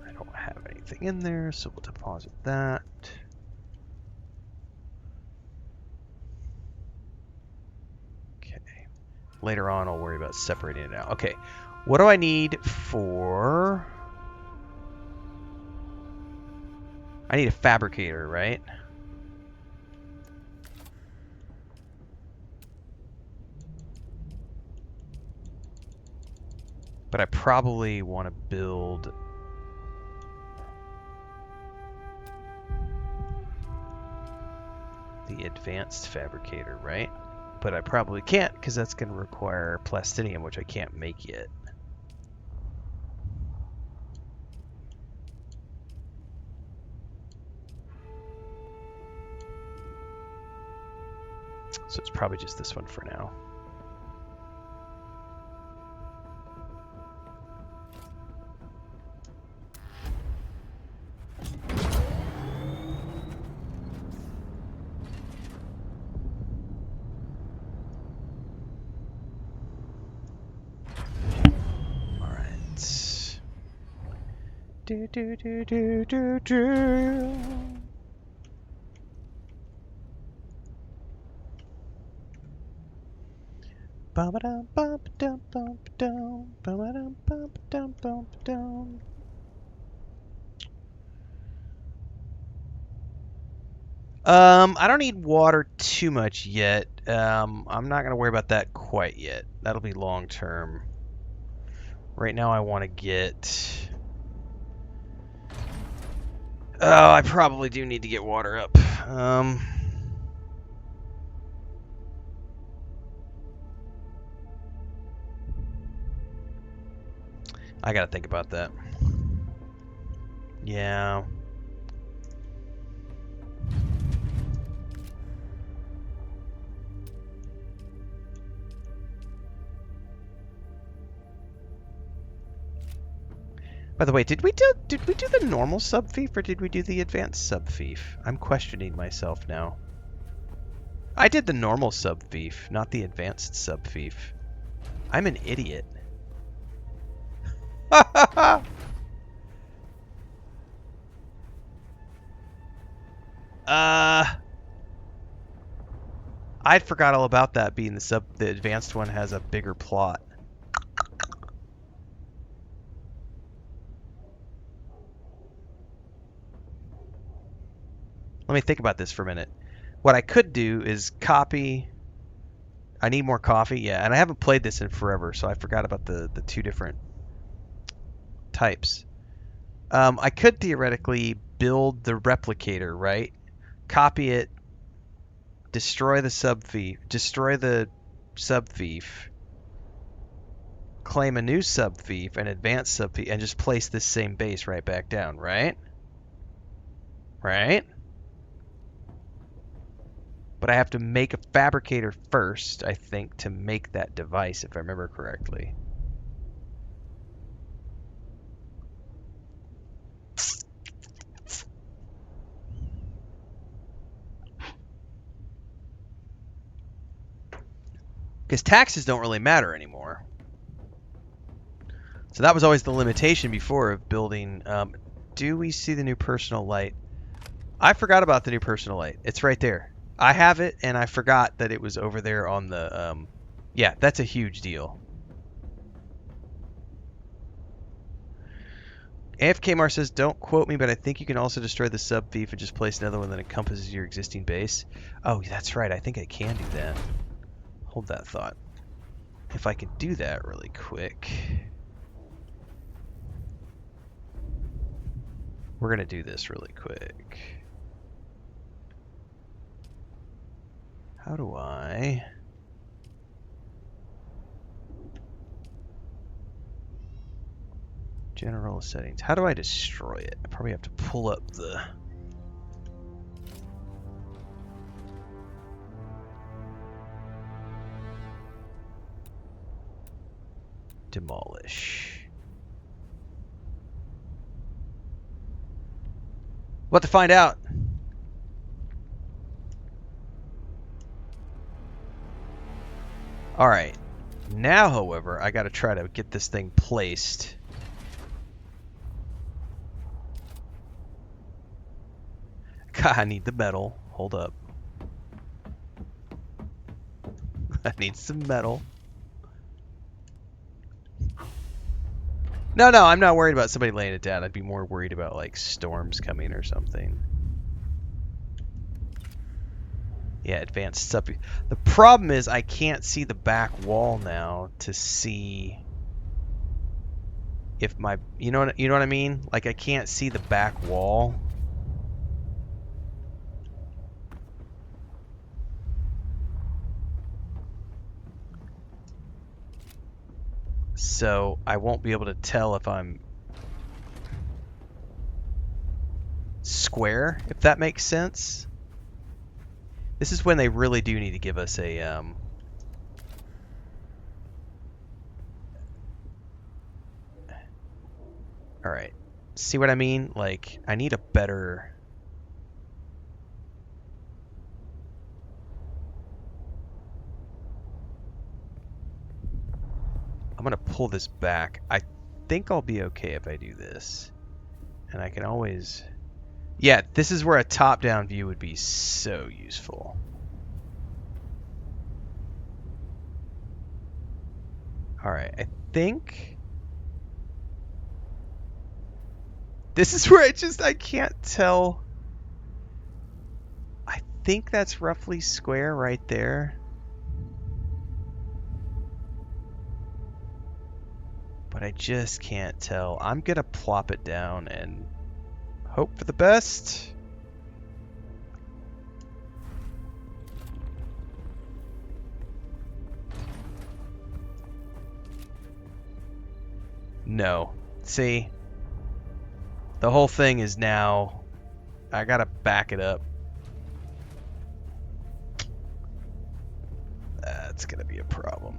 I don't have anything in there, so we'll deposit that. Okay. Later on, I'll worry about separating it out. Okay. What do I need for... I need a fabricator, right? But I probably want to build the advanced fabricator, right? But I probably can't because that's going to require plastinium, which I can't make yet. So it's probably just this one for now. Do do do do do do. Bum dum bum dum bum dum bum dum bum dum bum dum. I don't need water too much yet. I'm not gonna worry about that quite yet. That'll be long term. Right now, I want to get. Oh, I probably do need to get water up. I gotta think about that. Yeah. By the way, did we do the normal sub-thief or did we do the advanced sub-thief? I'm questioning myself now. I did the normal sub-thief, not the advanced sub-thief. I'm an idiot. I'd forgot all about that being the advanced one has a bigger plot. Let me think about this for a minute. What I could do is copy. I need more coffee, yeah, and I haven't played this in forever, so I forgot about the two different types. I could theoretically build the replicator, right? Copy it, destroy the sub-thief, claim a new sub-thief, an advanced sub-thief, and just place this same base right back down, right? Right? But I have to make a fabricator first, I think, to make that device, if I remember correctly. Because taxes don't really matter anymore. So that was always the limitation before of building. Do we see the new personal light? I forgot about the new personal light. It's right there. I have it, and I forgot that it was over there on the... yeah, that's a huge deal. AFK Mar says, don't quote me, but I think you can also destroy the sub-thief and just place another one that encompasses your existing base. Oh, that's right. I think I can do that. Hold that thought. If I can do that really quick... We're going to do this really quick. How do I... General settings. How do I destroy it? I probably have to pull up the... Demolish. What to find out? Alright. Now, however, I gotta try to get this thing placed. God, I need the metal. Hold up. I need some metal. No, I'm not worried about somebody laying it down. I'd be more worried about, like, storms coming or something. Yeah, advanced sub. The problem is I can't see the back wall now to see if my... You know what I mean? Like, I can't see the back wall. So I won't be able to tell if I'm square, if that makes sense. This is when they really do need to give us a Alright. See what I mean? Like, I need a better... I'm gonna pull this back. I think I'll be okay if I do this. And I can always... Yeah, this is where a top-down view would be so useful. Alright, I think... This is where I can't tell. I think that's roughly square right there. But I just can't tell. I'm gonna plop it down and hope for the best. No. See? The whole thing is now... I gotta back it up. That's gonna be a problem.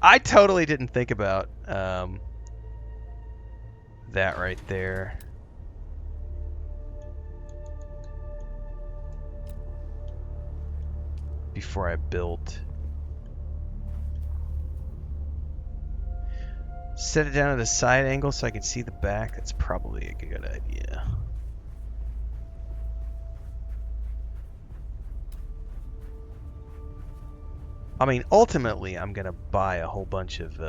I totally didn't think about that right there. Before I built. Set it down at a side angle so I can see the back. That's probably a good idea. I mean, ultimately, I'm going to buy a whole bunch of...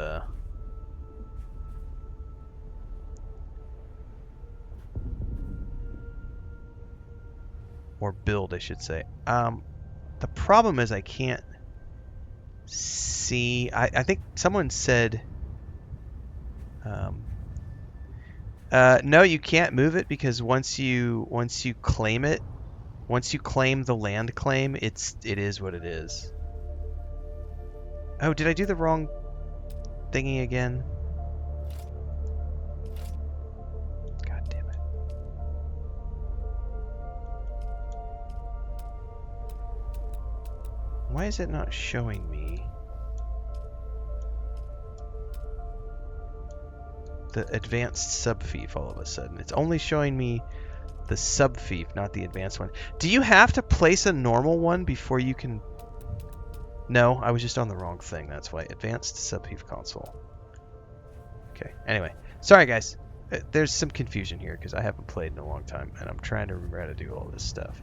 or build, I should say. The problem is I can't see... I think someone said... no, you can't move it because once you claim it, once you claim the land claim, it is what it is. Oh, did I do the wrong thingy again? God damn it. Why is it not showing me the advanced subfief all of a sudden? It's only showing me the subfief, not the advanced one. Do you have to place a normal one before you can... No, I was just on the wrong thing. That's why. Advanced subfief console. Okay. Anyway. Sorry, guys. There's some confusion here because I haven't played in a long time, and I'm trying to remember how to do all this stuff.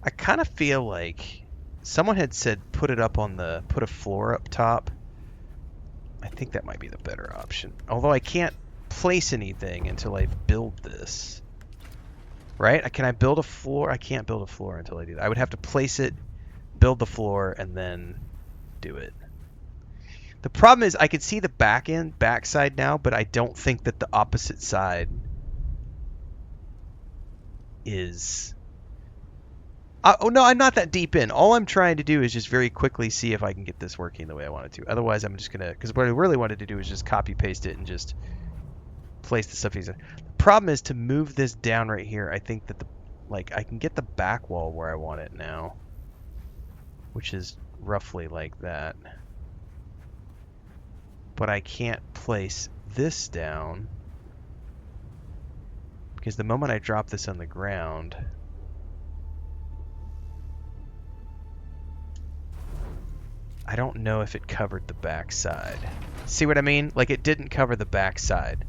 I kind of feel like... Someone had said put a floor up top. I think that might be the better option. Although I can't place anything until I build this. Right? Can I build a floor? I can't build a floor until I do that. I would have to place it, build the floor, and then do it. The problem is I can see the backside now, but I don't think that the opposite side is... oh no, I'm not that deep in. All I'm trying to do is just very quickly see if I can get this working the way I want it to. Otherwise, I'm just gonna... Because what I really wanted to do is just copy paste it and just place the stuff. The problem is to move this down right here. I think that I can get the back wall where I want it now, which is roughly like that. But I can't place this down because the moment I drop this on the ground, I don't know if it covered the back side. See what I mean? Like, it didn't cover the back side.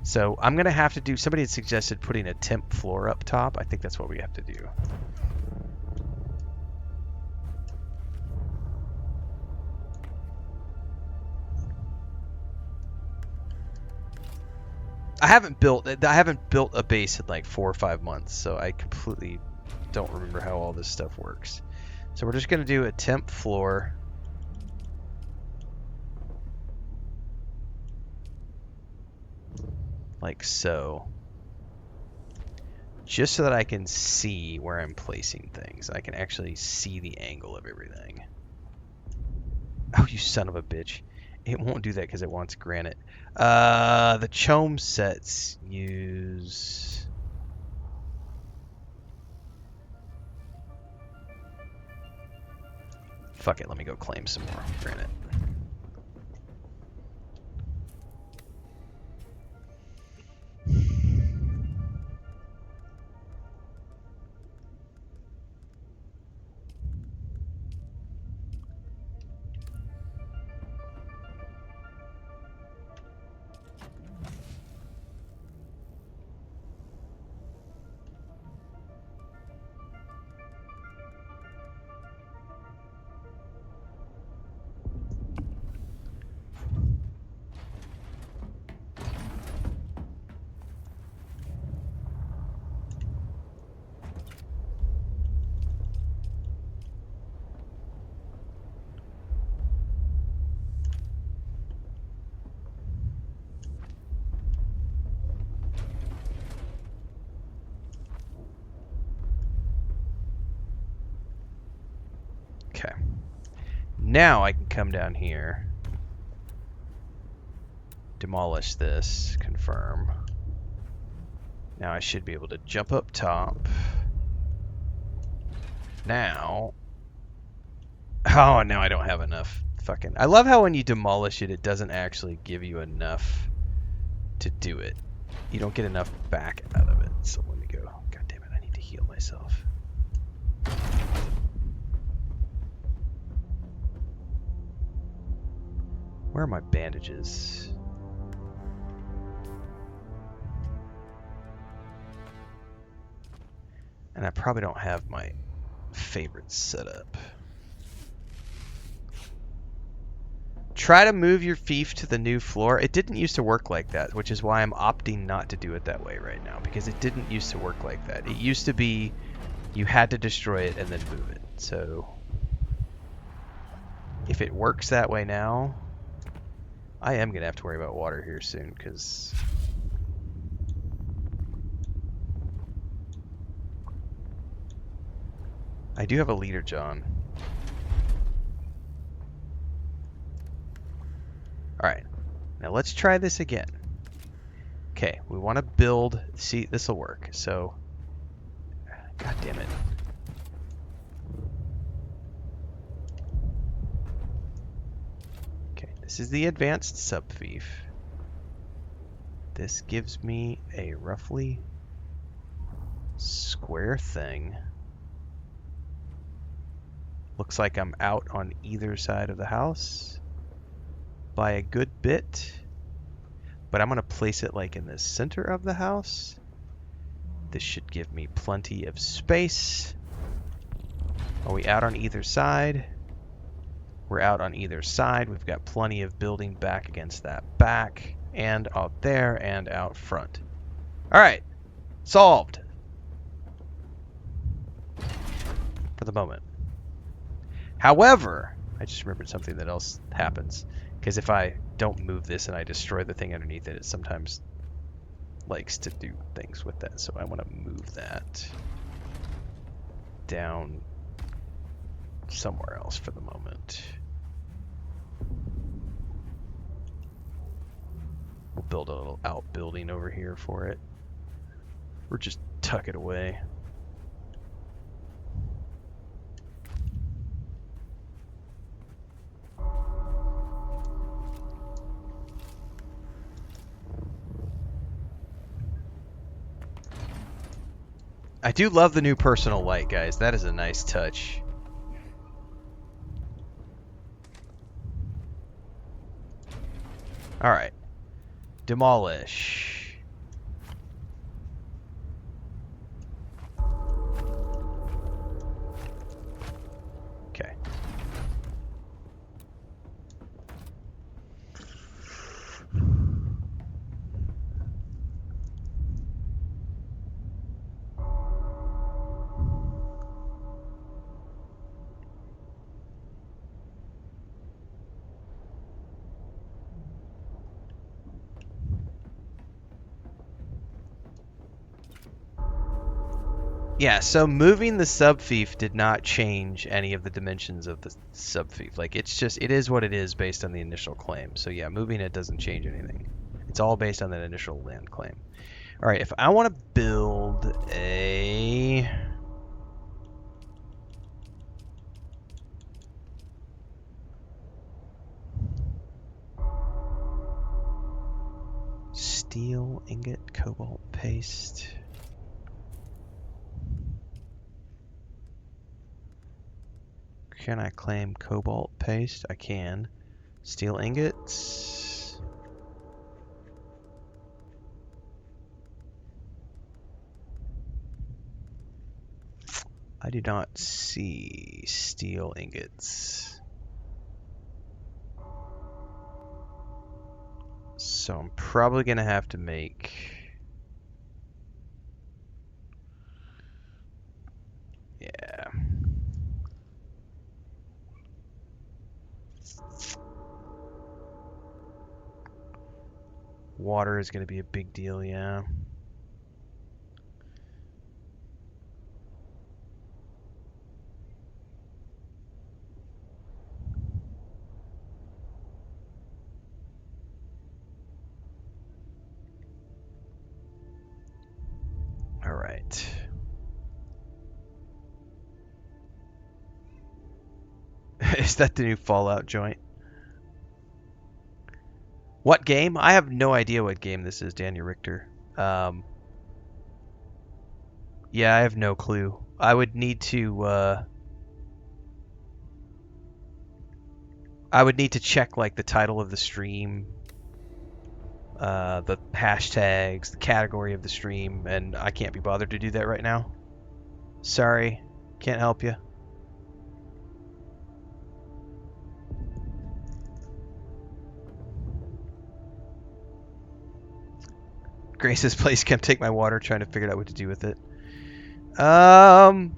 So I'm going to have to do... Somebody had suggested putting a temp floor up top. I think that's what we have to do. I haven't built a base in like 4 or 5 months, so I completely don't remember how all this stuff works. So we're just going to do a temp floor. Like so. Just so that I can see where I'm placing things. I can actually see the angle of everything. Oh, you son of a bitch. It won't do that because it wants granite. The Chome sets use... Fuck it, let me go claim some more granite. Okay. Now I can come down here, demolish this, confirm. Now I should be able to jump up top. Now... Oh, now I don't have enough fucking... I love how when you demolish it, it doesn't actually give you enough to do it. You don't get enough back out of it. So let me go. God damn it, I need to heal myself. Where are my bandages? And I probably don't have my favorite setup. Try to move your fief to the new floor. It didn't used to work like that, which is why I'm opting not to do it that way right now, because it didn't used to work like that. It used to be you had to destroy it and then move it. So if it works that way now, I am going to have to worry about water here soon, because I do have a leader, John. Alright, now let's try this again. Okay, we want to build... See, this will work. So, god damn it. Okay, this is the advanced subfief. This gives me a roughly square thing. Looks like I'm out on either side of the house by a good bit, but I'm going to place it like in the center of the house. This should give me plenty of space. Are we out on either side? We're out on either side. We've got plenty of building back against that back, and out there, and out front. Alright, solved. For the moment. However, I just remembered something that else happens. Because if I don't move this and I destroy the thing underneath it, it sometimes likes to do things with that. So I want to move that down somewhere else for the moment. We'll build a little outbuilding over here for it. Or just tuck it away. I do love the new personal light, guys. That is a nice touch. All right. Demolish. Okay. Yeah, so moving the subfief did not change any of the dimensions of the subfief. Like, it's just, it is what it is based on the initial claim. So yeah, moving it doesn't change anything. It's all based on that initial land claim. All right, if I want to build a... steel ingot, cobalt paste... Can I claim cobalt paste? I can. Steel ingots. I do not see steel ingots. So I'm probably going to have to make... Yeah. Water is going to be a big deal, yeah. All right. Is that the new Fallout joint? What game? I have no idea what game this is, Daniel Richter. Yeah, I have no clue. I would need to check like the title of the stream, the hashtags, the category of the stream, and I can't be bothered to do that right now. Sorry, can't help you. Grace's place can't take my water, trying to figure out what to do with it. Let me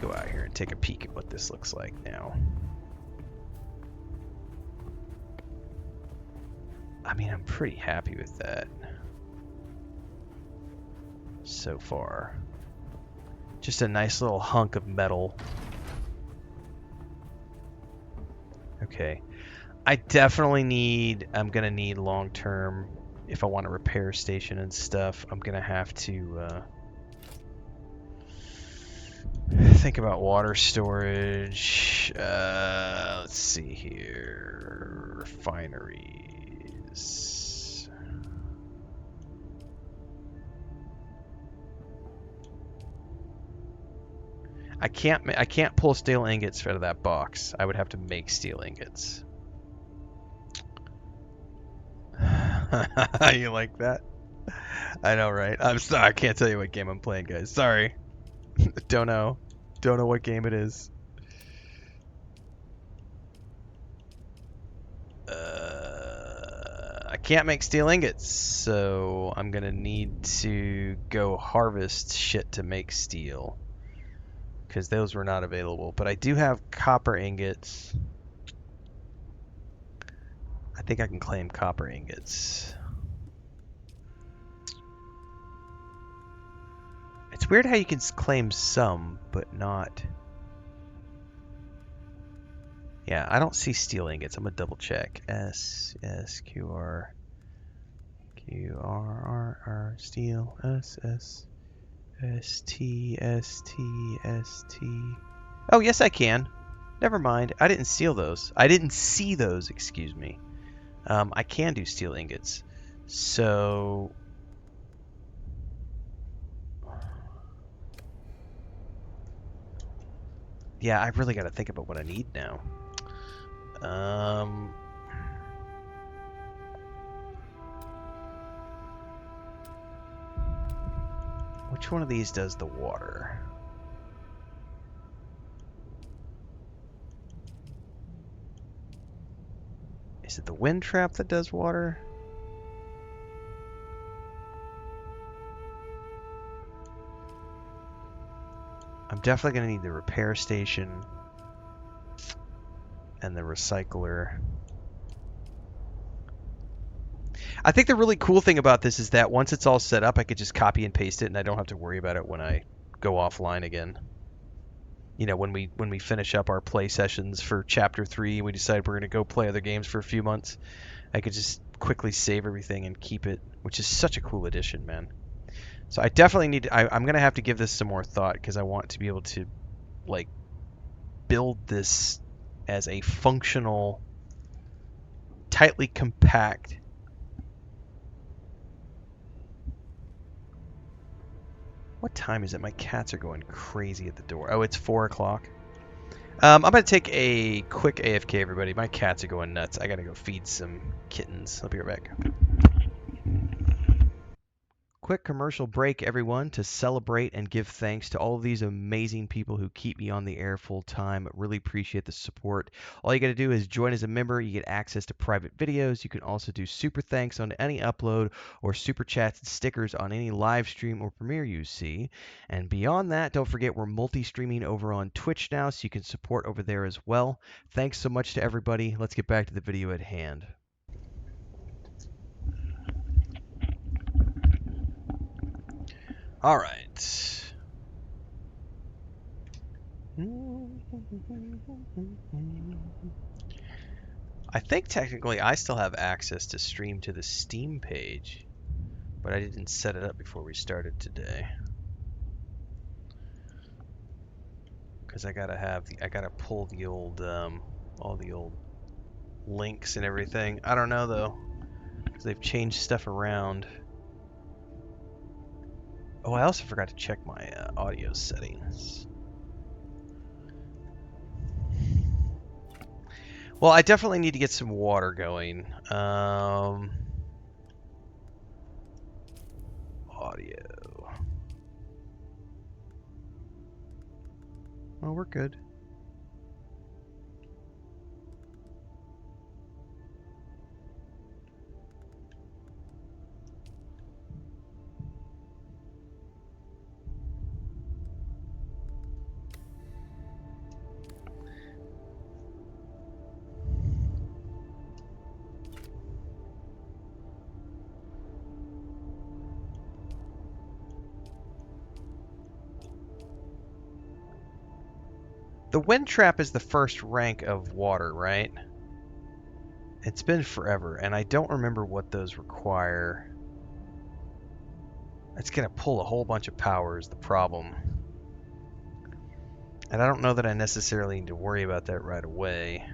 go out here and take a peek at what this looks like now. I mean, I'm pretty happy with that so far. Just a nice little hunk of metal. Okay. I definitely need, I'm going to need long-term, if I want a repair station and stuff, I'm going to have to think about water storage. Let's see here. Refineries. I can't pull steel ingots out of that box. I would have to make steel ingots. You like that? I know, right? I'm sorry. I can't tell you what game I'm playing, guys. Sorry. Don't know what game it is. I can't make steel ingots, so I'm gonna need to go harvest shit to make steel, because those were not available. But I do have copper ingots. I think I can claim copper ingots. It's weird how you can claim some, but not... Yeah, I don't see steel ingots. I'm gonna double check. SQR. QRRR steel SSSTSTST. Oh, yes, I can. Never mind. I didn't steal those. I didn't see those, excuse me. I can do steel ingots. So... yeah, I really got to think about what I need now. Which one of these does the water? Is it the wind trap that does water? I'm definitely going to need the repair station and the recycler. I think the really cool thing about this is that once it's all set up, I could just copy and paste it and I don't have to worry about it when I go offline again. You know, when we finish up our play sessions for Chapter 3 and we decide we're going to go play other games for a few months, I could just quickly save everything and keep it, which is such a cool addition, man. So I definitely need to, I'm going to have to give this some more thought because I want to be able to, like, build this as a functional, tightly compact. What time is it? My cats are going crazy at the door. Oh, it's 4 o'clock. I'm going to take a quick AFK, everybody. My cats are going nuts. I got to go feed some kittens. I'll be right back. Quick commercial break, everyone, to celebrate and give thanks to all of these amazing people who keep me on the air full time. Really appreciate the support. All you got to do is join as a member. You get access to private videos. You can also do super thanks on any upload or super chats and stickers on any live stream or premiere you see. And beyond that, don't forget we're multi-streaming over on Twitch now, so you can support over there as well. Thanks so much to everybody. Let's get back to the video at hand. All right. I think technically I still have access to stream to the Steam page, but I didn't set it up before we started today. Because I gotta pull the old, all the old links and everything. I don't know though, because they've changed stuff around. Oh, I also forgot to check my audio settings. Well, I definitely need to get some water going. Audio. Well, we're good. The wind trap is the first rank of water, right? It's been forever, and I don't remember what those require. It's going to pull a whole bunch of power is the problem. And I don't know that I necessarily need to worry about that right away.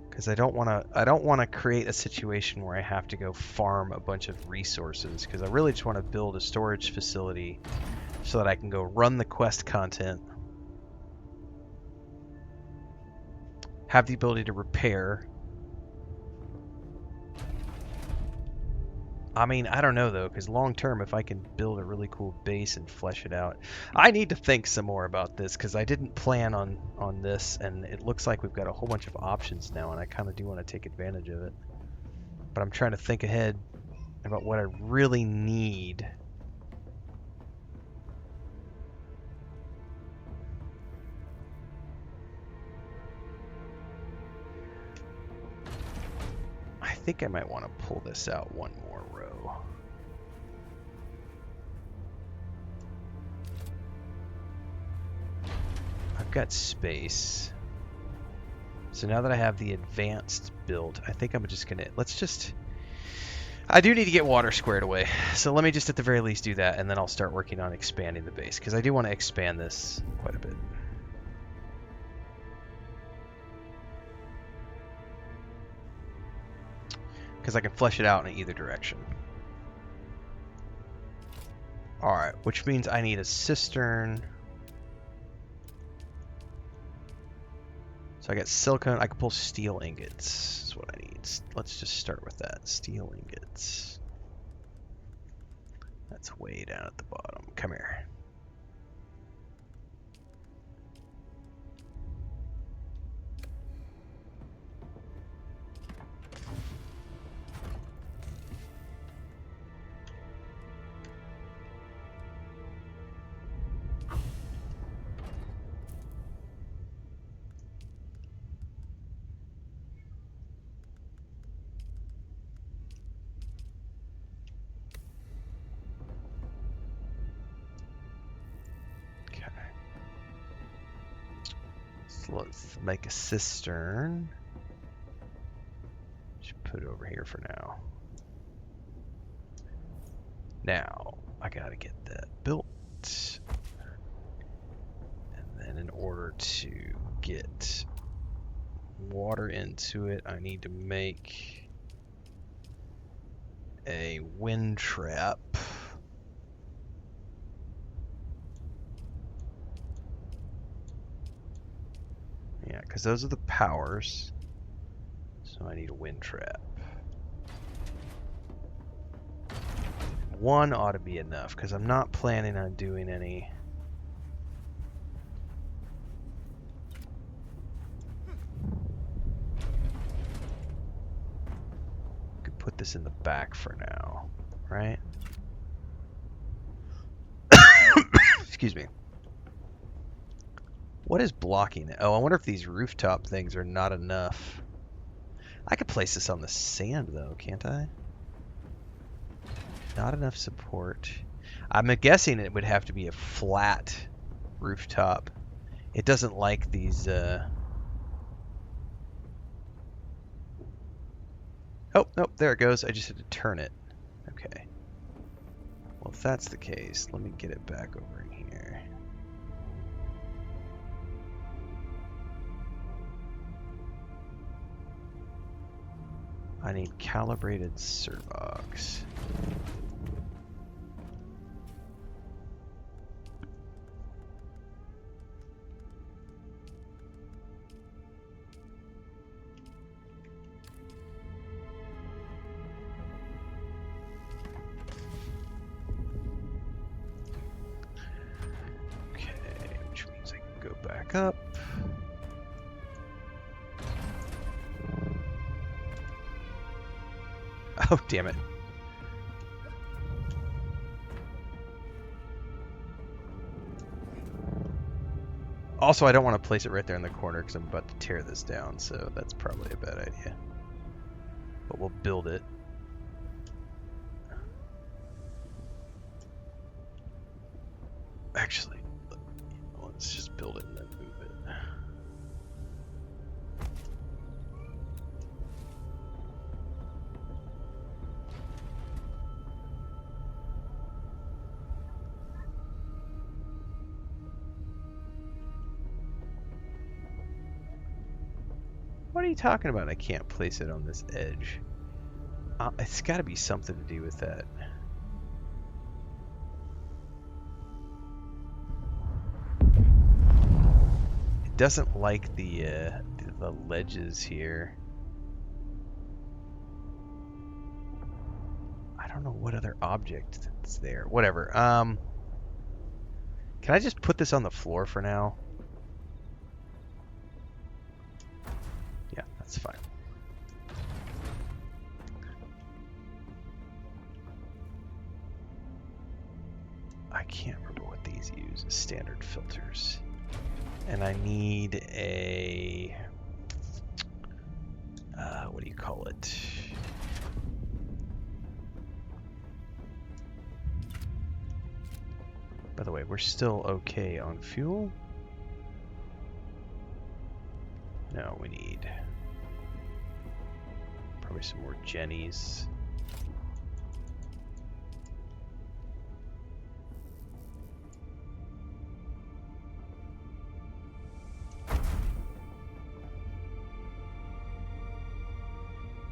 Because I don't want to create a situation where I have to go farm a bunch of resources, because I really just want to build a storage facility so that I can go run the quest content, have the ability to repair. I mean, I don't know though, because long term, if I can build a really cool base and flesh it out, I need to think some more about this because I didn't plan on this, and it looks like we've got a whole bunch of options now, and I kind of do want to take advantage of it. But I'm trying to think ahead about what I really need. I think I might want to pull this out one more row. I've got space. So now that I have the advanced built, I think I'm just gonna, I do need to get water squared away. So let me just at the very least do that, and then I'll start working on expanding the base, because I do want to expand this quite a bit. Because I can flesh it out in either direction. Alright, which means I need a cistern. So I got silicone. I can pull steel ingots. That's what I need. Let's just start with that. Steel ingots. That's way down at the bottom. Come here. So let's make a cistern. Should put it over here for now. Now, I gotta get that built. And then in order to get water into it, I need to make a wind trap. Yeah, because those are the powers. So I need a wind trap. One ought to be enough, because I'm not planning on doing any. Could put this in the back for now, right? Excuse me. What is blocking it? Oh, I wonder if these rooftop things are not enough. I could place this on the sand, though, can't I? Not enough support. I'm guessing it would have to be a flat rooftop. It doesn't like these... Oh, nope, there it goes. I just had to turn it. Okay. Well, if that's the case, let me get it back over in here. I need calibrated servox. Okay, which means I can go back up. Oh, damn it. Also, I don't want to place it right there in the corner because I'm about to tear this down, so that's probably a bad idea. But we'll build it. Actually, let's just build it and then move it. What are you talking about? I can't place it on this edge. It's got to be something to do with that. It doesn't like the ledges here. I don't know what other object that's there. Whatever. Can I just put this on the floor for now? Yeah, that's fine. I can't remember what these use as standard filters. And I need a... what do you call it? By the way, we're still okay on fuel. No, No, we need probably some more jennies.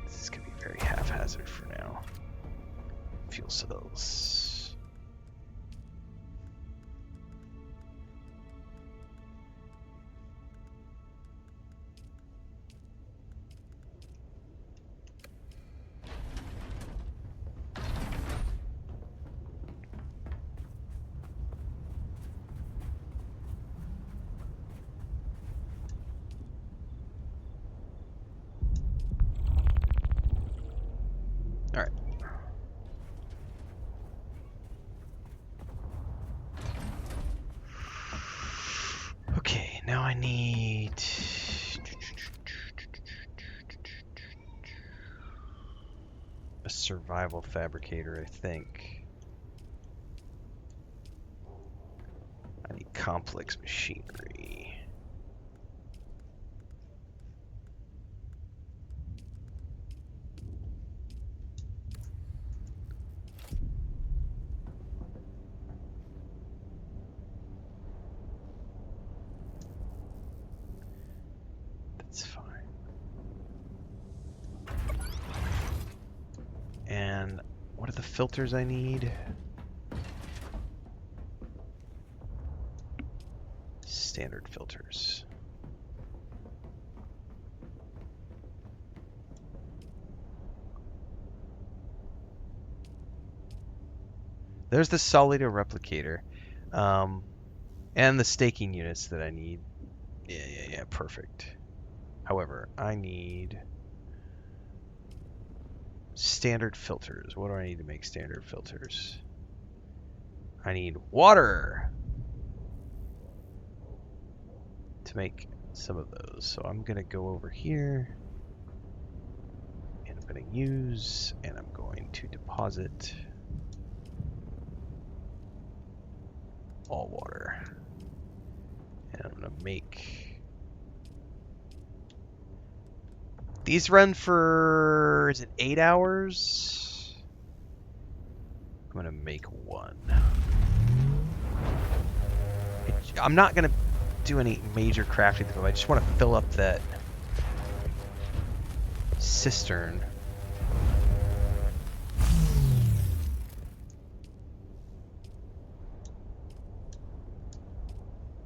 This is going to be very haphazard for now. Fuel cells. All right. Okay, now I need a survival fabricator, I think. I need complex machinery. That's fine. And what are the filters I need? Standard filters. There's the Solido replicator. And the staking units that I need. Yeah, perfect. However, I need standard filters. What do I need to make standard filters? I need water to make some of those. So I'm going to go over here and I'm going to use and I'm going to deposit all water. And I'm going to make... These run for, is it 8 hours? I'm going to make one. I'm not going to do any major crafting with them. I just want to fill up that cistern.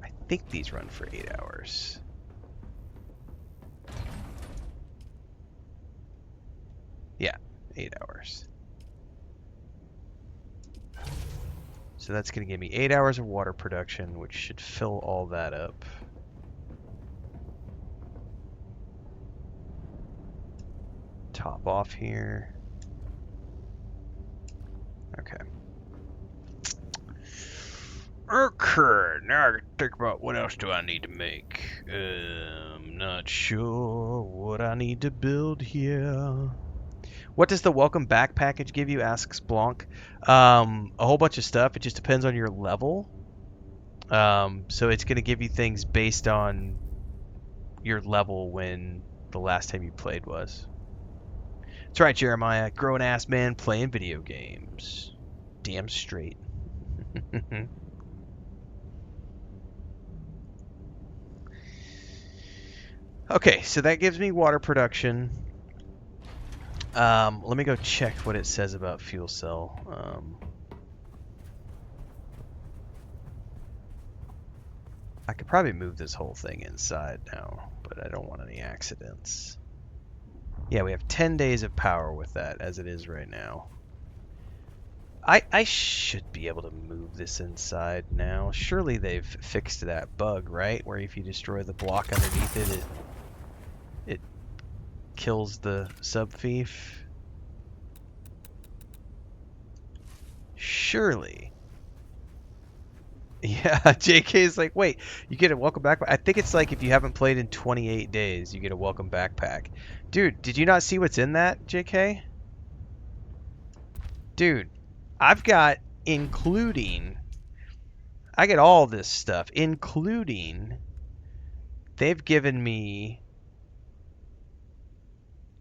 I think these run for 8 hours. Yeah, 8 hours. So that's going to give me 8 hours of water production, which should fill all that up. Top off here. Okay. Okay, now I can think about what else do I need to make. I'm not sure what I need to build here. What does the welcome back package give you? Asks Blanc. A whole bunch of stuff. It just depends on your level. So it's going to give you things based on your level when the last time you played was. That's right, Jeremiah. Grown ass man playing video games. Damn straight. Okay, so that gives me water production. Let me go check what it says about fuel cell. I could probably move this whole thing inside now, but I don't want any accidents. Yeah, we have 10 days of power with that as it is right now. I should be able to move this inside now. Surely they've fixed that bug, right? Where if you destroy the block underneath it, it kills the sub-thief. Surely. Yeah, JK is like, wait, you get a welcome back? I think it's like if you haven't played in 28 days, you get a welcome backpack. Dude, did you not see what's in that, JK? Dude, I've got including... I get all this stuff, including... They've given me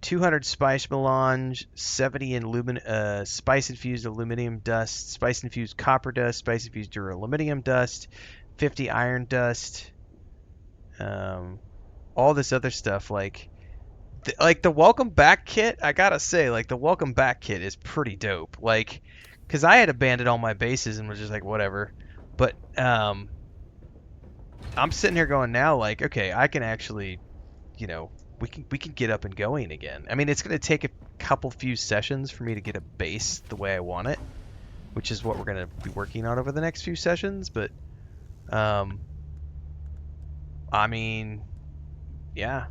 200 spice melange, 70 in spice-infused aluminum dust, spice-infused copper dust, spice-infused duraluminum dust, 50 iron dust, all this other stuff. Like the welcome back kit, I gotta say, like the welcome back kit is pretty dope. Like, cause I had abandoned all my bases and was just like whatever. But I'm sitting here going now, like, okay, I can actually, you know, we can get up and going again. I mean, it's gonna take a few sessions for me to get a base the way I want it, which is what we're gonna be working on over the next few sessions. But I mean, yeah,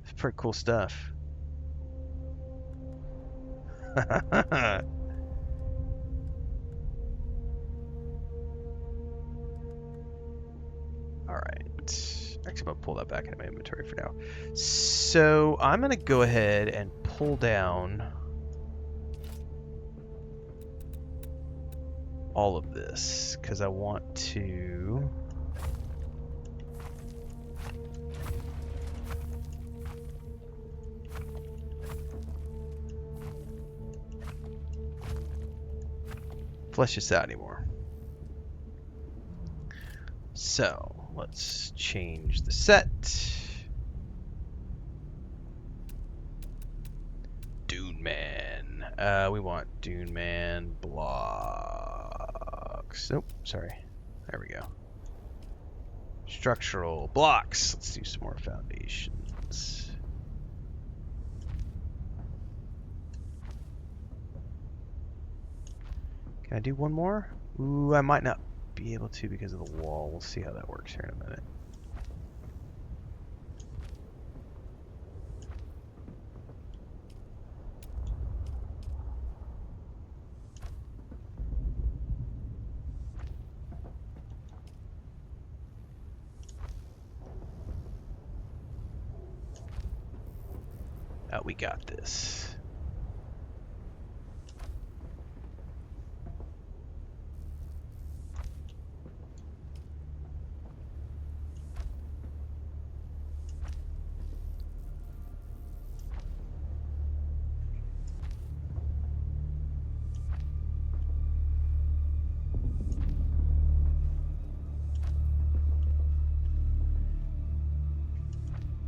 it's pretty cool stuff. Alright. Actually, I'm going to pull that back into my inventory for now. So, I'm going to go ahead and pull down all of this, because I want to... flesh this out anymore. So, let's change the set. Dune Man. We want Dune Man blocks. Nope, sorry. There we go. Structural blocks. Let's do some more foundations. Can I do one more? Ooh, I might not be able to because of the wall. We'll see how that works here in a minute. We got this.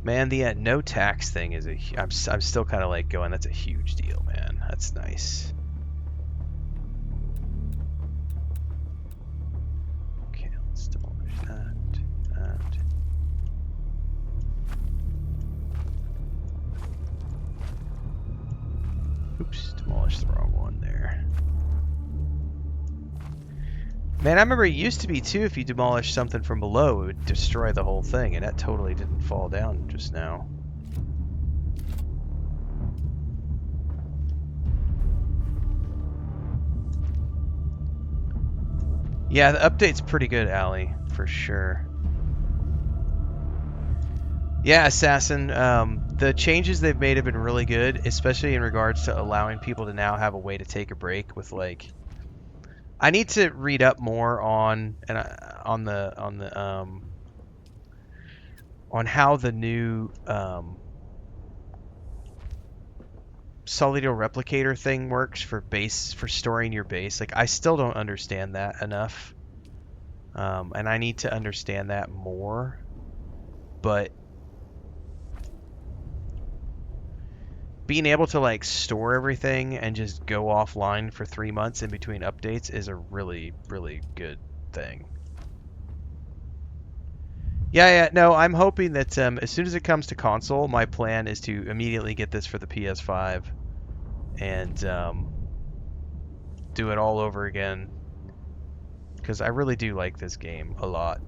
Man, the no tax thing is I'm still kind of like going, that's a huge deal, man. That's nice. Okay, let's demolish that. Oops, demolished the wrong one there. Man, I remember it used to be too, if you demolish something from below, it would destroy the whole thing, and that totally didn't fall down just now. Yeah, the update's pretty good, Allie, for sure. Yeah, Assassin, the changes they've made have been really good, especially in regards to allowing people to now have a way to take a break with, like, I need to read up more on how the new Solido replicator thing works for storing your base. Like, I still don't understand that enough, and I need to understand that more. But being able to like store everything and just go offline for 3 months in between updates is a really, really good thing. Yeah, no, I'm hoping that as soon as it comes to console, my plan is to immediately get this for the PS5 and do it all over again, because I really do like this game a lot.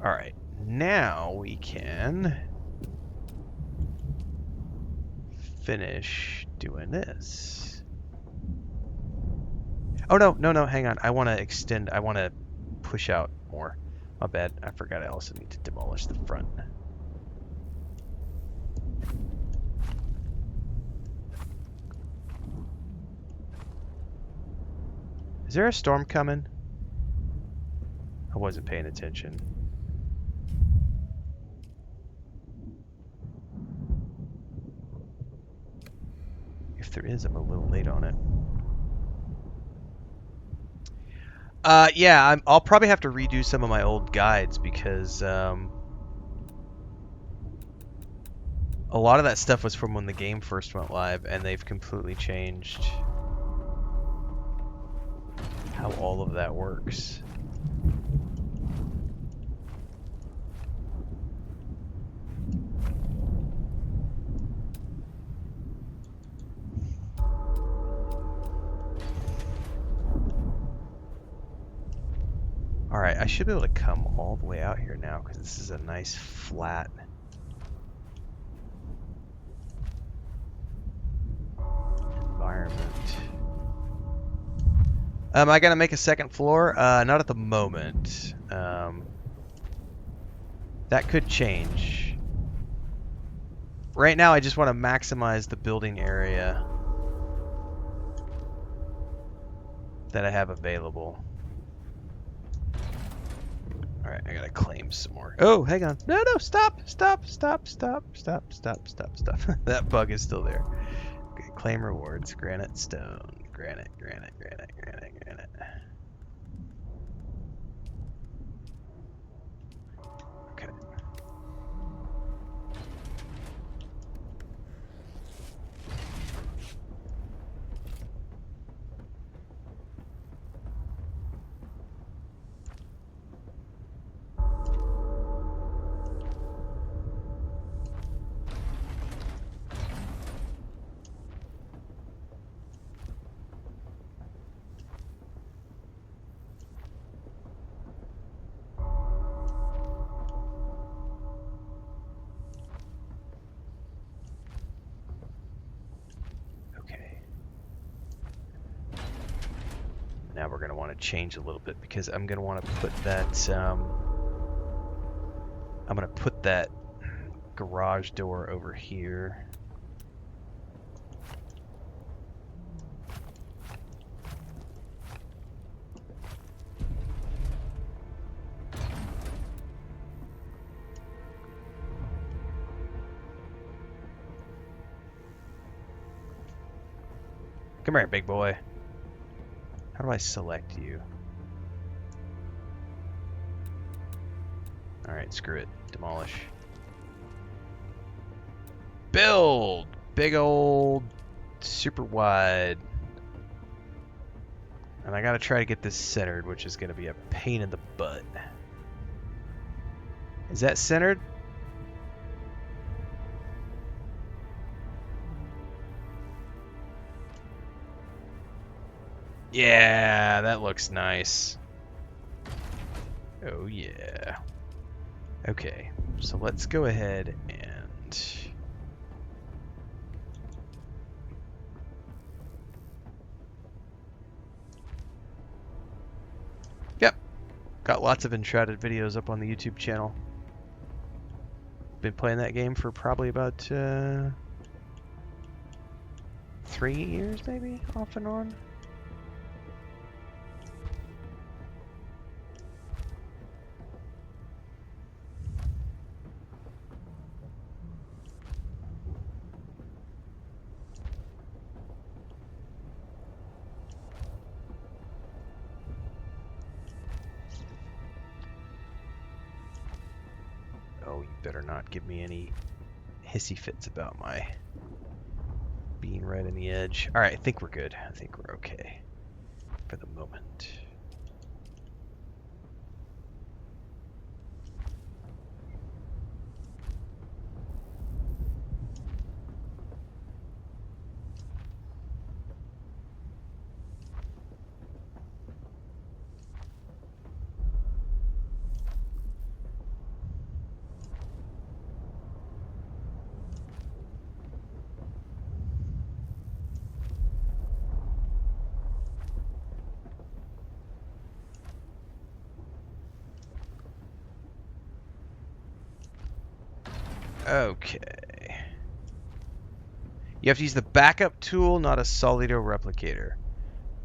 Alright, now we can finish doing this. Oh, no, hang on. I want to extend, I want to push out more. My bad, I forgot I also need to demolish the front. Is there a storm coming? I wasn't paying attention. If there is, I'm a little late on it. Yeah, I'll probably have to redo some of my old guides because a lot of that stuff was from when the game first went live, and they've completely changed how all of that works. Alright, I should be able to come all the way out here now because this is a nice flat environment. I gotta make a second floor? Not at the moment. That could change. Right now I just want to maximize the building area that I have available. Alright, I gotta claim some more. Oh, hang on. No, stop. That bug is still there. Okay, claim rewards. Granite, stone. Granite. Okay. Now we're going to want to change a little bit because I'm going to want to put that I'm going to put that garage door over here. Come here, big boy. How do I select you? Alright, screw it. Demolish. Build! Big old super wide. And I gotta try to get this centered, which is gonna be a pain in the butt. Is that centered? Yeah, that looks nice. Oh yeah. Okay, so let's go ahead and yep, got lots of Enshrouded videos up on the YouTube channel. Been playing that game for probably about 3 years maybe, off and on. Oh, you better not give me any hissy fits about my being right on the edge. Alright, I think we're good. I think we're okay for the moment. Okay. You have to use the backup tool, not a Solido replicator.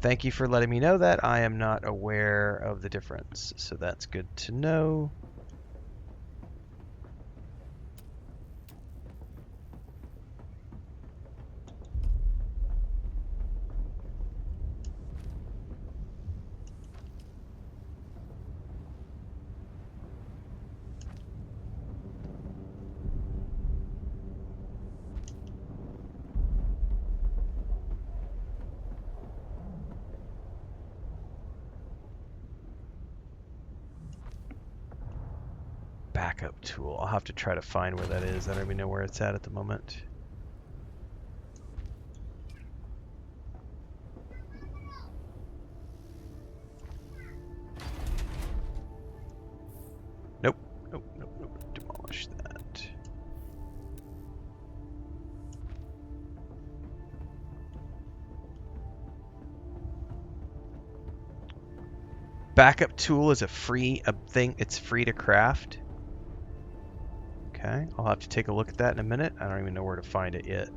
Thank you for letting me know that. I am not aware of the difference, so that's good to know. Backup tool. I'll have to try to find where that is. I don't even know where it's at the moment. Nope. Nope. Nope. Nope. Demolish that. Backup tool is a thing. It's free to craft. Okay, I'll have to take a look at that in a minute. I don't even know where to find it yet.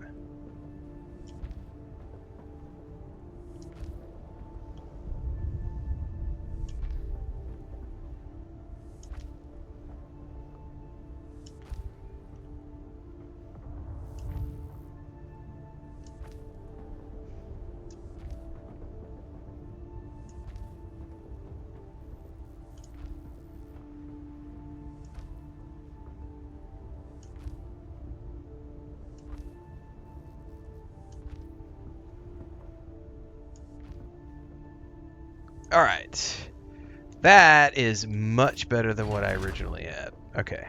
All right. That is much better than what I originally had. Okay.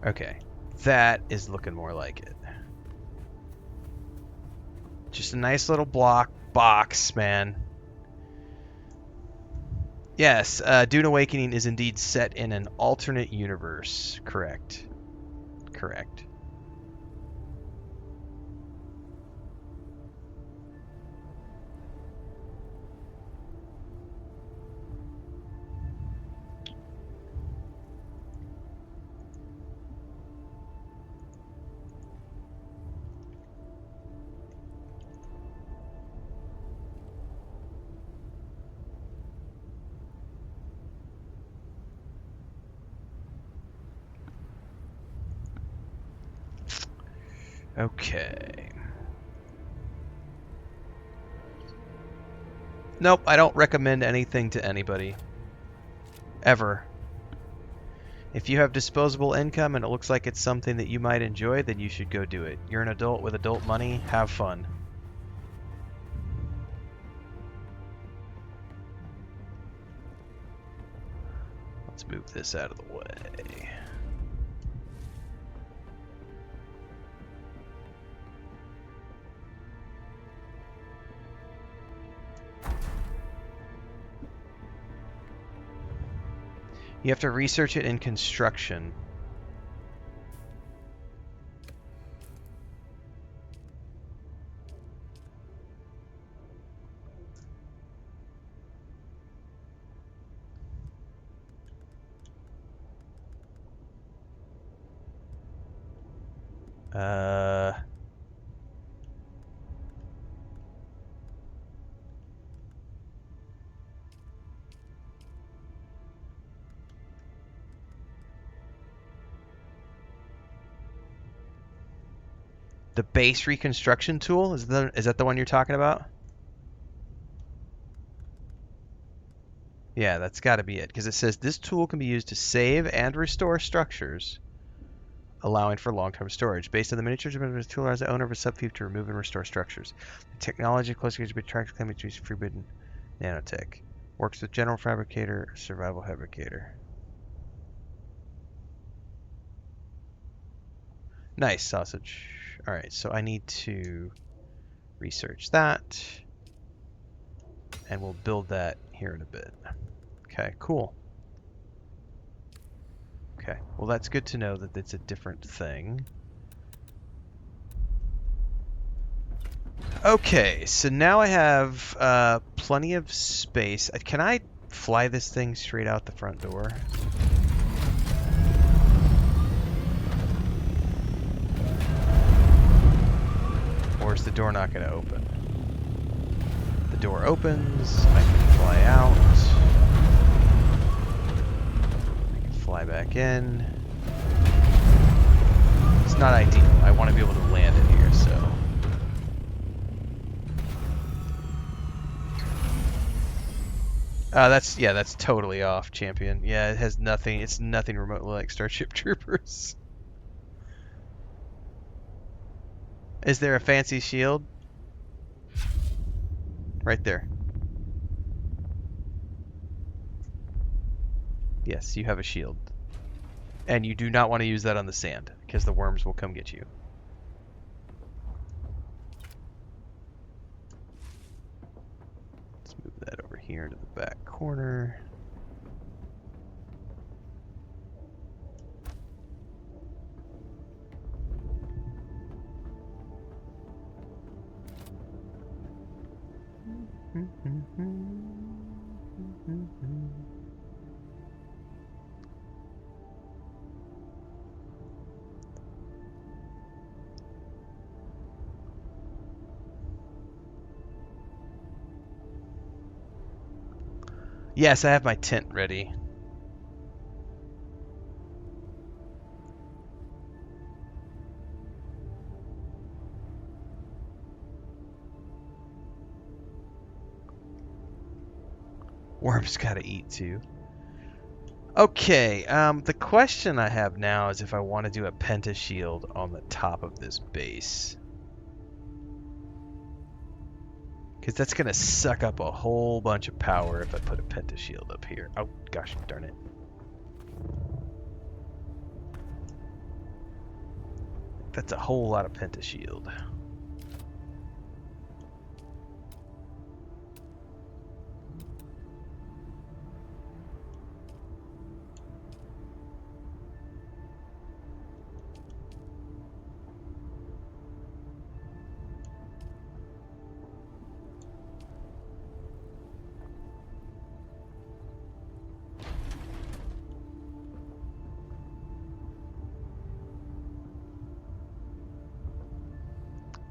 Okay. That is looking more like it. Just a nice little box, man. Yes, Dune Awakening is indeed set in an alternate universe. Correct. Correct. Okay. Nope, I don't recommend anything to anybody. Ever. If you have disposable income and it looks like it's something that you might enjoy, then you should go do it. You're an adult with adult money. Have fun. Let's move this out of the way. You have to research it in construction. The base reconstruction tool? Is that the one you're talking about? Yeah, that's got to be it, because it says this tool can be used to save and restore structures, allowing for long-term storage. Based on the miniatures, the tool allows the owner of a subfield to remove and restore structures. The technology closely to be tracked claim to use forbidden nanotech. Works with general fabricator, survival fabricator. Nice sausage. All right, so I need to research that, and we'll build that here in a bit. Okay, cool. Okay, well that's good to know that it's a different thing. Okay, so now I have plenty of space. Can I fly this thing straight out the front door? is the door not going to open? The door opens. I can fly out. I can fly back in. It's not ideal. I want to be able to land in here, so. That's totally off, champion. Yeah, it has nothing. It's nothing remotely like Starship Troopers. Is there a fancy shield? Right there. Yes, you have a shield. And you do not want to use that on the sand, because the worms will come get you. Let's move that over here to the back corner. Yes, I have my tent ready. Worms gotta eat too. Okay, the question I have now is if I want to do a pentashield on the top of this base. Because that's going to suck up a whole bunch of power if I put a pentashield up here. Oh, gosh darn it. That's a whole lot of pentashield.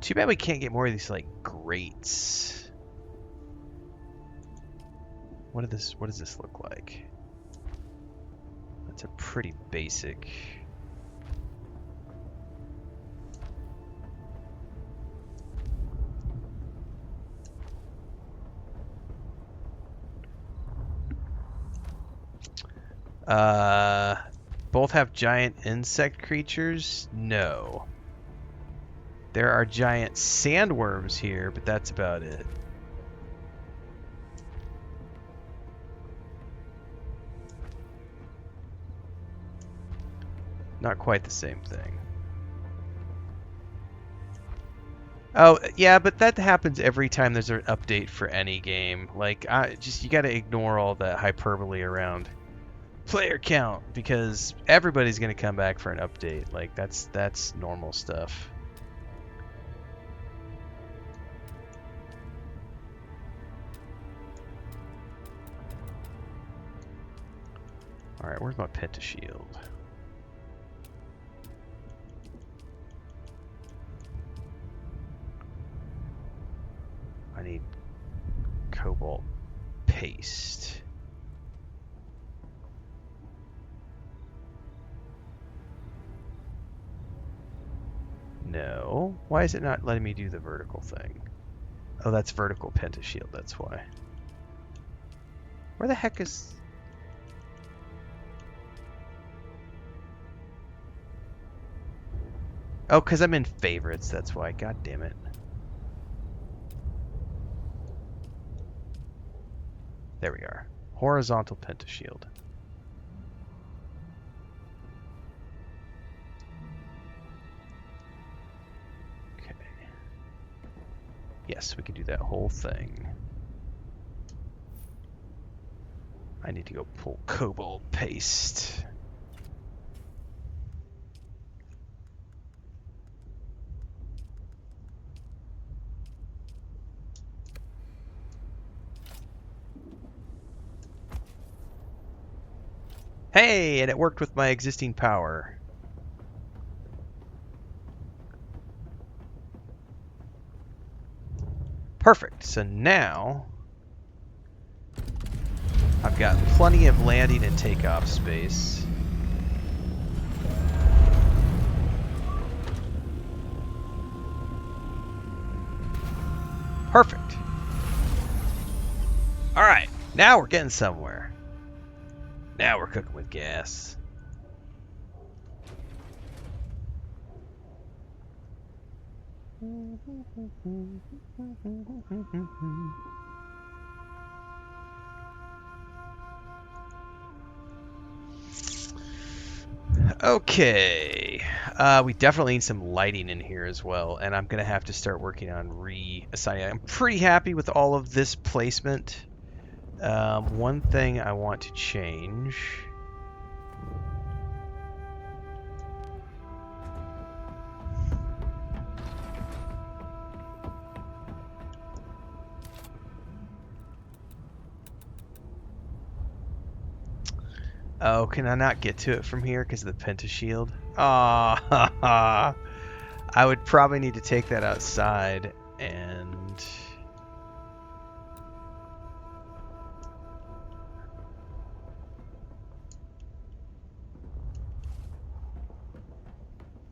Too bad we can't get more of these like grates. What does this look like? That's a pretty basic. Both have giant insect creatures? No. There are giant sandworms here, but that's about it. Not quite the same thing. Oh, yeah, but that happens every time there's an update for any game. Like, you gotta ignore all that hyperbole around player count, because everybody's gonna come back for an update. Like, that's normal stuff. Alright, where's my pentashield? I need cobalt paste. No. Why is it not letting me do the vertical thing? Oh, that's vertical pentashield, that's why. Where the heck is... Oh, because I'm in favorites, that's why. God damn it. There we are. Horizontal pentashield. Okay. Yes, we can do that whole thing. I need to go pull cobalt paste. Hey, and it worked with my existing power. Perfect. So now I've got plenty of landing and takeoff space. Perfect. All right, now we're getting somewhere. Now we're cooking with gas. Okay, we definitely need some lighting in here as well, and I'm gonna have to start working on reassigning. I'm pretty happy with all of this placement. One thing I want to change. Oh, can I not get to it from here because of the pentashield? Ah, I would probably need to take that outside and...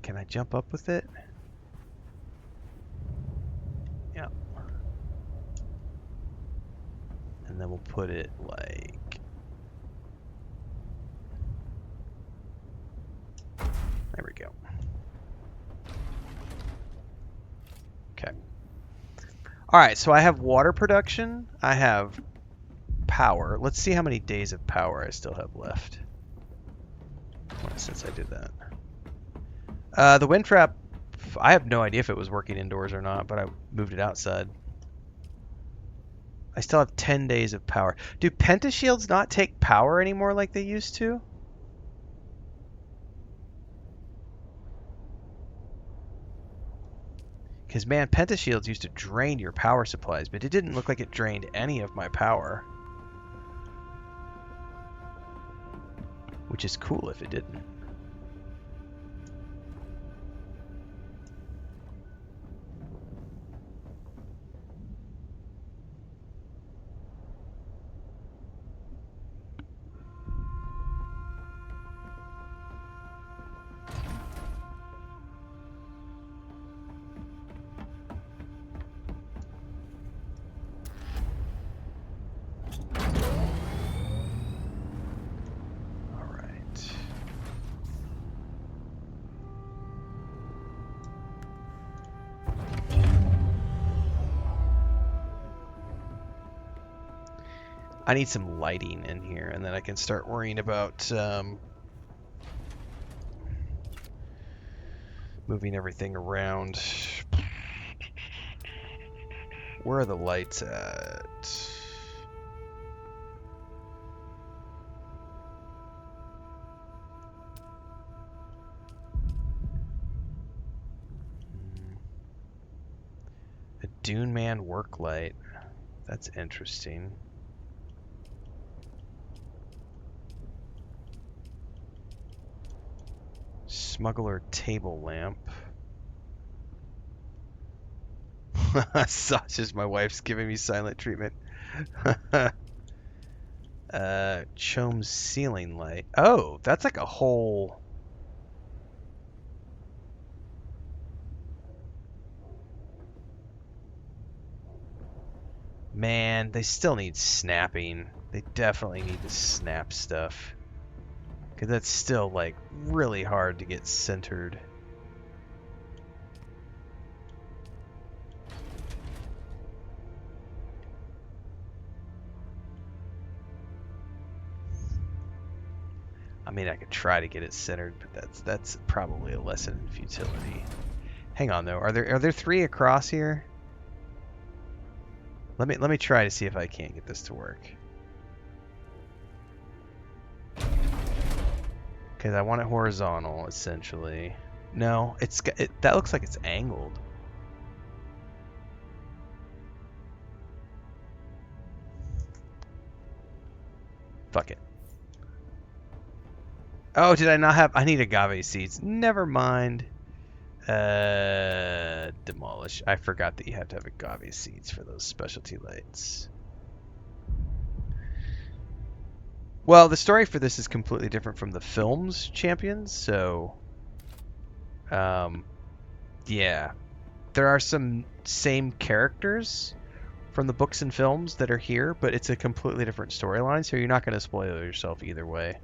Can I jump up with it? Yep. And then we'll put it like... There we go. Okay. Alright, so I have water production. I have power. Let's see how many days of power I still have left. Since I did that. The wind trap, I have no idea if it was working indoors or not, but I moved it outside. I still have 10 days of power. Do pentashields not take power anymore like they used to? Because, man, pentashields used to drain your power supplies, but it didn't look like it drained any of my power. Which is cool if it didn't. I need some lighting in here, and then I can start worrying about moving everything around. Where are the lights at? A Dune Man work light. That's interesting. Smuggler table lamp. Sausage, my wife's giving me silent treatment. Chome's ceiling light. Oh, that's like a whole... Man, they still need snapping. They definitely need to snap stuff. Because that's still, like, really hard to get centered. I mean, I could try to get it centered, but that's probably a lesson in futility. Hang on, though. Are there 3 across here? Let me try to see if I can't get this to work. Because I want it horizontal, essentially. No, that looks like it's angled. Fuck it. Oh, did I not have... I need agave seeds. Never mind. Demolish. I forgot that you have to have agave seeds for those specialty lights. Well, the story for this is completely different from the film's Champions, so... yeah. There are some same characters from the books and films that are here, but it's a completely different storyline, so you're not going to spoil yourself either way.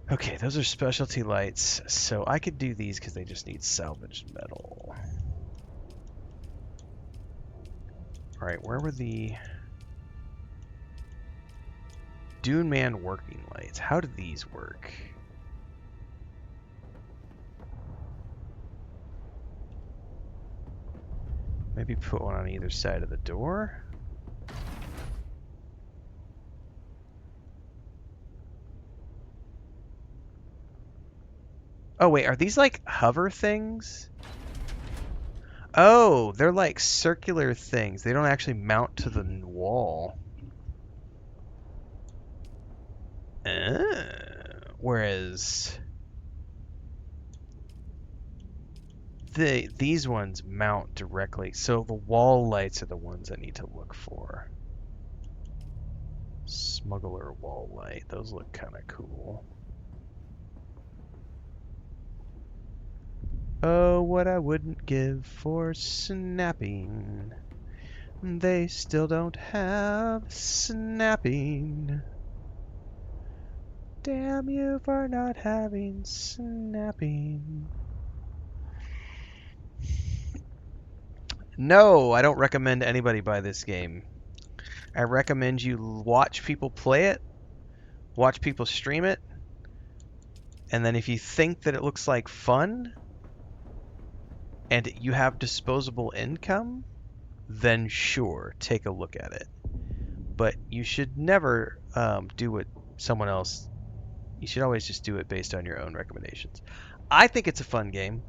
Okay, those are specialty lights, so I could do these because they just need salvaged metal. Alright, where were the Dune Man working lights? How do these work? Maybe put one on either side of the door. Oh wait, are these like hover things? Oh, they're like circular things. They don't actually mount to the wall. Whereas these ones mount directly. So the wall lights are the ones I need to look for. Smuggler wall light. Those look kind of cool. Oh, what I wouldn't give for snapping. They still don't have snapping. Damn you for not having snapping. No, I don't recommend anybody buy this game. I recommend you watch people play it, watch people stream it, and then if you think that it looks like fun, and you have disposable income, then sure, take a look at it. But you should never do what someone else... You should always just do it based on your own recommendations. I think it's a fun game.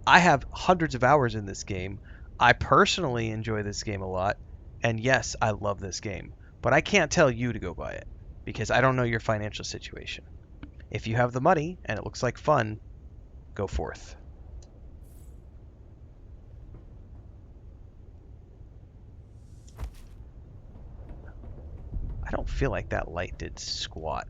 I have hundreds of hours in this game. I personally enjoy this game a lot. And yes, I love this game. But I can't tell you to go buy it because I don't know your financial situation. If you have the money and it looks like fun, go forth. I don't feel like that light did squat.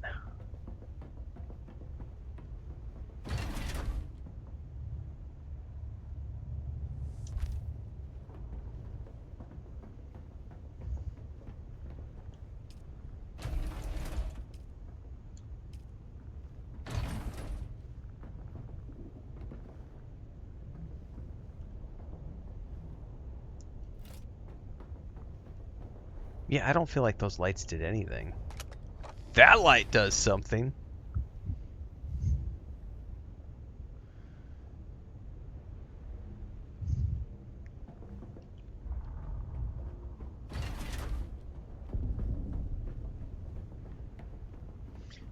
Yeah, I don't feel like those lights did anything. That light does something.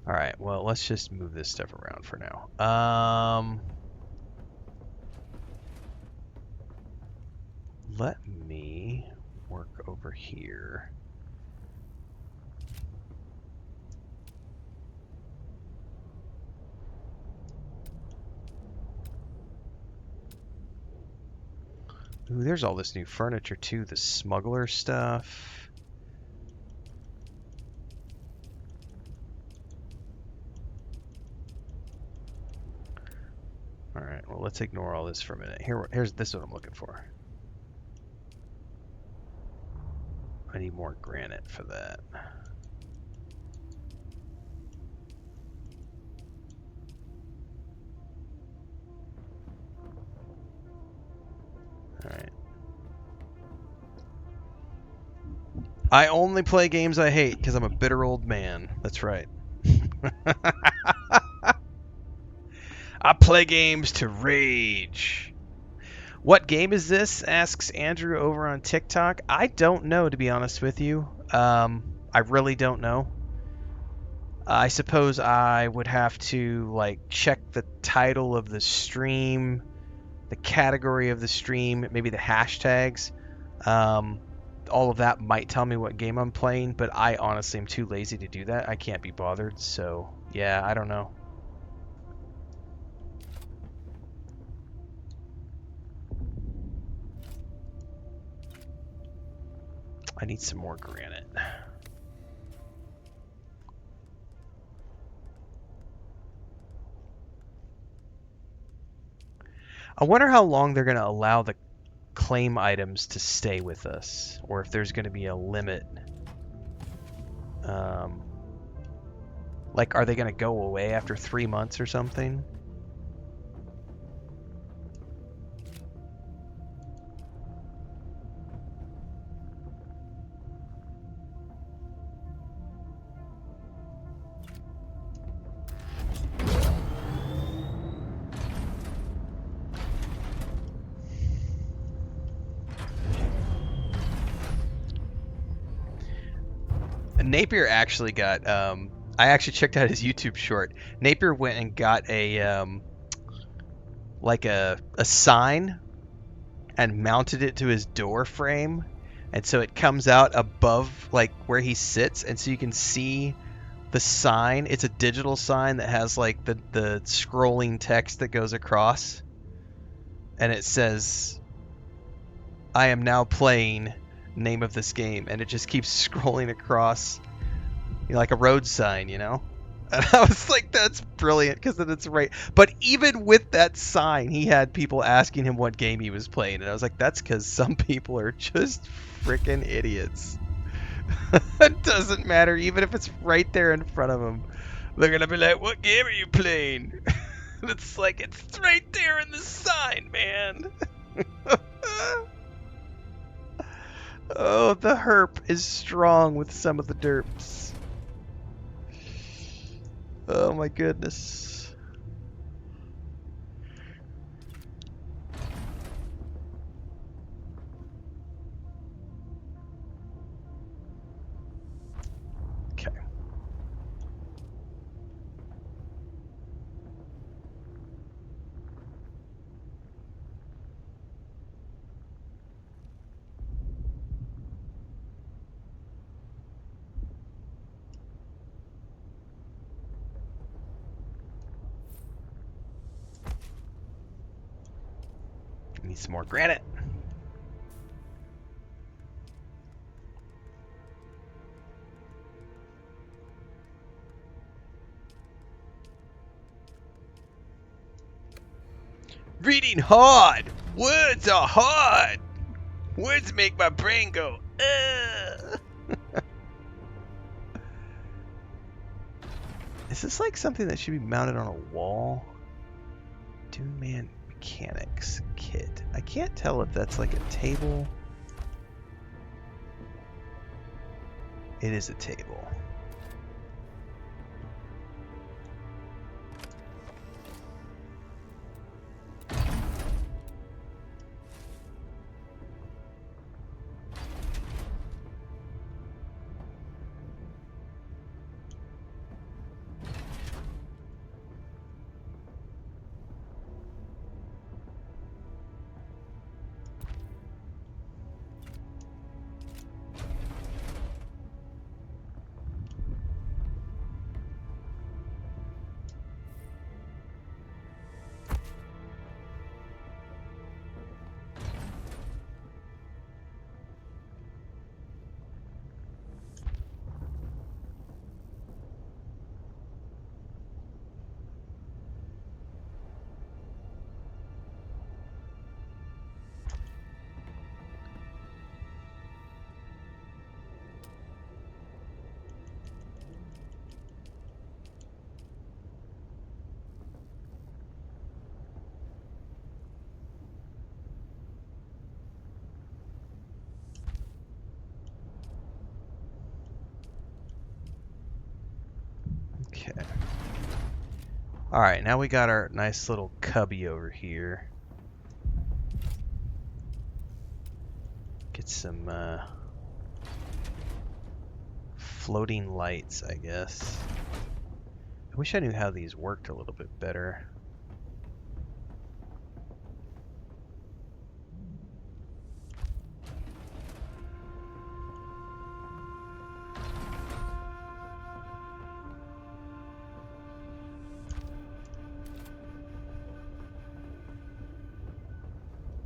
Alright, well, let's just move this stuff around for now. Let me work over here. Ooh, there's all this new furniture too, the smuggler stuff. Alright, well, let's ignore all this for a minute. Here's this is what I'm looking for. I need more granite for that. Alright. I only play games I hate because I'm a bitter old man. That's right. I play games to rage. What game is this? Asks Andrew over on TikTok. I don't know, to be honest with you. I really don't know. I suppose I would have to like check the title of the stream, the category of the stream, maybe the hashtags. All of that might tell me what game I'm playing, but I honestly am too lazy to do that. I can't be bothered, so yeah, I don't know. I need some more granite. I wonder how long they're going to allow the claim items to stay with us, or if there's going to be a limit. Like, are they going to go away after 3 months or something? Napier actually got, I actually checked out his YouTube short. Napier went and got a, like a sign and mounted it to his door frame. And so it comes out above, like, where he sits. And so you can see the sign. It's a digital sign that has, like, the scrolling text that goes across. And it says, I am now playing name of this game. And it just keeps scrolling across, you know, like a road sign, you know? And I was like, that's brilliant, because then it's right. But even with that sign, he had people asking him what game he was playing. And I was like, that's because some people are just freaking idiots. It doesn't matter, even if it's right there in front of them. They're going to be like, what game are you playing? And it's like, it's right there in the sign, man. Oh, the herp is strong with some of the derps. Oh my goodness. Okay. Need some more granite. Reading hard. Words are hard. Words make my brain go, Is this like something that should be mounted on a wall? Doomman Mechanics Kit. I can't tell if that's like a table. It is a table. Okay. Alright, now we got our nice little cubby over here. Get some floating lights, I guess. I wish I knew how these worked a little bit better.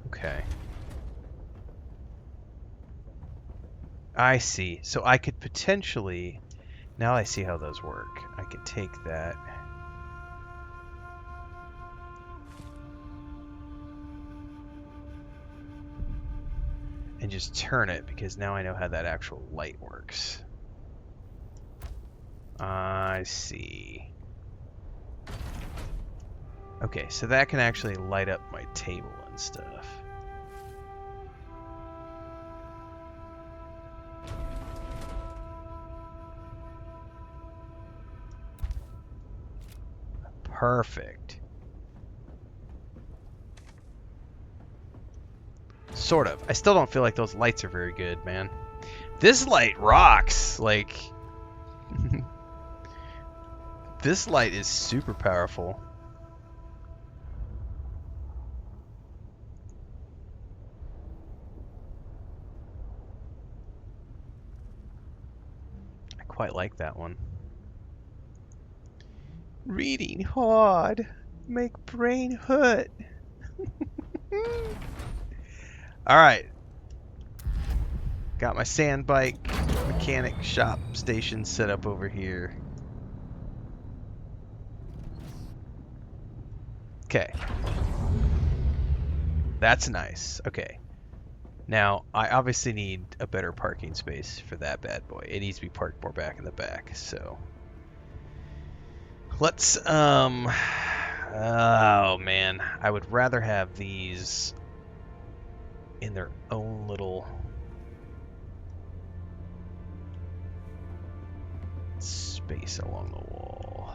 Okay. I see. So I could potentially... Now I see how those work. I could take that... and just turn it, because now I know how that actual light works. I see. Okay, so that can actually light up my table and stuff. Perfect. Sort of. I still don't feel like those lights are very good, man. This light rocks. Like, this light is super powerful. I quite like that one. Reading hard. Make brain hurt. Alright. Got my sand bike mechanic shop station set up over here. Okay. That's nice. Okay. Now, I obviously need a better parking space for that bad boy. It needs to be parked more back in the back, so... Let's, oh man. I would rather have these in their own little space along the wall.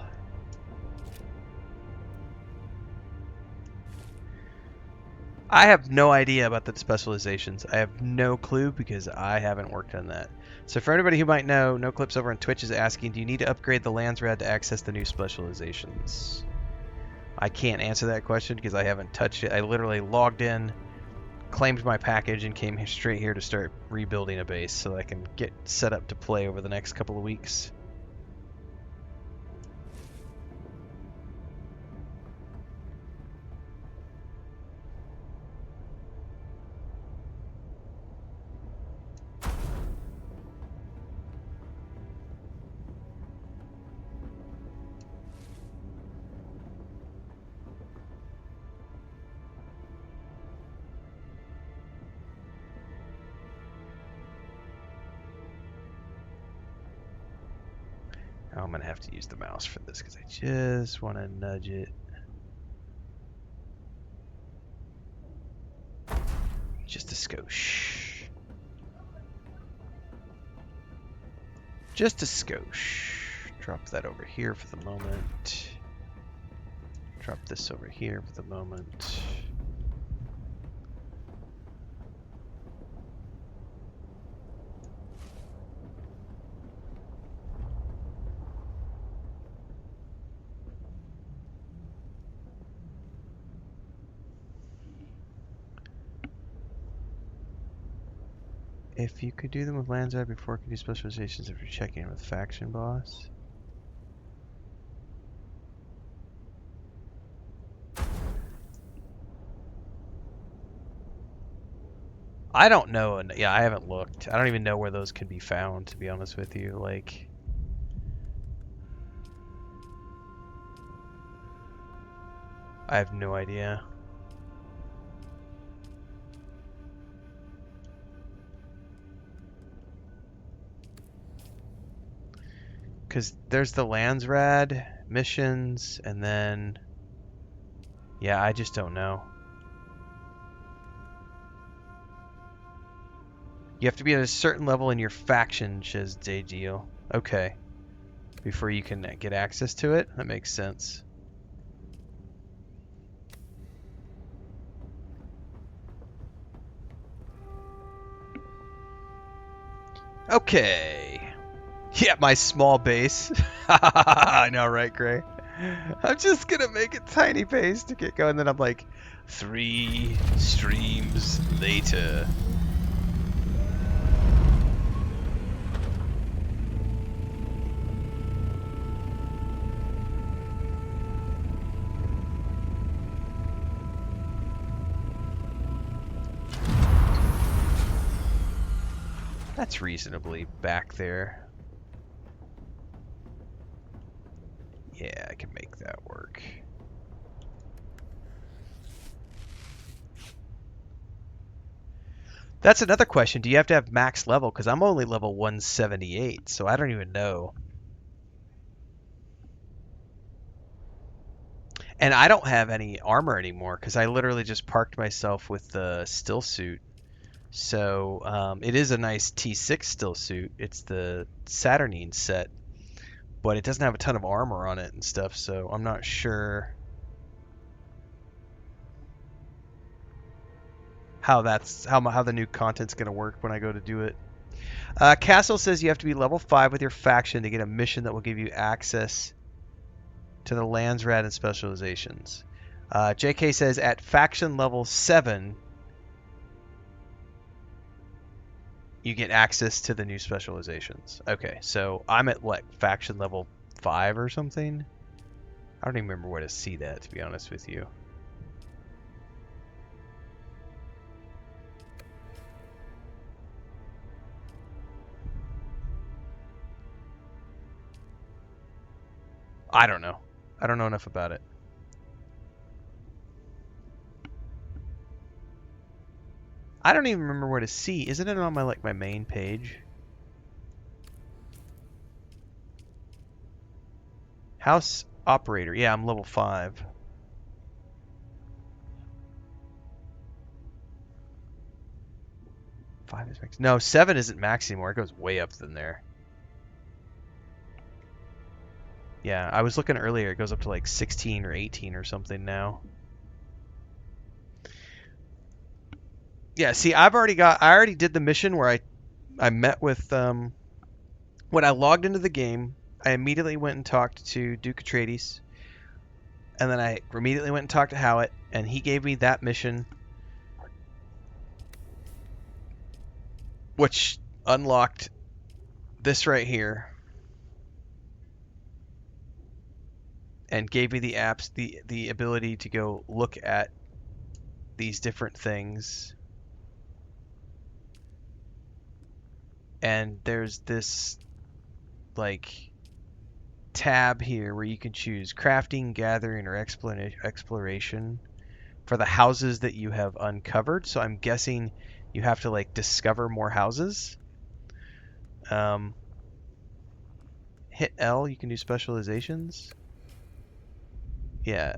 I have no idea about the specializations. I have no clue because I haven't worked on that. So for anybody who might know, No Clips over on Twitch is asking, do you need to upgrade the Landsrad to access the new specializations? I can't answer that question because I haven't touched it. I literally logged in, claimed my package, and came straight here to start rebuilding a base so I can get set up to play over the next couple of weeks. I'm going to have to use the mouse for this because I just want to nudge it. Just a skosh. Just a skosh. Drop that over here for the moment. Drop this over here for the moment. If you could do them with Landsrad before it could do specializations after checking in with Faction Boss. I don't know. Yeah, I haven't looked. I don't even know where those could be found, to be honest with you. Like, I have no idea. Because there's the Landsrad missions, and then... yeah, I just don't know. You have to be at a certain level in your faction, says Deal. Okay. Before you can get access to it? That makes sense. Okay. Yeah, my small base. I know, right, Gray? I'm just gonna make a tiny base to get going, then I'm like, 3 streams later. That's reasonably back there. Yeah, I can make that work. That's another question. Do you have to have max level? Because I'm only level 178, so I don't even know. And I don't have any armor anymore because I literally just parked myself with the still suit. So it is a nice T6 still suit. It's the Saturnine set, but it doesn't have a ton of armor on it and stuff. So I'm not sure how the new content's gonna work when I go to do it. Castle says you have to be level 5 with your faction to get a mission that will give you access to the Landsrad and specializations. JK says at faction level 7 you get access to the new specializations. Okay, so I'm at what, faction level 5 or something? I don't even remember where to see that, to be honest with you. I don't know. I don't know enough about it. I don't even remember where to see. Isn't it on my main page? House operator. Yeah, I'm level 5. Five is max. No, 7 isn't max anymore. It goes way up than there. Yeah, I was looking earlier. It goes up to like 16 or 18 or something now. Yeah, see, I already did the mission where I met with when I logged into the game, I immediately went and talked to Duke Atreides, and then I immediately went and talked to Howitt, and he gave me that mission, which unlocked this right here, and gave me the ability to go look at these different things. And there's this like tab here where you can choose crafting, gathering, or exploration for the houses that you have uncovered. So I'm guessing you have to like discover more houses. Hit L, you can do specializations. Yeah.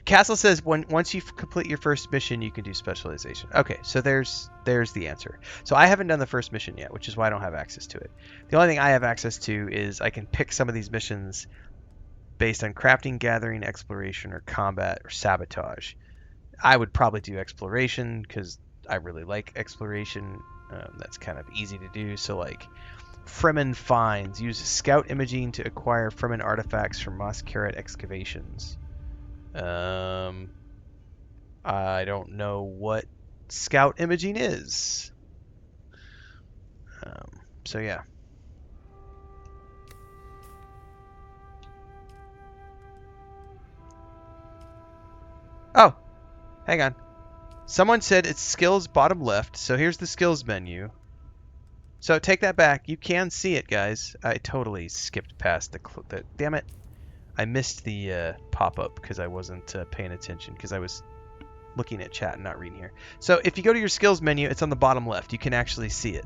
Castle says once you complete your first mission, you can do specialization. Okay, so there's the answer. So I haven't done the first mission yet, which is why I don't have access to it. The only thing I have access to is I can pick some of these missions based on crafting, gathering, exploration, or combat, or sabotage. I would probably do exploration because I really like exploration. That's kind of easy to do. So like Fremen finds. Use scout imaging to acquire Fremen artifacts from Mos Kirat excavations. I don't know what scout imaging is. So yeah. Oh, hang on. Someone said it's skills bottom left, so here's the skills menu. So take that back. You can see it, guys. I totally skipped past the damn it. I missed the pop-up because I wasn't paying attention because I was looking at chat and not reading here. So if you go to your skills menu, it's on the bottom left. You can actually see it.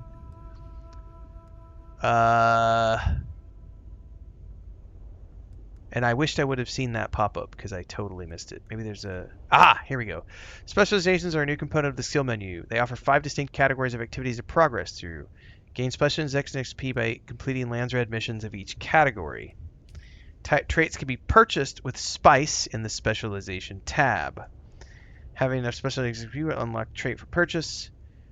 And I wished I would have seen that pop up because I totally missed it. Maybe there's a... Ah, here we go. Specializations are a new component of the skill menu. They offer 5 distinct categories of activities to progress through. Gain specializations and XP by completing Landsrad missions of each category. Traits can be purchased with Spice in the Specialization tab. Having enough specialization XP will unlock trait for purchase.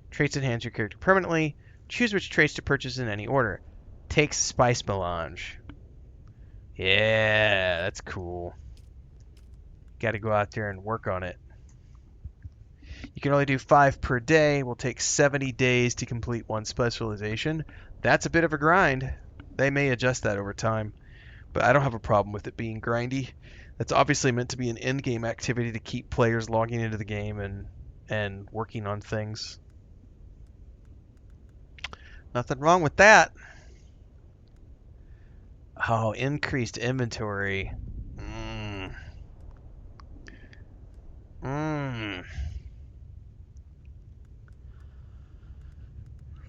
Traits enhance your character permanently. Choose which traits to purchase in any order. Take Spice Melange. Yeah, that's cool. Got to go out there and work on it. You can only do 5 per day. Will take 70 days to complete one specialization. That's a bit of a grind. They may adjust that over time, but I don't have a problem with it being grindy. That's obviously meant to be an end-game activity to keep players logging into the game and working on things. Nothing wrong with that. Oh, increased inventory.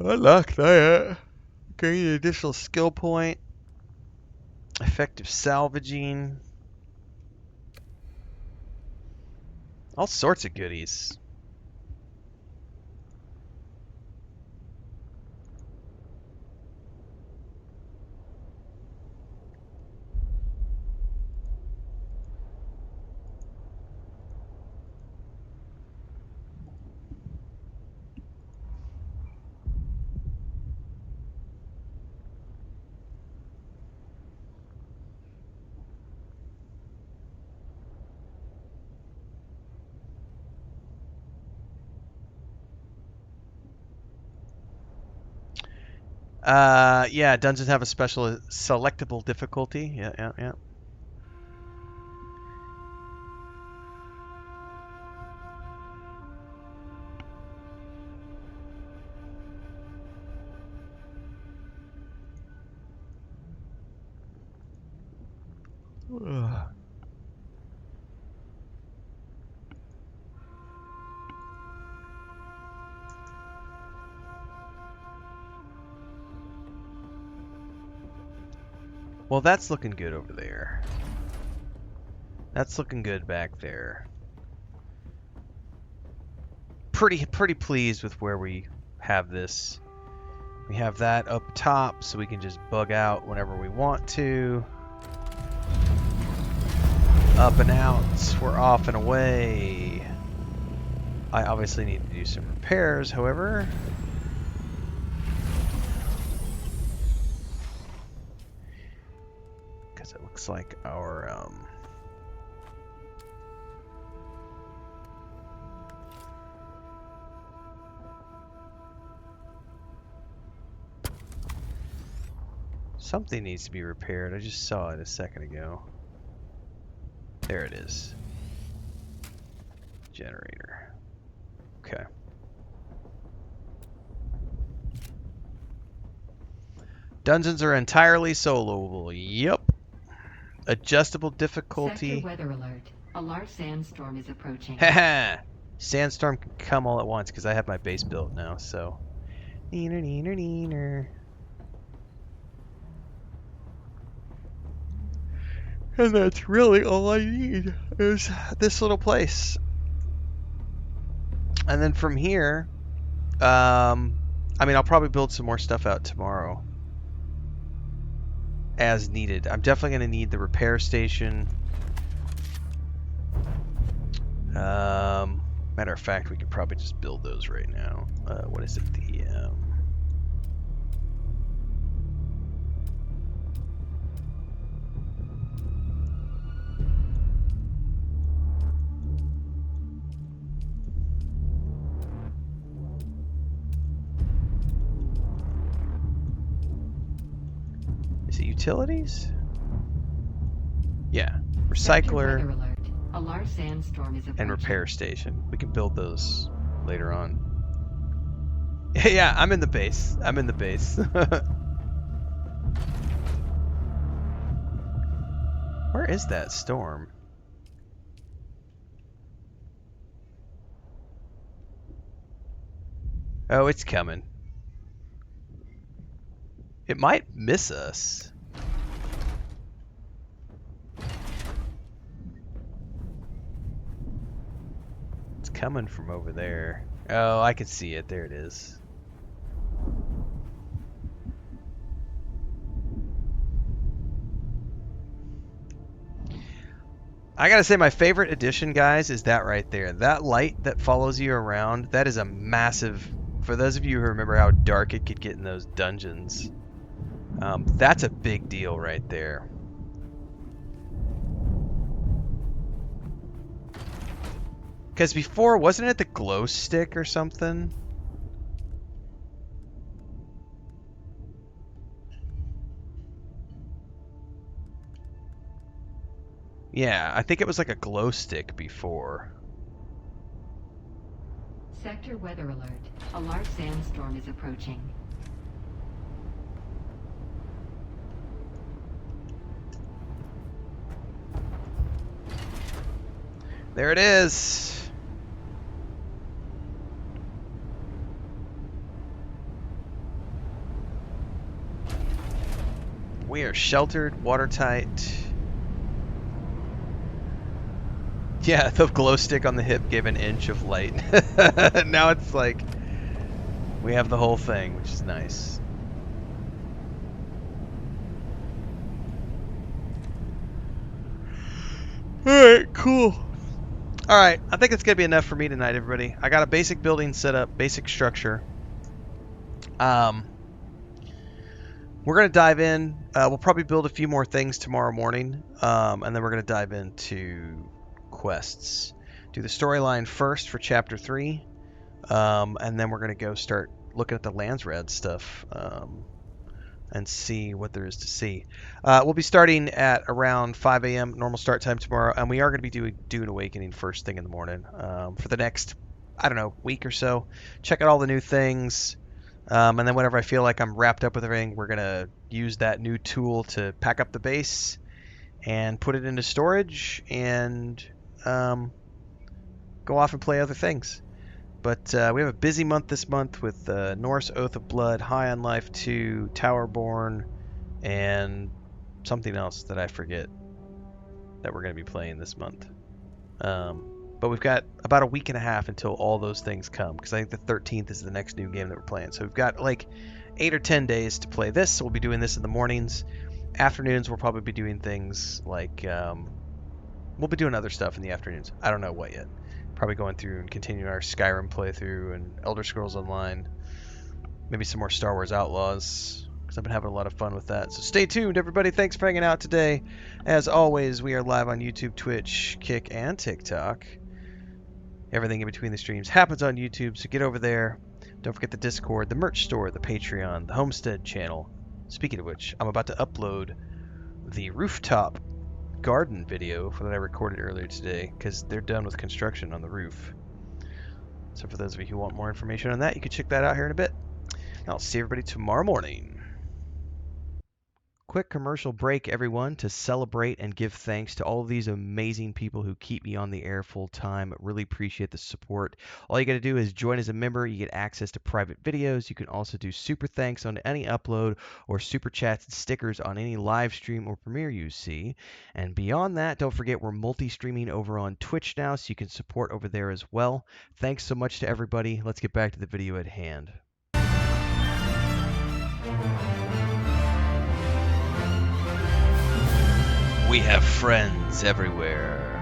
I like that. Gain an additional skill point. Effective salvaging. All sorts of goodies. Yeah, dungeons have a special selectable difficulty. Yeah. Ugh. Well, that's looking good over there. That's looking good back there. Pretty pleased with where we have this. We have that up top, so we can just bug out whenever we want to. Up and out, we're off and away. I obviously need to do some repairs, however. Because it looks like our something needs to be repaired. I just saw it a second ago. There it is. Generator. Okay. Dungeons are entirely soloable. Yep. Adjustable difficulty. Sector weather alert. A large sandstorm is approaching. Haha. Sandstorm can come all at once because I have my base built now, so. Neener, neener, neener. And that's really all I need is this little place. And then from here, I mean, I'll probably build some more stuff out tomorrow as needed. I'm definitely going to need the repair station. Matter of fact, we could probably just build those right now. What is it? Is it utilities? Yeah. Recycler. A large sandstorm is and repair station. We can build those later on. Yeah, I'm in the base. I'm in the base. Where is that storm? Oh, it's coming. It might miss us. It's coming from over there. Oh, I can see it. There it is. I gotta say, my favorite addition, guys, is that right there. That light that follows you around, that is a massive... For those of you who remember how dark it could get in those dungeons, that's a big deal right there. Because before, wasn't it the glow stick or something? Yeah, I think it was like a glow stick before. Sector weather alert. A large sandstorm is approaching. There it is. We are sheltered, watertight. Yeah, the glow stick on the hip gave an inch of light. Now it's like we have the whole thing, which is nice. Alright, cool. Alright, I think it's going to be enough for me tonight, everybody. I got a basic building set up, basic structure. We're going to dive in. We'll probably build a few more things tomorrow morning, and then we're going to dive into quests. Do the storyline first for Chapter 3, and then we're going to go start looking at the Landsrad stuff and see what there is to see. We'll be starting at around 5 a.m. normal start time tomorrow, and we are going to be doing Dune Awakening first thing in the morning for the next, I don't know, week or so. Check out all the new things. And then whenever I feel like I'm wrapped up with everything, we're going to use that new tool to pack up the base and put it into storage and go off and play other things. But we have a busy month this month with Norse Oath of Blood, High on Life 2, Towerborn, and something else that I forget that we're going to be playing this month. But we've got about a week and a half until all those things come, because I think the 13th is the next new game that we're playing. So we've got like 8 or 10 days to play this. So we'll be doing this in the mornings. Afternoons, we'll probably be doing things like, we'll be doing other stuff in the afternoons. I don't know what yet. Probably going through and continuing our Skyrim playthrough and Elder Scrolls Online. Maybe some more Star Wars Outlaws, because I've been having a lot of fun with that. So stay tuned, everybody. Thanks for hanging out today. As always, we are live on YouTube, Twitch, Kick, and TikTok. Everything in between the streams happens on YouTube, so get over there. Don't forget the Discord, the merch store, the Patreon, the Homestead channel. Speaking of which, I'm about to upload the rooftop garden video that I recorded earlier today, because they're done with construction on the roof. So for those of you who want more information on that, you can check that out here in a bit. I'll see everybody tomorrow morning. Quick commercial break, everyone, to celebrate and give thanks to all of these amazing people who keep me on the air full time. Really appreciate the support. All you got to do is join as a member. You get access to private videos. You can also do super thanks on any upload or super chats and stickers on any live stream or premiere you see. And beyond that, don't forget we're multi-streaming over on Twitch now, so you can support over there as well. Thanks so much to everybody. Let's get back to the video at hand. We have friends everywhere.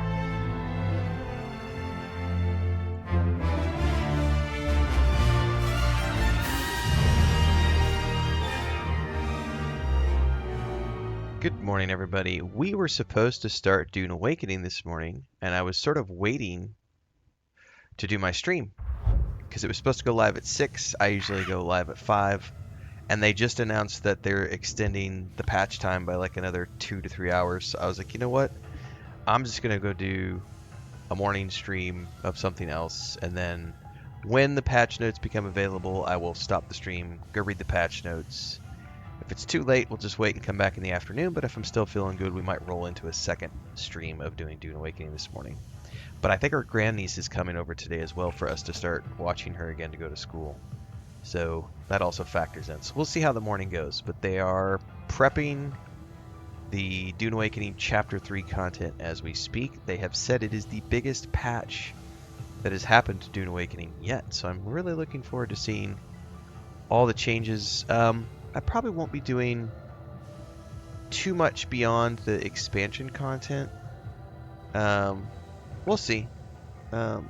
Good morning, everybody. We were supposed to start Dune Awakening this morning, and I was sort of waiting to do my stream because it was supposed to go live at 6. I usually go live at 5. And they just announced that they're extending the patch time by like another 2 to 3 hours. So I was like, you know what? I'm just going to go do a morning stream of something else. And then when the patch notes become available, I will stop the stream, go read the patch notes. If it's too late, we'll just wait and come back in the afternoon. But if I'm still feeling good, we might roll into a second stream of doing Dune Awakening this morning. But I think our grandniece is coming over today as well for us to start watching her again to go to school. So that also factors in. So we'll see how the morning goes. But they are prepping the Dune Awakening Chapter 3 content as we speak. They have said it is the biggest patch that has happened to Dune Awakening yet. So I'm really looking forward to seeing all the changes. I probably won't be doing too much beyond the expansion content. We'll see. I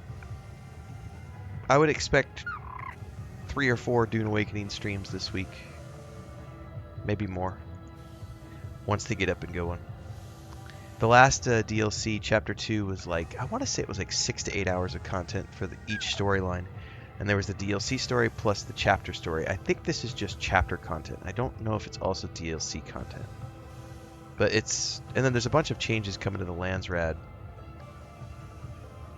would expect 3 or 4 Dune Awakening streams this week. Maybe more. Once they get up and going. The last DLC, Chapter 2, was like, I want to say it was like 6 to 8 hours of content for each storyline. And there was the DLC story plus the chapter story. I think this is just chapter content. I don't know if it's also DLC content. But it's... And then there's a bunch of changes coming to the Landsrad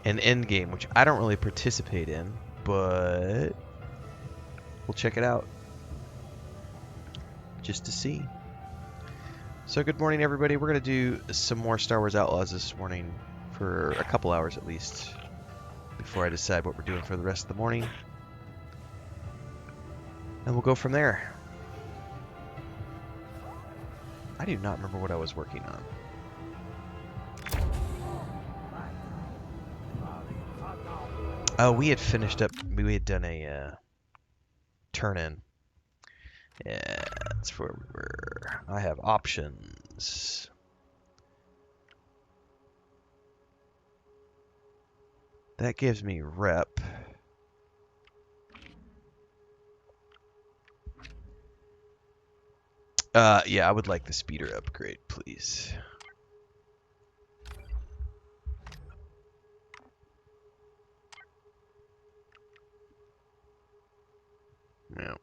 and Endgame, which I don't really participate in, but we'll check it out just to see. So good morning, everybody. We're going to do some more Star Wars Outlaws this morning for a couple hours at least before I decide what we're doing for the rest of the morning. And we'll go from there. I do not remember what I was working on. Oh, we had finished up, we had done a turn-in. Yeah, that's where I have options. That gives me rep. Yeah, I would like the speeder upgrade, please. Yeah.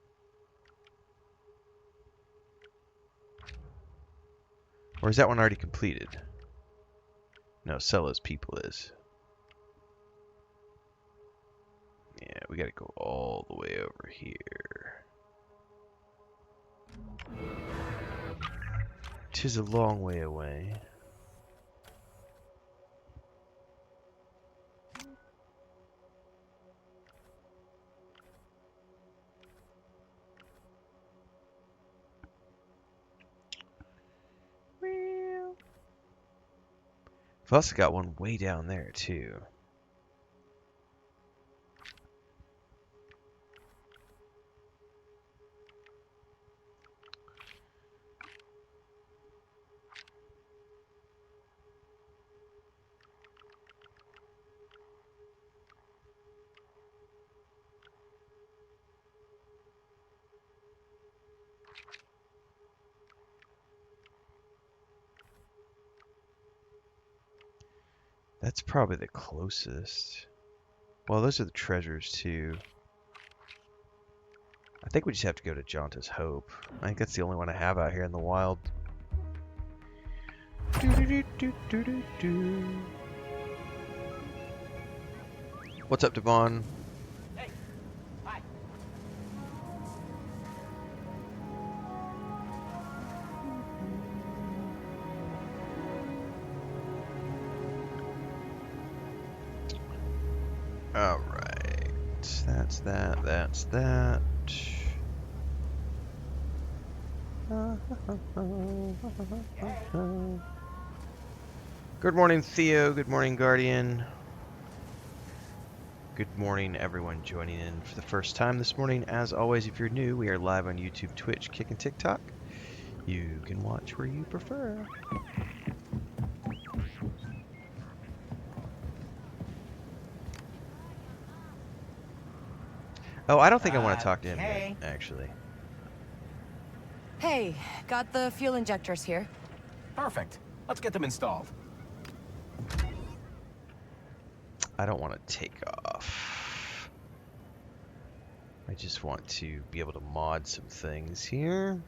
Or is that one already completed? No, sell as people is. Yeah, we gotta go all the way over here. 'Tis a long way away. I've also got one way down there, too. That's probably the closest. Well, those are the treasures, too. I think we just have to go to Jonta's Hope. I think that's the only one I have out here in the wild. What's up, Devon? Hey, hi. Alright. That's that, that's that. Good morning, Theo. Good morning, Guardian. Good morning, everyone joining in for the first time this morning. As always, if you're new, we are live on YouTube, Twitch, Kick, and TikTok. You can watch where you prefer. Oh, I don't think I want to talk to him yet, actually. Hey, got the fuel injectors here. Perfect. Let's get them installed. I don't want to take off. I just want to be able to mod some things here.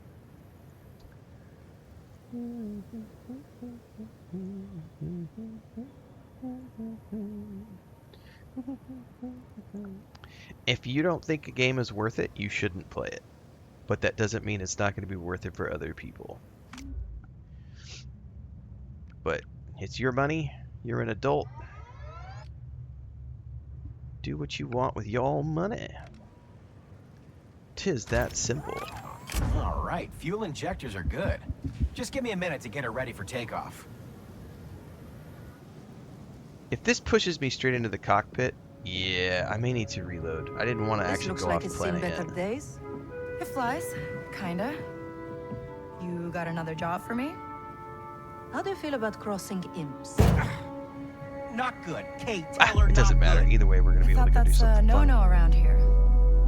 If you don't think a game is worth it, you shouldn't play it. But that doesn't mean it's not going to be worth it for other people. But it's your money. You're an adult. Do what you want with your money. 'Tis that simple. All right, fuel injectors are good. Just give me a minute to get it ready for takeoff. If this pushes me straight into the cockpit, yeah, I may need to reload. I didn't want to actually go off the planet yet. Days. It flies, kinda. You got another job for me? How do you feel about crossing imps? Not good. Kate, tell her It doesn't matter. Either way, we're going to be able to go do something fun. No around here.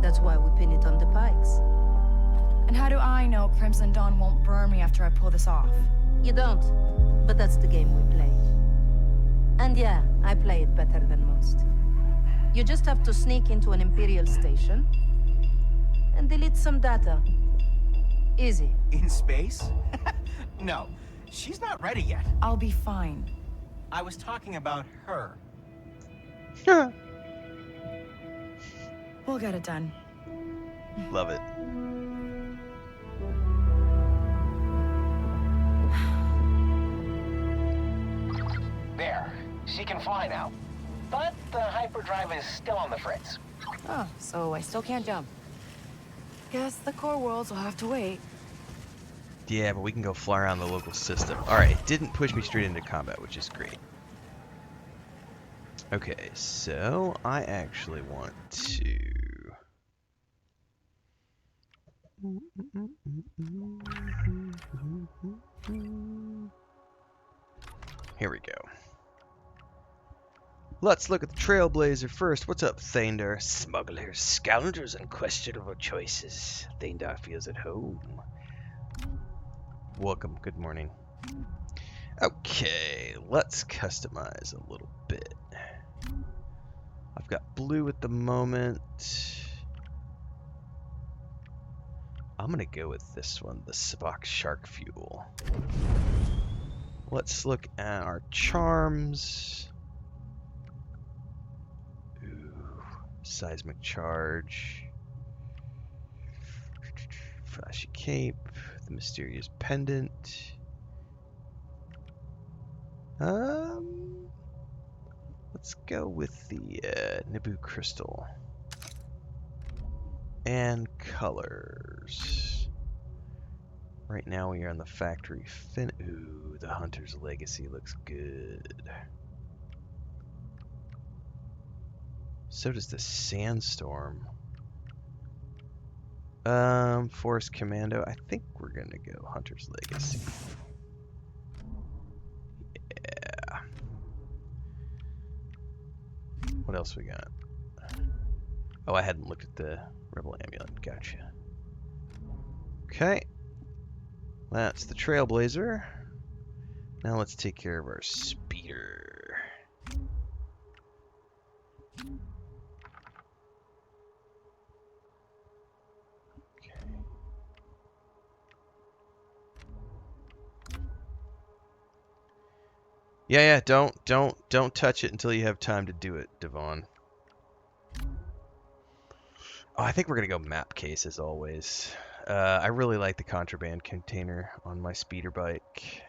That's why we pin it on the pikes. And how do I know Crimson Dawn won't burn me after I pull this off? You don't, but that's the game we play. And yeah, I play it better than most. You just have to sneak into an Imperial station and delete some data. Easy. In space? No, she's not ready yet. I'll be fine. I was talking about her. We'll get it done. Love it. There. She can fly now. But the hyperdrive is still on the fritz. Oh, so I still can't jump. Guess the core worlds will have to wait. Yeah, but we can go fly around the local system. Alright, it didn't push me straight into combat, which is great. Okay, so I actually want to... Here we go. Let's look at the Trailblazer first. What's up, Thaindar? Smugglers, scoundrels, and questionable choices. Thaindar feels at home. Welcome. Good morning. Okay, let's customize a little bit. I've got blue at the moment. I'm gonna go with this one, the Spock Shark Fuel. Let's look at our charms. Ooh, seismic charge. Flashy cape. The mysterious pendant. Let's go with the Naboo crystal. And colors. Right now we are on the factory fin. Ooh, the Hunter's Legacy looks good. So does the Sandstorm. Forest Commando. I think we're gonna go Hunter's Legacy. Yeah. What else we got? Oh, I hadn't looked at the Rebel Amulet. Gotcha. Okay. That's the Trailblazer. Now let's take care of our speeder. Yeah, don't touch it until you have time to do it, Devon. Oh, I think we're gonna go map case as always. I really like the contraband container on my speeder bike.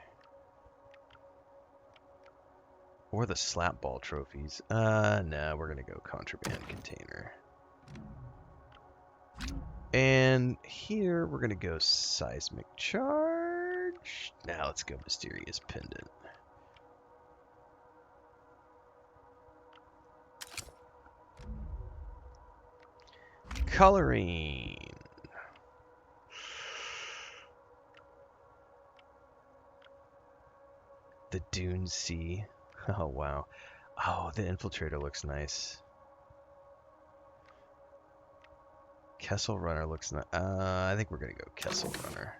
Or the slap ball trophies. No, we're gonna go contraband container. And here we're gonna go seismic charge. Now let's go mysterious pendant. Coloring. The Dune Sea. Oh, wow. Oh, the Infiltrator looks nice. Kessel Runner looks nice. I think we're going to go Kessel Runner.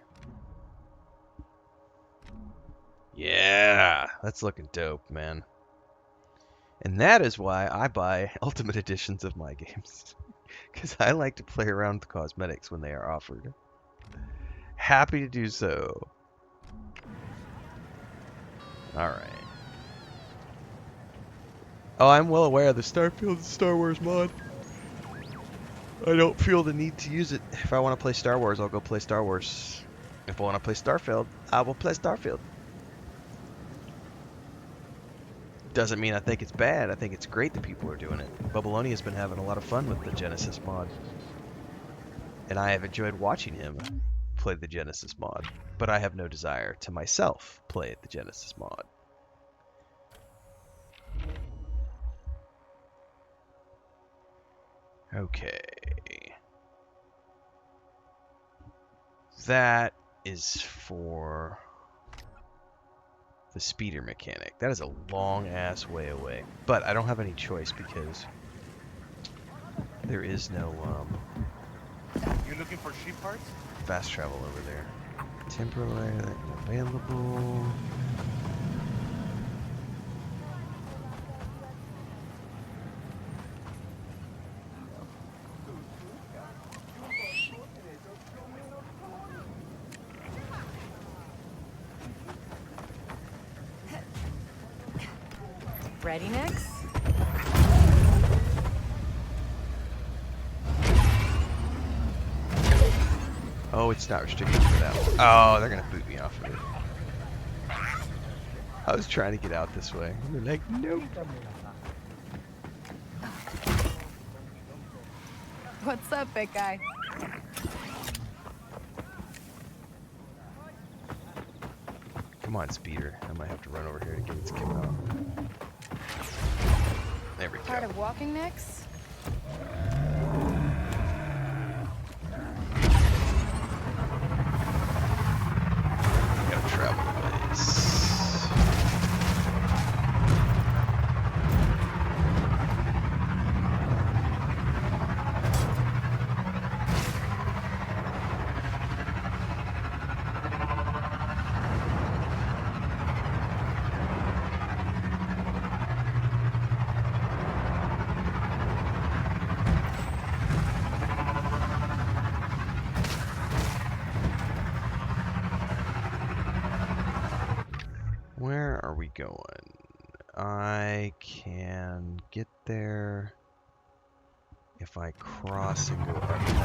Yeah, that's looking dope, man. And that is why I buy Ultimate Editions of my games. Because I like to play around with the cosmetics when they are offered. Happy to do so. Alright. Oh, I'm well aware of the Starfield Star Wars mod. I don't feel the need to use it. If I want to play Star Wars, I'll go play Star Wars. If I want to play Starfield, I will play Starfield. Doesn't mean I think it's bad. I think it's great that people are doing it. Bubbalonia's been having a lot of fun with the Genesis mod. And I have enjoyed watching him play the Genesis mod. But I have no desire to myself play the Genesis mod. Okay. That is for the speeder mechanic. That is a long ass way away. But I don't have any choice because there is no You looking for sheep parts? fast travel over there. Temporarily available. Ready, Nix? Oh, it's not restricted to that one. Oh, they're gonna boot me off of it. I was trying to get out this way. They're like, nope. What's up, big guy? Come on, speeder. I might have to run over here to get its kick out. There we go. Tired of walking, Nix? Gotta travel a ways. Where are we going? I can get there if I cross and go up that way.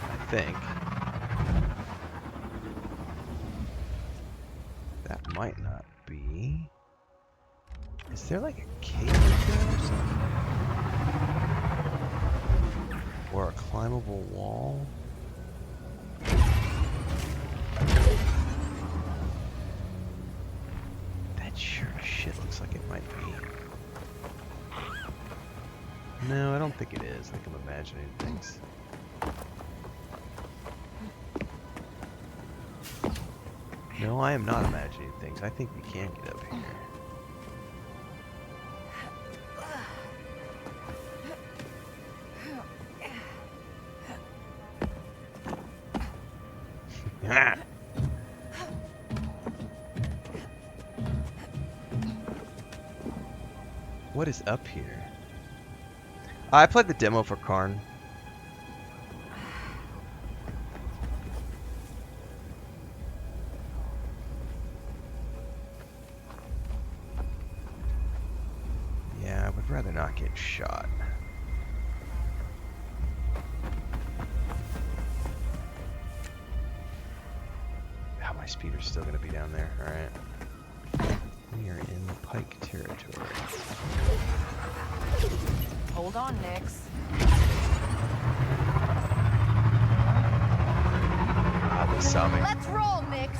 I think. That might not be. Is there like a cave there or something? Or a climbable wall? That sure as shit looks like it might be. No, I don't think it is. I think I'm imagining things. No, I am not imagining things. I think we can get up here. What is up here? I played the demo for Karn. Yeah, I would rather not get shot. Oh, my speeder's still gonna be down there. Alright. We are in the Pike territory. Hold on, Nix. Ah, they saw me. Let's roll, Nix.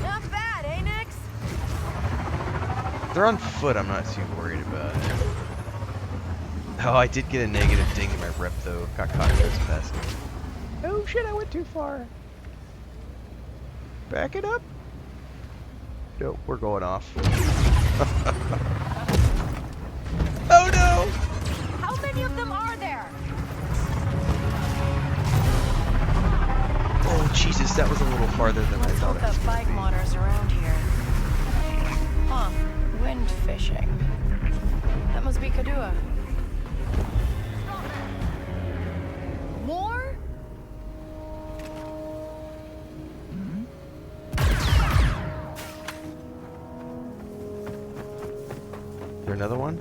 Not bad, eh, Nix? They're on foot, I'm not too worried about it. Oh, I did get a negative ding in my rep though. Got caught trespassing. Oh shit, I went too far. Back it up. Nope, we're going off. Oh no! How many of them are there? Oh Jesus, that was a little farther than I Let's thought hope it was that bike gonna be. modders around here. Huh. Wind fishing. That must be Kadua. More? Is there another one?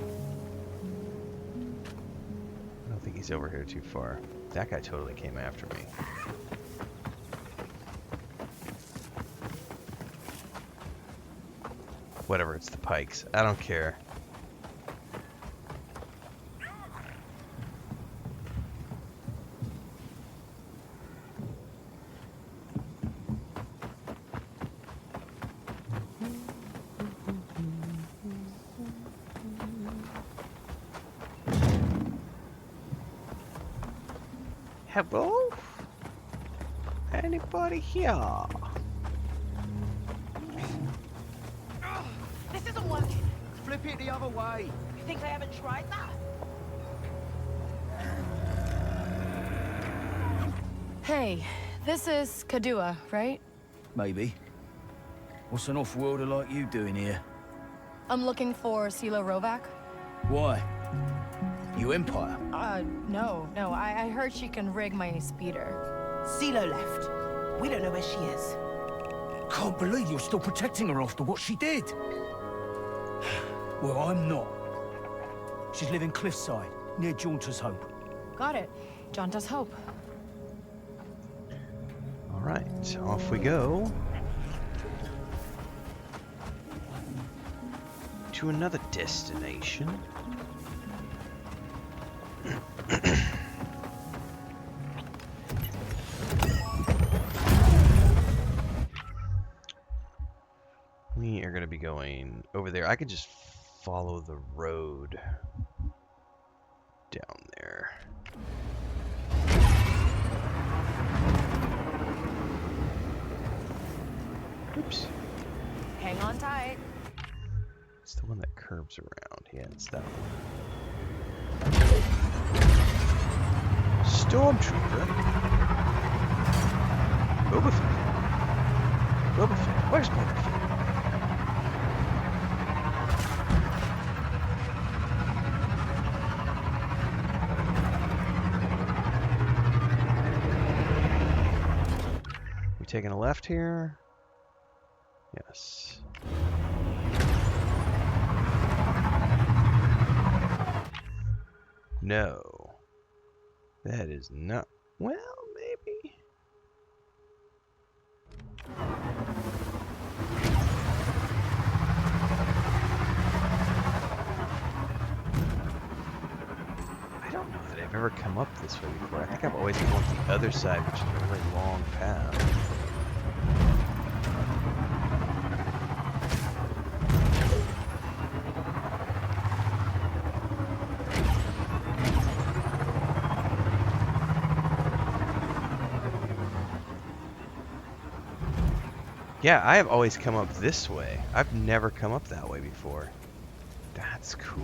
I don't think he's over here too far. That guy totally came after me. Whatever, it's the Pikes. I don't care. Hello? Anybody here? This isn't working. Flip it the other way. You think I haven't tried that? Hey, this is Kadua, right? Maybe. What's an off-worlder like you doing here? I'm looking for Silo Rovac. Why? You Empire? No. I heard she can rig my speeder. CeeLo left. We don't know where she is. Can't believe you're still protecting her after what she did. Well, I'm not. She's living cliffside, near Jaunter's Hope. Got it. John does hope. All right, off we go. To another destination. We are going to be going over there. I could just follow the road down there. Oops. Hang on tight. It's the one that curves around. Yeah, it's that one. Stormtrooper? Boba Fett. Boba Fett. Where's Boba Fett? We taking a left here? Yes. No. That is not... Well, maybe. I don't know that I've ever come up this way before. I think I've always come up the other side, which is a very long path. Yeah, I have always come up this way. I've never come up that way before. That's cool.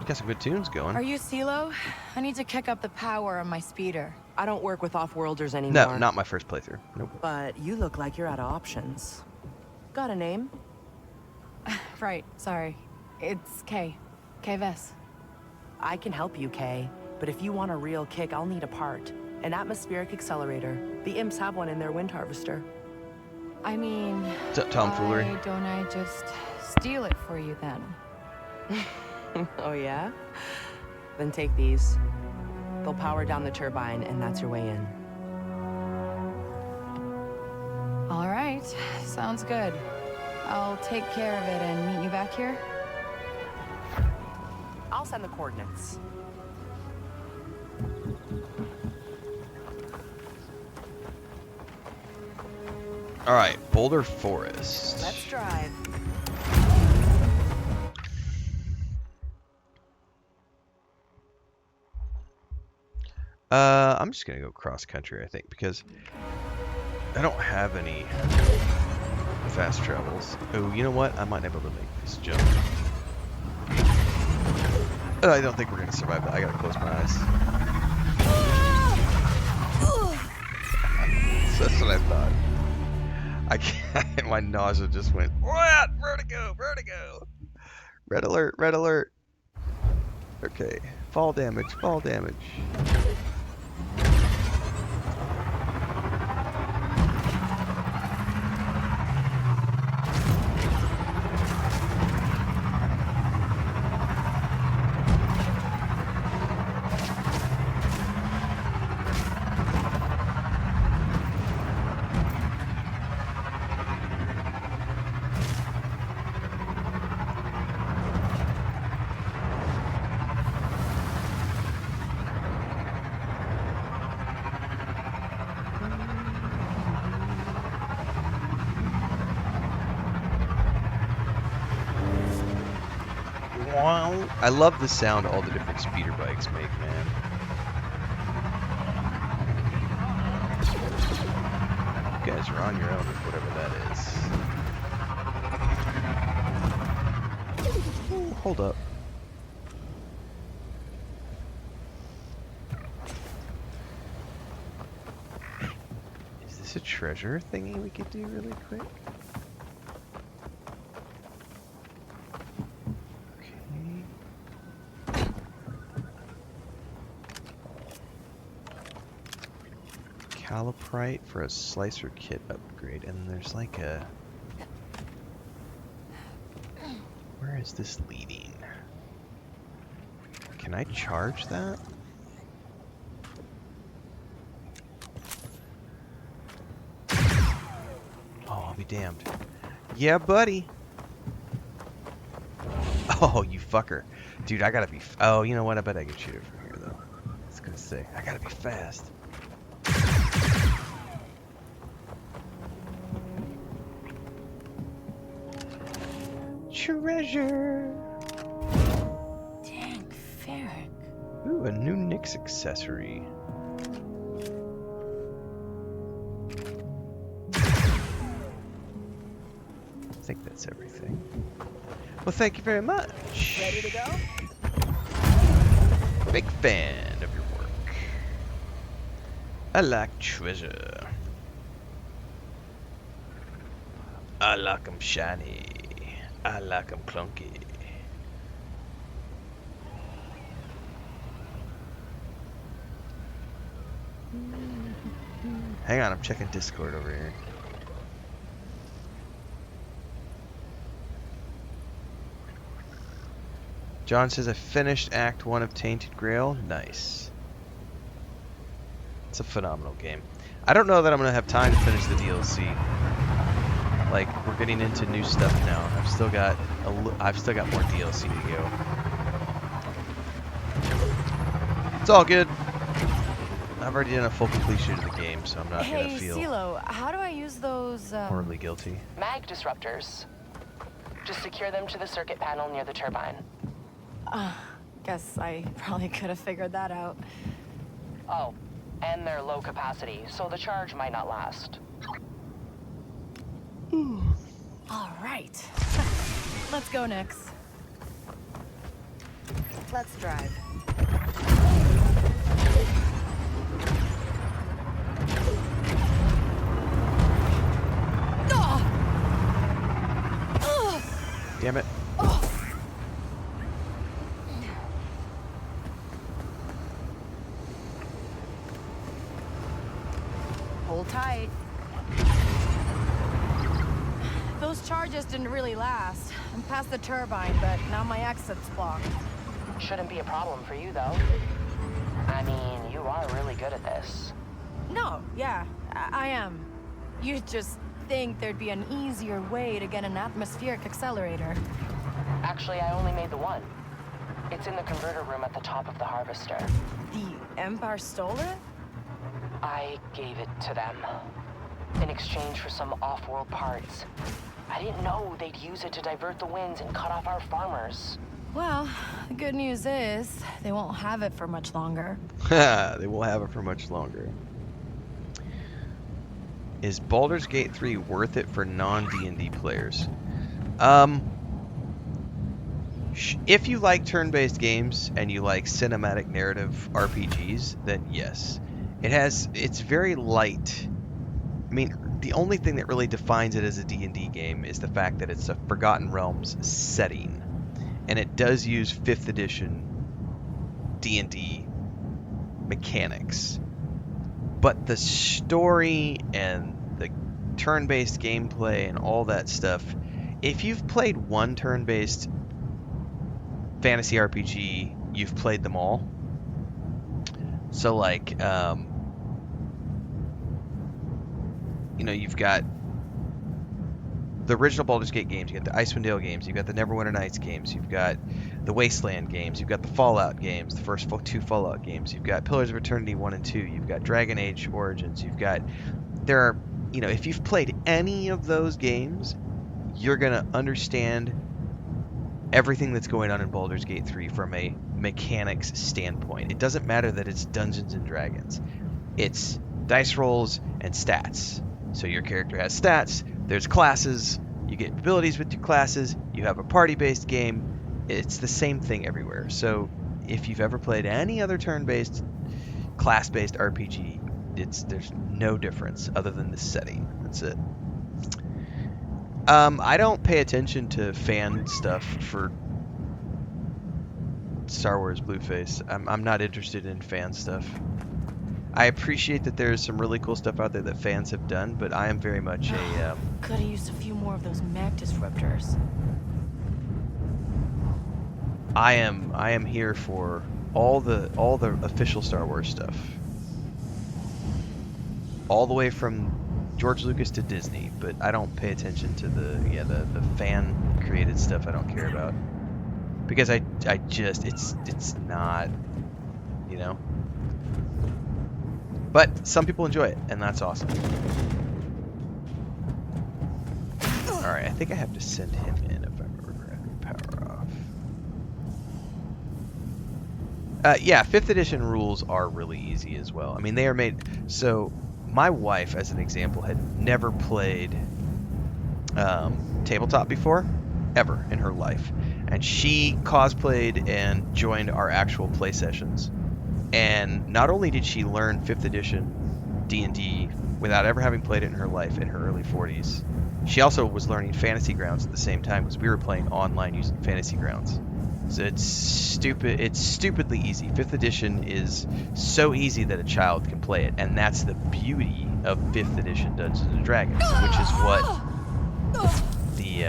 Got some good tunes going. Are you CeeLo? I need to kick up the power on my speeder. I don't work with off-worlders anymore. No, not my first playthrough. Nope. But you look like you're out of options. Got a name? Right, sorry. It's Kay. Kay Vess. I can help you, Kay. But if you want a real kick, I'll need a part. An atmospheric accelerator. The imps have one in their wind harvester. I mean... tomfoolery. Why don't I just steal it for you then? Oh, yeah? Then take these. They'll power down the turbine, and that's your way in. All right. Sounds good. I'll take care of it and meet you back here? I'll send the coordinates. All right, Boulder Forest. Let's drive. I'm just gonna go cross country, I think, because I don't have any fast travels. Oh, you know what? I might not be able to make this jump. I don't think we're gonna survive that. I gotta close my eyes. That's what I thought. I can't. My nausea just went. What? Vertigo! Vertigo! Red alert! Red alert! Okay. Fall damage. Fall damage. I love the sound all the different speeder bikes make, man. You guys are on your own with whatever that is. Ooh, hold up. Is this a treasure thingy we could do really quick? Caliprite for a slicer kit upgrade, and there's like a... Where is this leading? Can I charge that? Oh, I'll be damned. Yeah, buddy. Oh, you fucker. Dude, I gotta be... Oh, you know what? I bet I can shoot it from here, though. I was gonna say, I gotta be fast. Treasure. Dang, Ferric. Ooh, a new Nyx accessory. I think that's everything. Well, thank you very much. Ready to go? Big fan of your work. I like treasure. I like 'em shiny. I like 'em clunky. Hang on, I'm checking Discord over here. John says I finished Act 1 of Tainted Grail. Nice. It's a phenomenal game. I don't know that I'm going to have time to finish the DLC. Like, we're getting into new stuff now. I've still got more DLC to go. It's all good. I've already done a full completion of the game, so I'm not going to feel CeeLo, how do I use those, horribly guilty. Mag disruptors. Just secure them to the circuit panel near the turbine. Guess I probably could have figured that out. Oh, and they're low capacity, so the charge might not last. All right. Let's go, Nyx. Let's drive. Damn it. Hold tight. Those charges didn't really last. I'm past the turbine, but now my exit's blocked. Shouldn't be a problem for you, though. I mean, you are really good at this. No, yeah, I am. You just think there'd be an easier way to get an atmospheric accelerator. Actually, I only made the one. It's in the converter room at the top of the harvester. The Empire stole it? I gave it to them. In exchange for some off-world parts. I didn't know they'd use it to divert the winds and cut off our farmers. Well, the good news is, they won't have it for much longer. They won't have it for much longer. Is Baldur's Gate 3 worth it for non-D&D players? If you like turn-based games and you like cinematic narrative RPGs, then yes. It's very light. I mean, the only thing that really defines it as a D&D game is the fact that it's a Forgotten Realms setting. And it does use 5th edition D&D mechanics. But the story and the turn-based gameplay and all that stuff, if you've played one turn-based fantasy RPG, you've played them all. So like, you've got the original Baldur's Gate games, you got the Icewind Dale games, you've got the Neverwinter Nights games, you've got the Wasteland games, you've got the Fallout games, the first 2 Fallout games, you've got Pillars of Eternity 1 and 2, you've got Dragon Age Origins, if you've played any of those games, you're going to understand everything that's going on in Baldur's Gate 3 from a mechanics standpoint. It doesn't matter that it's Dungeons and Dragons. It's dice rolls and stats. So your character has stats, there's classes, you get abilities with your classes, you have a party-based game. it's the same thing everywhere. So if you've ever played any other turn-based, class-based RPG, there's no difference other than the setting. That's it. I don't pay attention to fan stuff for Star Wars Blueface. I'm not interested in fan stuff. I appreciate that there's some really cool stuff out there that fans have done, but I am very much a Could have used a few more of those mag disruptors. I am here for all the official Star Wars stuff. All the way from George Lucas to Disney, but I don't pay attention to the fan created stuff. I don't care about, because I just it's not, you know. But some people enjoy it, and that's awesome. All right, I think I have to send him in if I remember correctly. Power off. Yeah, 5th edition rules are really easy as well. I mean, they are made so. My wife, as an example, had never played tabletop before, ever in her life. And she cosplayed and joined our actual play sessions. And not only did she learn 5th edition D&D without ever having played it in her life in her early 40s, she also was learning Fantasy Grounds at the same time, because we were playing online using Fantasy Grounds. So it's stupidly easy. 5th edition is so easy that a child can play it, and that's the beauty of 5th edition Dungeons and Dragons, which is what the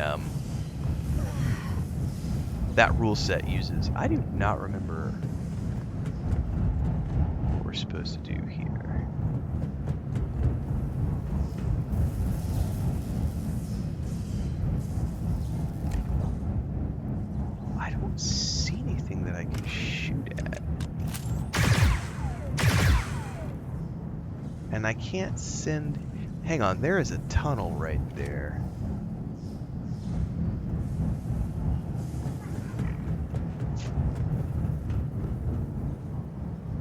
that rule set uses. I do not remember what we're supposed to do here. I don't see anything that I can shoot at. And I can't send... Hang on, there is a tunnel right there.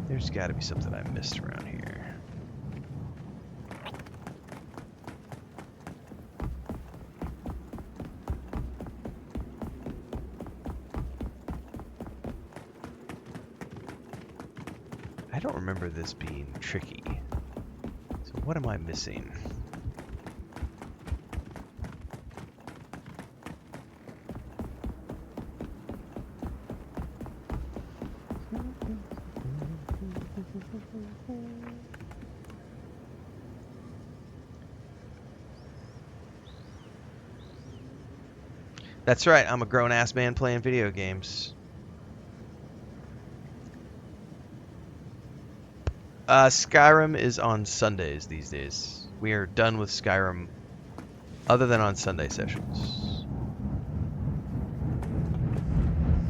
There's got to be something I missed around here. I don't remember this being tricky. So what am I missing? That's right, I'm a grown-ass man playing video games. Skyrim is on Sundays these days. We are done with Skyrim other than on Sunday sessions.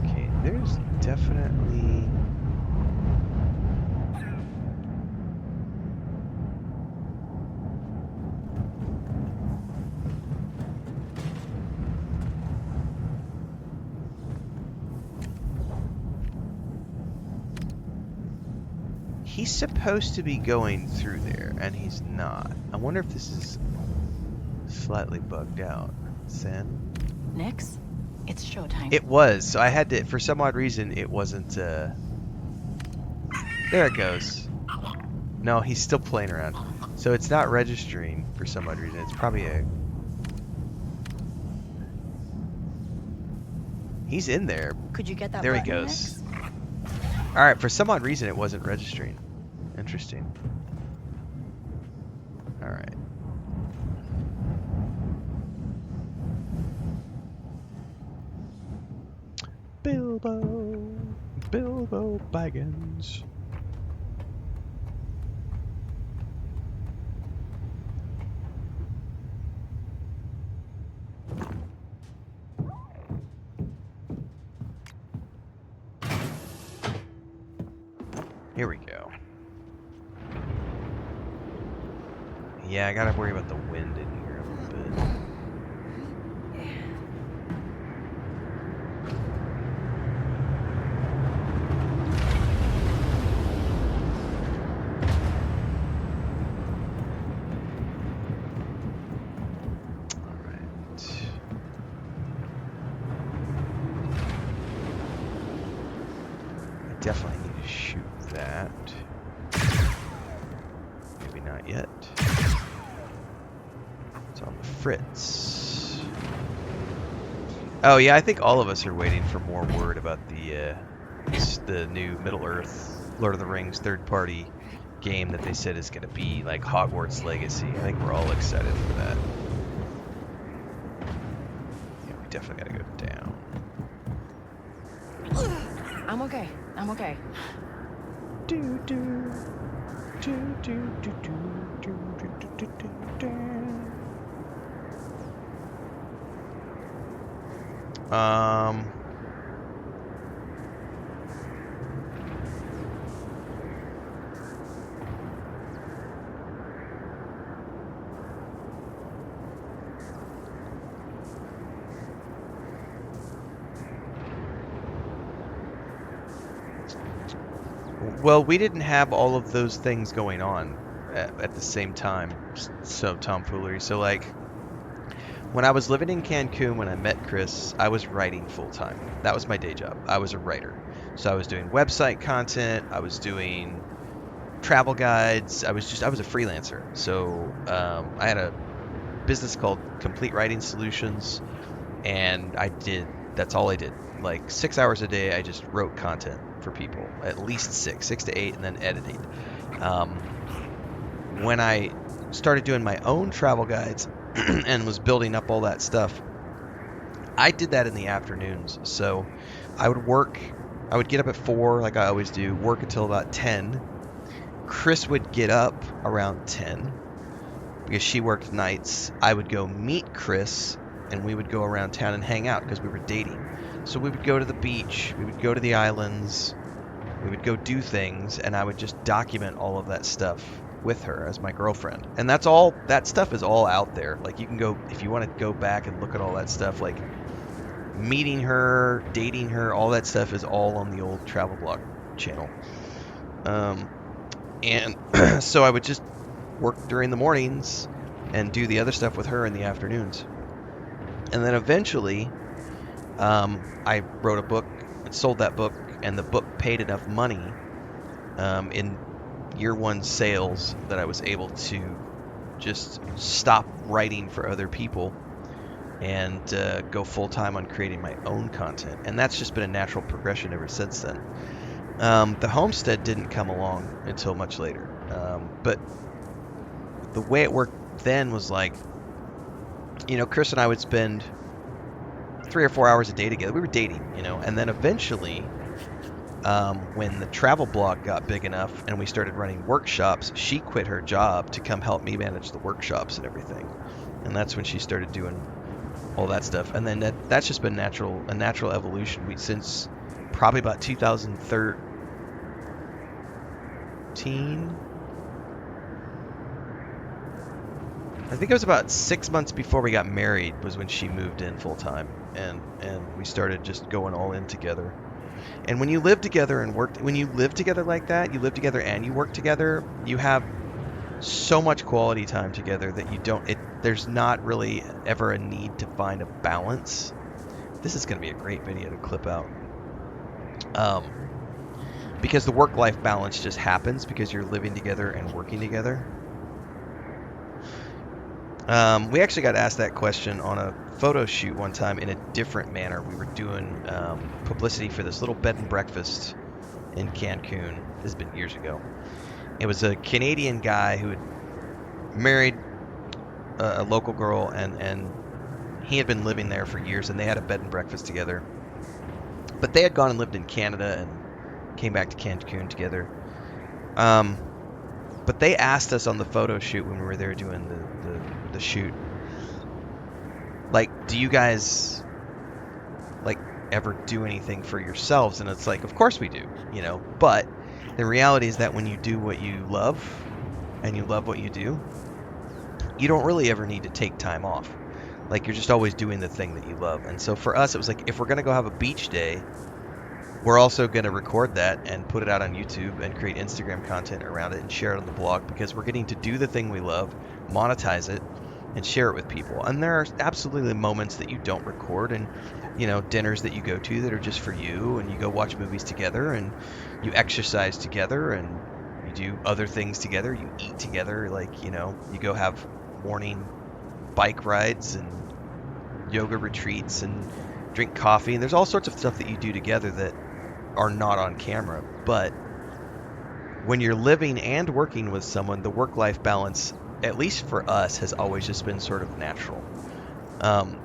Okay, there's definitely... He's supposed to be going through there, and he's not. I wonder if this is slightly bugged out. Send. Nix? It's showtime. It was, so I had to, for some odd reason, it wasn't, there it goes. No, he's still playing around. So it's not registering for some odd reason. It's probably a... He's in there. Could you get that? There he button, goes. Nix? Alright, for some odd reason it wasn't registering. Interesting. Alright. Bilbo Baggins. Here we go. Yeah, I gotta worry about the wind in here a little bit. definitely need to shoot that. Maybe not yet. It's on the fritz. Oh yeah, I think all of us are waiting for more word about the new Middle-earth Lord of the Rings third-party game that they said is going to be like Hogwarts Legacy. I think we're all excited for that. Yeah, we definitely got to go down. I'm okay. I'm okay. Do do do do do do do do do do. Well, we didn't have all of those things going on at the same time, so tomfoolery. So, like, when I was living in Cancun, when I met Chris, I was writing full-time. That was my day job. I was a writer. So I was doing website content, I was doing travel guides, I was a freelancer. So I had a business called Complete Writing Solutions, and that's all I did. Like 6 hours a day, I just wrote content for people, at least 6 to 8, and then editing. When I started doing my own travel guides and was building up all that stuff, I did that in the afternoons. So I would get up at 4, like I always do, work until about 10. Chris would get up around 10 because she worked nights. I would go meet Chris, and we would go around town and hang out because we were dating. So we would go to the beach, we would go to the islands, we would go do things, and I would just document all of that stuff with her as my girlfriend. And that stuff is all out there. Like, you can go, if you want to go back and look at all that stuff, like meeting her, dating her, all that stuff is all on the old travel blog channel. And so I would just work during the mornings and do the other stuff with her in the afternoons. And then eventually, I wrote a book and sold that book, and the book paid enough money in year one sales that I was able to just stop writing for other people and go full-time on creating my own content. And that's just been a natural progression ever since then. The homestead didn't come along until much later. But the way it worked then was like, Chris and I would spend 3 or 4 hours a day together. We were dating, and then eventually, when the travel blog got big enough and we started running workshops, she quit her job to come help me manage the workshops and everything. And that's when she started doing all that stuff. And then that's just been a natural evolution. Since probably about 2013, I think it was about 6 months before we got married was when she moved in full time, and we started just going all in together. And when you live together and when you live together like that, you live together and you work together, you have so much quality time together that there's not really ever a need to find a balance. This is going to be a great video to clip out. Because the work-life balance just happens because you're living together and working together. We actually got asked that question on a photo shoot one time in a different manner. We were doing publicity for this little bed and breakfast in Cancun. This has been years ago. It was a Canadian guy who had married a local girl, and he had been living there for years, and they had a bed and breakfast together. But they had gone and lived in Canada and came back to Cancun together. But they asked us on the photo shoot when we were there doing the shoot, like, do you guys like ever do anything for yourselves? And it's like, of course we do, but the reality is that when you do what you love and you love what you do, you don't really ever need to take time off. Like, you're just always doing the thing that you love. And so for us, it was like, if we're going to go have a beach day, we're also going to record that and put it out on YouTube and create Instagram content around it and share it on the blog, because we're getting to do the thing we love, monetize it, and share it with people. And there are absolutely moments that you don't record, and dinners that you go to that are just for you, and you go watch movies together, and you exercise together, and you do other things together. You eat together, like you go have morning bike rides and yoga retreats and drink coffee, and there's all sorts of stuff that you do together that are not on camera. But when you're living and working with someone, the work-life balance, at least for us, has always just been sort of natural.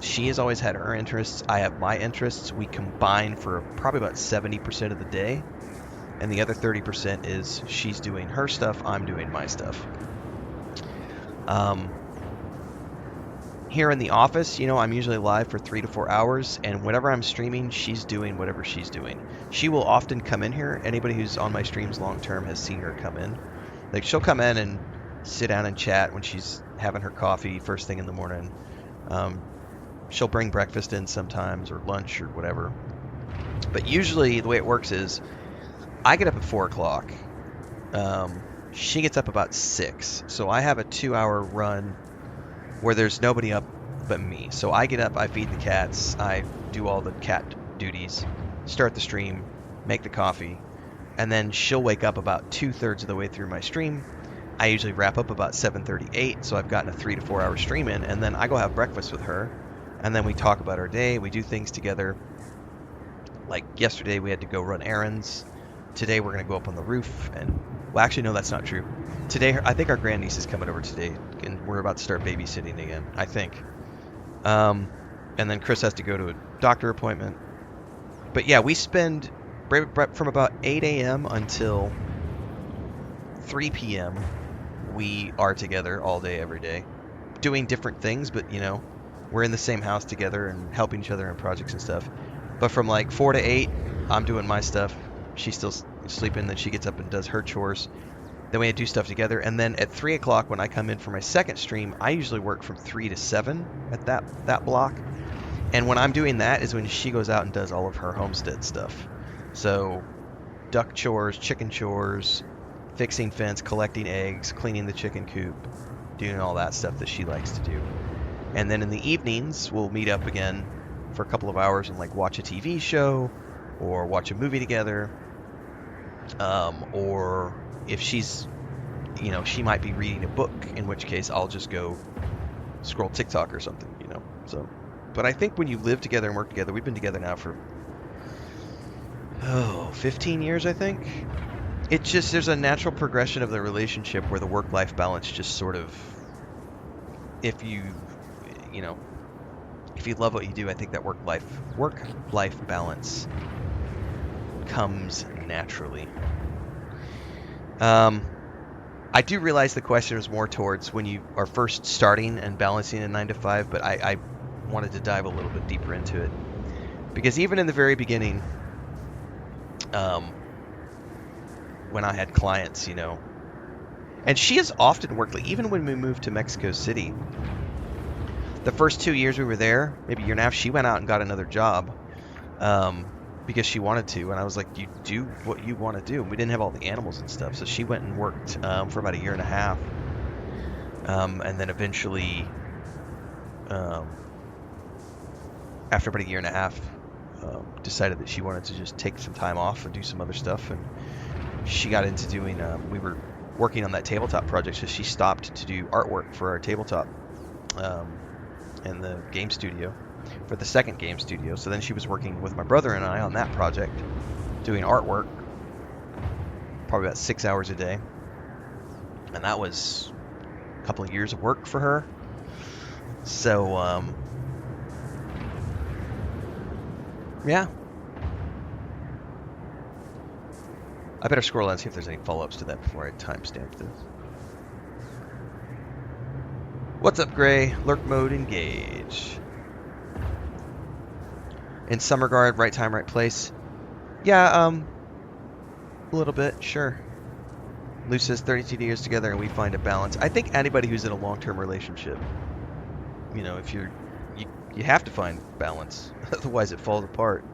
She has always had her interests. I have my interests. We combine for probably about 70% of the day. And the other 30% is she's doing her stuff, I'm doing my stuff. Here in the office, I'm usually live for 3 to 4 hours, and whenever I'm streaming, she's doing whatever she's doing. She will often come in here. Anybody who's on my streams long term has seen her come in. Like, she'll come in and sit down and chat when she's having her coffee first thing in the morning. She'll bring breakfast in sometimes, or lunch, or whatever. But usually the way it works is I get up at 4 o'clock. She gets up about 6. So I have a 2-hour run where there's nobody up but me. So I get up, I feed the cats, I do all the cat duties, start the stream, make the coffee, and then she'll wake up about 2/3 of the way through my stream. I usually wrap up about 7:38, so I've gotten a 3 to 4 hour stream in, and then I go have breakfast with her, and then we talk about our day, we do things together. Like yesterday we had to go run errands. Today we're going to go up on the roof, and well, actually no, that's not true. Today I think our grandniece is coming over today, and we're about to start babysitting again, I think. And then Chris has to go to a doctor appointment. But yeah, we spend from about 8 a.m. until 3 p.m. we are together all day, every day, doing different things, but we're in the same house together and helping each other in projects and stuff. But from like 4 to 8, I'm doing my stuff. She's still sleeping, then she gets up and does her chores. Then we do stuff together, and then at 3 o'clock when I come in for my second stream, I usually work from 3 to 7 at that block. And when I'm doing that is when she goes out and does all of her homestead stuff. So duck chores, chicken chores, fixing fence, collecting eggs, cleaning the chicken coop, doing all that stuff that she likes to do. And then in the evenings, we'll meet up again for a couple of hours and like watch a TV show or watch a movie together. Or if she's, she might be reading a book, in which case I'll just go scroll TikTok or something, So, but I think when you live together and work together, we've been together now for 15 years, I think. It's just, there's a natural progression of the relationship where the work-life balance just sort of, if you love what you do, I think that work-life balance comes naturally. I do realize the question was more towards when you are first starting and balancing a 9 to 5, but I wanted to dive a little bit deeper into it. Because even in the very beginning, when I had clients, and she has often worked, like even when we moved to Mexico City, the first 2 years we were there, maybe a year and a half, she went out and got another job because she wanted to. And I was like, you do what you want to do. And we didn't have all the animals and stuff. So she went and worked for about a year and a half. And then eventually, after about a year and a half, decided that she wanted to just take some time off and do some other stuff. And she got into doing, we were working on that tabletop project, so she stopped to do artwork for our tabletop in the game studio, for the second game studio. So then she was working with my brother and I on that project, doing artwork, probably about 6 hours a day. And that was a couple of years of work for her. So, yeah. I better scroll down and see if there's any follow-ups to that before I timestamp this. What's up, Gray? Lurk mode engage. In some regard, right time, right place. Yeah, a little bit, sure. Lou says 32 years together and we find a balance. I think anybody who's in a long-term relationship, if you have to find balance, otherwise it falls apart.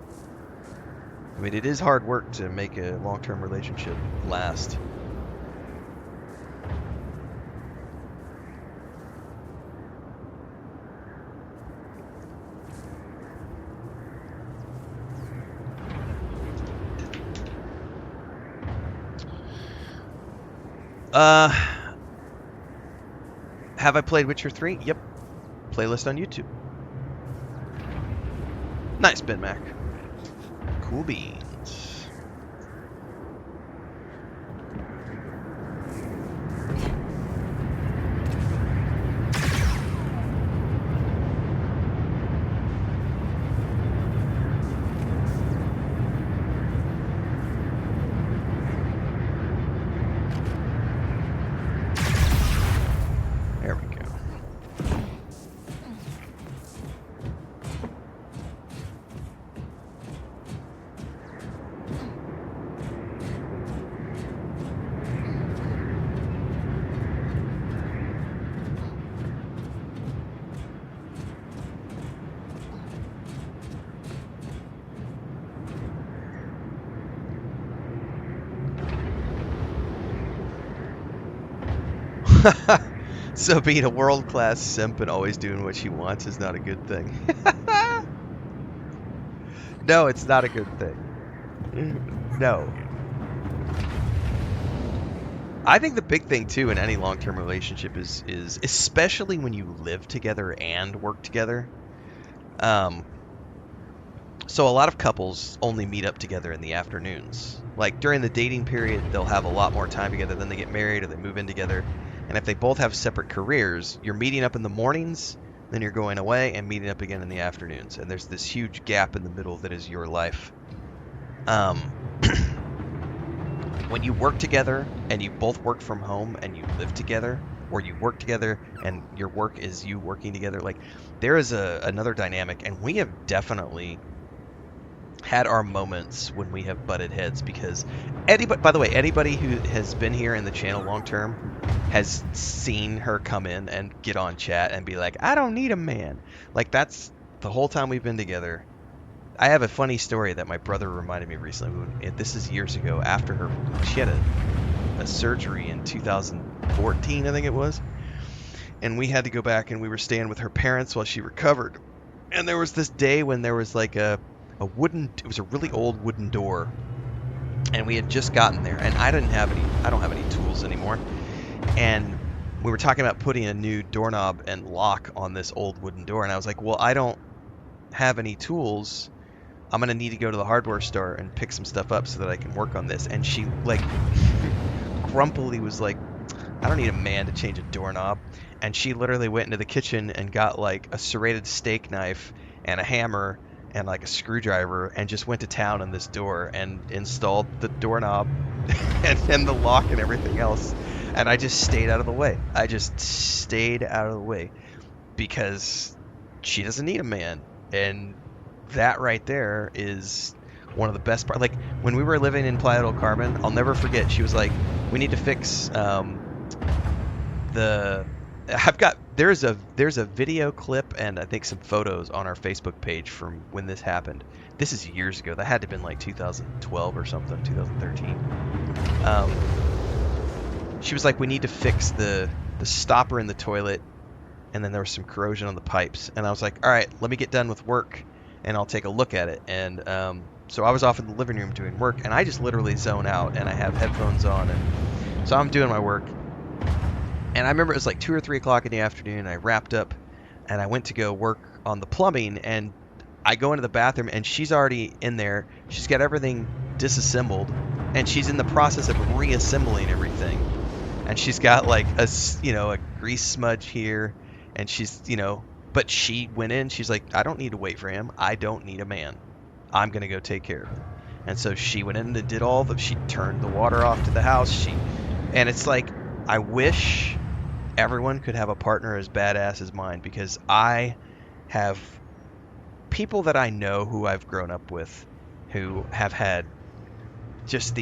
I mean, it is hard work to make a long-term relationship last. Have I played Witcher 3? Yep. Playlist on YouTube. Nice, Ben Mac. Cool beans. There we go. So being a world-class simp and always doing what she wants is not a good thing. No, it's not a good thing. No. I think the big thing too in any long-term relationship is especially when you live together and work together. So a lot of couples only meet up together in the afternoons. Like during the dating period, they'll have a lot more time together. Then they get married or they move in together. And if they both have separate careers, you're meeting up in the mornings, then you're going away and meeting up again in the afternoons. And there's this huge gap in the middle that is your life. When you work together and you both work from home and you live together, or you work together and your work is you working together, like there is another dynamic. And we have definitely had our moments when we have butted heads, because by the way, anybody who has been here in the channel long term has seen her come in and get on chat and be like, I don't need a man. Like that's the whole time we've been together. I have a funny story that my brother reminded me recently. This is years ago after she had a surgery in 2014, I think it was. And we had to go back and we were staying with her parents while she recovered. And there was this day when there was like it was a really old wooden door, and we had just gotten there, and I don't have any tools anymore, and we were talking about putting a new doorknob and lock on this old wooden door, and I was like, well, I don't have any tools. I'm gonna need to go to the hardware store and pick some stuff up so that I can work on this. And she like grumpily was like, I don't need a man to change a doorknob. And she literally went into the kitchen and got like a serrated steak knife and a hammer and like a screwdriver and just went to town on this door and installed the doorknob and the lock and everything else. And I just stayed out of the way. I just stayed out of the way because she doesn't need a man. And that right there is one of the best parts. Like when we were living in Playa del Carmen, I'll never forget. She was like, we need to fix there's a video clip and I think some photos on our Facebook page from when this happened. This is years ago. That had to have been like 2012 or something, 2013. She was like, we need to fix the stopper in the toilet, and then there was some corrosion on the pipes. And I was like, all right, let me get done with work and I'll take a look at it. And so I was off in the living room doing work, and I just literally zone out, and I have headphones on, and so I'm doing my work. And I remember it was like 2 or 3 o'clock in the afternoon. I wrapped up and I went to go work on the plumbing, and I go into the bathroom and she's already in there. She's got everything disassembled and she's in the process of reassembling everything. And she's got like a grease smudge here, and she's, but she went in, she's like, I don't need to wait for him. I don't need a man. I'm going to go take care of it. And so she went in and did she turned the water off to the house. And it's like, I wish everyone could have a partner as badass as mine, because I have people that I know who I've grown up with who have had just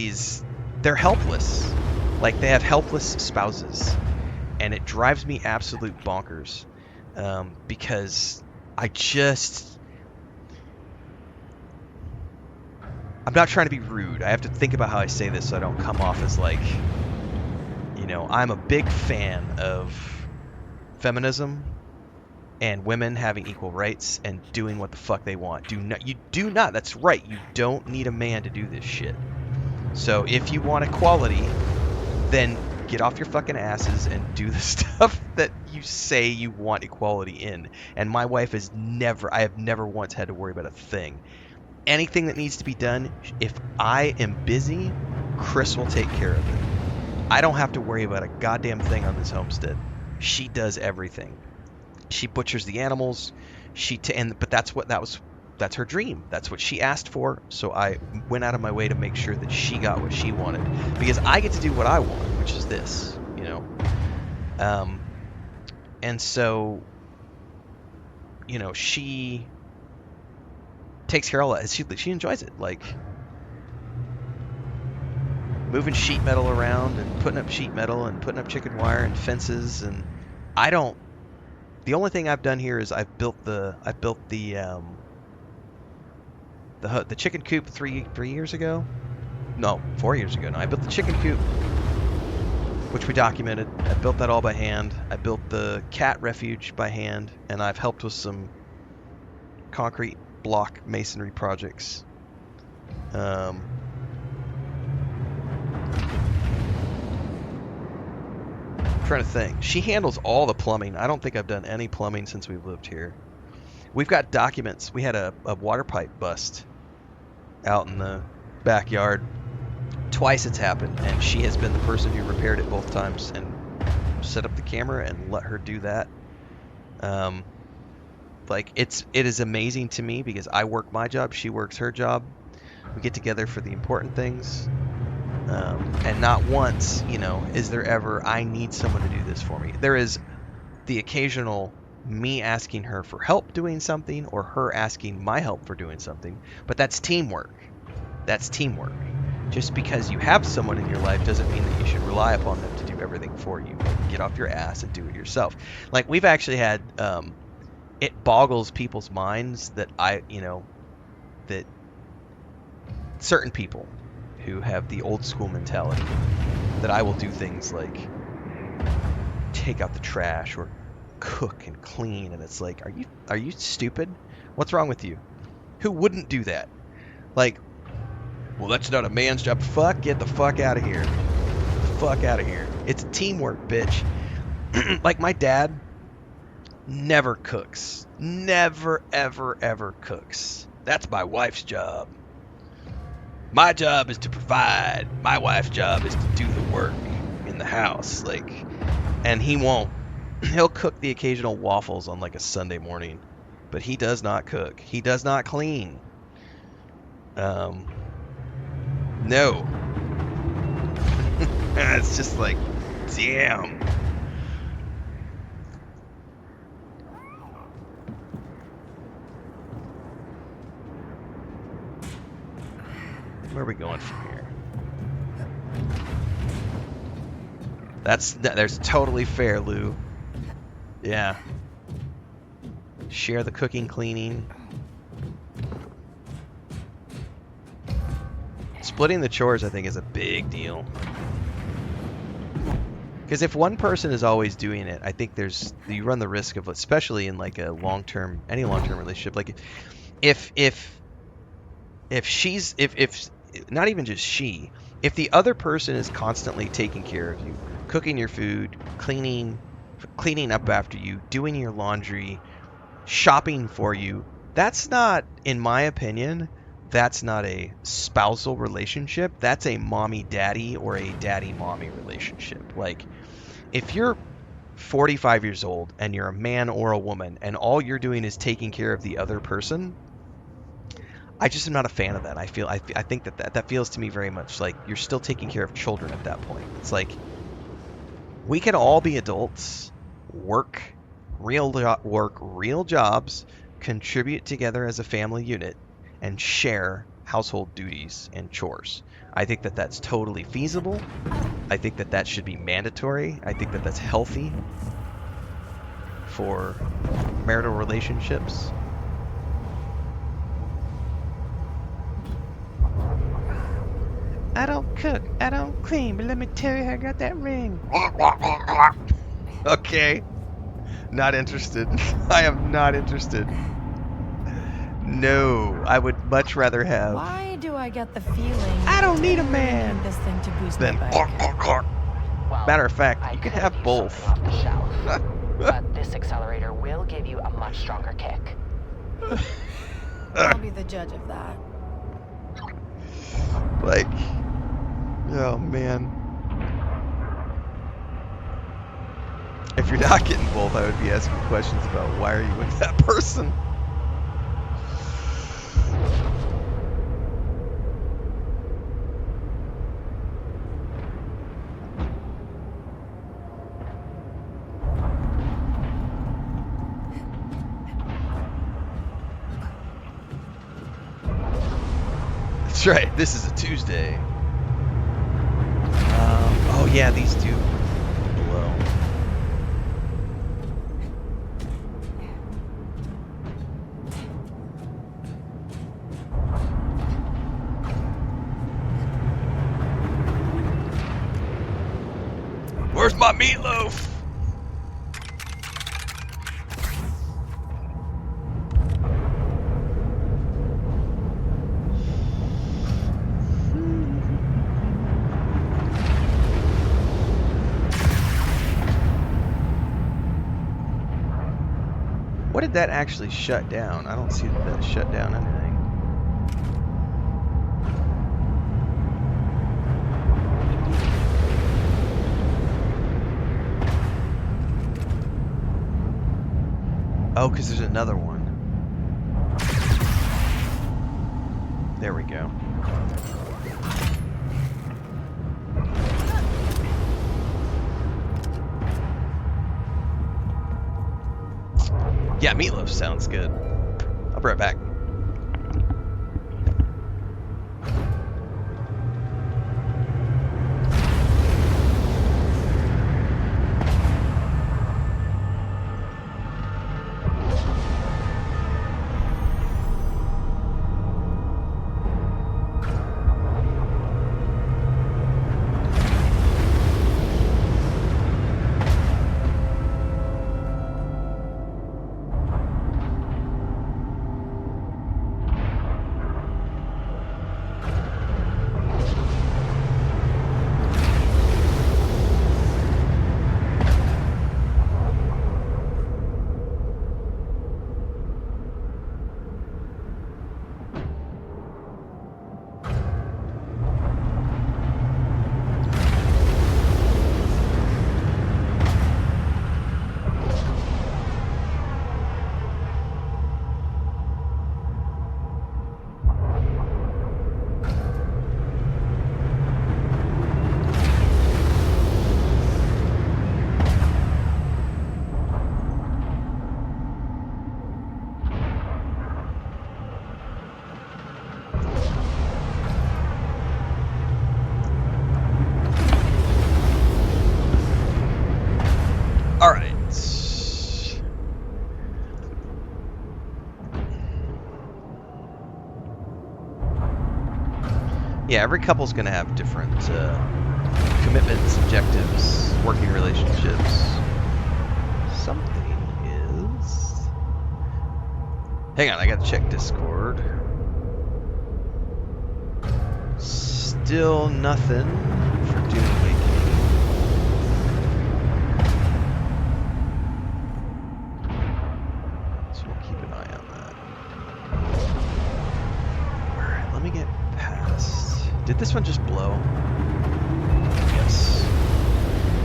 they're helpless. Like they have helpless spouses, and it drives me absolute bonkers because I'm not trying to be rude. I have to think about how I say this so I don't come off as like, I'm a big fan of feminism and women having equal rights and doing what the fuck they want. You do not. That's right. You don't need a man to do this shit. So if you want equality, then get off your fucking asses and do the stuff that you say you want equality in. And my wife I have never once had to worry about a thing. Anything that needs to be done, if I am busy, Chris will take care of it. I don't have to worry about a goddamn thing on this homestead. She does everything. She butchers the animals. But that's her dream. That's what she asked for. So I went out of my way to make sure that she got what she wanted, because I get to do what I want, which is this, you know. And so, you know, she takes care of all that. She enjoys it, like moving sheet metal around and putting up sheet metal and putting up chicken wire and fences. And the only thing I've done here is I've built the chicken coop 3 years ago. No, 4 years ago. No, I built the chicken coop, which we documented. I built that all by hand. I built the cat refuge by hand, and I've helped with some concrete block masonry projects. Trying to think. She handles all the plumbing. I don't think I've done any plumbing since we've lived here. We've got documents. We had a water pipe bust out in the backyard. Twice it's happened, and she has been the person who repaired it both times and set up the camera and let her do that. Like it is amazing to me because I work my job, she works her job. We get together for the important things. And not once, you know, is there ever, I need someone to do this for me. There is the occasional me asking her for help doing something, or her asking my help for doing something, but that's teamwork. That's teamwork. Just because you have someone in your life doesn't mean that you should rely upon them to do everything for you. Get off your ass and do it yourself. Like, we've actually had, it boggles people's minds that that certain people who have the old school mentality that I will do things like take out the trash or cook and clean, and it's like, are you stupid? What's wrong with you? Who wouldn't do that? Like, well, that's not a man's job. Fuck, get the fuck out of here. Fuck out of here. It's teamwork, bitch. Like, my dad never cooks. Never, ever, ever cooks. That's my wife's job. My job is to provide. My wife's job is to do the work in the house. Like, and he won't. He'll cook the occasional waffles on like a Sunday morning, but he does not cook. He does not clean. No. It's just like, damn. Where are we going from here? There's totally fair, Lou. Yeah. Share the cooking, cleaning. Splitting the chores, I think, is a big deal. Because if one person is always doing it, I think you run the risk of, especially in like a any long-term relationship, like if not even just she, if the other person is constantly taking care of you, cooking your food, cleaning up after you, doing your laundry, shopping for you, that's not, in my opinion, that's not a spousal relationship. That's a mommy-daddy or a daddy-mommy relationship. Like, if you're 45 years old and you're a man or a woman and all you're doing is taking care of the other person, I just am not a fan of that. I think that feels to me very much like you're still taking care of children at that point. It's like, we can all be adults, work real jobs, contribute together as a family unit, and share household duties and chores. I think that that's totally feasible. I think that that should be mandatory. I think that that's healthy for marital relationships. I don't cook, I don't clean, but let me tell you, I got that ring. Okay. Not interested. I am not interested. No, I would much rather have. Why do I get the feeling I don't need a I man. need this thing to boost my bike? Well, Matter of fact, I you could could have use both. something off the shelf. But this accelerator will give you a much stronger kick. I'll be the judge of that. Like, oh man. If you're not getting both, I would be asking questions about why are you with that person? That's right, this is a Tuesday. Oh yeah, these do blow. Where's my meatloaf? What did that actually shut down? I don't see that shut down anything. Oh, because there's another one. There we go. Yeah, meatloaf sounds good. I'll be right back. Yeah, every couple's going to have different commitments, objectives, working relationships. Something is... Hang on, I got to check Discord. Still nothing for Dune Awakening. So we'll keep an eye on that. Alright, let me get past... Did this one just blow? Yes.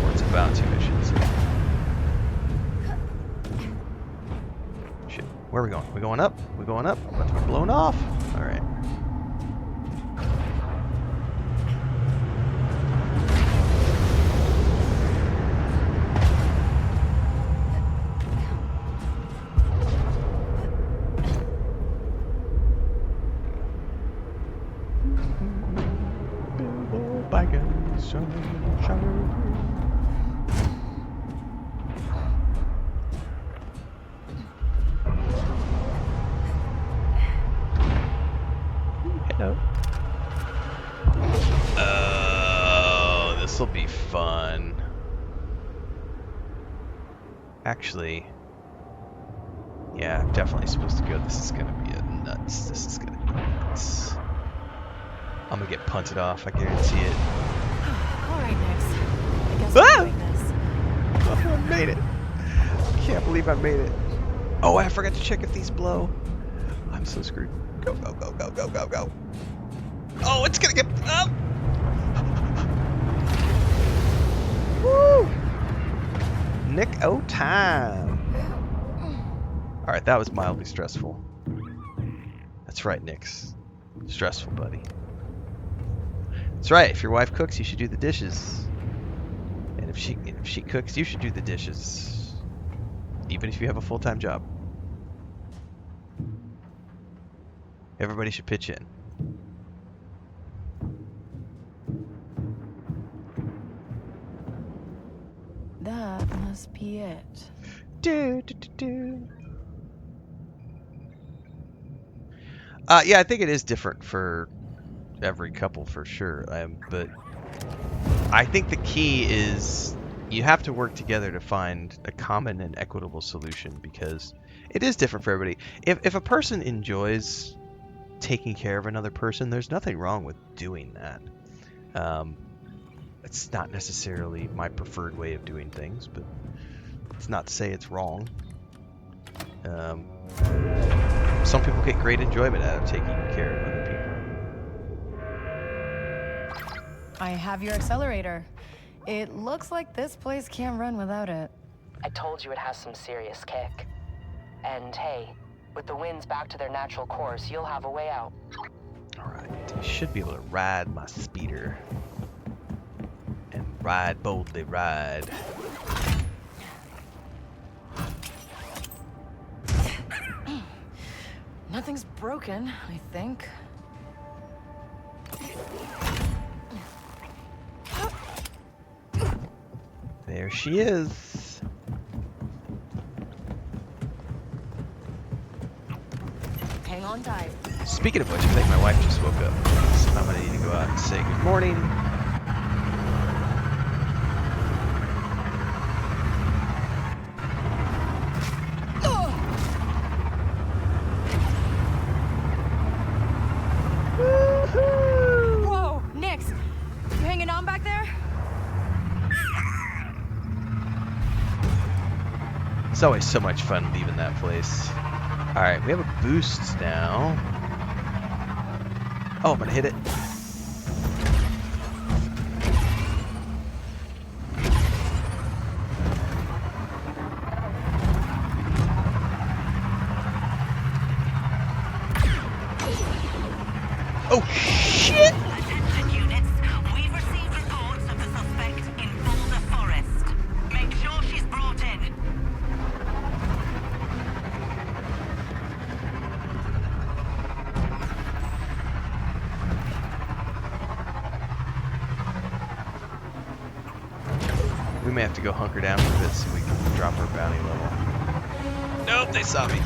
Or it's about to, I should say. Shit. Where are we going? We going up? We going up? I'm about to be blown off. Alright. Hello. Oh, this will be fun. Actually, yeah, I'm definitely supposed to go. This is gonna be a nuts. This is gonna be nuts. I'm gonna get punted off. I guarantee it. All right, Nix. I guess us Ah! doing this. Oh, I made it. Can't believe I made it. Oh, I forgot to check if these blow. I'm so screwed. Go, go, go, go, go, go, go. Oh, it's gonna get up. Woo! Nick o' time. All right, that was mildly stressful. That's right, Nick's stressful, buddy. That's right. If your wife cooks, you should do the dishes. And if she cooks, you should do the dishes. Even if you have a full-time job. Everybody should pitch in. That must be it. Do, do, do, do. Yeah, I think it is different for every couple for sure. But I think the key is you have to work together to find a common and equitable solution because it is different for everybody. If a person enjoys taking care of another person, there's nothing wrong with doing that. It's not necessarily my preferred way of doing things, but it's not to say it's wrong. Some people get great enjoyment out of taking care of other people. I have your accelerator. It looks like this place can't run without it. I told you it has some serious kick. And hey, with the winds back to their natural course, you'll have a way out. Alright, I should be able to ride my speeder. And ride boldly, ride. Nothing's broken, I think. There she is. Hang on tight. Speaking of which, I think my wife just woke up. So I'm gonna need to go out and say good morning. Whoa, Nix, you hanging on back there? It's always so much fun leaving that place. Alright, we have a boost now. Oh, I'm gonna hit it. Oh, shit! Attention units, we've received reports of the suspect in Boulder Forest. Make sure she's brought in. We may have to go hunker down for this so we can drop our bounty level. Nope, they saw me.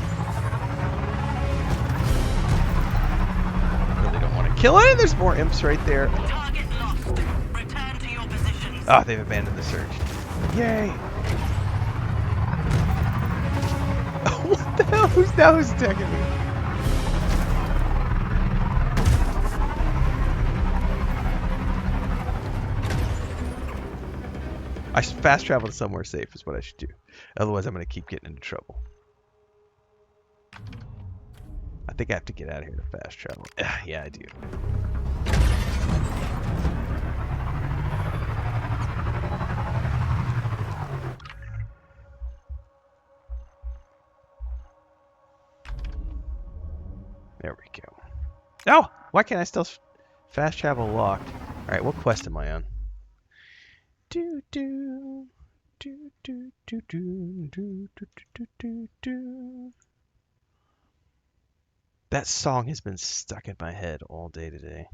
Really don't want to kill it. There's more imps right there. Target lost. Return to your positions. Ah, they've abandoned the search. Yay! What the hell? Who's attacking me? I should fast travel to somewhere safe is what I should do. Otherwise, I'm going to keep getting into trouble. I think I have to get out of here to fast travel. Yeah, I do. There we go. Oh! Why can't I still fast travel locked? Alright, what quest am I on? Do do do do do do do do do do do. That song has been stuck in my head all day today.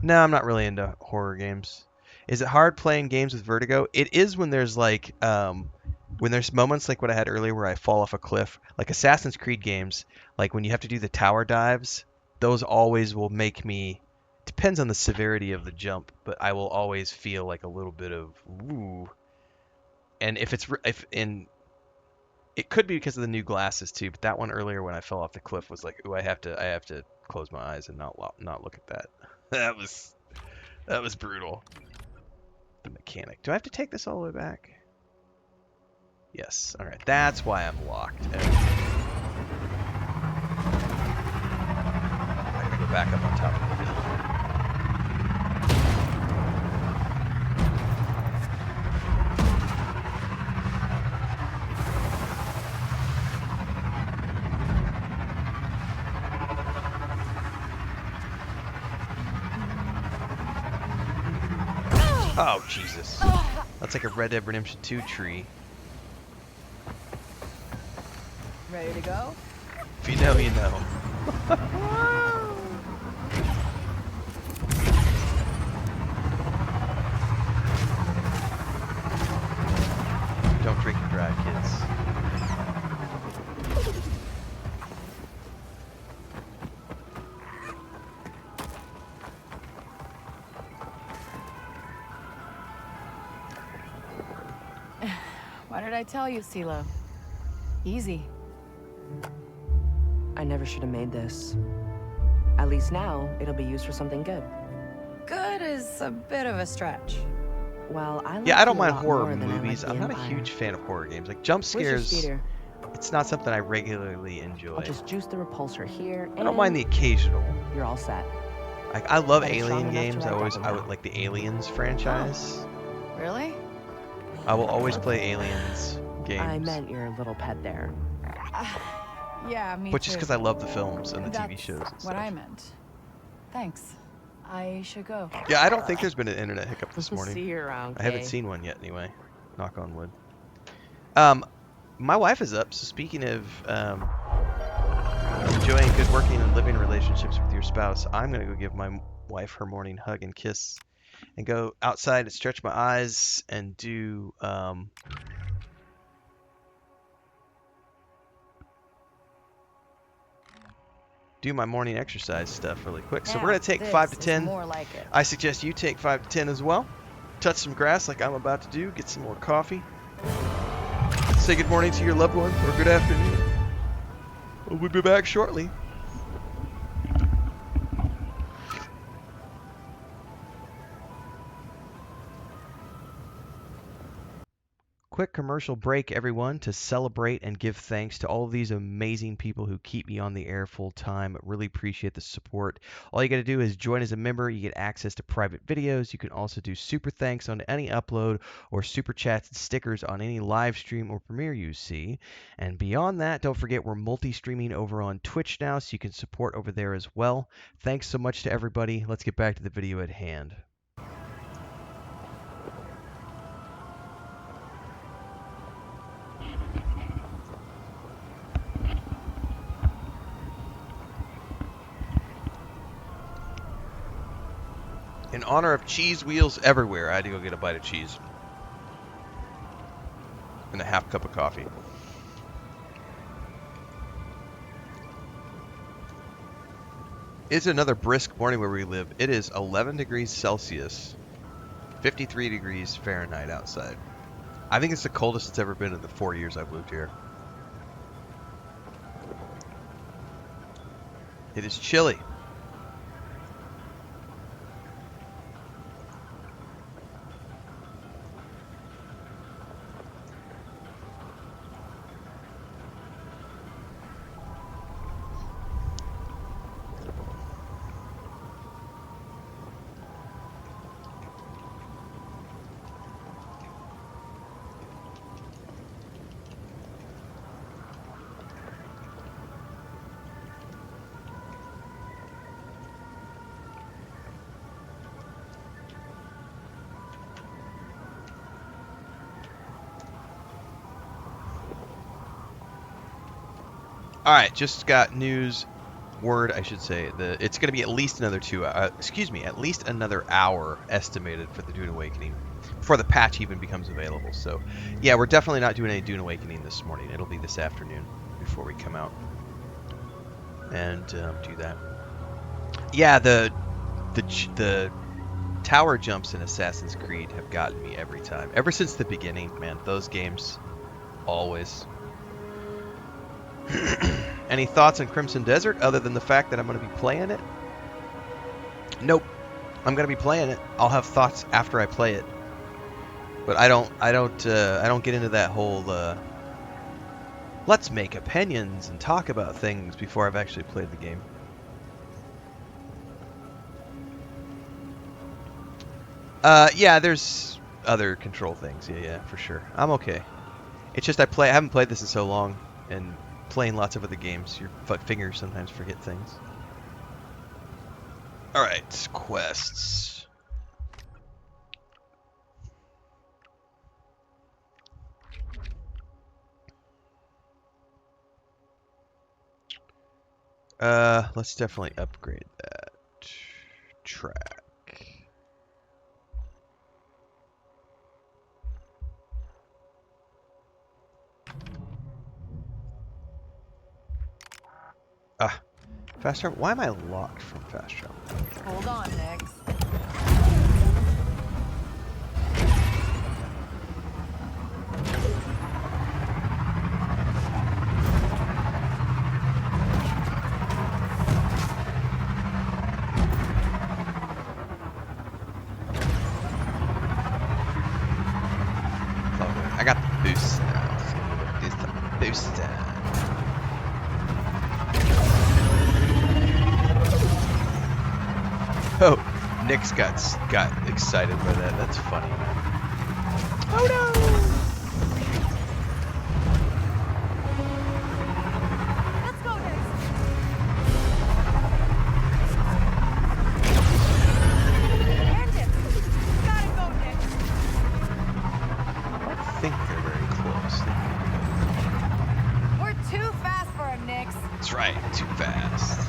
No, I'm not really into horror games. Is it hard playing games with vertigo? It is when there's like when there's moments like what I had earlier where I fall off a cliff. Like Assassin's Creed games, like when you have to do the tower dives, those always will make me. Depends on the severity of the jump, but I will always feel like a little bit of ooh. And if it could be because of the new glasses too, but that one earlier when I fell off the cliff was like, ooh, I have to close my eyes and not look at that. That That was brutal. The mechanic. Do I have to take this all the way back? Yes. All right. That's why I'm locked. Okay. I gotta go back up on top of the hill. Oh, Jesus. That's like a Red Dead Redemption 2 tree. Ready to go? If you know, you know. Don't drink and drive, kids. What did I tell you, CeeLo? Easy. I never should have made this. At least now, it'll be used for something good. Good is a bit of a stretch. Well, I Yeah, I don't you a mind lot horror more than I movies. like I'm the not a Empire. huge fan of horror games. Like jump Where's your scares, speeder? it's not something I regularly enjoy. I'll just juice the repulsor here, I don't mind the occasional. You're all set. Like I love But it's strong Alien enough to games. ride I Devil would now. like the Aliens franchise. Really? I will always play Aliens games. I meant your little pet there. Yeah, me But just too. because I love the films and the That's TV shows and what stuff. I meant. Thanks. I should go. Yeah, I don't think there's been an internet hiccup this morning. See you around, I haven't Kay. seen one yet anyway. Knock on wood. My wife is up, so speaking of enjoying good working and living relationships with your spouse, I'm going to go give my wife her morning hug and kiss and go outside and stretch my eyes and do my morning exercise stuff really quick. So we're going to take 5 to 10. More like it. I suggest you take 5 to 10 as well. Touch some grass like I'm about to do. Get some more coffee. Say good morning to your loved one or good afternoon. We'll be back shortly. Quick commercial break, everyone, to celebrate and give thanks to all of these amazing people who keep me on the air full time. Really appreciate the support. All you got to do is join as a member. You get access to private videos. You can also do super thanks on any upload or super chats and stickers on any live stream or premiere you see. And beyond that, don't forget we're multi-streaming over on Twitch now, so you can support over there as well. Thanks so much to everybody. Let's get back to the video at hand. In honor of cheese wheels everywhere, I had to go get a bite of cheese. And a half cup of coffee. It's another brisk morning where we live. It is 11 degrees Celsius, 53 degrees Fahrenheit outside. I think it's the coldest it's ever been in the 4 years I've lived here. It is chilly. All right, just got news, word, I should say. It's going to be at least another at least another hour estimated for the Dune Awakening before the patch even becomes available. So, yeah, we're definitely not doing any Dune Awakening this morning. It'll be this afternoon before we come out and do that. Yeah, the tower jumps in Assassin's Creed have gotten me every time. Ever since the beginning, man, those games always. Any thoughts on Crimson Desert other than the fact that I'm going to be playing it? Nope. I'm gonna be playing it. I'll have thoughts after I play it. But I don't get into that whole let's make opinions and talk about things before I've actually played the game. Yeah, there's other control things. Yeah, for sure. I'm okay. It's just I haven't played this in so long, and playing lots of other games, your fingers sometimes forget things. All right, quests. Let's definitely upgrade that track. Fast travel. Why am I locked from fast travel? Hold on, Nix. I got the boost now. So use the boost down. Oh, Nix got excited by that. That's funny. Oh no! Let's go, Nix. Bandits! Gotta go, Nix. I think they're very close. We're too fast for him, Nix. That's right, too fast.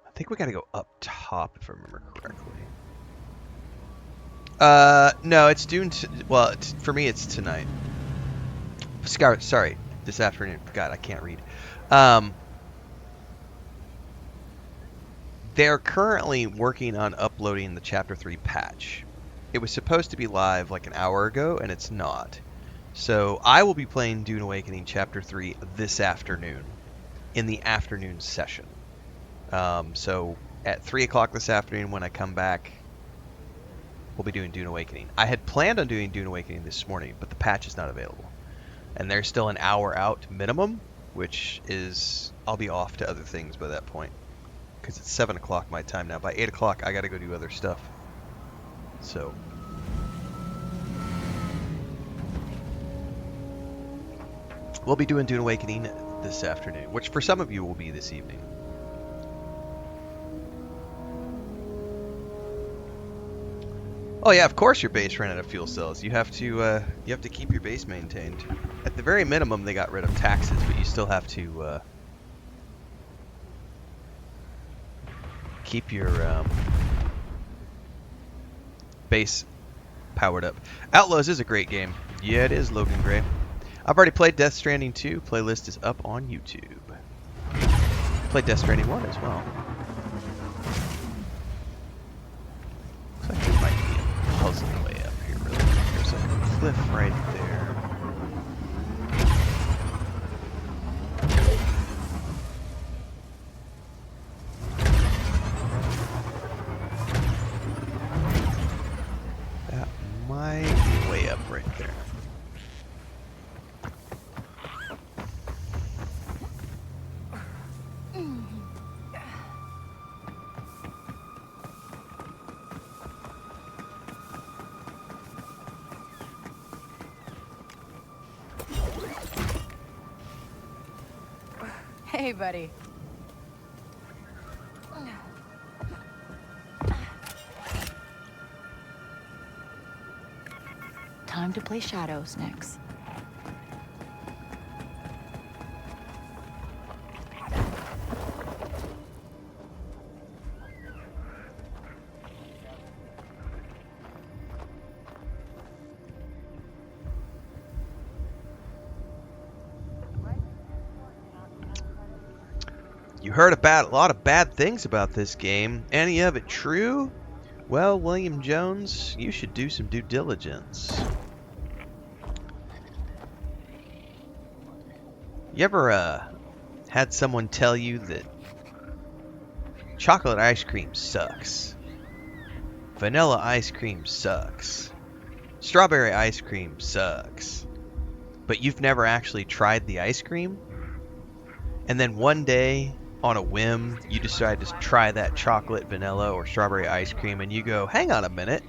I think we gotta go up top if I remember correctly. No, it's due well, for me it's tonight. Sorry, this afternoon. God, I can't read. They're currently working on uploading the Chapter 3 patch. It was supposed to be live like an hour ago, and it's not. So I will be playing Dune Awakening Chapter 3 this afternoon, in the afternoon session. So at 3 o'clock this afternoon when I come back, we'll be doing Dune Awakening. I had planned on doing Dune Awakening this morning, but the patch is not available. And there's still an hour out minimum, which is, I'll be off to other things by that point. Because it's 7 o'clock my time now. By 8 o'clock, I gotta go do other stuff. So. We'll be doing Dune Awakening this afternoon, which for some of you will be this evening. Oh yeah, of course your base ran out of fuel cells. You have to keep your base maintained. At the very minimum, they got rid of taxes, but you still have to keep your base powered up. Outlaws is a great game. Yeah, it is, Logan Gray. I've already played Death Stranding 2. Playlist is up on YouTube. Played Death Stranding 1 as well. Looks like there might be a puzzle way up here really quick. There's a cliff right there. That might be way up right there. Hey, buddy. Time to play Shadows next. You heard about a lot of bad things about this game. Any of it true? Well, William Jones, you should do some due diligence. You ever had someone tell you that chocolate ice cream sucks, vanilla ice cream sucks, strawberry ice cream sucks, but you've never actually tried the ice cream? And then one day, on a whim, you decide to try that chocolate, vanilla, or strawberry ice cream, and you go, hang on a minute,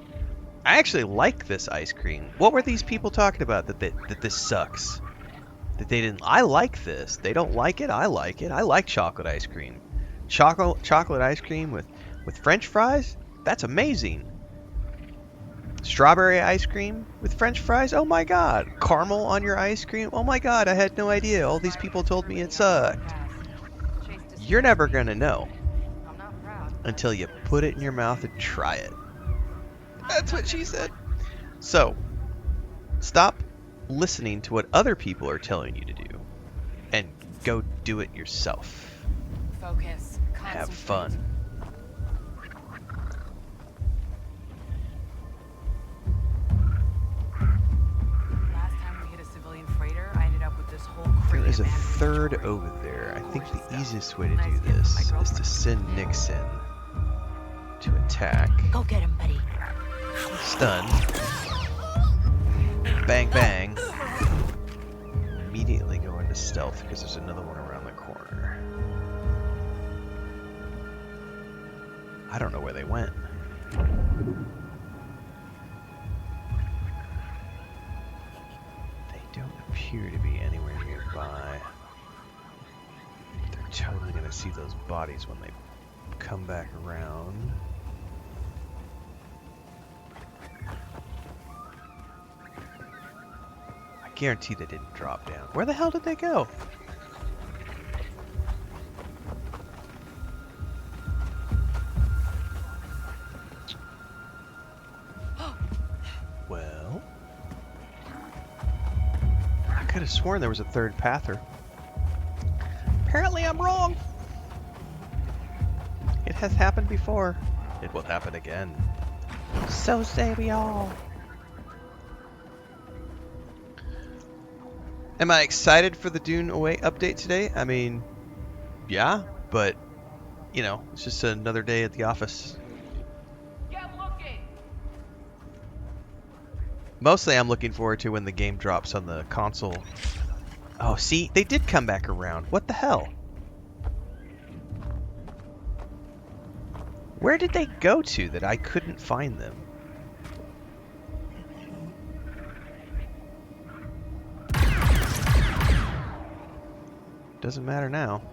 I actually like this ice cream. What were these people talking about that this sucks? That they didn't. I like this. They don't like it. I like it. I like chocolate ice cream. Chocolate ice cream with French fries? That's amazing. Strawberry ice cream with French fries? Oh my god. Caramel on your ice cream? Oh my god, I had no idea. All these people told me it sucked. You're never gonna know until you put it in your mouth and try it. That's what she said. So, stop listening to what other people are telling you to do and go do it yourself. Focus. Have fun. Last time we hit a civilian freighter, I ended up with this whole crate. There is a third over there. I think the easiest way to do this is to send Nixon to attack. Go get him, buddy. Stun. Bang, bang. Immediately go into stealth because there's another one around the corner. I don't know where they went. They don't appear to be anywhere nearby. They're totally going to see those bodies when they come back around. Guarantee they didn't drop down. Where the hell did they go? Well, I could have sworn there was a third pather. Apparently I'm wrong. It has happened before. It will happen again. So say we all. Am I excited for the Dune Away update today? I mean, yeah, but, you know, it's just another day at the office. Mostly I'm looking forward to when the game drops on the console. Oh, see, they did come back around. What the hell? Where did they go to that I couldn't find them? Doesn't matter now.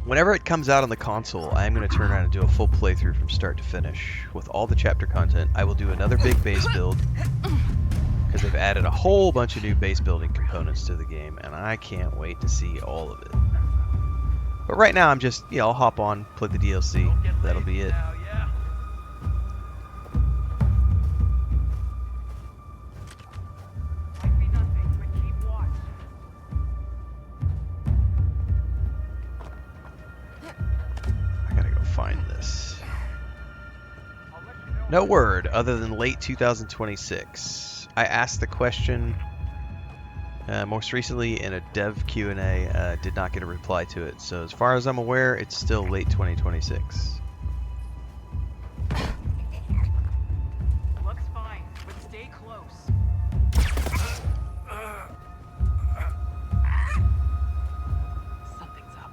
Whenever it comes out on the console, I am going to turn around and do a full playthrough from start to finish. With all the chapter content, I will do another big base build, because they've added a whole bunch of new base building components to the game, and I can't wait to see all of it. But right now, I'm just, I'll hop on, play the DLC. That'll be it. No word other than late 2026. I asked the question most recently in a dev Q&A, did not get a reply to it. So as far as I'm aware, it's still late 2026. Looks fine, but stay close. Something's up.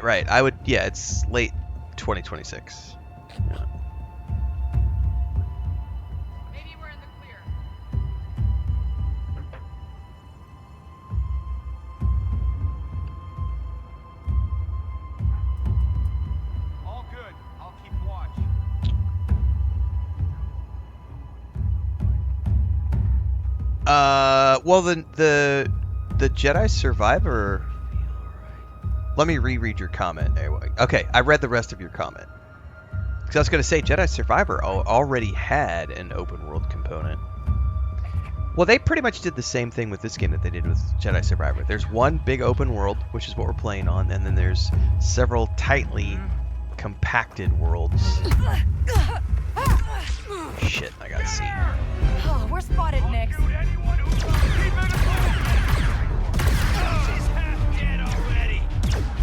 Right. I would, it's late 2026. Yeah. Maybe we're in the clear. All good. I'll keep watch. Well, the Jedi Survivor. Let me reread your comment. Okay, I read the rest of your comment. Because I was going to say Jedi Survivor already had an open world component. Well, they pretty much did the same thing with this game that they did with Jedi Survivor. There's one big open world, which is what we're playing on, and then there's several tightly compacted worlds. Shit, I got seen. Oh, we're spotted, Nick.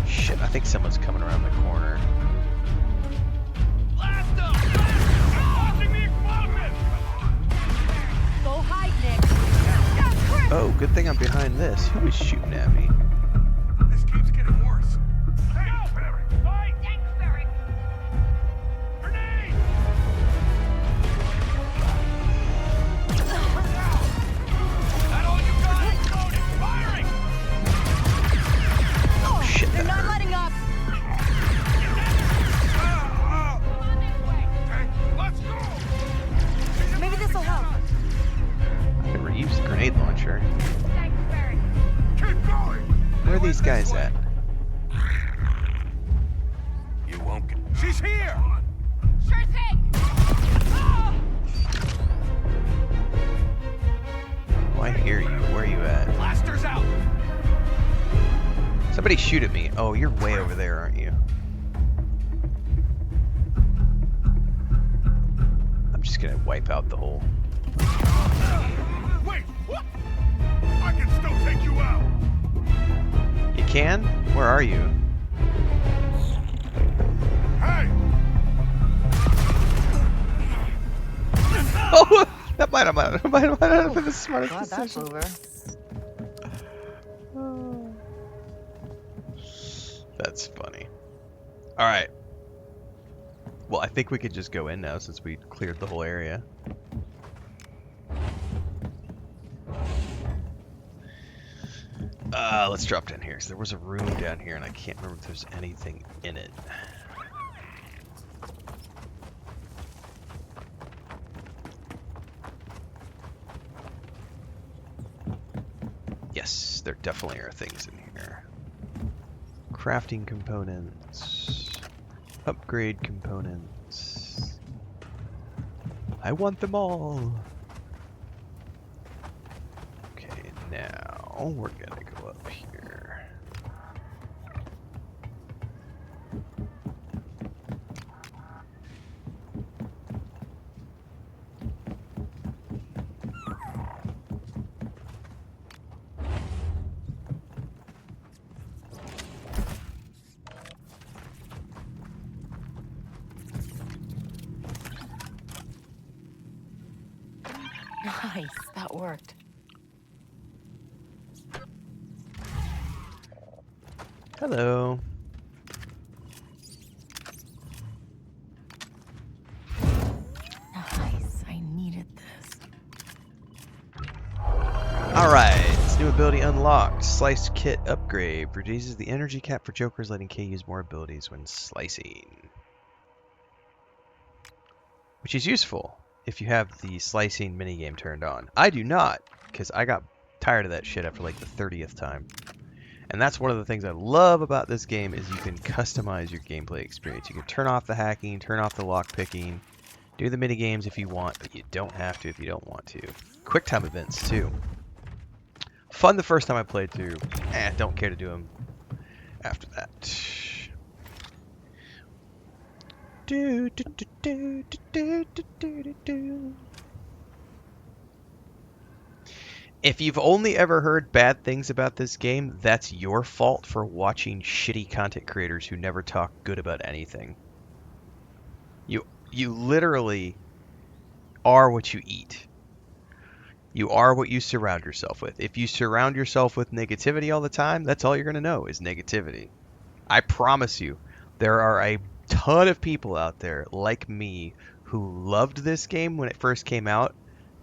Shit, I think someone's coming around the corner. Go hide, Nick. Oh, good thing I'm behind this. Who is shooting at me? This keeps getting worse. Hey, Barry! Fight! Thanks, Barry. Grenade! That all you got? Loaded! Firing! Oh shit, They're that not hurt. letting up. Okay, let's go! Maybe this will help. I can reuse the grenade launcher. Thanks, Barry. Keep going! Where are these guys at? You won't get... She's here! Sure thing. Oh, I hear you. Where are you at? Blasters out! Somebody shoot at me. Oh, you're way over there, aren't you? I'm just gonna wipe out the whole... Wait, what? I can still take you out! You can? Where are you? Hey! Oh, that might have been the smartest Glad that's decision. over. That's funny. Alright. Well, I think we could just go in now since we cleared the whole area. Let's drop down here, because there was a room down here and I can't remember if there's anything in it. Yes, there definitely are things in here. Crafting components. Upgrade components. I want them all. Okay, now we're gonna go up here. Nice, that worked. Hello. Nice, I needed this. Alright, this new ability unlocked. Slice kit upgrade. Reduces the energy cap for jokers, letting K use more abilities when slicing. Which is useful if you have the slicing minigame turned on. I do not, because I got tired of that shit after like the 30th time. And that's one of the things I love about this game is you can customize your gameplay experience. You can turn off the hacking, turn off the lockpicking, do the minigames if you want, but you don't have to if you don't want to. QuickTime events too. Fun the first time I played through. Don't care to do them after that. Do, do, do, do, do, do, do, do. If you've only ever heard bad things about this game, that's your fault for watching shitty content creators who never talk good about anything. You literally are what you eat. You are what you surround yourself with. If you surround yourself with negativity all the time, that's all you're going to know is negativity. I promise you, there are a ton of people out there like me who loved this game when it first came out,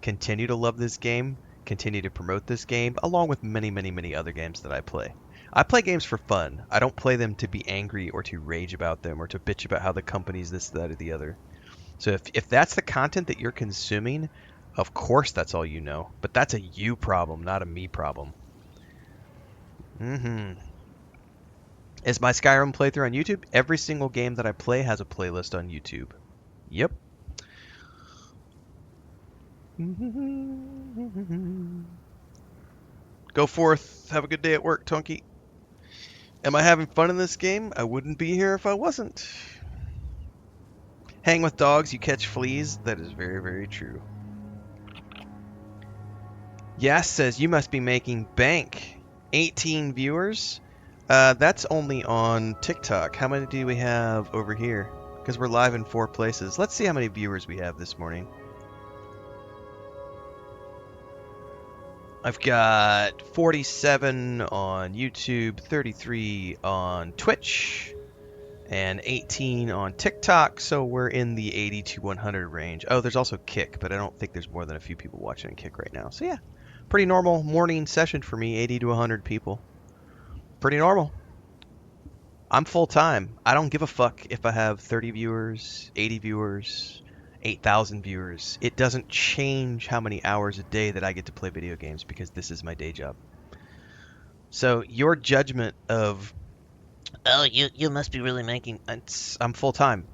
continue to love this game, continue to promote this game, along with many, many, many other games that I play. I play games for fun. I don't play them to be angry or to rage about them or to bitch about how the company's this, that, or the other. So if that's the content that you're consuming, Of course that's all you know. But that's a you problem, not a me problem. Is my Skyrim playthrough on YouTube? Every single game that I play has a playlist on YouTube. Yep. Go forth. Have a good day at work, Tonky. Am I having fun in this game? I wouldn't be here if I wasn't. Hang with dogs, you catch fleas. That is very, very true. Yas says you must be making bank. 18 viewers? That's only on TikTok. How many do we have over here? Because we're live in 4 places. Let's see how many viewers we have this morning. I've got 47 on YouTube, 33 on Twitch, and 18 on TikTok, so we're in the 80 to 100 range. Oh, there's also Kick, but I don't think there's more than a few people watching Kick right now. So yeah, pretty normal morning session for me, 80 to 100 people. Pretty normal. I'm full-time. I don't give a fuck if I have 30 viewers, 80 viewers, 8,000 viewers. It doesn't change how many hours a day that I get to play video games because this is my day job. So your judgment of, oh, you must be really making, I'm full-time.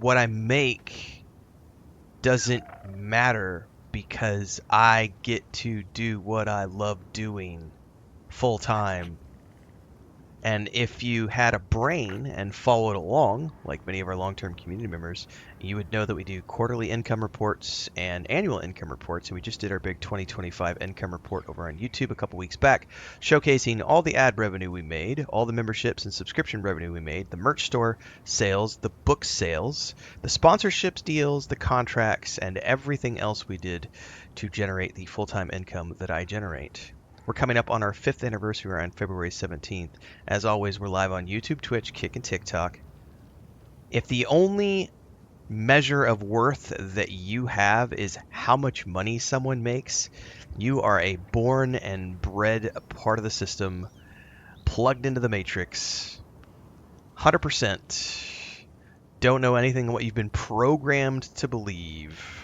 What I make doesn't matter because I get to do what I love doing full-time. And if you had a brain and followed along, like many of our long-term community members, you would know that we do quarterly income reports and annual income reports. And we just did our big 2025 income report over on YouTube a couple weeks back, showcasing all the ad revenue we made, all the memberships and subscription revenue we made, the merch store sales, the book sales, the sponsorships deals, the contracts, and everything else we did to generate the full-time income that I generate. We're coming up on our 5th anniversary on February 17th. As always, we're live on YouTube, Twitch, Kick, and TikTok. If the only measure of worth that you have is how much money someone makes, you are a born and bred part of the system, plugged into the matrix, 100%. Don't know anything what you've been programmed to believe.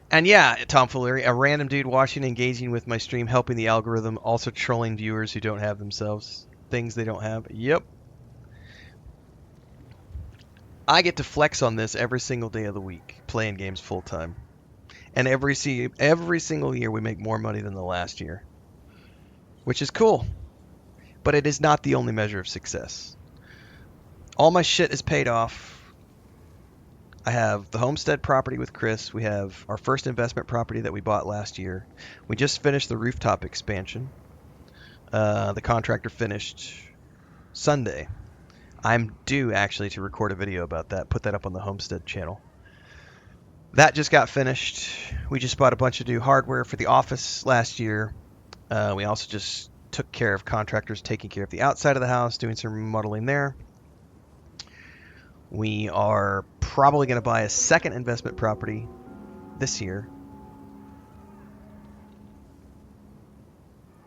And yeah, tomfoolery, a random dude watching, engaging with my stream, helping the algorithm, also trolling viewers who don't have themselves, things they don't have. Yep. I get to flex on this every single day of the week, playing games full time. And every single year we make more money than the last year, which is cool. But it is not the only measure of success. All my shit is paid off. I have the homestead property with Chris. We have our first investment property that we bought last year. We just finished the rooftop expansion. The contractor finished Sunday. I'm due actually to record a video about that, put that up on the homestead channel. That just got finished. We just bought a bunch of new hardware for the office last year. We also just took care of contractors taking care of the outside of the house, doing some remodeling there. We are probably going to buy a second investment property this year.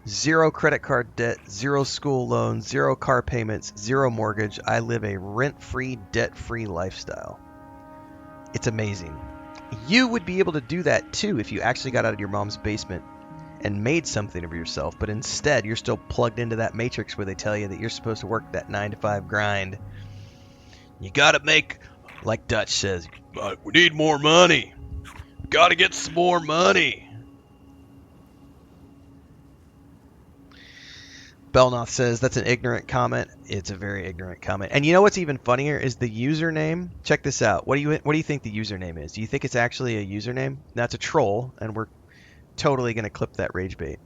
0 credit card debt, 0 school loans, 0 car payments, 0 mortgage. I live a rent-free, debt-free lifestyle. It's amazing. You would be able to do that too if you actually got out of your mom's basement and made something of yourself, but instead you're still plugged into that matrix where they tell you that you're supposed to work that 9-to-5 grind. You gotta make, like Dutch says, we need more money. Gotta get some more money. Belnoth says that's an ignorant comment. It's a very ignorant comment. And you know what's even funnier is the username. Check this out. What do you think the username is? Do you think it's actually a username? That's a troll, and we're totally gonna clip that rage bait.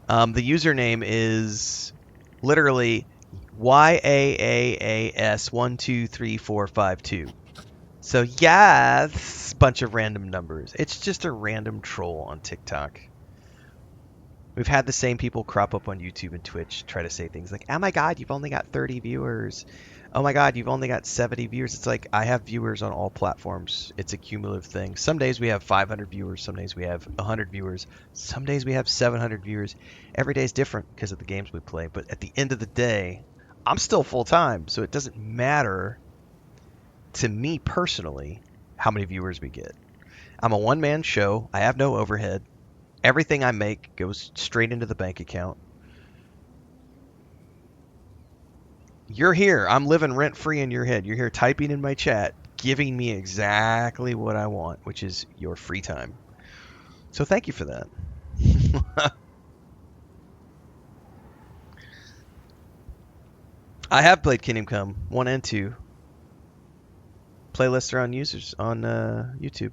The username is literally YAAAS123452. So yes, bunch of random numbers. It's just a random troll on TikTok. We've had the same people crop up on YouTube and Twitch, try to say things like, oh my god, you've only got 30 viewers. Oh my god, you've only got 70 viewers. It's like, I have viewers on all platforms. It's a cumulative thing. Some days we have 500 viewers. Some days we have 100 viewers. Some days we have 700 viewers. Every day is different because of the games we play. But at the end of the day, I'm still full-time, so it doesn't matter to me personally how many viewers we get. I'm a one-man show. I have no overhead. Everything I make goes straight into the bank account. You're here. I'm living rent-free in your head. You're here typing in my chat, giving me exactly what I want, which is your free time. So thank you for that. I have played Kingdom Come 1 and 2. Playlists are on users on YouTube.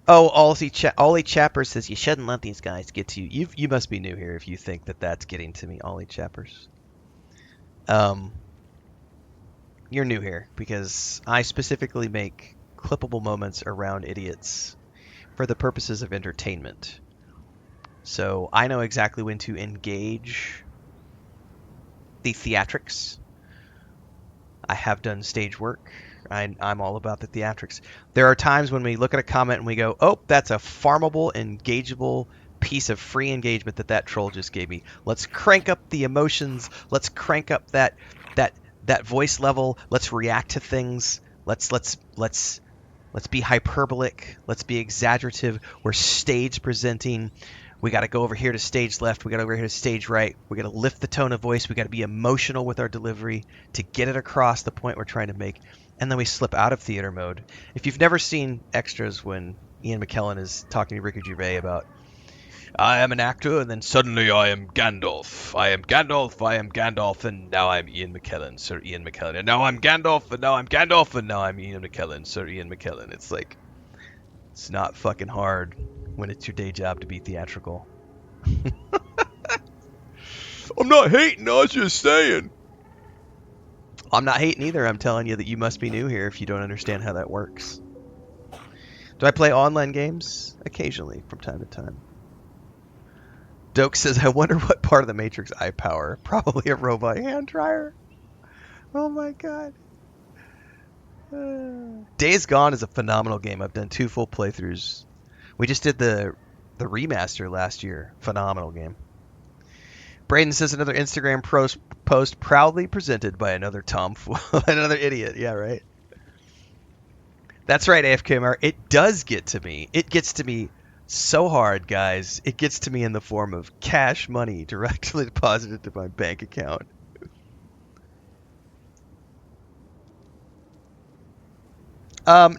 Oh, Ollie Chapper says you shouldn't let these guys get to you. You must be new here if you think that that's getting to me, Ollie Chappers. You're new here because I specifically make clippable moments around idiots for the purposes of entertainment. So I know exactly when to engage the theatrics. I have done stage work. I'm all about the theatrics. There are times when we look at a comment and we go, oh, that's a farmable, engageable piece of free engagement that troll just gave me. Let's crank up the emotions. Let's crank up that voice level. Let's react to things. Let's be hyperbolic. Let's be exaggerative. We're stage presenting. We got to go over here to stage left. We got to go over here to stage right. We got to lift the tone of voice. We got to be emotional with our delivery to get it across the point we're trying to make. And then we slip out of theater mode. If you've never seen extras when Ian McKellen is talking to Ricky Gervais about, I am an actor, and then suddenly I am Gandalf. I am Gandalf, and now I'm Ian McKellen, Sir Ian McKellen. And now I'm Gandalf, and now I'm Gandalf, and now I'm Ian McKellen, Sir Ian McKellen. It's like, it's not fucking hard when it's your day job to be theatrical. I'm not hating, I was just saying. I'm not hating either. I'm telling you that you must be new here if you don't understand how that works. Do I play online games? Occasionally, from time to time. Doke says, I wonder what part of the Matrix I power. Probably a robot hand dryer. Oh my god. Days Gone is a phenomenal game. I've done 2 full playthroughs. We just did the remaster last year. Phenomenal game. Braden says another Instagram post proudly presented by another tomfool, another idiot. Yeah, right. That's right, AFKMR. It does get to me. It gets to me so hard, guys. It gets to me in the form of cash money directly deposited to my bank account.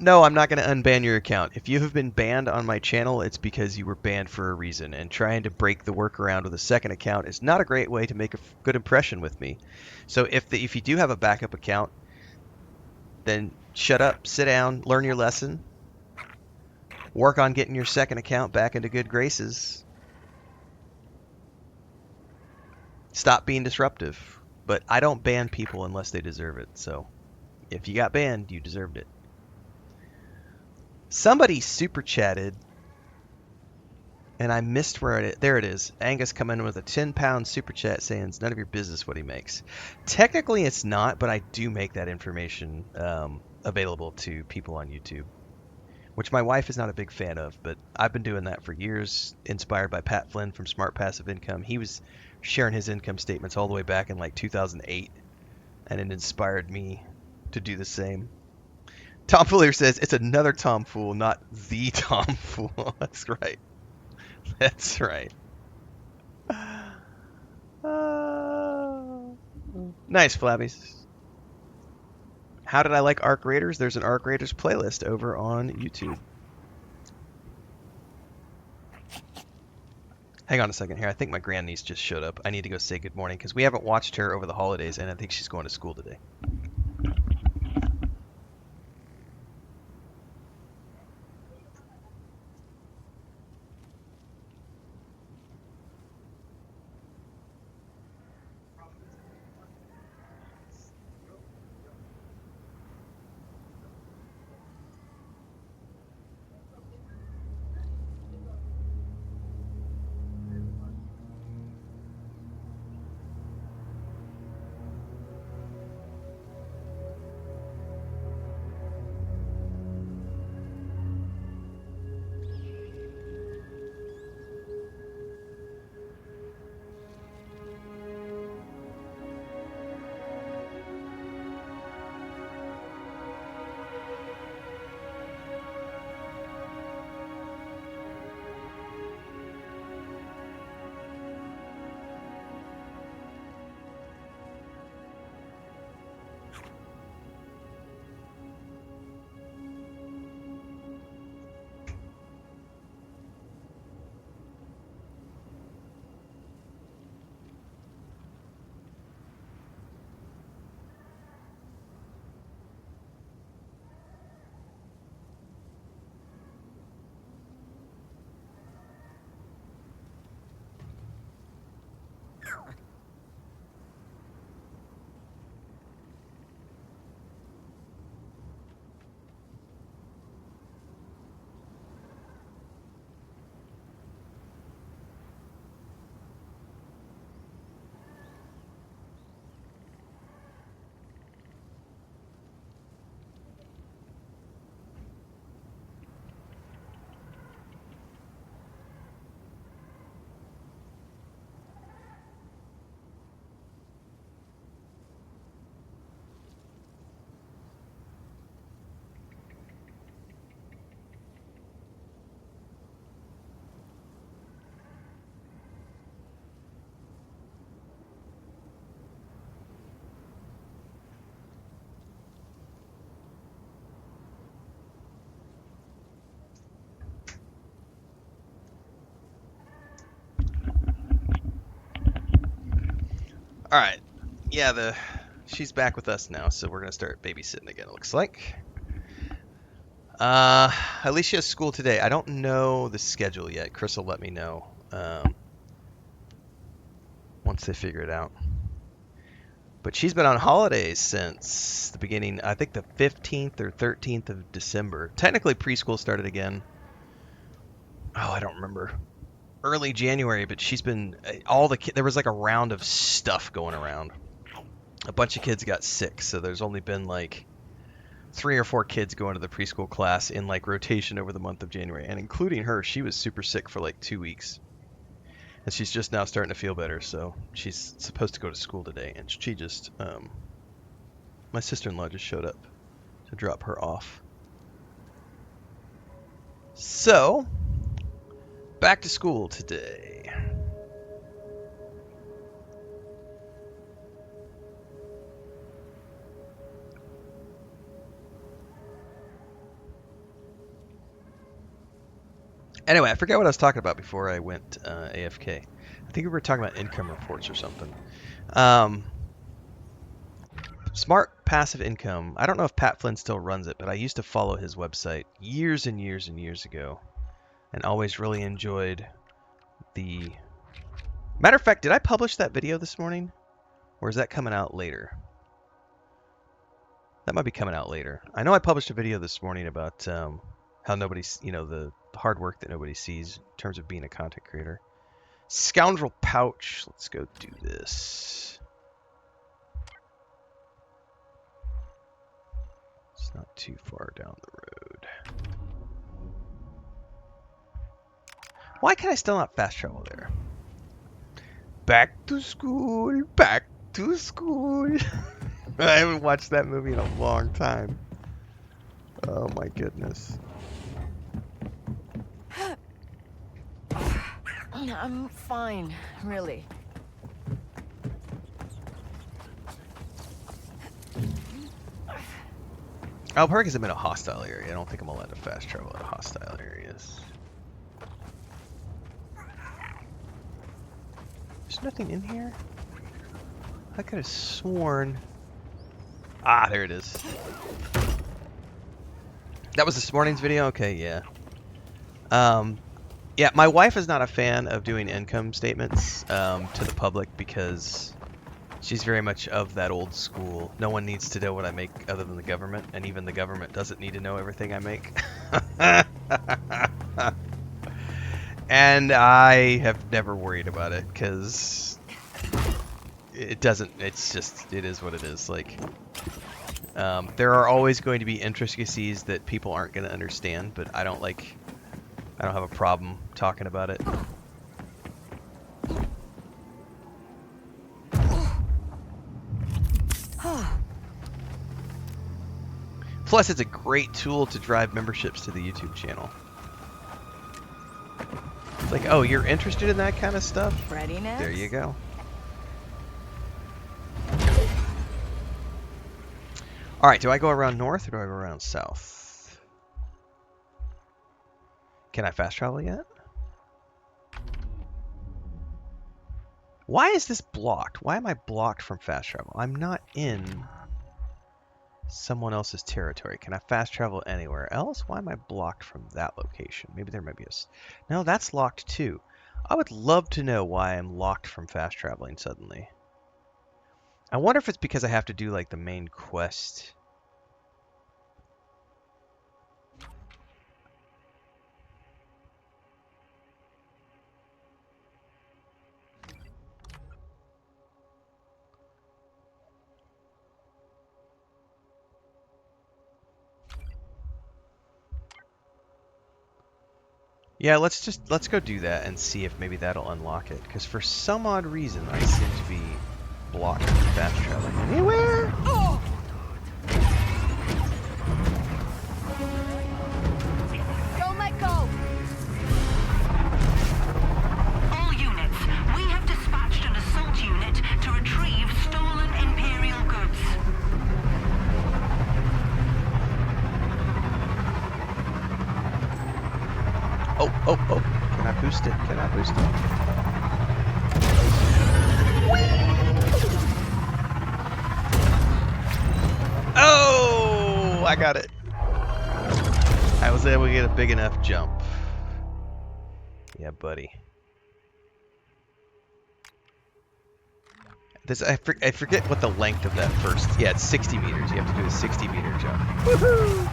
No, I'm not going to unban your account. If you have been banned on my channel, it's because you were banned for a reason, and trying to break the workaround with a second account is not a great way to make a good impression with me. So if you do have a backup account, then shut up, sit down, learn your lesson, work on getting your second account back into good graces. Stop being disruptive. But I don't ban people unless they deserve it, so if you got banned, you deserved it. Somebody super chatted, and I missed where it is. There it is. Angus coming in with a 10-pound super chat saying it's none of your business what he makes. Technically, it's not, but I do make that information available to people on YouTube, which my wife is not a big fan of, but I've been doing that for years, inspired by Pat Flynn from Smart Passive Income. He was sharing his income statements all the way back in like 2008, and it inspired me to do the same. Tom Fuller says, it's another tomfool, not the tomfool. That's right. That's right. Nice, Flabbies. How did I like Arc Raiders? There's an Arc Raiders playlist over on YouTube. Hang on a second here. I think my grandniece just showed up. I need to go say good morning because we haven't watched her over the holidays, and I think she's going to school today. All right. Yeah, she's back with us now, so we're gonna start babysitting again. It looks like. At least she has school today. I don't know the schedule yet. Chris will let me know once they figure it out. But she's been on holidays since the beginning, I think the 15th or 13th of December. Technically, preschool started again. Oh, I don't remember. Early January, but she's been there was like a round of stuff going around. A bunch of kids got sick, so there's only been like 3 or 4 kids going to the preschool class in like rotation over the month of January, and including her, she was super sick for like 2 weeks. And she's just now starting to feel better, so she's supposed to go to school today, and she just my sister-in-law just showed up to drop her off. So, back to school today. Anyway, I forget what I was talking about before I went AFK. I think we were talking about income reports or something. Smart passive income. I don't know if Pat Flynn still runs it, but I used to follow his website years and years and years ago, and always really enjoyed the... Matter of fact, did I publish that video this morning? Or is that coming out later? That might be coming out later. I know I published a video this morning about how nobody's, the hard work that nobody sees in terms of being a content creator. Scoundrel pouch. Let's go do this. It's not too far down the road. Why can I still not fast travel there? Back to school, back to school. I haven't watched that movie in a long time. Oh my goodness. I'm fine, really. Albuquerque is in a hostile area. I don't think I'm allowed to fast travel at hostile areas. There's nothing in here? I could have sworn... Ah, there it is. That was this morning's video? Okay, yeah. Yeah, my wife is not a fan of doing income statements to the public because she's very much of that old school. No one needs to know what I make other than the government, and even the government doesn't need to know everything I make. And I have never worried about it because it doesn't, it's just, it is what it is. Like, there are always going to be intricacies that people aren't going to understand, but I don't have a problem talking about it. Plus, it's a great tool to drive memberships to the YouTube channel. It's like, oh, you're interested in that kind of stuff? Ready next? There you go. All right, do I go around north or do I go around south? Can I fast travel yet? Why is this blocked? Why am I blocked from fast travel? I'm not in someone else's territory. Can I fast travel anywhere else? Why am I blocked from that location? Maybe there might be a... No, that's locked too. I would love to know why I'm locked from fast traveling suddenly. I wonder if it's because I have to do like the main quest. Yeah, let's go do that and see if maybe that'll unlock it. Because for some odd reason, I seem to be blocked from fast traveling anywhere. Oh! Don't let go. All units, we have dispatched an assault unit to retrieve stolen Imperial goods. Oh. Can I boost it? Can I boost it? Oh! I got it. I was able to get a big enough jump. Yeah, buddy. I forget what the length of that first... Yeah, it's 60 meters. You have to do a 60-meter jump. Woohoo!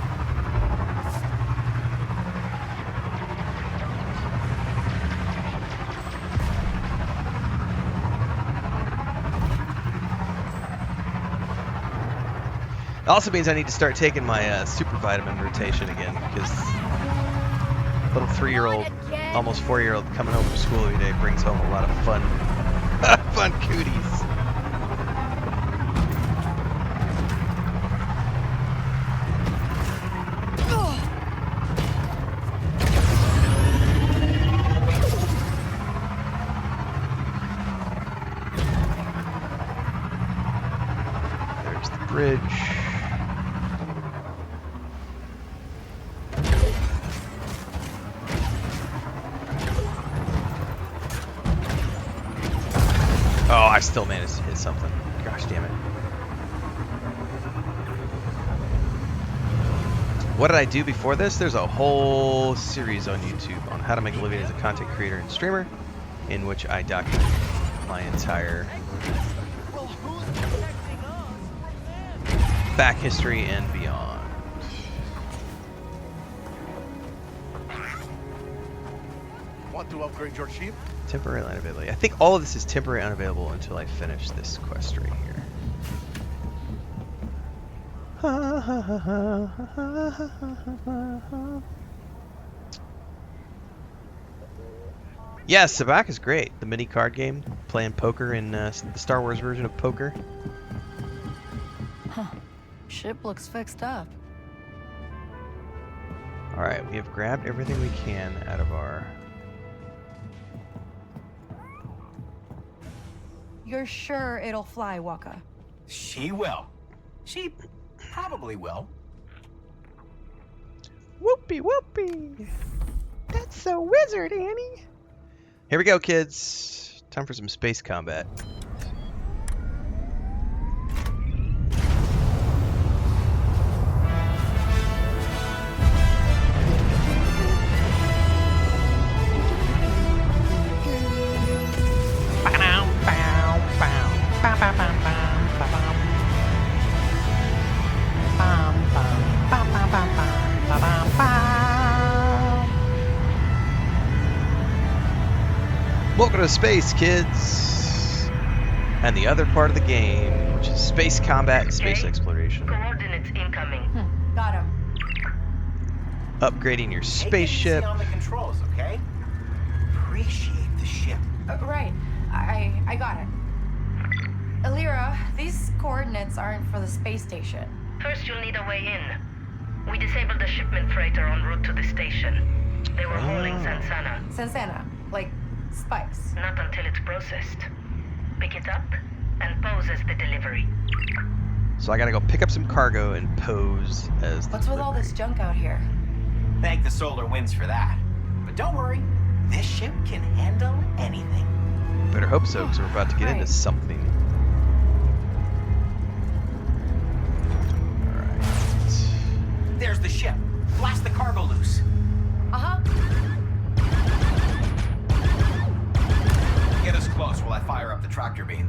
It also means I need to start taking my super vitamin rotation again, because little 3-year-old, almost 4-year-old coming home from school every day brings home a lot of fun, fun cooties. There's the bridge. Oh, I still managed to hit something. Gosh damn it. What did I do before this? There's a whole series on YouTube on how to make a living as a content creator and streamer, in which I document my entire back history and beyond. Want to upgrade your ship? Temporary unavailability. I think all of this is temporary unavailable until I finish this quest right here. Yeah, Sabak is great. The mini card game, playing poker in the Star Wars version of poker. Huh. Ship looks fixed up. Alright, we have grabbed everything we can out of our... You're sure it'll fly, Waka? She will. She probably will. Whoopee whoopee! That's so wizard, Annie! Here we go, kids. Time for some space combat. Welcome to space, kids! And the other part of the game, which is space combat and space exploration. Coordinates incoming. Got him. Upgrading your spaceship. Take it easy on the controls, okay? Appreciate the ship. Right. I got it. Alira, these coordinates aren't for the space station. First, you'll need a way in. We disabled the shipment freighter en route to the station. They were hauling Sansana. Sansana, like spice. Not until it's processed. Pick it up and pose as the delivery. So I gotta go pick up some cargo and pose as the What's with all this junk out here? Thank the solar winds for that. But don't worry, this ship can handle anything. Better hope so, because we're about to get into something. Alright. There's the ship. Blast the cargo loose. Uh-huh. tractor beam.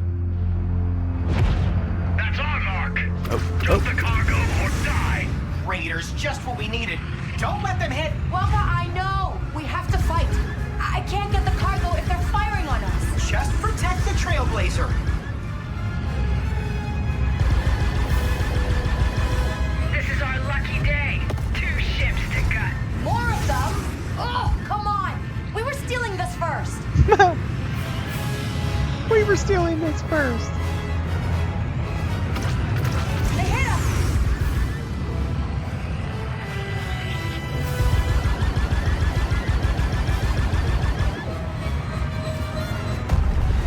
That's our mark. Oh. The cargo or die. Raiders, just what we needed. Don't let them hit. Wampa, I know. We have to fight. I can't get the cargo if they're firing on us. Just protect the Trailblazer. This is our lucky day. 2 ships to gut. More of them? Oh, come on. We were stealing this first. We were stealing this first. They hit us.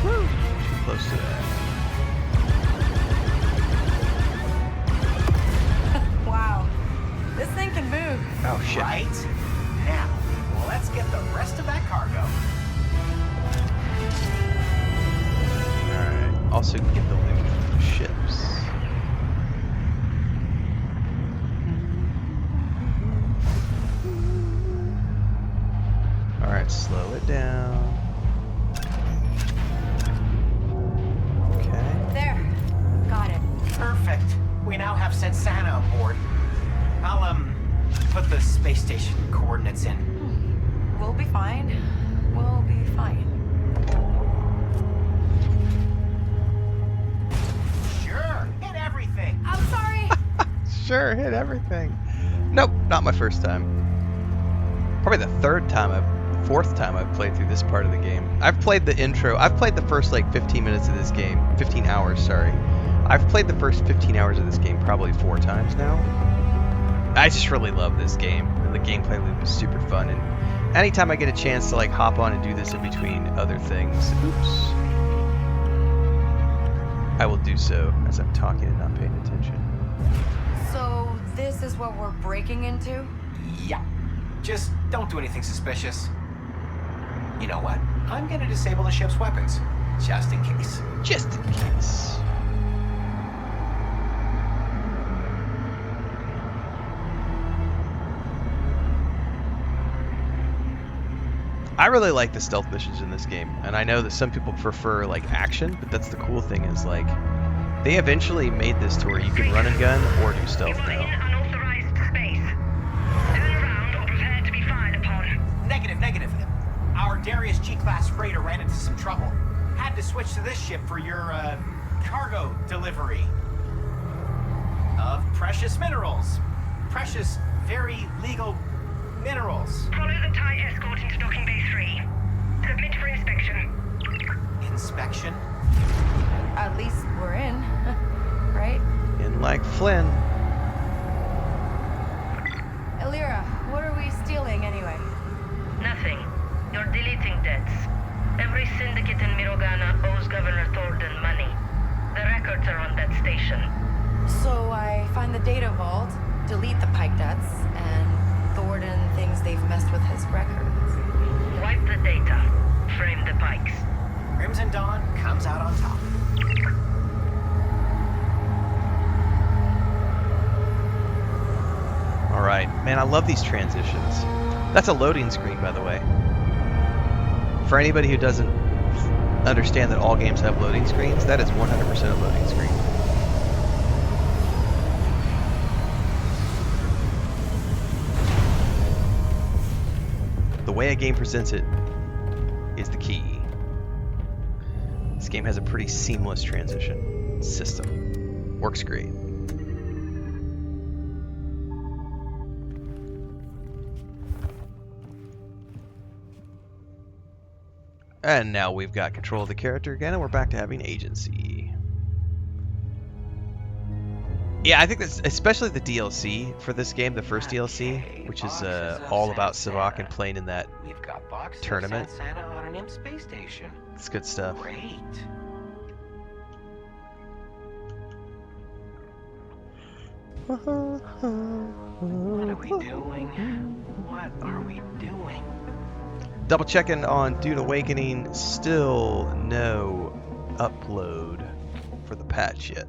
Woo. Too close to that. Wow. This thing can move. Oh, shit. Right? Now, let's get the rest of that cargo. Alright. Also get the loot from the ships. Alright, slow it down. Okay. There. Got it. Perfect. We now have Sensana on board. I'll, put the space station coordinates in. We'll be fine. We'll be fine. Sure, hit everything. I'm sorry. Sure, hit everything. Nope, not my first time. Probably the fourth time I've played through this part of the game. I've played the intro. I've played the first like 15 minutes of this game. 15 hours, sorry. I've played the first 15 hours of this game probably 4 times now. I just really love this game. And the gameplay loop is super fun. And anytime I get a chance to like hop on and do this in between other things, I will do so as I'm talking and not paying attention. So this is what we're breaking into? Yeah. Just don't do anything suspicious. You know what? I'm gonna disable the ship's weapons. Just in case. Just in case. I really like the stealth missions in this game, and I know that some people prefer like action, but that's the cool thing is like they eventually made this to where you can run and gun or do stealth now. Unauthorized space. Turn around or prepare to be fired upon. Negative. Our Darius G-class freighter ran into some trouble. Had to switch to this ship for your, cargo delivery. Of precious minerals. Precious, very legal minerals. Follow the TIE escort into docking bay 3. Submit for inspection. Inspection? At least we're in, right? In like Flynn. Elira, what are we stealing anyway? Nothing. You're deleting debts. Every syndicate in Mirogana owes Governor Thornton money. The records are on that station. So I find the data vault, delete the Pike debts, and Thornton thinks they've messed with his records. Wipe the data. Frame the Pikes. Crimson Dawn comes out on top. Alright, man, I love these transitions. That's a loading screen, by the way. For anybody who doesn't understand that all games have loading screens, that is 100% a loading screen. The way a game presents it is the key. This game has a pretty seamless transition system. Works great. And now we've got control of the character again, and we're back to having agency. Yeah, I think that's especially the DLC for this game, the first DLC, which is all about Savak and playing in that tournament. On an imp space station. It's good stuff. Great. What are we doing? What are we doing? Double checking on Dune Awakening, still no upload for the patch yet.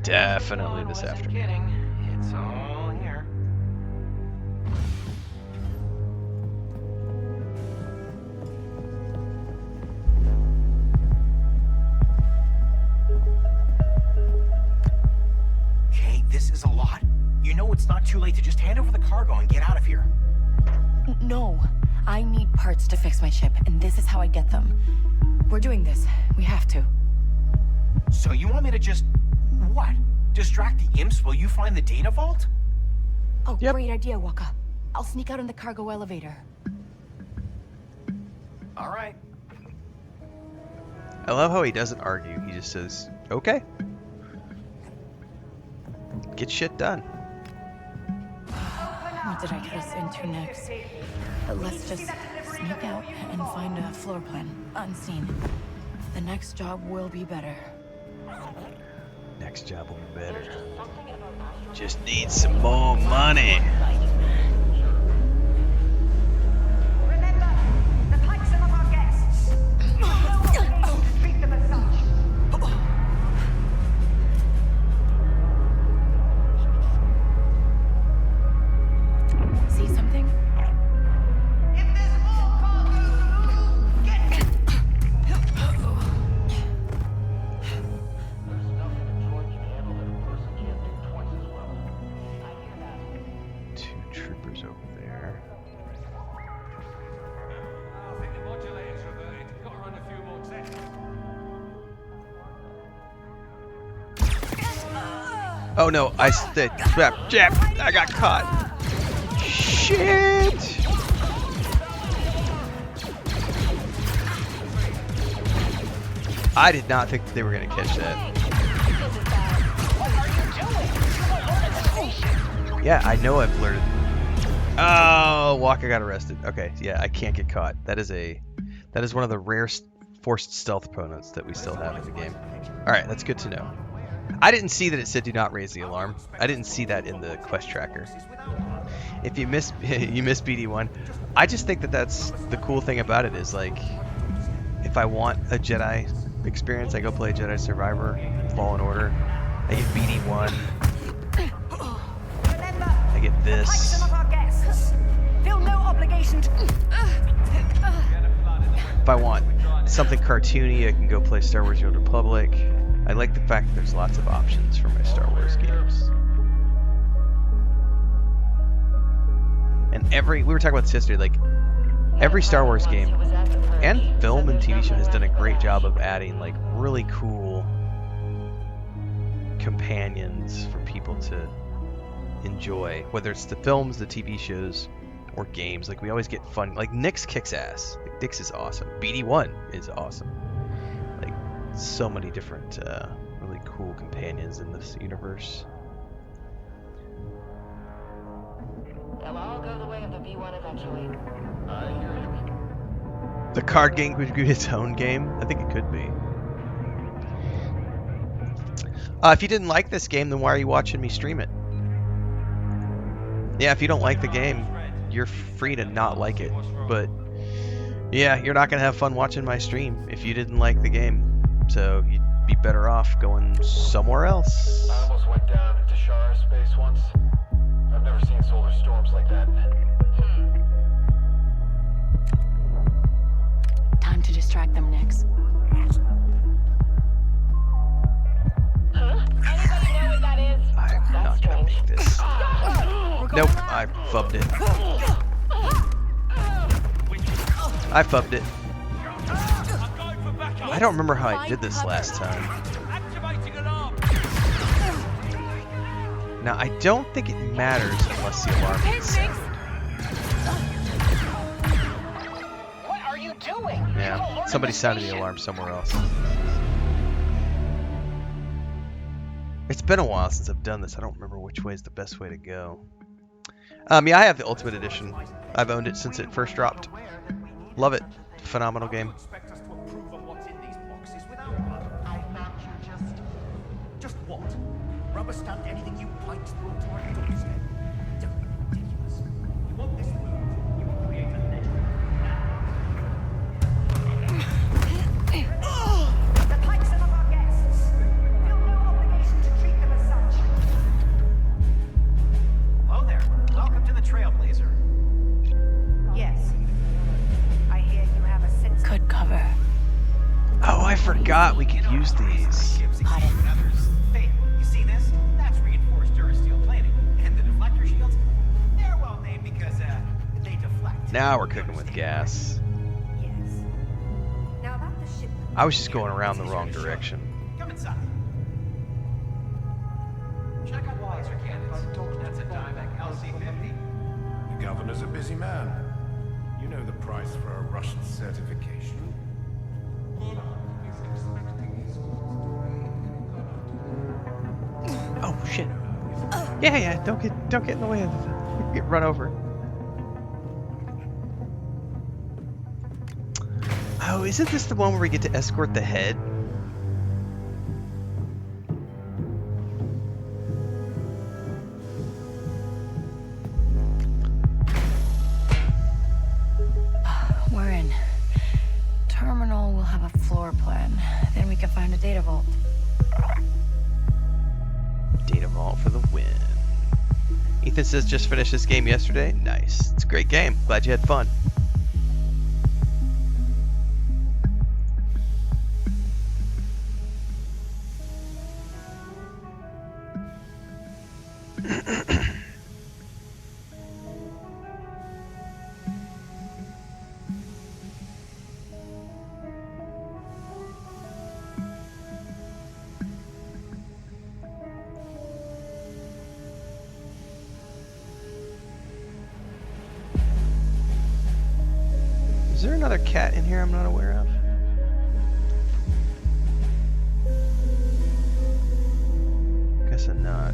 Definitely this afternoon. Kidding. It's all here. You know it's not too late to just hand over the cargo and get out of here. No. I need parts to fix my ship, and this is how I get them. We're doing this. We have to. So you want me to just... what? Distract the imps while you find the data vault? Oh, great idea, Waka. I'll sneak out in the cargo elevator. All right. I love how he doesn't argue. He just says, okay. Get shit done. What did I get us into next? Let's just sneak out and find a floor plan, unseen. The next job will be better. Next job will be better. Just need some more money. Remember, the pikes are not our guests. No obligation to treat them as such. See something? If there's more cargo to move, get it. Two troopers over there. I think the modulator's reverted. Got to run a few more tests. Oh no, I said jab. I got caught. Shit! I did not think that they were gonna catch that. Yeah, I know I've alerted. Oh, Walker got arrested. Okay, yeah, I can't get caught. That is one of the rare forced stealth opponents that we still have in the game. All right, that's good to know. I didn't see that it said do not raise the alarm. I didn't see that in the quest tracker. If you miss BD1, I just think that that's the cool thing about it is like, if I want a Jedi experience, I go play Jedi Survivor, Fallen Order. I get BD1. I get this. Some of our guests. Feel no obligation to... If I want something cartoony, I can go play Star Wars: The Old Republic. I like the fact that there's lots of options for my Star Wars games. And we were talking about this yesterday, like, every Star Wars game and film and TV show has done a great job of adding, like, really cool companions for people to enjoy, whether it's the films, the TV shows, or games. Like, we always get fun, like, Nyx kicks ass. Like, Nyx is awesome. BD1 is awesome. Like, so many different, really cool companions in this universe. It'll all go the way of the B1 eventually. I hear you. The card game could be its own game. I think it could be. If you didn't like this game, then why are you watching me stream it? Yeah, if you don't like the game, you're free to not like it. But yeah, you're not gonna have fun watching my stream if you didn't like the game. So you'd be better off going somewhere else. I almost went down into Shara space once. I've never seen solar storms like that. Time to distract them, Nyx. Huh? Anybody know what that is? I'm not gonna make this. Nope, I fubbed it. I fubbed it. I don't remember how I did this last time. Now, I don't think it matters unless the alarm is set. What are you doing? Yeah, somebody sounded the alarm somewhere else. It's been a while since I've done this. I don't remember which way is the best way to go. Yeah, I have the Ultimate Edition. I've owned it since it first dropped. Love it. Phenomenal game. Just what? Rubber stamped anything you pikes brought to our doorstep? Don't be ridiculous. You want this moved, you will create a legend. The pikes are not our guests. Feel no obligation to treat them as such. Hello there. Welcome to the Trailblazer. Yes. I hear you have a sense. Good cover. Oh, I forgot we could use these. Ships exceeding others fail. You see this? That's reinforced Durasteel plating. And the Now we're cooking with gas. Now about the ship. I was just going around the wrong direction. Come inside. Check out the laser cannons. That's a Dimec LC-50. The governor's a busy man. You know the price for a Russian certification. Oh shit! Yeah, don't get in the way of it. Get run over. Oh, isn't this the one where we get to escort the head? We're in. Terminal will have a floor plan. Then we can find a data vault. Data vault for the win. Ethan says just finished this game yesterday. Nice. It's a great game. Glad you had fun. Is there another cat in here I'm not aware of? Guess I'm not.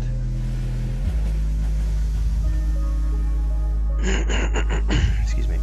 Excuse me.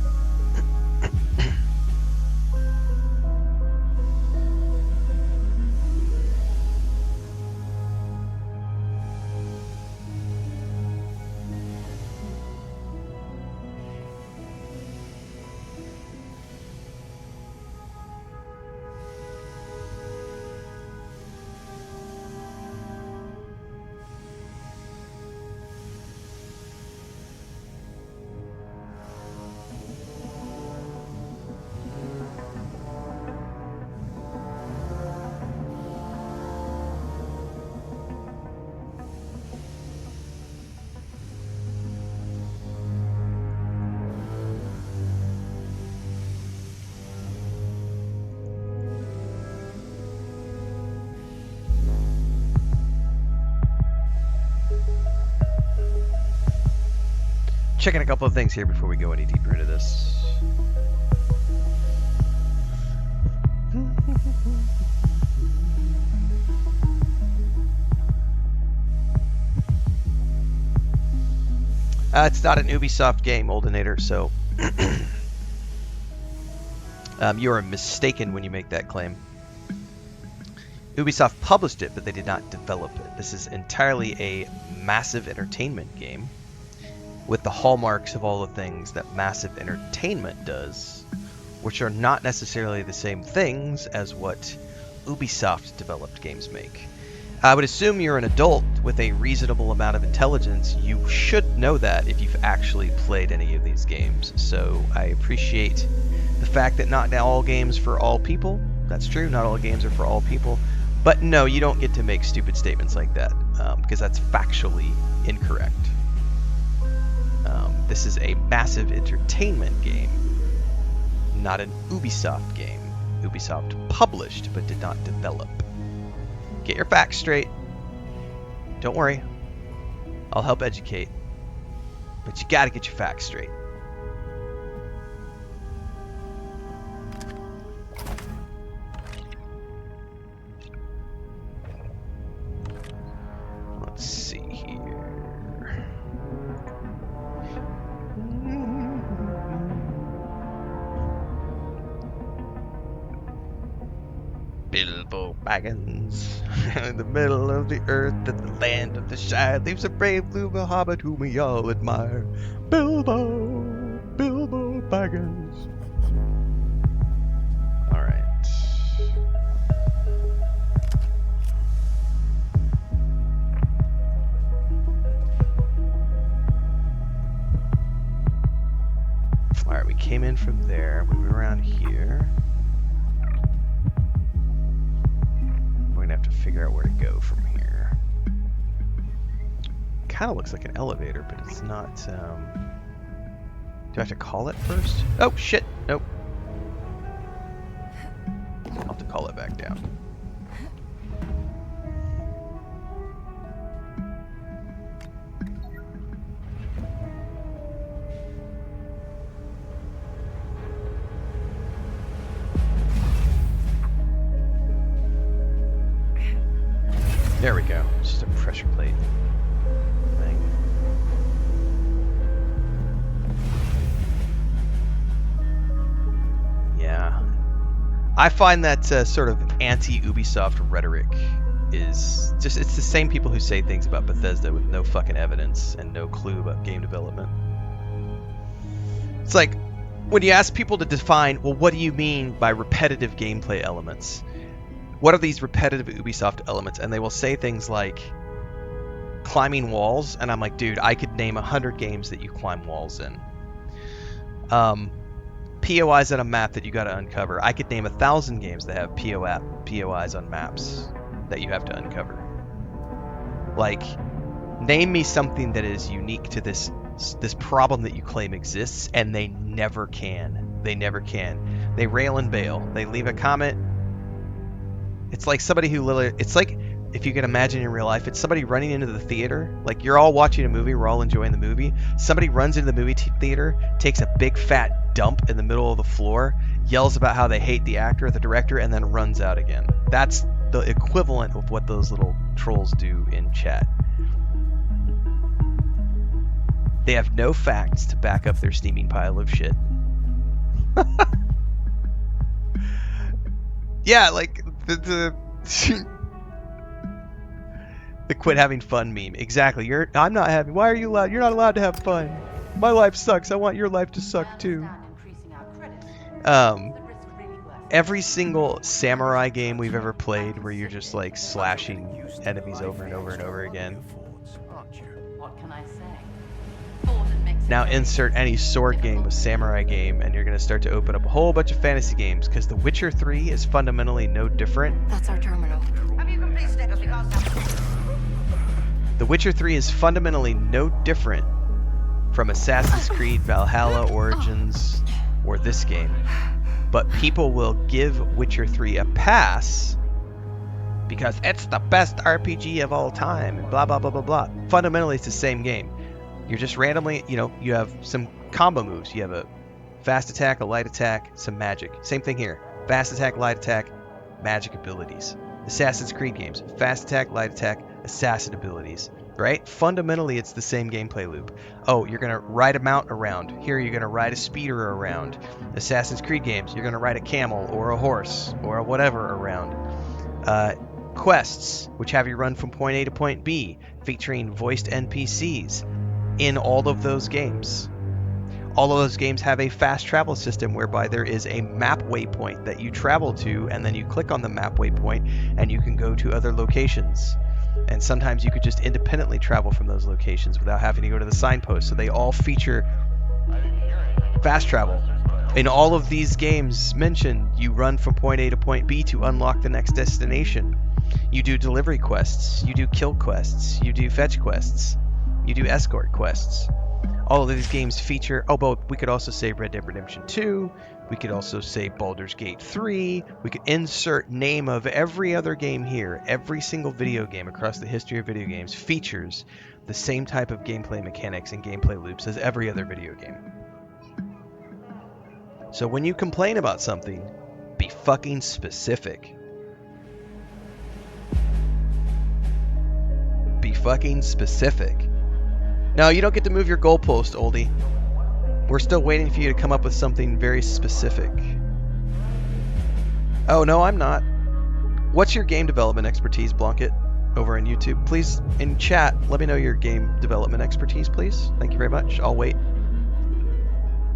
Checking a couple of things here before we go any deeper into this. It's not an Ubisoft game, Oldinator, so you are mistaken when you make that claim. Ubisoft published it, but they did not develop it. This is entirely a massive entertainment game with the hallmarks of all the things that massive entertainment does, which are not necessarily the same things as what Ubisoft developed games make. I would assume you're an adult with a reasonable amount of intelligence. You should know that if you've actually played any of these games. So I appreciate the fact that not all games for all people. That's true, not all games are for all people. But no, you don't get to make stupid statements like that, because that's factually incorrect. This is a massive entertainment game, not an Ubisoft game. Ubisoft published but did not develop. Get your facts straight. Don't worry, I'll help educate, but you gotta get your facts straight. Let's see here. Bilbo Baggins, in the middle of the earth, at the land of the Shire, lives a brave blue hobbit whom we all admire. Bilbo Baggins. All right. All right, we came in from there. We were around here. We're gonna have to figure out where to go from here. Kind of looks like an elevator, but it's not. Do I have to call it first? Oh, shit. Nope. I'll have to call it back down. There we go. It's just a pressure plate thing. Yeah. I find that sort of anti-Ubisoft rhetoric is just, it's the same people who say things about Bethesda with no fucking evidence and no clue about game development. It's like, when you ask people to define, well, what do you mean by repetitive gameplay elements? What are these repetitive Ubisoft elements? And they will say things like climbing walls, and I'm like, dude, I could name 100 games that you climb walls in. POIs on a map that you got to uncover. I could name 1,000 games that have POIs on maps that you have to uncover. Like, name me something that is unique to this problem that you claim exists, and they never can. They never can. They rail and bail. They leave a comment. It's like somebody who literally, it's like, if you can imagine in real life, it's somebody running into the theater. Like, you're all watching a movie, we're all enjoying the movie. Somebody runs into the movie theater, takes a big fat dump in the middle of the floor, yells about how they hate the actor or the director, and then runs out again. That's the equivalent of what those little trolls do in chat. They have no facts to back up their steaming pile of shit. Yeah, like the quit having fun meme. Exactly. I'm not having. Why are you allowed? You're not allowed to have fun. My life sucks. I want your life to suck too. Every single samurai game we've ever played, where you're just like slashing enemies over and over and over again. What can I say? Now insert any sword game with samurai game, and you're going to start to open up a whole bunch of fantasy games, because The Witcher 3 is fundamentally no different. That's our terminal. The Witcher 3 is fundamentally no different from Assassin's Creed Valhalla, Origins, or this game. But people will give Witcher 3 a pass because it's the best RPG of all time, and blah, blah, blah, blah, blah. Fundamentally, it's the same game. You're just randomly, you have some combo moves. You have a fast attack, a light attack, some magic. Same thing here. Fast attack, light attack, magic abilities. Assassin's Creed games. Fast attack, light attack, assassin abilities. Right? Fundamentally, it's the same gameplay loop. Oh, you're going to ride a mount around. Here, you're going to ride a speeder around. Assassin's Creed games, you're going to ride a camel or a horse or whatever around. Quests, which have you run from point A to point B, featuring voiced NPCs. In all of those games. All of those games have a fast travel system whereby there is a map waypoint that you travel to, and then you click on the map waypoint and you can go to other locations. And sometimes you could just independently travel from those locations without having to go to the signpost. So they all feature fast travel. In all of these games mentioned, you run from point A to point B to unlock the next destination. You do delivery quests, you do kill quests, you do fetch quests. You do escort quests. All of these games feature... Oh, but we could also say Red Dead Redemption 2. We could also say Baldur's Gate 3. We could insert name of every other game here. Every single video game across the history of video games features the same type of gameplay mechanics and gameplay loops as every other video game. So when you complain about something, be fucking specific. Be fucking specific. No, you don't get to move your goalpost, oldie. We're still waiting for you to come up with something very specific. Oh, no, I'm not. What's your game development expertise, Blanket, over on YouTube? Please, in chat, let me know your game development expertise, please. Thank you very much. I'll wait.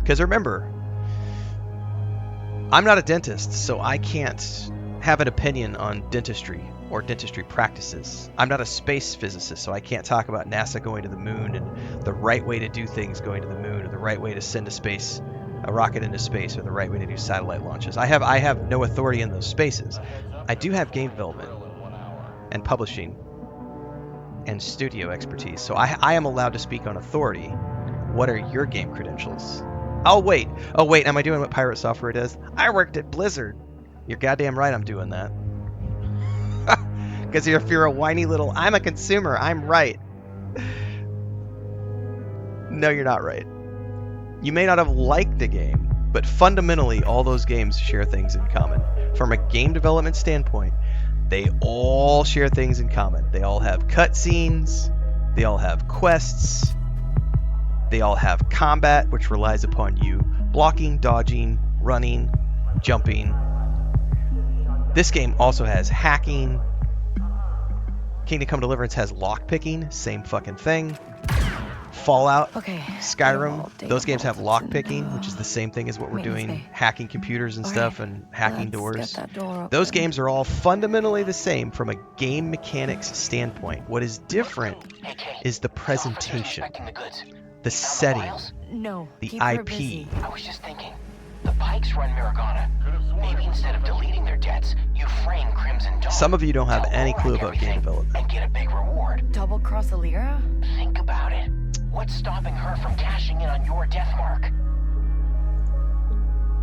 Because remember, I'm not a dentist, so I can't have an opinion on dentistry or dentistry practices. I'm not a space physicist, so I can't talk about NASA going to the moon and the right way to do things going to the moon, or the right way to send a rocket into space, or the right way to do satellite launches. I have no authority in those spaces. I do have game development and publishing and studio expertise, so I am allowed to speak on authority. What are your game credentials? I'll wait. Oh, wait, am I doing what Pirate Software does? I worked at Blizzard. You're goddamn right I'm doing that. Because if you're a whiny little, I'm a consumer, I'm right. No, you're not right. You may not have liked the game, but fundamentally, all those games share things in common. From a game development standpoint, they all share things in common. They all have cutscenes, they all have quests, they all have combat, which relies upon you blocking, dodging, running, jumping. This game also has hacking. Kingdom Come Deliverance has lockpicking, same fucking thing. Fallout, Skyrim, those games have lockpicking, which is the same thing as what we're doing, hacking computers and stuff and hacking doors. Those games are all fundamentally the same from a game mechanics standpoint. What is different is the presentation, the setting, the IP. I was just thinking, the Pikes run Miragana. Maybe instead of deleting their debts, you frame Crimson Dawn. Some of you don't have any clue about game development. And get a big reward. Double cross Alira? Think about it. What's stopping her from cashing in on your death mark?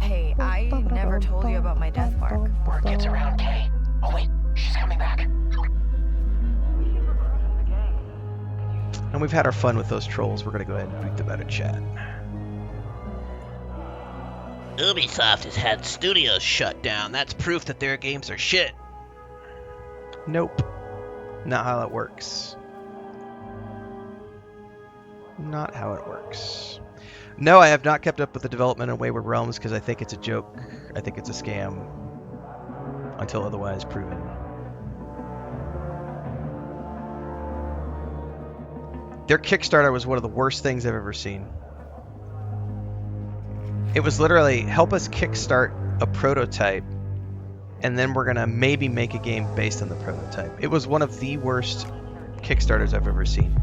Hey, I never told you about my death mark. Word gets around, Kay. Oh wait, she's coming back. And we've had our fun with those trolls. We're going to go ahead and boot them out of chat. Ubisoft has had studios shut down. That's proof that their games are shit. Nope. Not how it works. Not how it works. No, I have not kept up with the development of Wayward Realms because I think it's a joke. I think it's a scam until otherwise proven. Their Kickstarter was one of the worst things I've ever seen. It was literally, help us kickstart a prototype, and then we're going to maybe make a game based on the prototype. It was one of the worst Kickstarters I've ever seen.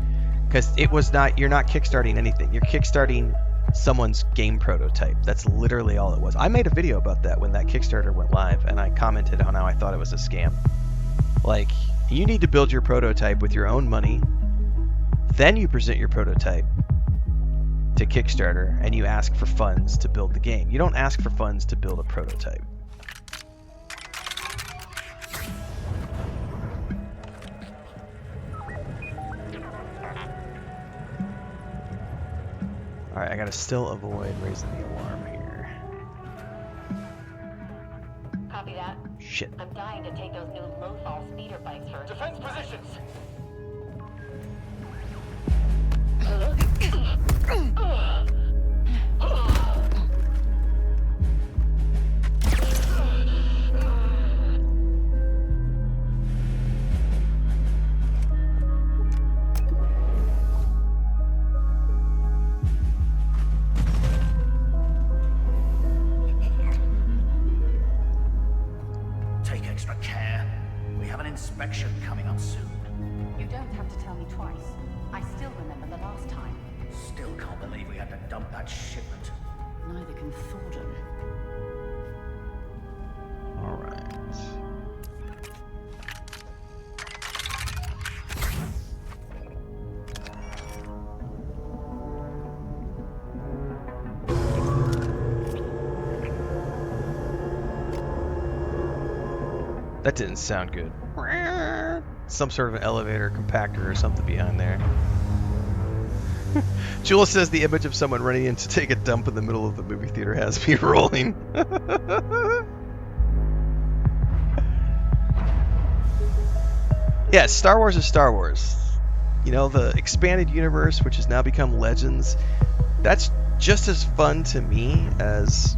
Because it was not, you're not kickstarting anything. You're kickstarting someone's game prototype. That's literally all it was. I made a video about that when that Kickstarter went live, and I commented on how I thought it was a scam. Like, you need to build your prototype with your own money, then you present your prototype to Kickstarter, and you ask for funds to build the game. You don't ask for funds to build a prototype. Alright, I gotta still avoid raising the alarm here. Copy that. Shit. I'm dying to take those new low-fall speeder bikes first. Defense positions! Take extra care. We have an inspection coming up soon. You don't have to tell me twice. I still remember the last time. Still can't believe we had to dump that shipment. Neither can Thornton. Alright. That didn't sound good. Some sort of an elevator compactor or something behind there. Jula says the image of someone running in to take a dump in the middle of the movie theater has me rolling. Yeah, Star Wars is Star Wars. You know, the expanded universe, which has now become Legends, that's just as fun to me as...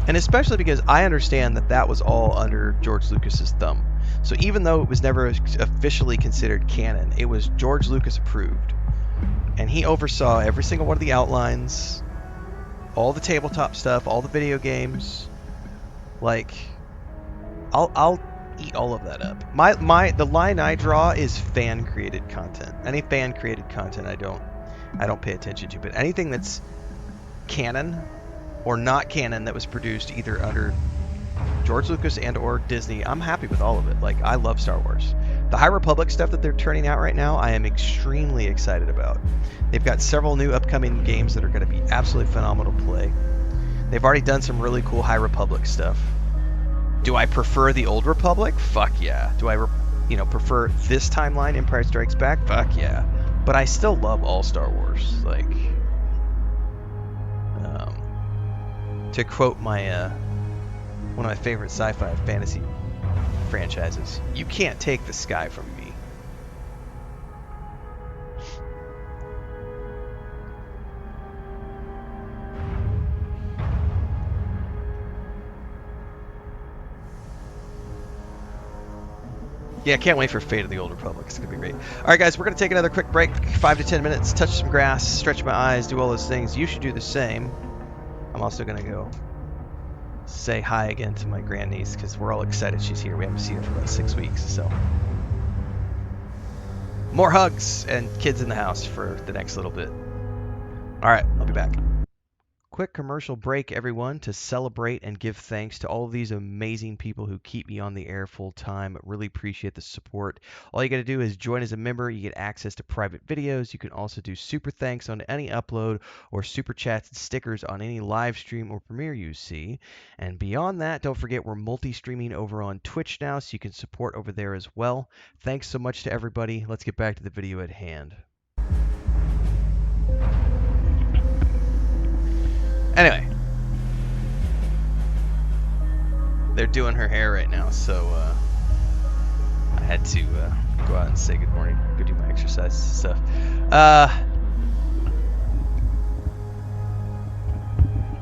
And especially because I understand that that was all under George Lucas's thumb. So even though it was never officially considered canon, it was George Lucas approved. And he oversaw every single one of the outlines, all the tabletop stuff, all the video games. Like, I'll eat all of that up. The line I draw is fan created content. Any fan created content I don't pay attention to. But anything that's canon or not canon that was produced either under George Lucas and or Disney, I'm happy with all of it. Like, I love Star Wars. The High Republic stuff that they're turning out right now, I am extremely excited about. They've got several new upcoming games that are going to be absolutely phenomenal to play. They've already done some really cool High Republic stuff. Do I prefer the Old Republic? Fuck yeah. Do I, prefer this timeline, Empire Strikes Back? Fuck yeah. But I still love all Star Wars. Like, to quote my one of my favorite sci-fi fantasy franchises, you can't take the sky from me. Yeah, I can't wait for Fate of the Old Republic. It's going to be great. All right, guys, we're going to take another quick break, 5 to 10 minutes, touch some grass, stretch my eyes, do all those things. You should do the same. I'm also going to go say hi again to my grandniece because we're all excited she's here. We haven't seen her for about 6 weeks, so. More hugs and kids in the house for the next little bit. All right, I'll be back. Quick commercial break, everyone, to celebrate and give thanks to all of these amazing people who keep me on the air full time. Really appreciate the support. All you got to do is join as a member. You get access to private videos. You can also do super thanks on any upload or super chats and stickers on any live stream or premiere you see. And beyond that, don't forget we're multi-streaming over on Twitch now, so you can support over there as well. Thanks so much to everybody. Let's get back to the video at hand. Anyway, they're doing her hair right now, so I had to go out and say good morning, go do my exercise stuff.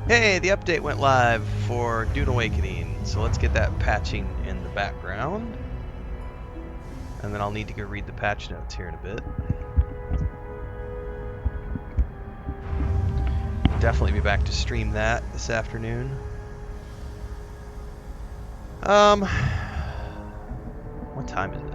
Hey, the update went live for Dune Awakening, so let's get that patching in the background. And then I'll need to go read the patch notes here in a bit. Definitely be back to stream that this afternoon. What time is it?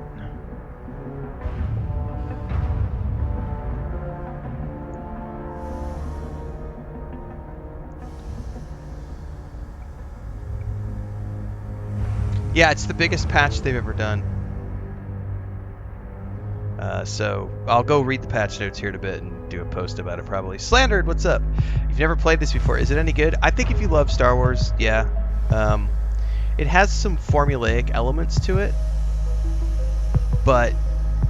Yeah, it's the biggest patch they've ever done. So I'll go read the patch notes here in a bit and do a post about it probably. Slandered, what's up? You've never played this before. Is it any good? I think if you love Star Wars, yeah. It has some formulaic elements to it, but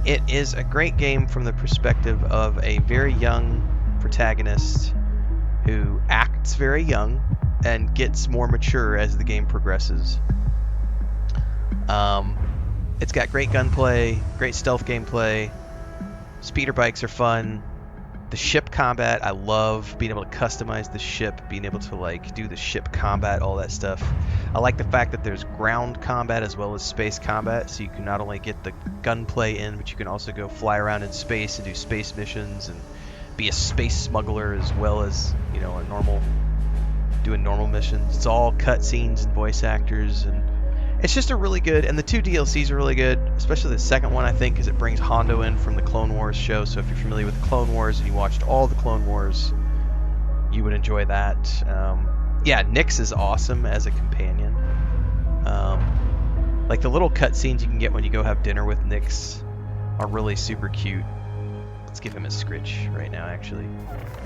it is a great game from the perspective of a very young protagonist who acts very young and gets more mature as the game progresses. It's got great gunplay, great stealth gameplay. Speeder bikes are fun. The ship combat, I love being able to customize the ship, being able to like do the ship combat, all that stuff. I like the fact that there's ground combat as well as space combat, so you can not only get the gunplay in, but you can also go fly around in space and do space missions and be a space smuggler as well as, doing normal missions. It's all cutscenes and voice actors, and it's just a really good, and the 2 DLCs are really good, especially the second one, I think, because it brings Hondo in from the Clone Wars show. So if you're familiar with the Clone Wars and you watched all the Clone Wars, you would enjoy that. Yeah, Nyx is awesome as a companion. Like the little cutscenes you can get when you go have dinner with Nyx are really super cute. Let's give him a scritch right now, actually.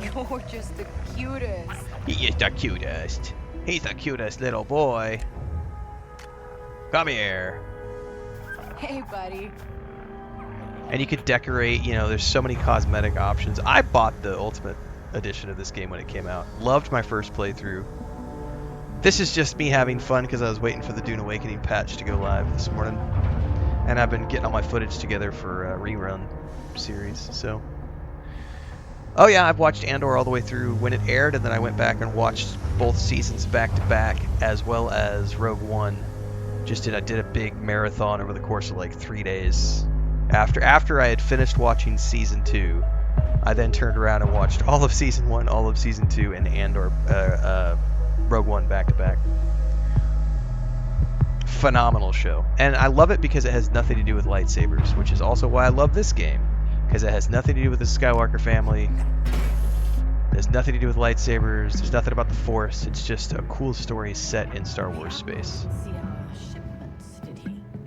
You're just the cutest. He is the cutest. He's the cutest little boy. Come here. Hey, buddy. And you could decorate, there's so many cosmetic options. I bought the Ultimate Edition of this game when it came out. Loved my first playthrough. This is just me having fun because I was waiting for the Dune Awakening patch to go live this morning. And I've been getting all my footage together for a rerun series, so. Oh yeah, I've watched Andor all the way through when it aired, and then I went back and watched both seasons back to back, as well as Rogue One. I did a big marathon over the course of like 3 days. After I had finished watching season 2, I then turned around and watched all of season 1, all of season 2, and Andor, Rogue One back to back. Phenomenal show, and I love it because it has nothing to do with lightsabers, which is also why I love this game, because it has nothing to do with the Skywalker family. There's nothing to do with lightsabers. There's nothing about the Force. It's just a cool story set in Star Wars space.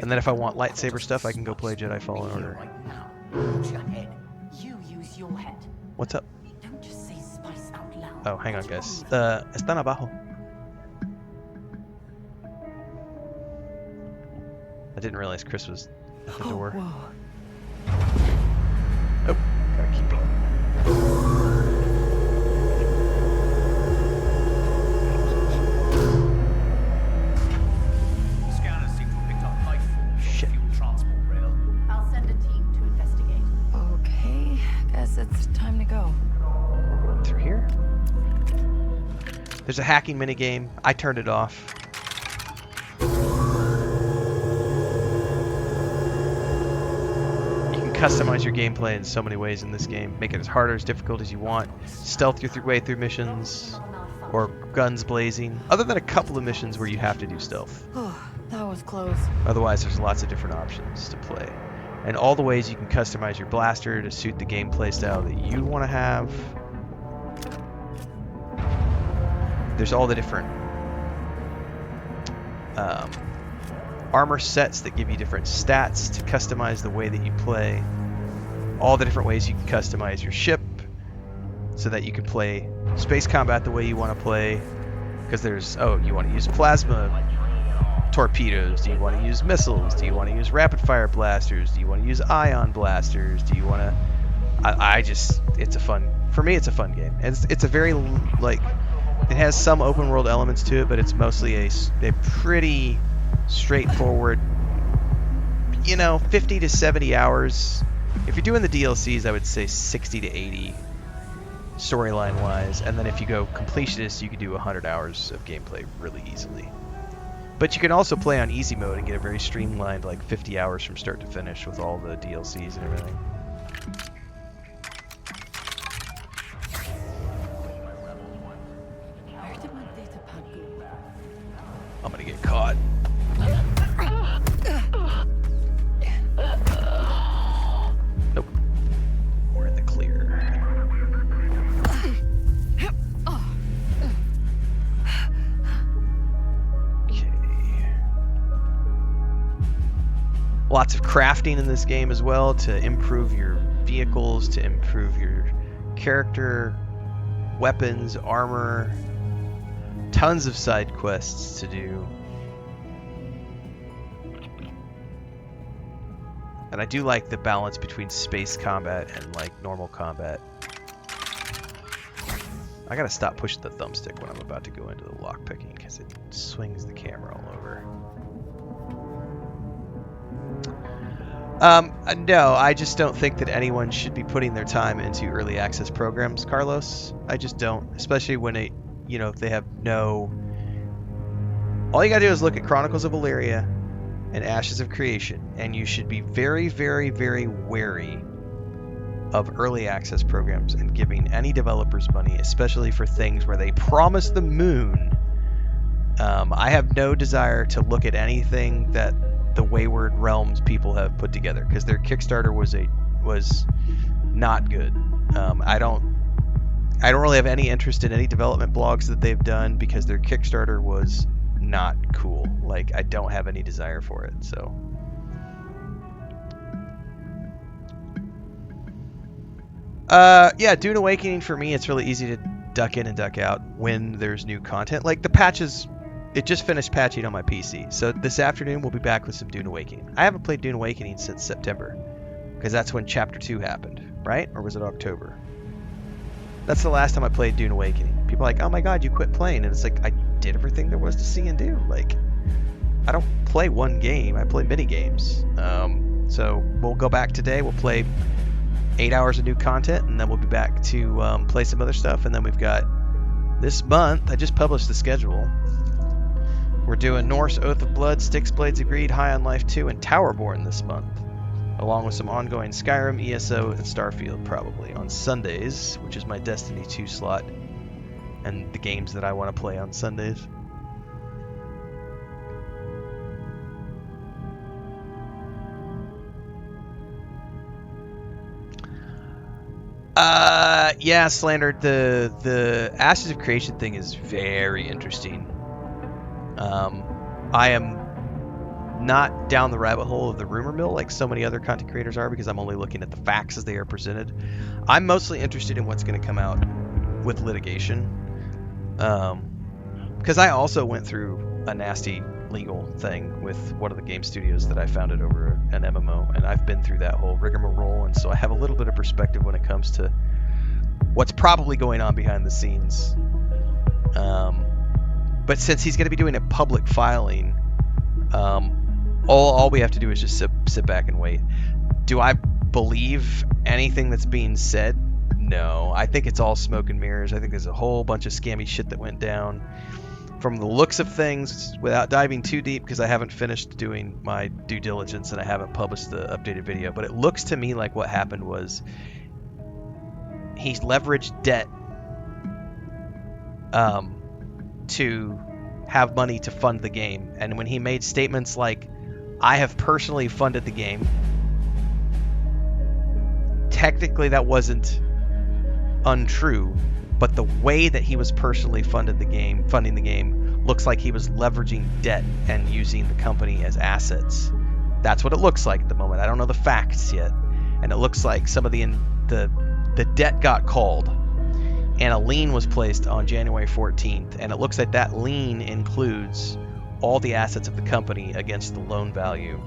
And then if I want lightsaber stuff, I can go play Jedi Fallen Order. You use your head. What's up? Don't just say spice out loud. Oh, hang on, guys. Están abajo. I didn't realize Chris was at the door. Whoa. Oh, gotta keep going. The scanners seem to have picked up life forms on the fuel transport rail. I'll send a team to investigate. Okay, guess it's time to go. We're going through here. There's a hacking minigame. I turned it off. You can customize your gameplay in so many ways in this game. Make it as hard or as difficult as you want. Stealth your way through missions, or guns blazing. Other than a couple of missions where you have to do stealth. Oh, that was close. Otherwise, there's lots of different options to play. And all the ways you can customize your blaster to suit the gameplay style that you want to have. There's all the different armor sets that give you different stats to customize the way that you play. All the different ways you can customize your ship so that you can play space combat the way you want to play. Because there's, you want to use plasma torpedoes? Do you want to use missiles? Do you want to use rapid fire blasters? Do you want to use ion blasters? Do you want to... it's a fun... For me, it's a fun game. And it's a very, like... It has some open world elements to it, but it's mostly a pretty straightforward, 50 to 70 hours. If you're doing the DLCs, I would say 60 to 80 storyline wise. And then if you go completionist, you can do 100 hours of gameplay really easily. But you can also play on easy mode and get a very streamlined, like 50 hours from start to finish with all the DLCs and everything. I'm gonna get caught. Nope. We're in the clear. Okay. Lots of crafting in this game as well to improve your vehicles, to improve your character, weapons, armor. Tons of side quests to do. And I do like the balance between space combat and like normal combat. I gotta stop pushing the thumbstick when I'm about to go into the lockpicking because it swings the camera all over. No, I just don't think that anyone should be putting their time into early access programs, Carlos. I just don't, especially when it they have no... All you gotta do is look at Chronicles of Valeria and Ashes of Creation, and you should be very, very, very wary of early access programs and giving any developers money, especially for things where they promise the moon. I have no desire to look at anything that the Wayward Realms people have put together, because their Kickstarter was not good. I don't really have any interest in any development blogs that they've done because their Kickstarter was not cool. Like, I don't have any desire for it, so. Yeah, Dune Awakening for me, it's really easy to duck in and duck out when there's new content. Like, the patches, it just finished patching on my PC. So this afternoon we'll be back with some Dune Awakening. I haven't played Dune Awakening since September, because that's when Chapter 2 happened, right? Or was it October? That's the last time I played Dune Awakening. People are like, oh my god, you quit playing. And it's like, I did everything there was to see and do. Like, I don't play one game, I play mini games. So we'll go back today, we'll play 8 hours of new content, and then we'll be back to play some other stuff. And then we've got this month, I just published the schedule. We're doing Norse Oath of Blood, Styx Blades of Greed, High on Life 2, and Towerborn this month, along with some ongoing Skyrim, ESO, and Starfield probably on Sundays, which is my Destiny 2 slot, and the games that I want to play on Sundays. Yeah, Slander, the Ashes of Creation thing is very interesting. I am not down the rabbit hole of the rumor mill like so many other content creators are, because I'm only looking at the facts as they are presented. I'm mostly interested in what's going to come out with litigation, because I also went through a nasty legal thing with one of the game studios that I founded over an MMO, and I've been through that whole rigmarole, and so I have a little bit of perspective when it comes to what's probably going on behind the scenes. But since he's going to be doing a public filing, all we have to do is just sit back and wait. Do I believe anything that's being said? No. I think it's all smoke and mirrors. I think there's a whole bunch of scammy shit that went down. From the looks of things, without diving too deep, because I haven't finished doing my due diligence and I haven't published the updated video, but it looks to me like what happened was he's leveraged debt to have money to fund the game. And when he made statements like, I have personally funded the game, technically that wasn't untrue, but the way that he was personally funding the game looks like he was leveraging debt and using the company as assets. That's what it looks like at the moment. I don't know the facts yet, and it looks like some of the debt got called and a lien was placed on January 14th, and it looks like that lien includes all the assets of the company against the loan value.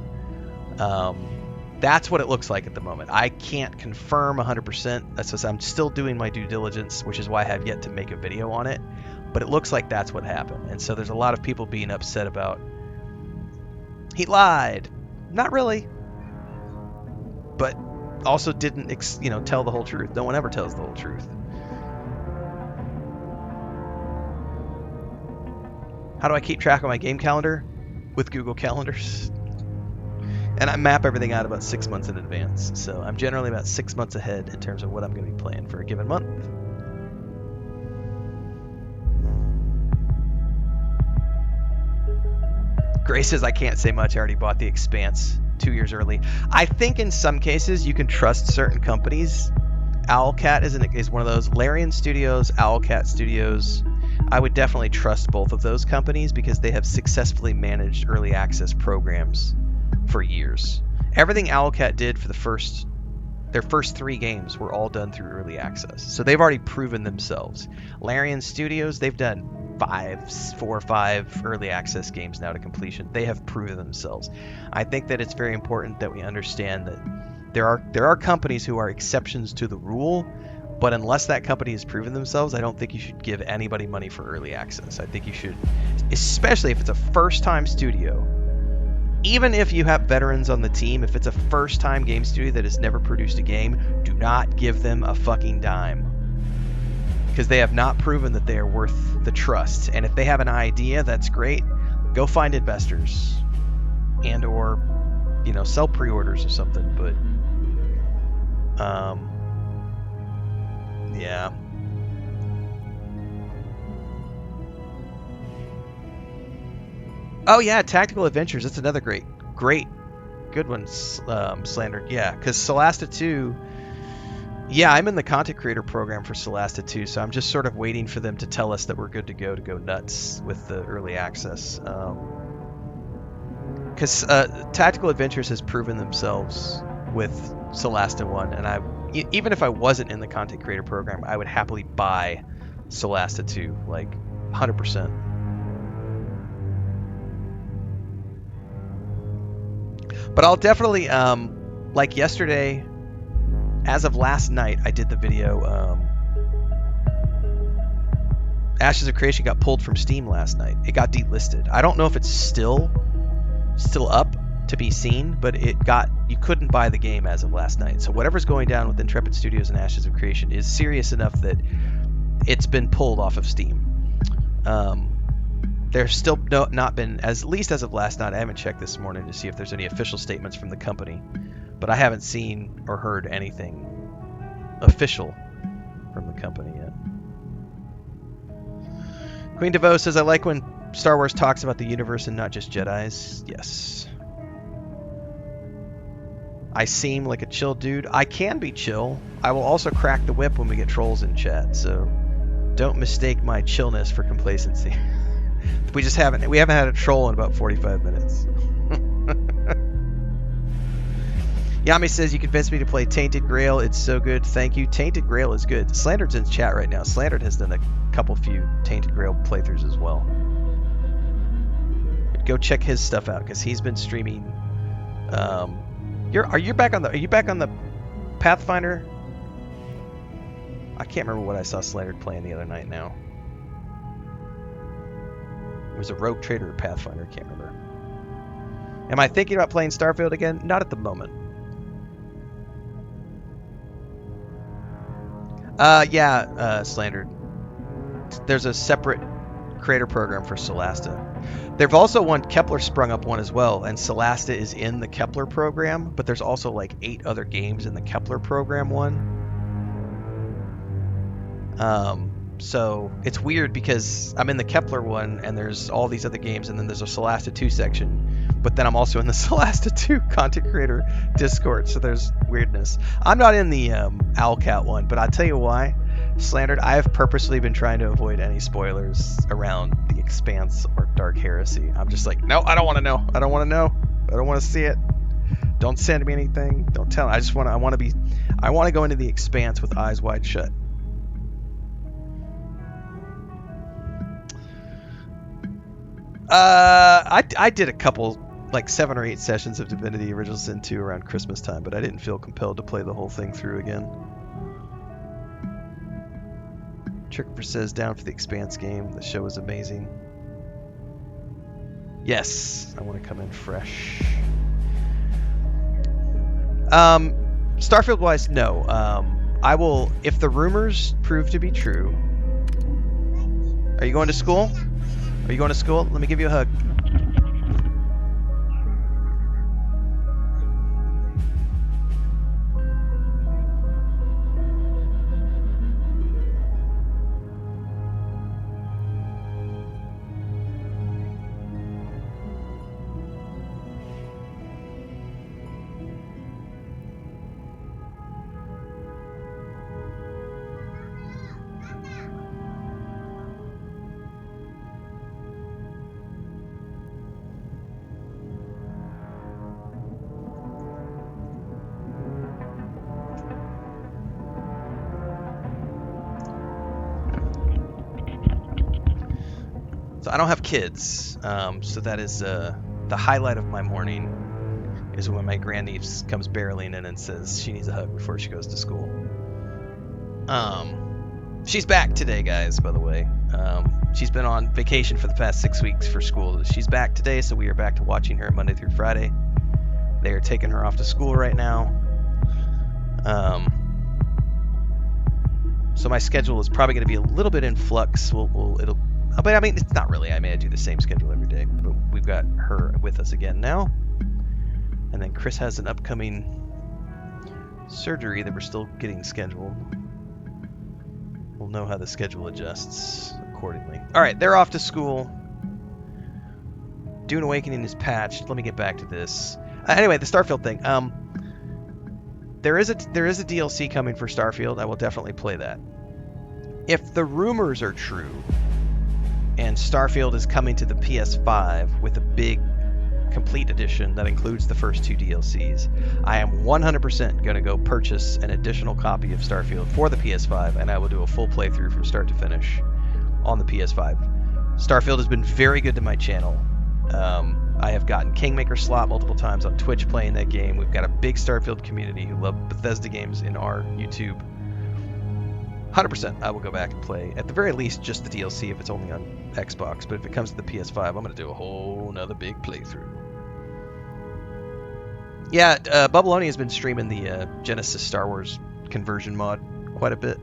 That's what it looks like at the moment. I can't confirm 100%. That's just, I'm still doing my due diligence, which is why I have yet to make a video on it. But it looks like that's what happened. And so there's a lot of people being upset about, he lied. Not really. But also didn't, tell the whole truth. No one ever tells the whole truth. How do I keep track of my game calendar? With Google Calendars. And I map everything out about 6 months in advance. So I'm generally about 6 months ahead in terms of what I'm going to be playing for a given month. Grace says, I can't say much. I already bought The Expanse 2 years early. I think in some cases you can trust certain companies. Owlcat is one of those. Larian Studios, Owlcat Studios. I would definitely trust both of those companies because they have successfully managed early access programs for years. Everything Owlcat did for their first 3 games were all done through early access. So they've already proven themselves. Larian Studios, they've done 4 or 5 early access games now to completion. They have proven themselves. I think that it's very important that we understand that there are companies who are exceptions to the rule, but unless that company has proven themselves, I don't think you should give anybody money for early access. I think you should, especially if it's a first-time studio. Even if you have veterans on the team, if it's a first-time game studio that has never produced a game, do not give them a fucking dime. Because they have not proven that they are worth the trust. And if they have an idea, that's great. Go find investors. And or, sell pre-orders or something. But, yeah. Oh yeah, Tactical Adventures. That's another good one, Slandered. Yeah, because Solasta 2, yeah, I'm in the content creator program for Solasta 2, so I'm just sort of waiting for them to tell us that we're good to go nuts with the early access. Because Tactical Adventures has proven themselves with Solasta 1, and even if I wasn't in the content creator program, I would happily buy Solasta 2, like 100%. But I'll definitely, like yesterday, as of last night, I did the video. Ashes of Creation got pulled from Steam last night. It got delisted. I don't know if it's still up to be seen, but you couldn't buy the game as of last night. So whatever's going down with Intrepid Studios and Ashes of Creation is serious enough that it's been pulled off of Steam. There's still not been, at least as of last night, I haven't checked this morning to see if there's any official statements from the company, but I haven't seen or heard anything official from the company yet. Queen DeVoe says, I like when Star Wars talks about the universe and not just Jedis. Yes. I seem like a chill dude. I can be chill. I will also crack the whip when we get trolls in chat, so don't mistake my chillness for complacency. We haven't had a troll in about 45 minutes. Yami says, you convinced me to play Tainted Grail. It's so good. Thank you. Tainted Grail is good. Slandered's in chat right now. Slandered has done a few Tainted Grail playthroughs as well. go check his stuff out because he's been streaming. Are you back on the Pathfinder? I can't remember what I saw Slandered playing the other night now. It was a Rogue Trader or Pathfinder, I can't remember. Am I thinking about playing Starfield again? Not at the moment. Slandered. There's a separate creator program for Solasta. They've also Kepler sprung up one as well, and Solasta is in the Kepler program, but there's also like 8 other games in the Kepler program one. So it's weird because I'm in the Kepler one and there's all these other games, and then there's a Solasta 2 section, but then I'm also in the Solasta 2 content creator Discord, so there's weirdness. I'm not in the Owlcat one, but I'll tell you why. Slandered, I have purposely been trying to avoid any spoilers around The Expanse or Dark Heresy. I'm just like, no, I don't want to know. I don't want to know. I don't want to see it. Don't send me anything. Don't tell me. I want to go into The Expanse with eyes wide shut. I did a couple, like 7 or 8 sessions of Divinity Original Sin 2 around Christmas time, but I didn't feel compelled to play the whole thing through again. Trickiper says down for the Expanse game. The show is amazing. Yes, I want to come in fresh. Starfield wise, no. I will, if the rumors prove to be true. Are you going to school? Are you going to school? Let me give you a hug. So I don't have kids, so that is the highlight of my morning is when my grandniece comes barreling in and says she needs a hug before she goes to school. She's back today, guys, by the way. She's been on vacation for the past 6 weeks for school. She's back today, so we are back to watching her Monday through Friday. They are taking her off to school right now. So my schedule is probably going to be a little bit in flux. But I mean, it's not really. I may do the same schedule every day, but we've got her with us again now. And then Chris has an upcoming surgery that we're still getting scheduled. We'll know how the schedule adjusts accordingly. All right, they're off to school. Dune Awakening is patched. Let me get back to this. Anyway, the Starfield thing. There is a DLC coming for Starfield. I will definitely play that. If the rumors are true, and Starfield is coming to the PS5 with a big complete edition that includes the first 2 DLCs, I am 100% going to go purchase an additional copy of Starfield for the PS5, and I will do a full playthrough from start to finish on the PS5. Starfield has been very good to my channel. I have gotten Kingmaker slot multiple times on Twitch playing that game. We've got a big Starfield community who love Bethesda games in our YouTube. 100% I will go back and play, at the very least, just the DLC if it's only on Xbox. But if it comes to the PS5, I'm going to do a whole nother big playthrough. Yeah, Bubbleoni has been streaming the Genesis Star Wars conversion mod quite a bit.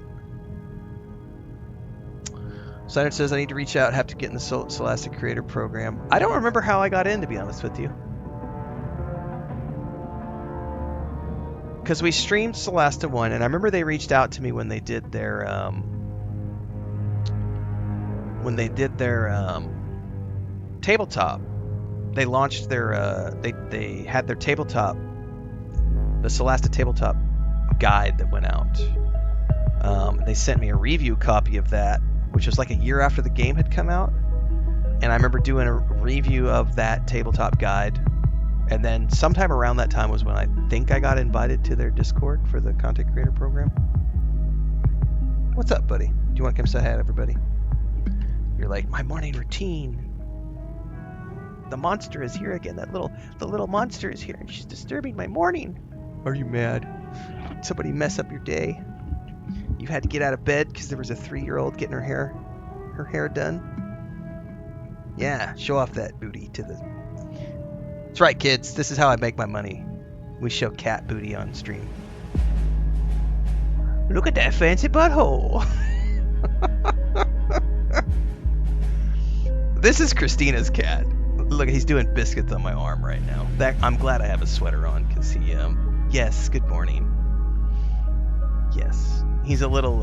Signard says, I need to reach out, have to get in the Scholastic Creator Program. I don't remember how I got in, to be honest with you. Because we streamed Solasta 1, and I remember they reached out to me when they did their tabletop. They launched their they had their tabletop, the Solasta tabletop guide that went out. They sent me a review copy of that, which was like a year after the game had come out, and I remember doing a review of that tabletop guide. And then sometime around that time was when I think I got invited to their Discord for the Content Creator Program. What's up, buddy? Do you want to come say hi to everybody? You're like, my morning routine. The monster is here again. The little monster is here, and she's disturbing my morning. Are you mad? Did somebody mess up your day? You had to get out of bed because there was a 3-year-old getting her hair done? Yeah, show off that booty to the... That's right, kids. This is how I make my money. We show cat booty on stream. Look at that fancy butthole. This is Christina's cat. Look, he's doing biscuits on my arm right now. I'm glad I have a sweater on because he, yes, good morning. Yes. He's a little,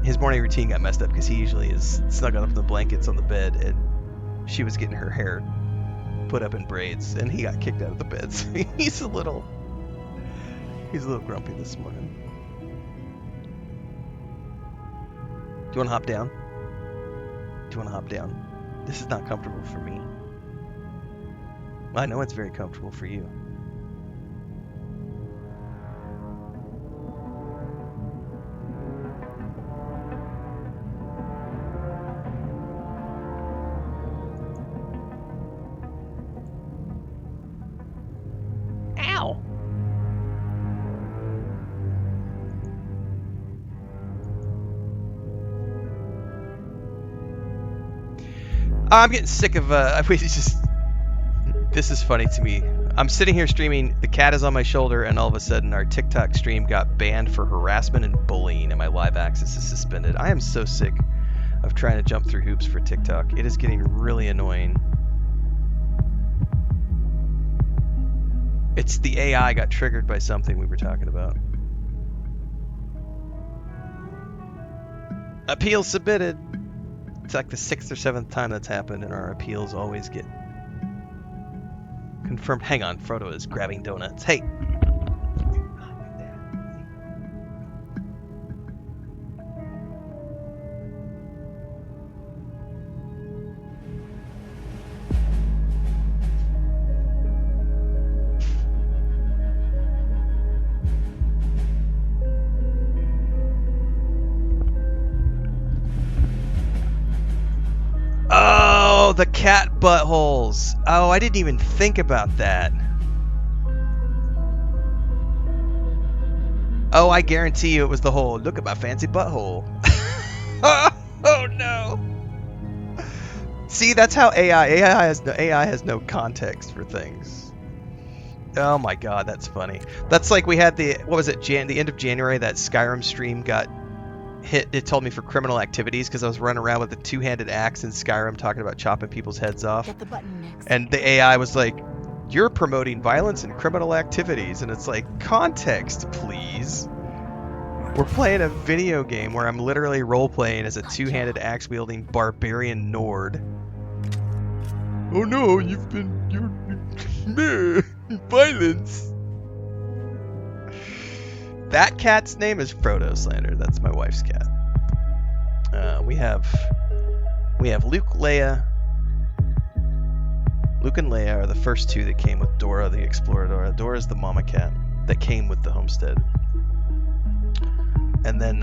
his morning routine got messed up because he usually is snuggled up in the blankets on the bed, and she was getting her hair put up in braids, and he got kicked out of the bed. So he's a little grumpy this morning. Do you want to hop down? Do you want to hop down? This is not comfortable for me. I know it's very comfortable for you. Ow! I'm getting sick of, this is funny to me. I'm sitting here streaming, the cat is on my shoulder, and all of a sudden our TikTok stream got banned for harassment and bullying, and my live access is suspended. I am so sick of trying to jump through hoops for TikTok. It is getting really annoying. It's the AI got triggered by something we were talking about. Appeal submitted. It's like the 6th or 7th time that's happened, and our appeals always get confirmed. Hang on, Frodo is grabbing donuts. Hey! Oh, the cat buttholes. Oh, I didn't even think about that. Oh, I guarantee you it was the whole, look at my fancy butthole. Oh no. See, that's how AI has no context for things. Oh my god, that's funny. That's like we had the, what was it, the end of January, that Skyrim stream got hit. It told me for criminal activities because I was running around with a 2-handed axe in Skyrim talking about chopping people's heads off. Get the button next. And the AI was like, you're promoting violence and criminal activities. And it's like, context, please. We're playing a video game where I'm literally role-playing as a 2-handed axe-wielding barbarian Nord. Oh no, you're violence. That cat's name is Frodo Slander. That's my wife's cat. We have Luke, Leia. Luke and Leia are the first two that came with Dora, the Exploradora. Dora is the mama cat that came with the homestead. And then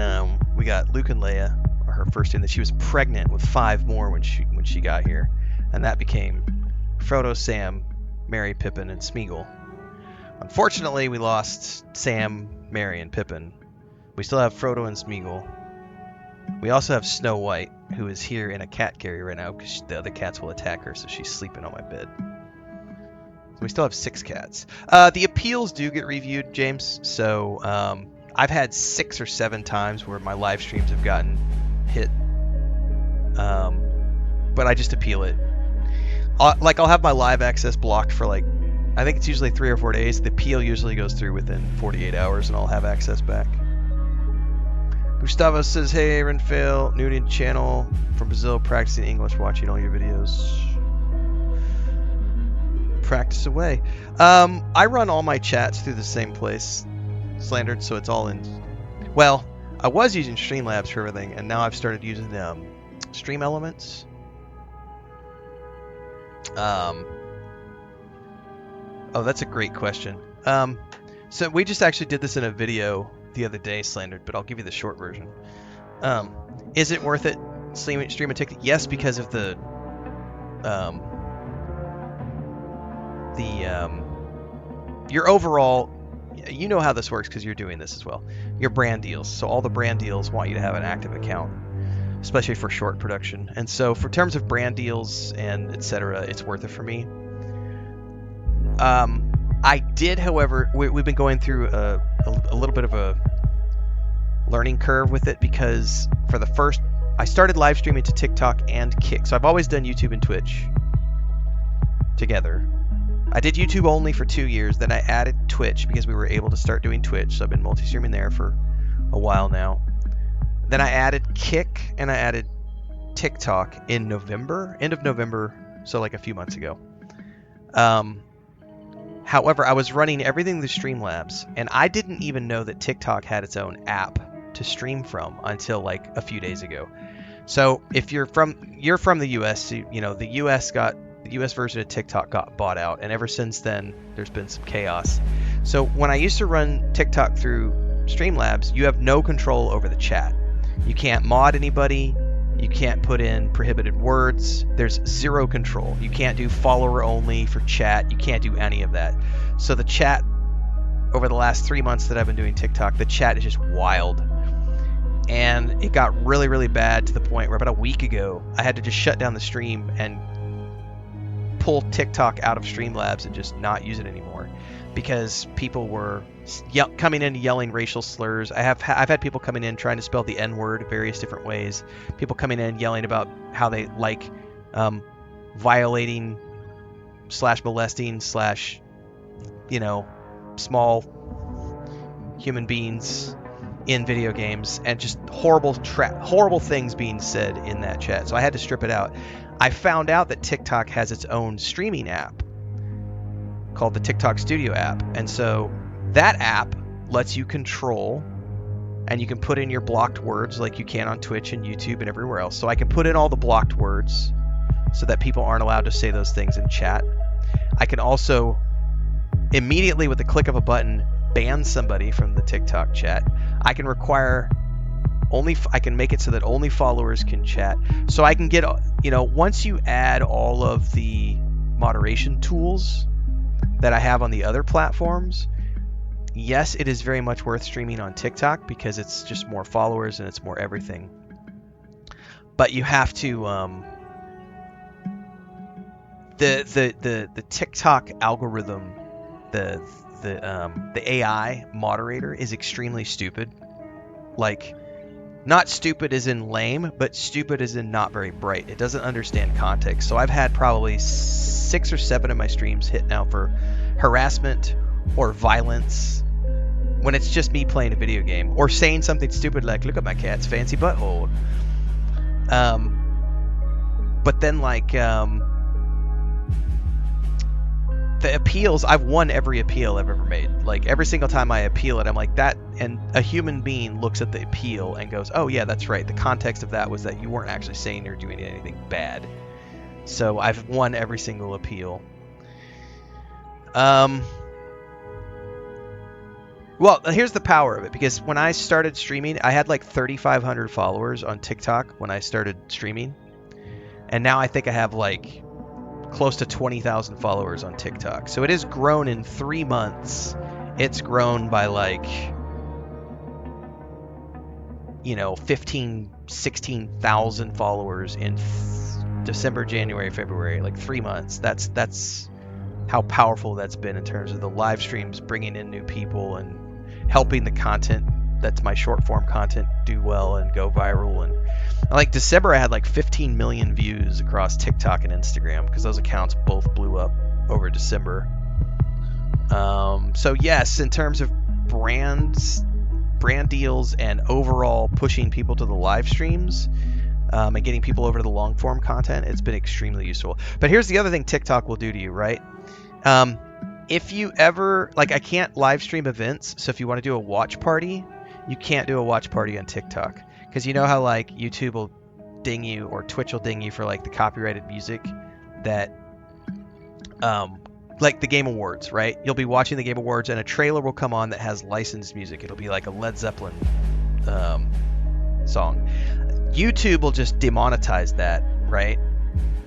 we got Luke and Leia, are her first two, and then she was pregnant with 5 more when she got here, and that became Frodo, Sam, Merry, Pippin, and Smeagol. Unfortunately, we lost Sam, Merry, and Pippin. We still have Frodo and Smeagol. We also have Snow White, who is here in a cat carrier right now because the other cats will attack her, so she's sleeping on my bed. So we still have 6 cats. The appeals do get reviewed, James, so I've had 6 or 7 times where my live streams have gotten hit, but I just appeal it. I'll have my live access blocked for I think it's usually 3 or 4 days. The appeal usually goes through within 48 hours, and I'll have access back. Gustavo says, hey, Renfail, new to the channel from Brazil, practicing English, watching all your videos. Practice away. I run all my chats through the same place, Slandered, so it's all in... Well, I was using Streamlabs for everything, and now I've started using Stream Elements. Oh, that's a great question. So we just actually did this in a video the other day, Slandered, but I'll give you the short version. Is it worth it streaming ticket? Yes, because of the your overall, you know how this works because you're doing this as well. Your brand deals. So all the brand deals want you to have an active account, especially for short production. And so for terms of brand deals and etc., it's worth it for me. I did, however, we've been going through a little bit of a learning curve with it because I started live streaming to TikTok and Kick. So I've always done YouTube and Twitch together. I did YouTube only for 2 years. Then I added Twitch because we were able to start doing Twitch. So I've been multi-streaming there for a while now. Then I added Kick and I added TikTok in November, end of November, so like a few months ago. However, I was running everything through Streamlabs, and I didn't even know that TikTok had its own app to stream from until like a few days ago. So if you're from the US, the US version of TikTok got bought out, and ever since then there's been some chaos. So when I used to run TikTok through Streamlabs, you have no control over the chat. You can't mod anybody. You can't put in prohibited words. There's zero control. You can't do follower only for chat. You can't do any of that. So the chat, over the last 3 months that I've been doing TikTok, the chat is just wild. And it got really, really bad to the point where about a week ago, I had to just shut down the stream and pull TikTok out of Streamlabs and just not use it anymore because people were coming in yelling racial slurs. I've had people coming in trying to spell the N-word various different ways. People coming in yelling about how they like violating / molesting / small human beings in video games, and just horrible things being said in that chat. So I had to strip it out. I found out that TikTok has its own streaming app called the TikTok Studio app. And so that app lets you control, and you can put in your blocked words like you can on Twitch and YouTube and everywhere else. So I can put in all the blocked words so that people aren't allowed to say those things in chat. I can also immediately, with the click of a button, ban somebody from the TikTok chat. I can I can make it so that only followers can chat. So I can get, once you add all of the moderation tools that I have on the other platforms, yes, it is very much worth streaming on TikTok because it's just more followers and it's more everything. But you have to, the TikTok algorithm, the AI moderator is extremely stupid. Like, not stupid as in lame, but stupid as in not very bright. It doesn't understand context. So I've had probably 6 or 7 of my streams hit now for harassment or violence when it's just me playing a video game or saying something stupid like, look at my cat's fancy butthole. But then the appeals, I've won every appeal I've ever made. Like, every single time I appeal it, I'm like, that, and a human being looks at the appeal and goes, oh yeah, that's right. The context of that was that you weren't actually saying or doing anything bad. So I've won every single appeal. Well, here's the power of it, because when I started streaming, I had like 3,500 followers on TikTok when I started streaming. And now I think I have like close to 20,000 followers on TikTok. So it has grown in 3 months. It's grown by like, 16,000 followers in December, January, February, like 3 months. That's how powerful that's been in terms of the live streams, bringing in new people and helping the content that's my short form content do well and go viral. And like December, I had like 15 million views across TikTok and Instagram because those accounts both blew up over December. So yes, in terms of brand deals and overall pushing people to the live streams and getting people over to the long form content, it's been extremely useful. But here's the other thing TikTok will do to you, right? If you ever, like, I can't live stream events, so if you want to do a watch party, you can't do a watch party on TikTok. Because you know how, like, YouTube will ding you, or Twitch will ding you for, like, the copyrighted music that, like the Game Awards, right? You'll be watching the Game Awards, and a trailer will come on that has licensed music. It'll be like a Led Zeppelin song. YouTube will just demonetize that, right?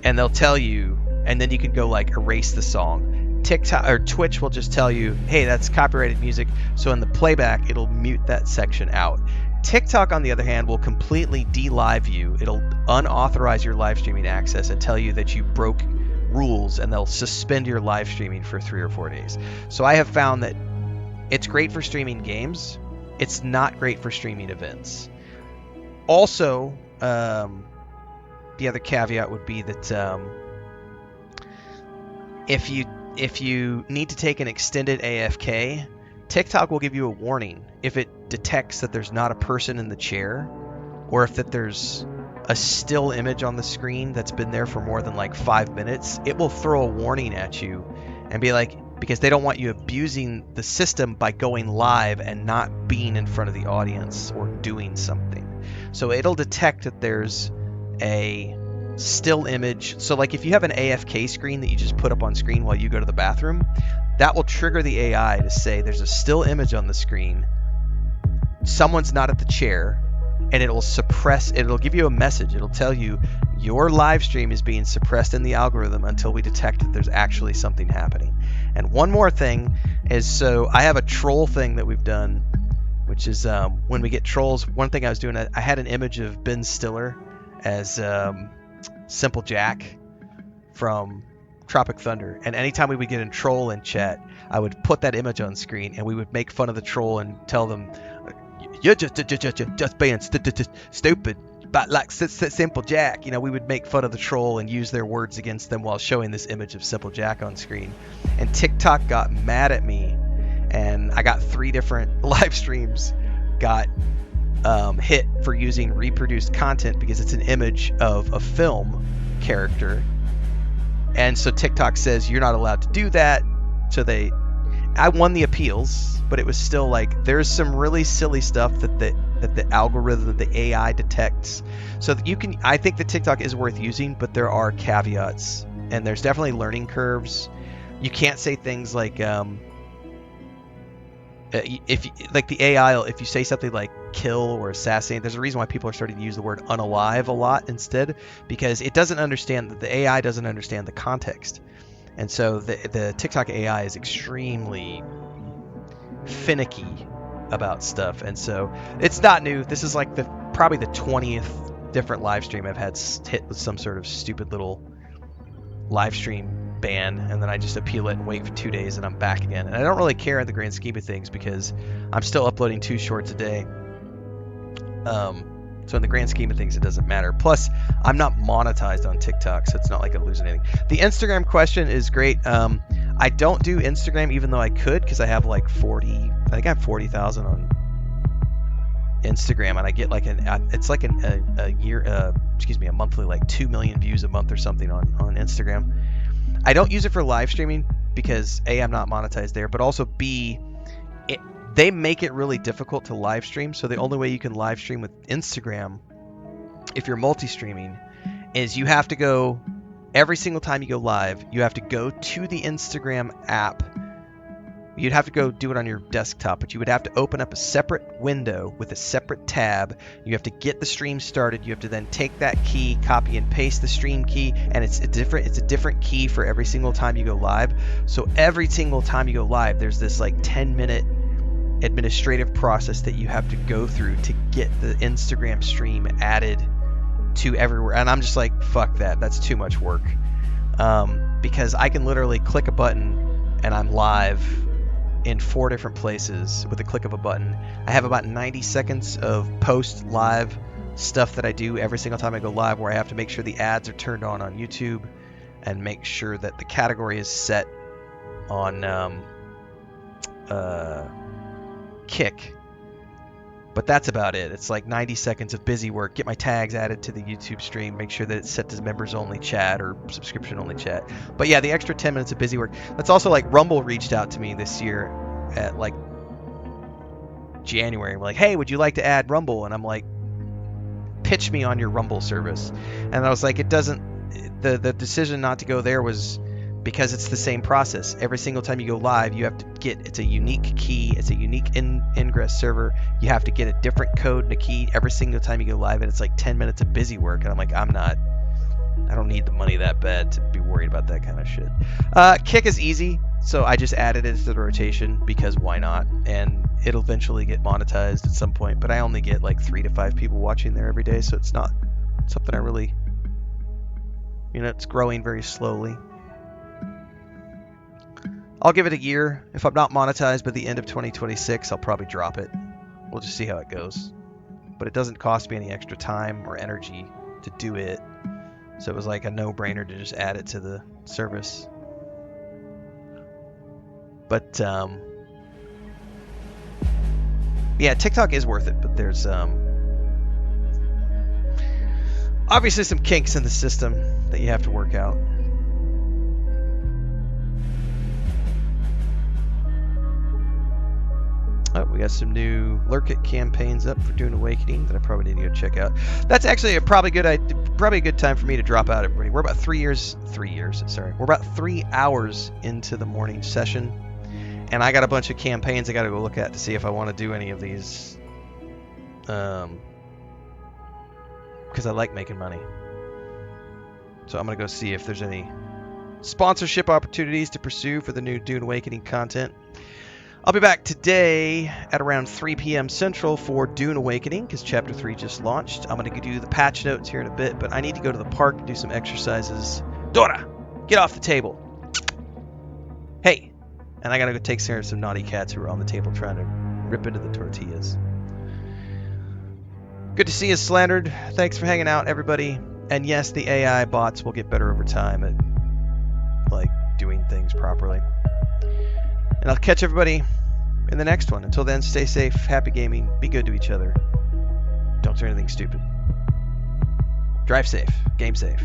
And they'll tell you, and then you can go, like, erase the song. TikTok or Twitch will just tell you, hey, that's copyrighted music. So in the playback, it'll mute that section out. TikTok, on the other hand, will completely de-live you. It'll unauthorize your live streaming access and tell you that you broke rules, and they'll suspend your live streaming for 3 or 4 days. So I have found that it's great for streaming games. It's not great for streaming events. Also, the other caveat would be that if you need to take an extended AFK, TikTok will give you a warning if it detects that there's not a person in the chair, or if that there's a still image on the screen that's been there for more than like 5 minutes. It will throw a warning at you and be like, because they don't want you abusing the system by going live and not being in front of the audience or doing something. So it'll detect that there's a still image. So like if you have an AFK screen that you just put up on screen while you go to the bathroom, that will trigger the AI to say there's a still image on the screen, someone's not at the chair, and it'll give you a message. It'll tell you your live stream is being suppressed in the algorithm until we detect that there's actually something happening. And one more thing is, so I have a troll thing that we've done, which is when we get trolls, one thing I was doing, I had an image of Ben Stiller as Simple Jack from Tropic Thunder, and anytime we would get a troll in chat, I would put that image on screen, and we would make fun of the troll and tell them, "You're just being stupid, but like Simple Jack." You know, we would make fun of the troll and use their words against them while showing this image of Simple Jack on screen. And TikTok got mad at me, and I got 3 different live streams got hit for using reproduced content because it's an image of a film character. And so TikTok says you're not allowed to do that. So I won the appeals, but it was still like, there's some really silly stuff that the algorithm, the AI detects. So that I think that TikTok is worth using, but there are caveats, and there's definitely learning curves. You can't say things like, if the AI, if you say something like kill or assassinate, there's a reason why people are starting to use the word unalive a lot instead, because it doesn't understand that the AI doesn't understand the context. And so the TikTok AI is extremely finicky about stuff. And so it's not new. This is like probably the 20th different live stream I've had hit with some sort of stupid little live stream ban, and then I just appeal it and wait for 2 days and I'm back again. And I don't really care in the grand scheme of things because I'm still uploading 2 shorts a day. So in the grand scheme of things, it doesn't matter. Plus, I'm not monetized on TikTok, so it's not like I'm losing anything. The Instagram question is great. I don't do Instagram, even though I could, because I have like I think I have 40,000 on Instagram, and I get like a monthly like 2 million views a month or something on Instagram. I don't use it for live streaming because A, I'm not monetized there, but also B, they make it really difficult to live stream. So the only way you can live stream with Instagram, if you're multi-streaming, is you have to go, every single time you go live, you have to go to the Instagram app. You'd have to go do it on your desktop, but you would have to open up a separate window with a separate tab. You have to get the stream started. You have to then take that key, copy and paste the stream key, and it's a different key for every single time you go live. So every single time you go live, there's this like 10-minute administrative process that you have to go through to get the Instagram stream added to everywhere. And I'm just like, fuck that. That's too much work. Because I can literally click a button and I'm live in 4 different places with a click of a button. I have about 90 seconds of post live stuff that I do every single time I go live, where I have to make sure the ads are turned on YouTube and make sure that the category is set on Kick. But that's about it. It's like 90 seconds of busy work. Get my tags added to the YouTube stream. Make sure that it's set to members only chat or subscription only chat. But yeah, the extra 10 minutes of busy work. That's also like Rumble reached out to me this year at like January. We're like, hey, would you like to add Rumble? And I'm like, pitch me on your Rumble service. And I was like, it doesn't, the decision not to go there was because it's the same process. Every single time you go live, you have to it's a unique key, it's a unique ingress server. You have to get a different code and a key every single time you go live, and it's like 10 minutes of busy work. And I'm like, I don't need the money that bad to be worried about that kind of shit. Kick is easy. So I just added it to the rotation because why not? And it'll eventually get monetized at some point, but I only get like 3 to 5 people watching there every day, so it's not something I really, it's growing very slowly. I'll give it a year. If I'm not monetized by the end of 2026, I'll probably drop it. We'll just see how it goes. But it doesn't cost me any extra time or energy to do it. So it was like a no-brainer to just add it to the service. But, yeah, TikTok is worth it, but there's obviously some kinks in the system that you have to work out. Oh, we got some new Lurkit campaigns up for Dune Awakening that I probably need to go check out. That's actually a probably a good time for me to drop out, everybody. We're about 3 about 3 hours into the morning session, and I got a bunch of campaigns I got to go look at to see if I want to do any of these, because I like making money. So I'm gonna go see if there's any sponsorship opportunities to pursue for the new Dune Awakening content. I'll be back today at around 3 p.m. Central for Dune Awakening, because Chapter 3 just launched. I'm going to do the patch notes here in a bit, but I need to go to the park and do some exercises. Dora, get off the table. Hey. And I got to go take care of some naughty cats who are on the table trying to rip into the tortillas. Good to see you, Slandered. Thanks for hanging out, everybody. And yes, the AI bots will get better over time at, doing things properly. And I'll catch everybody in the next one. Until then, stay safe, happy gaming, be good to each other. Don't do anything stupid. Drive safe, game safe.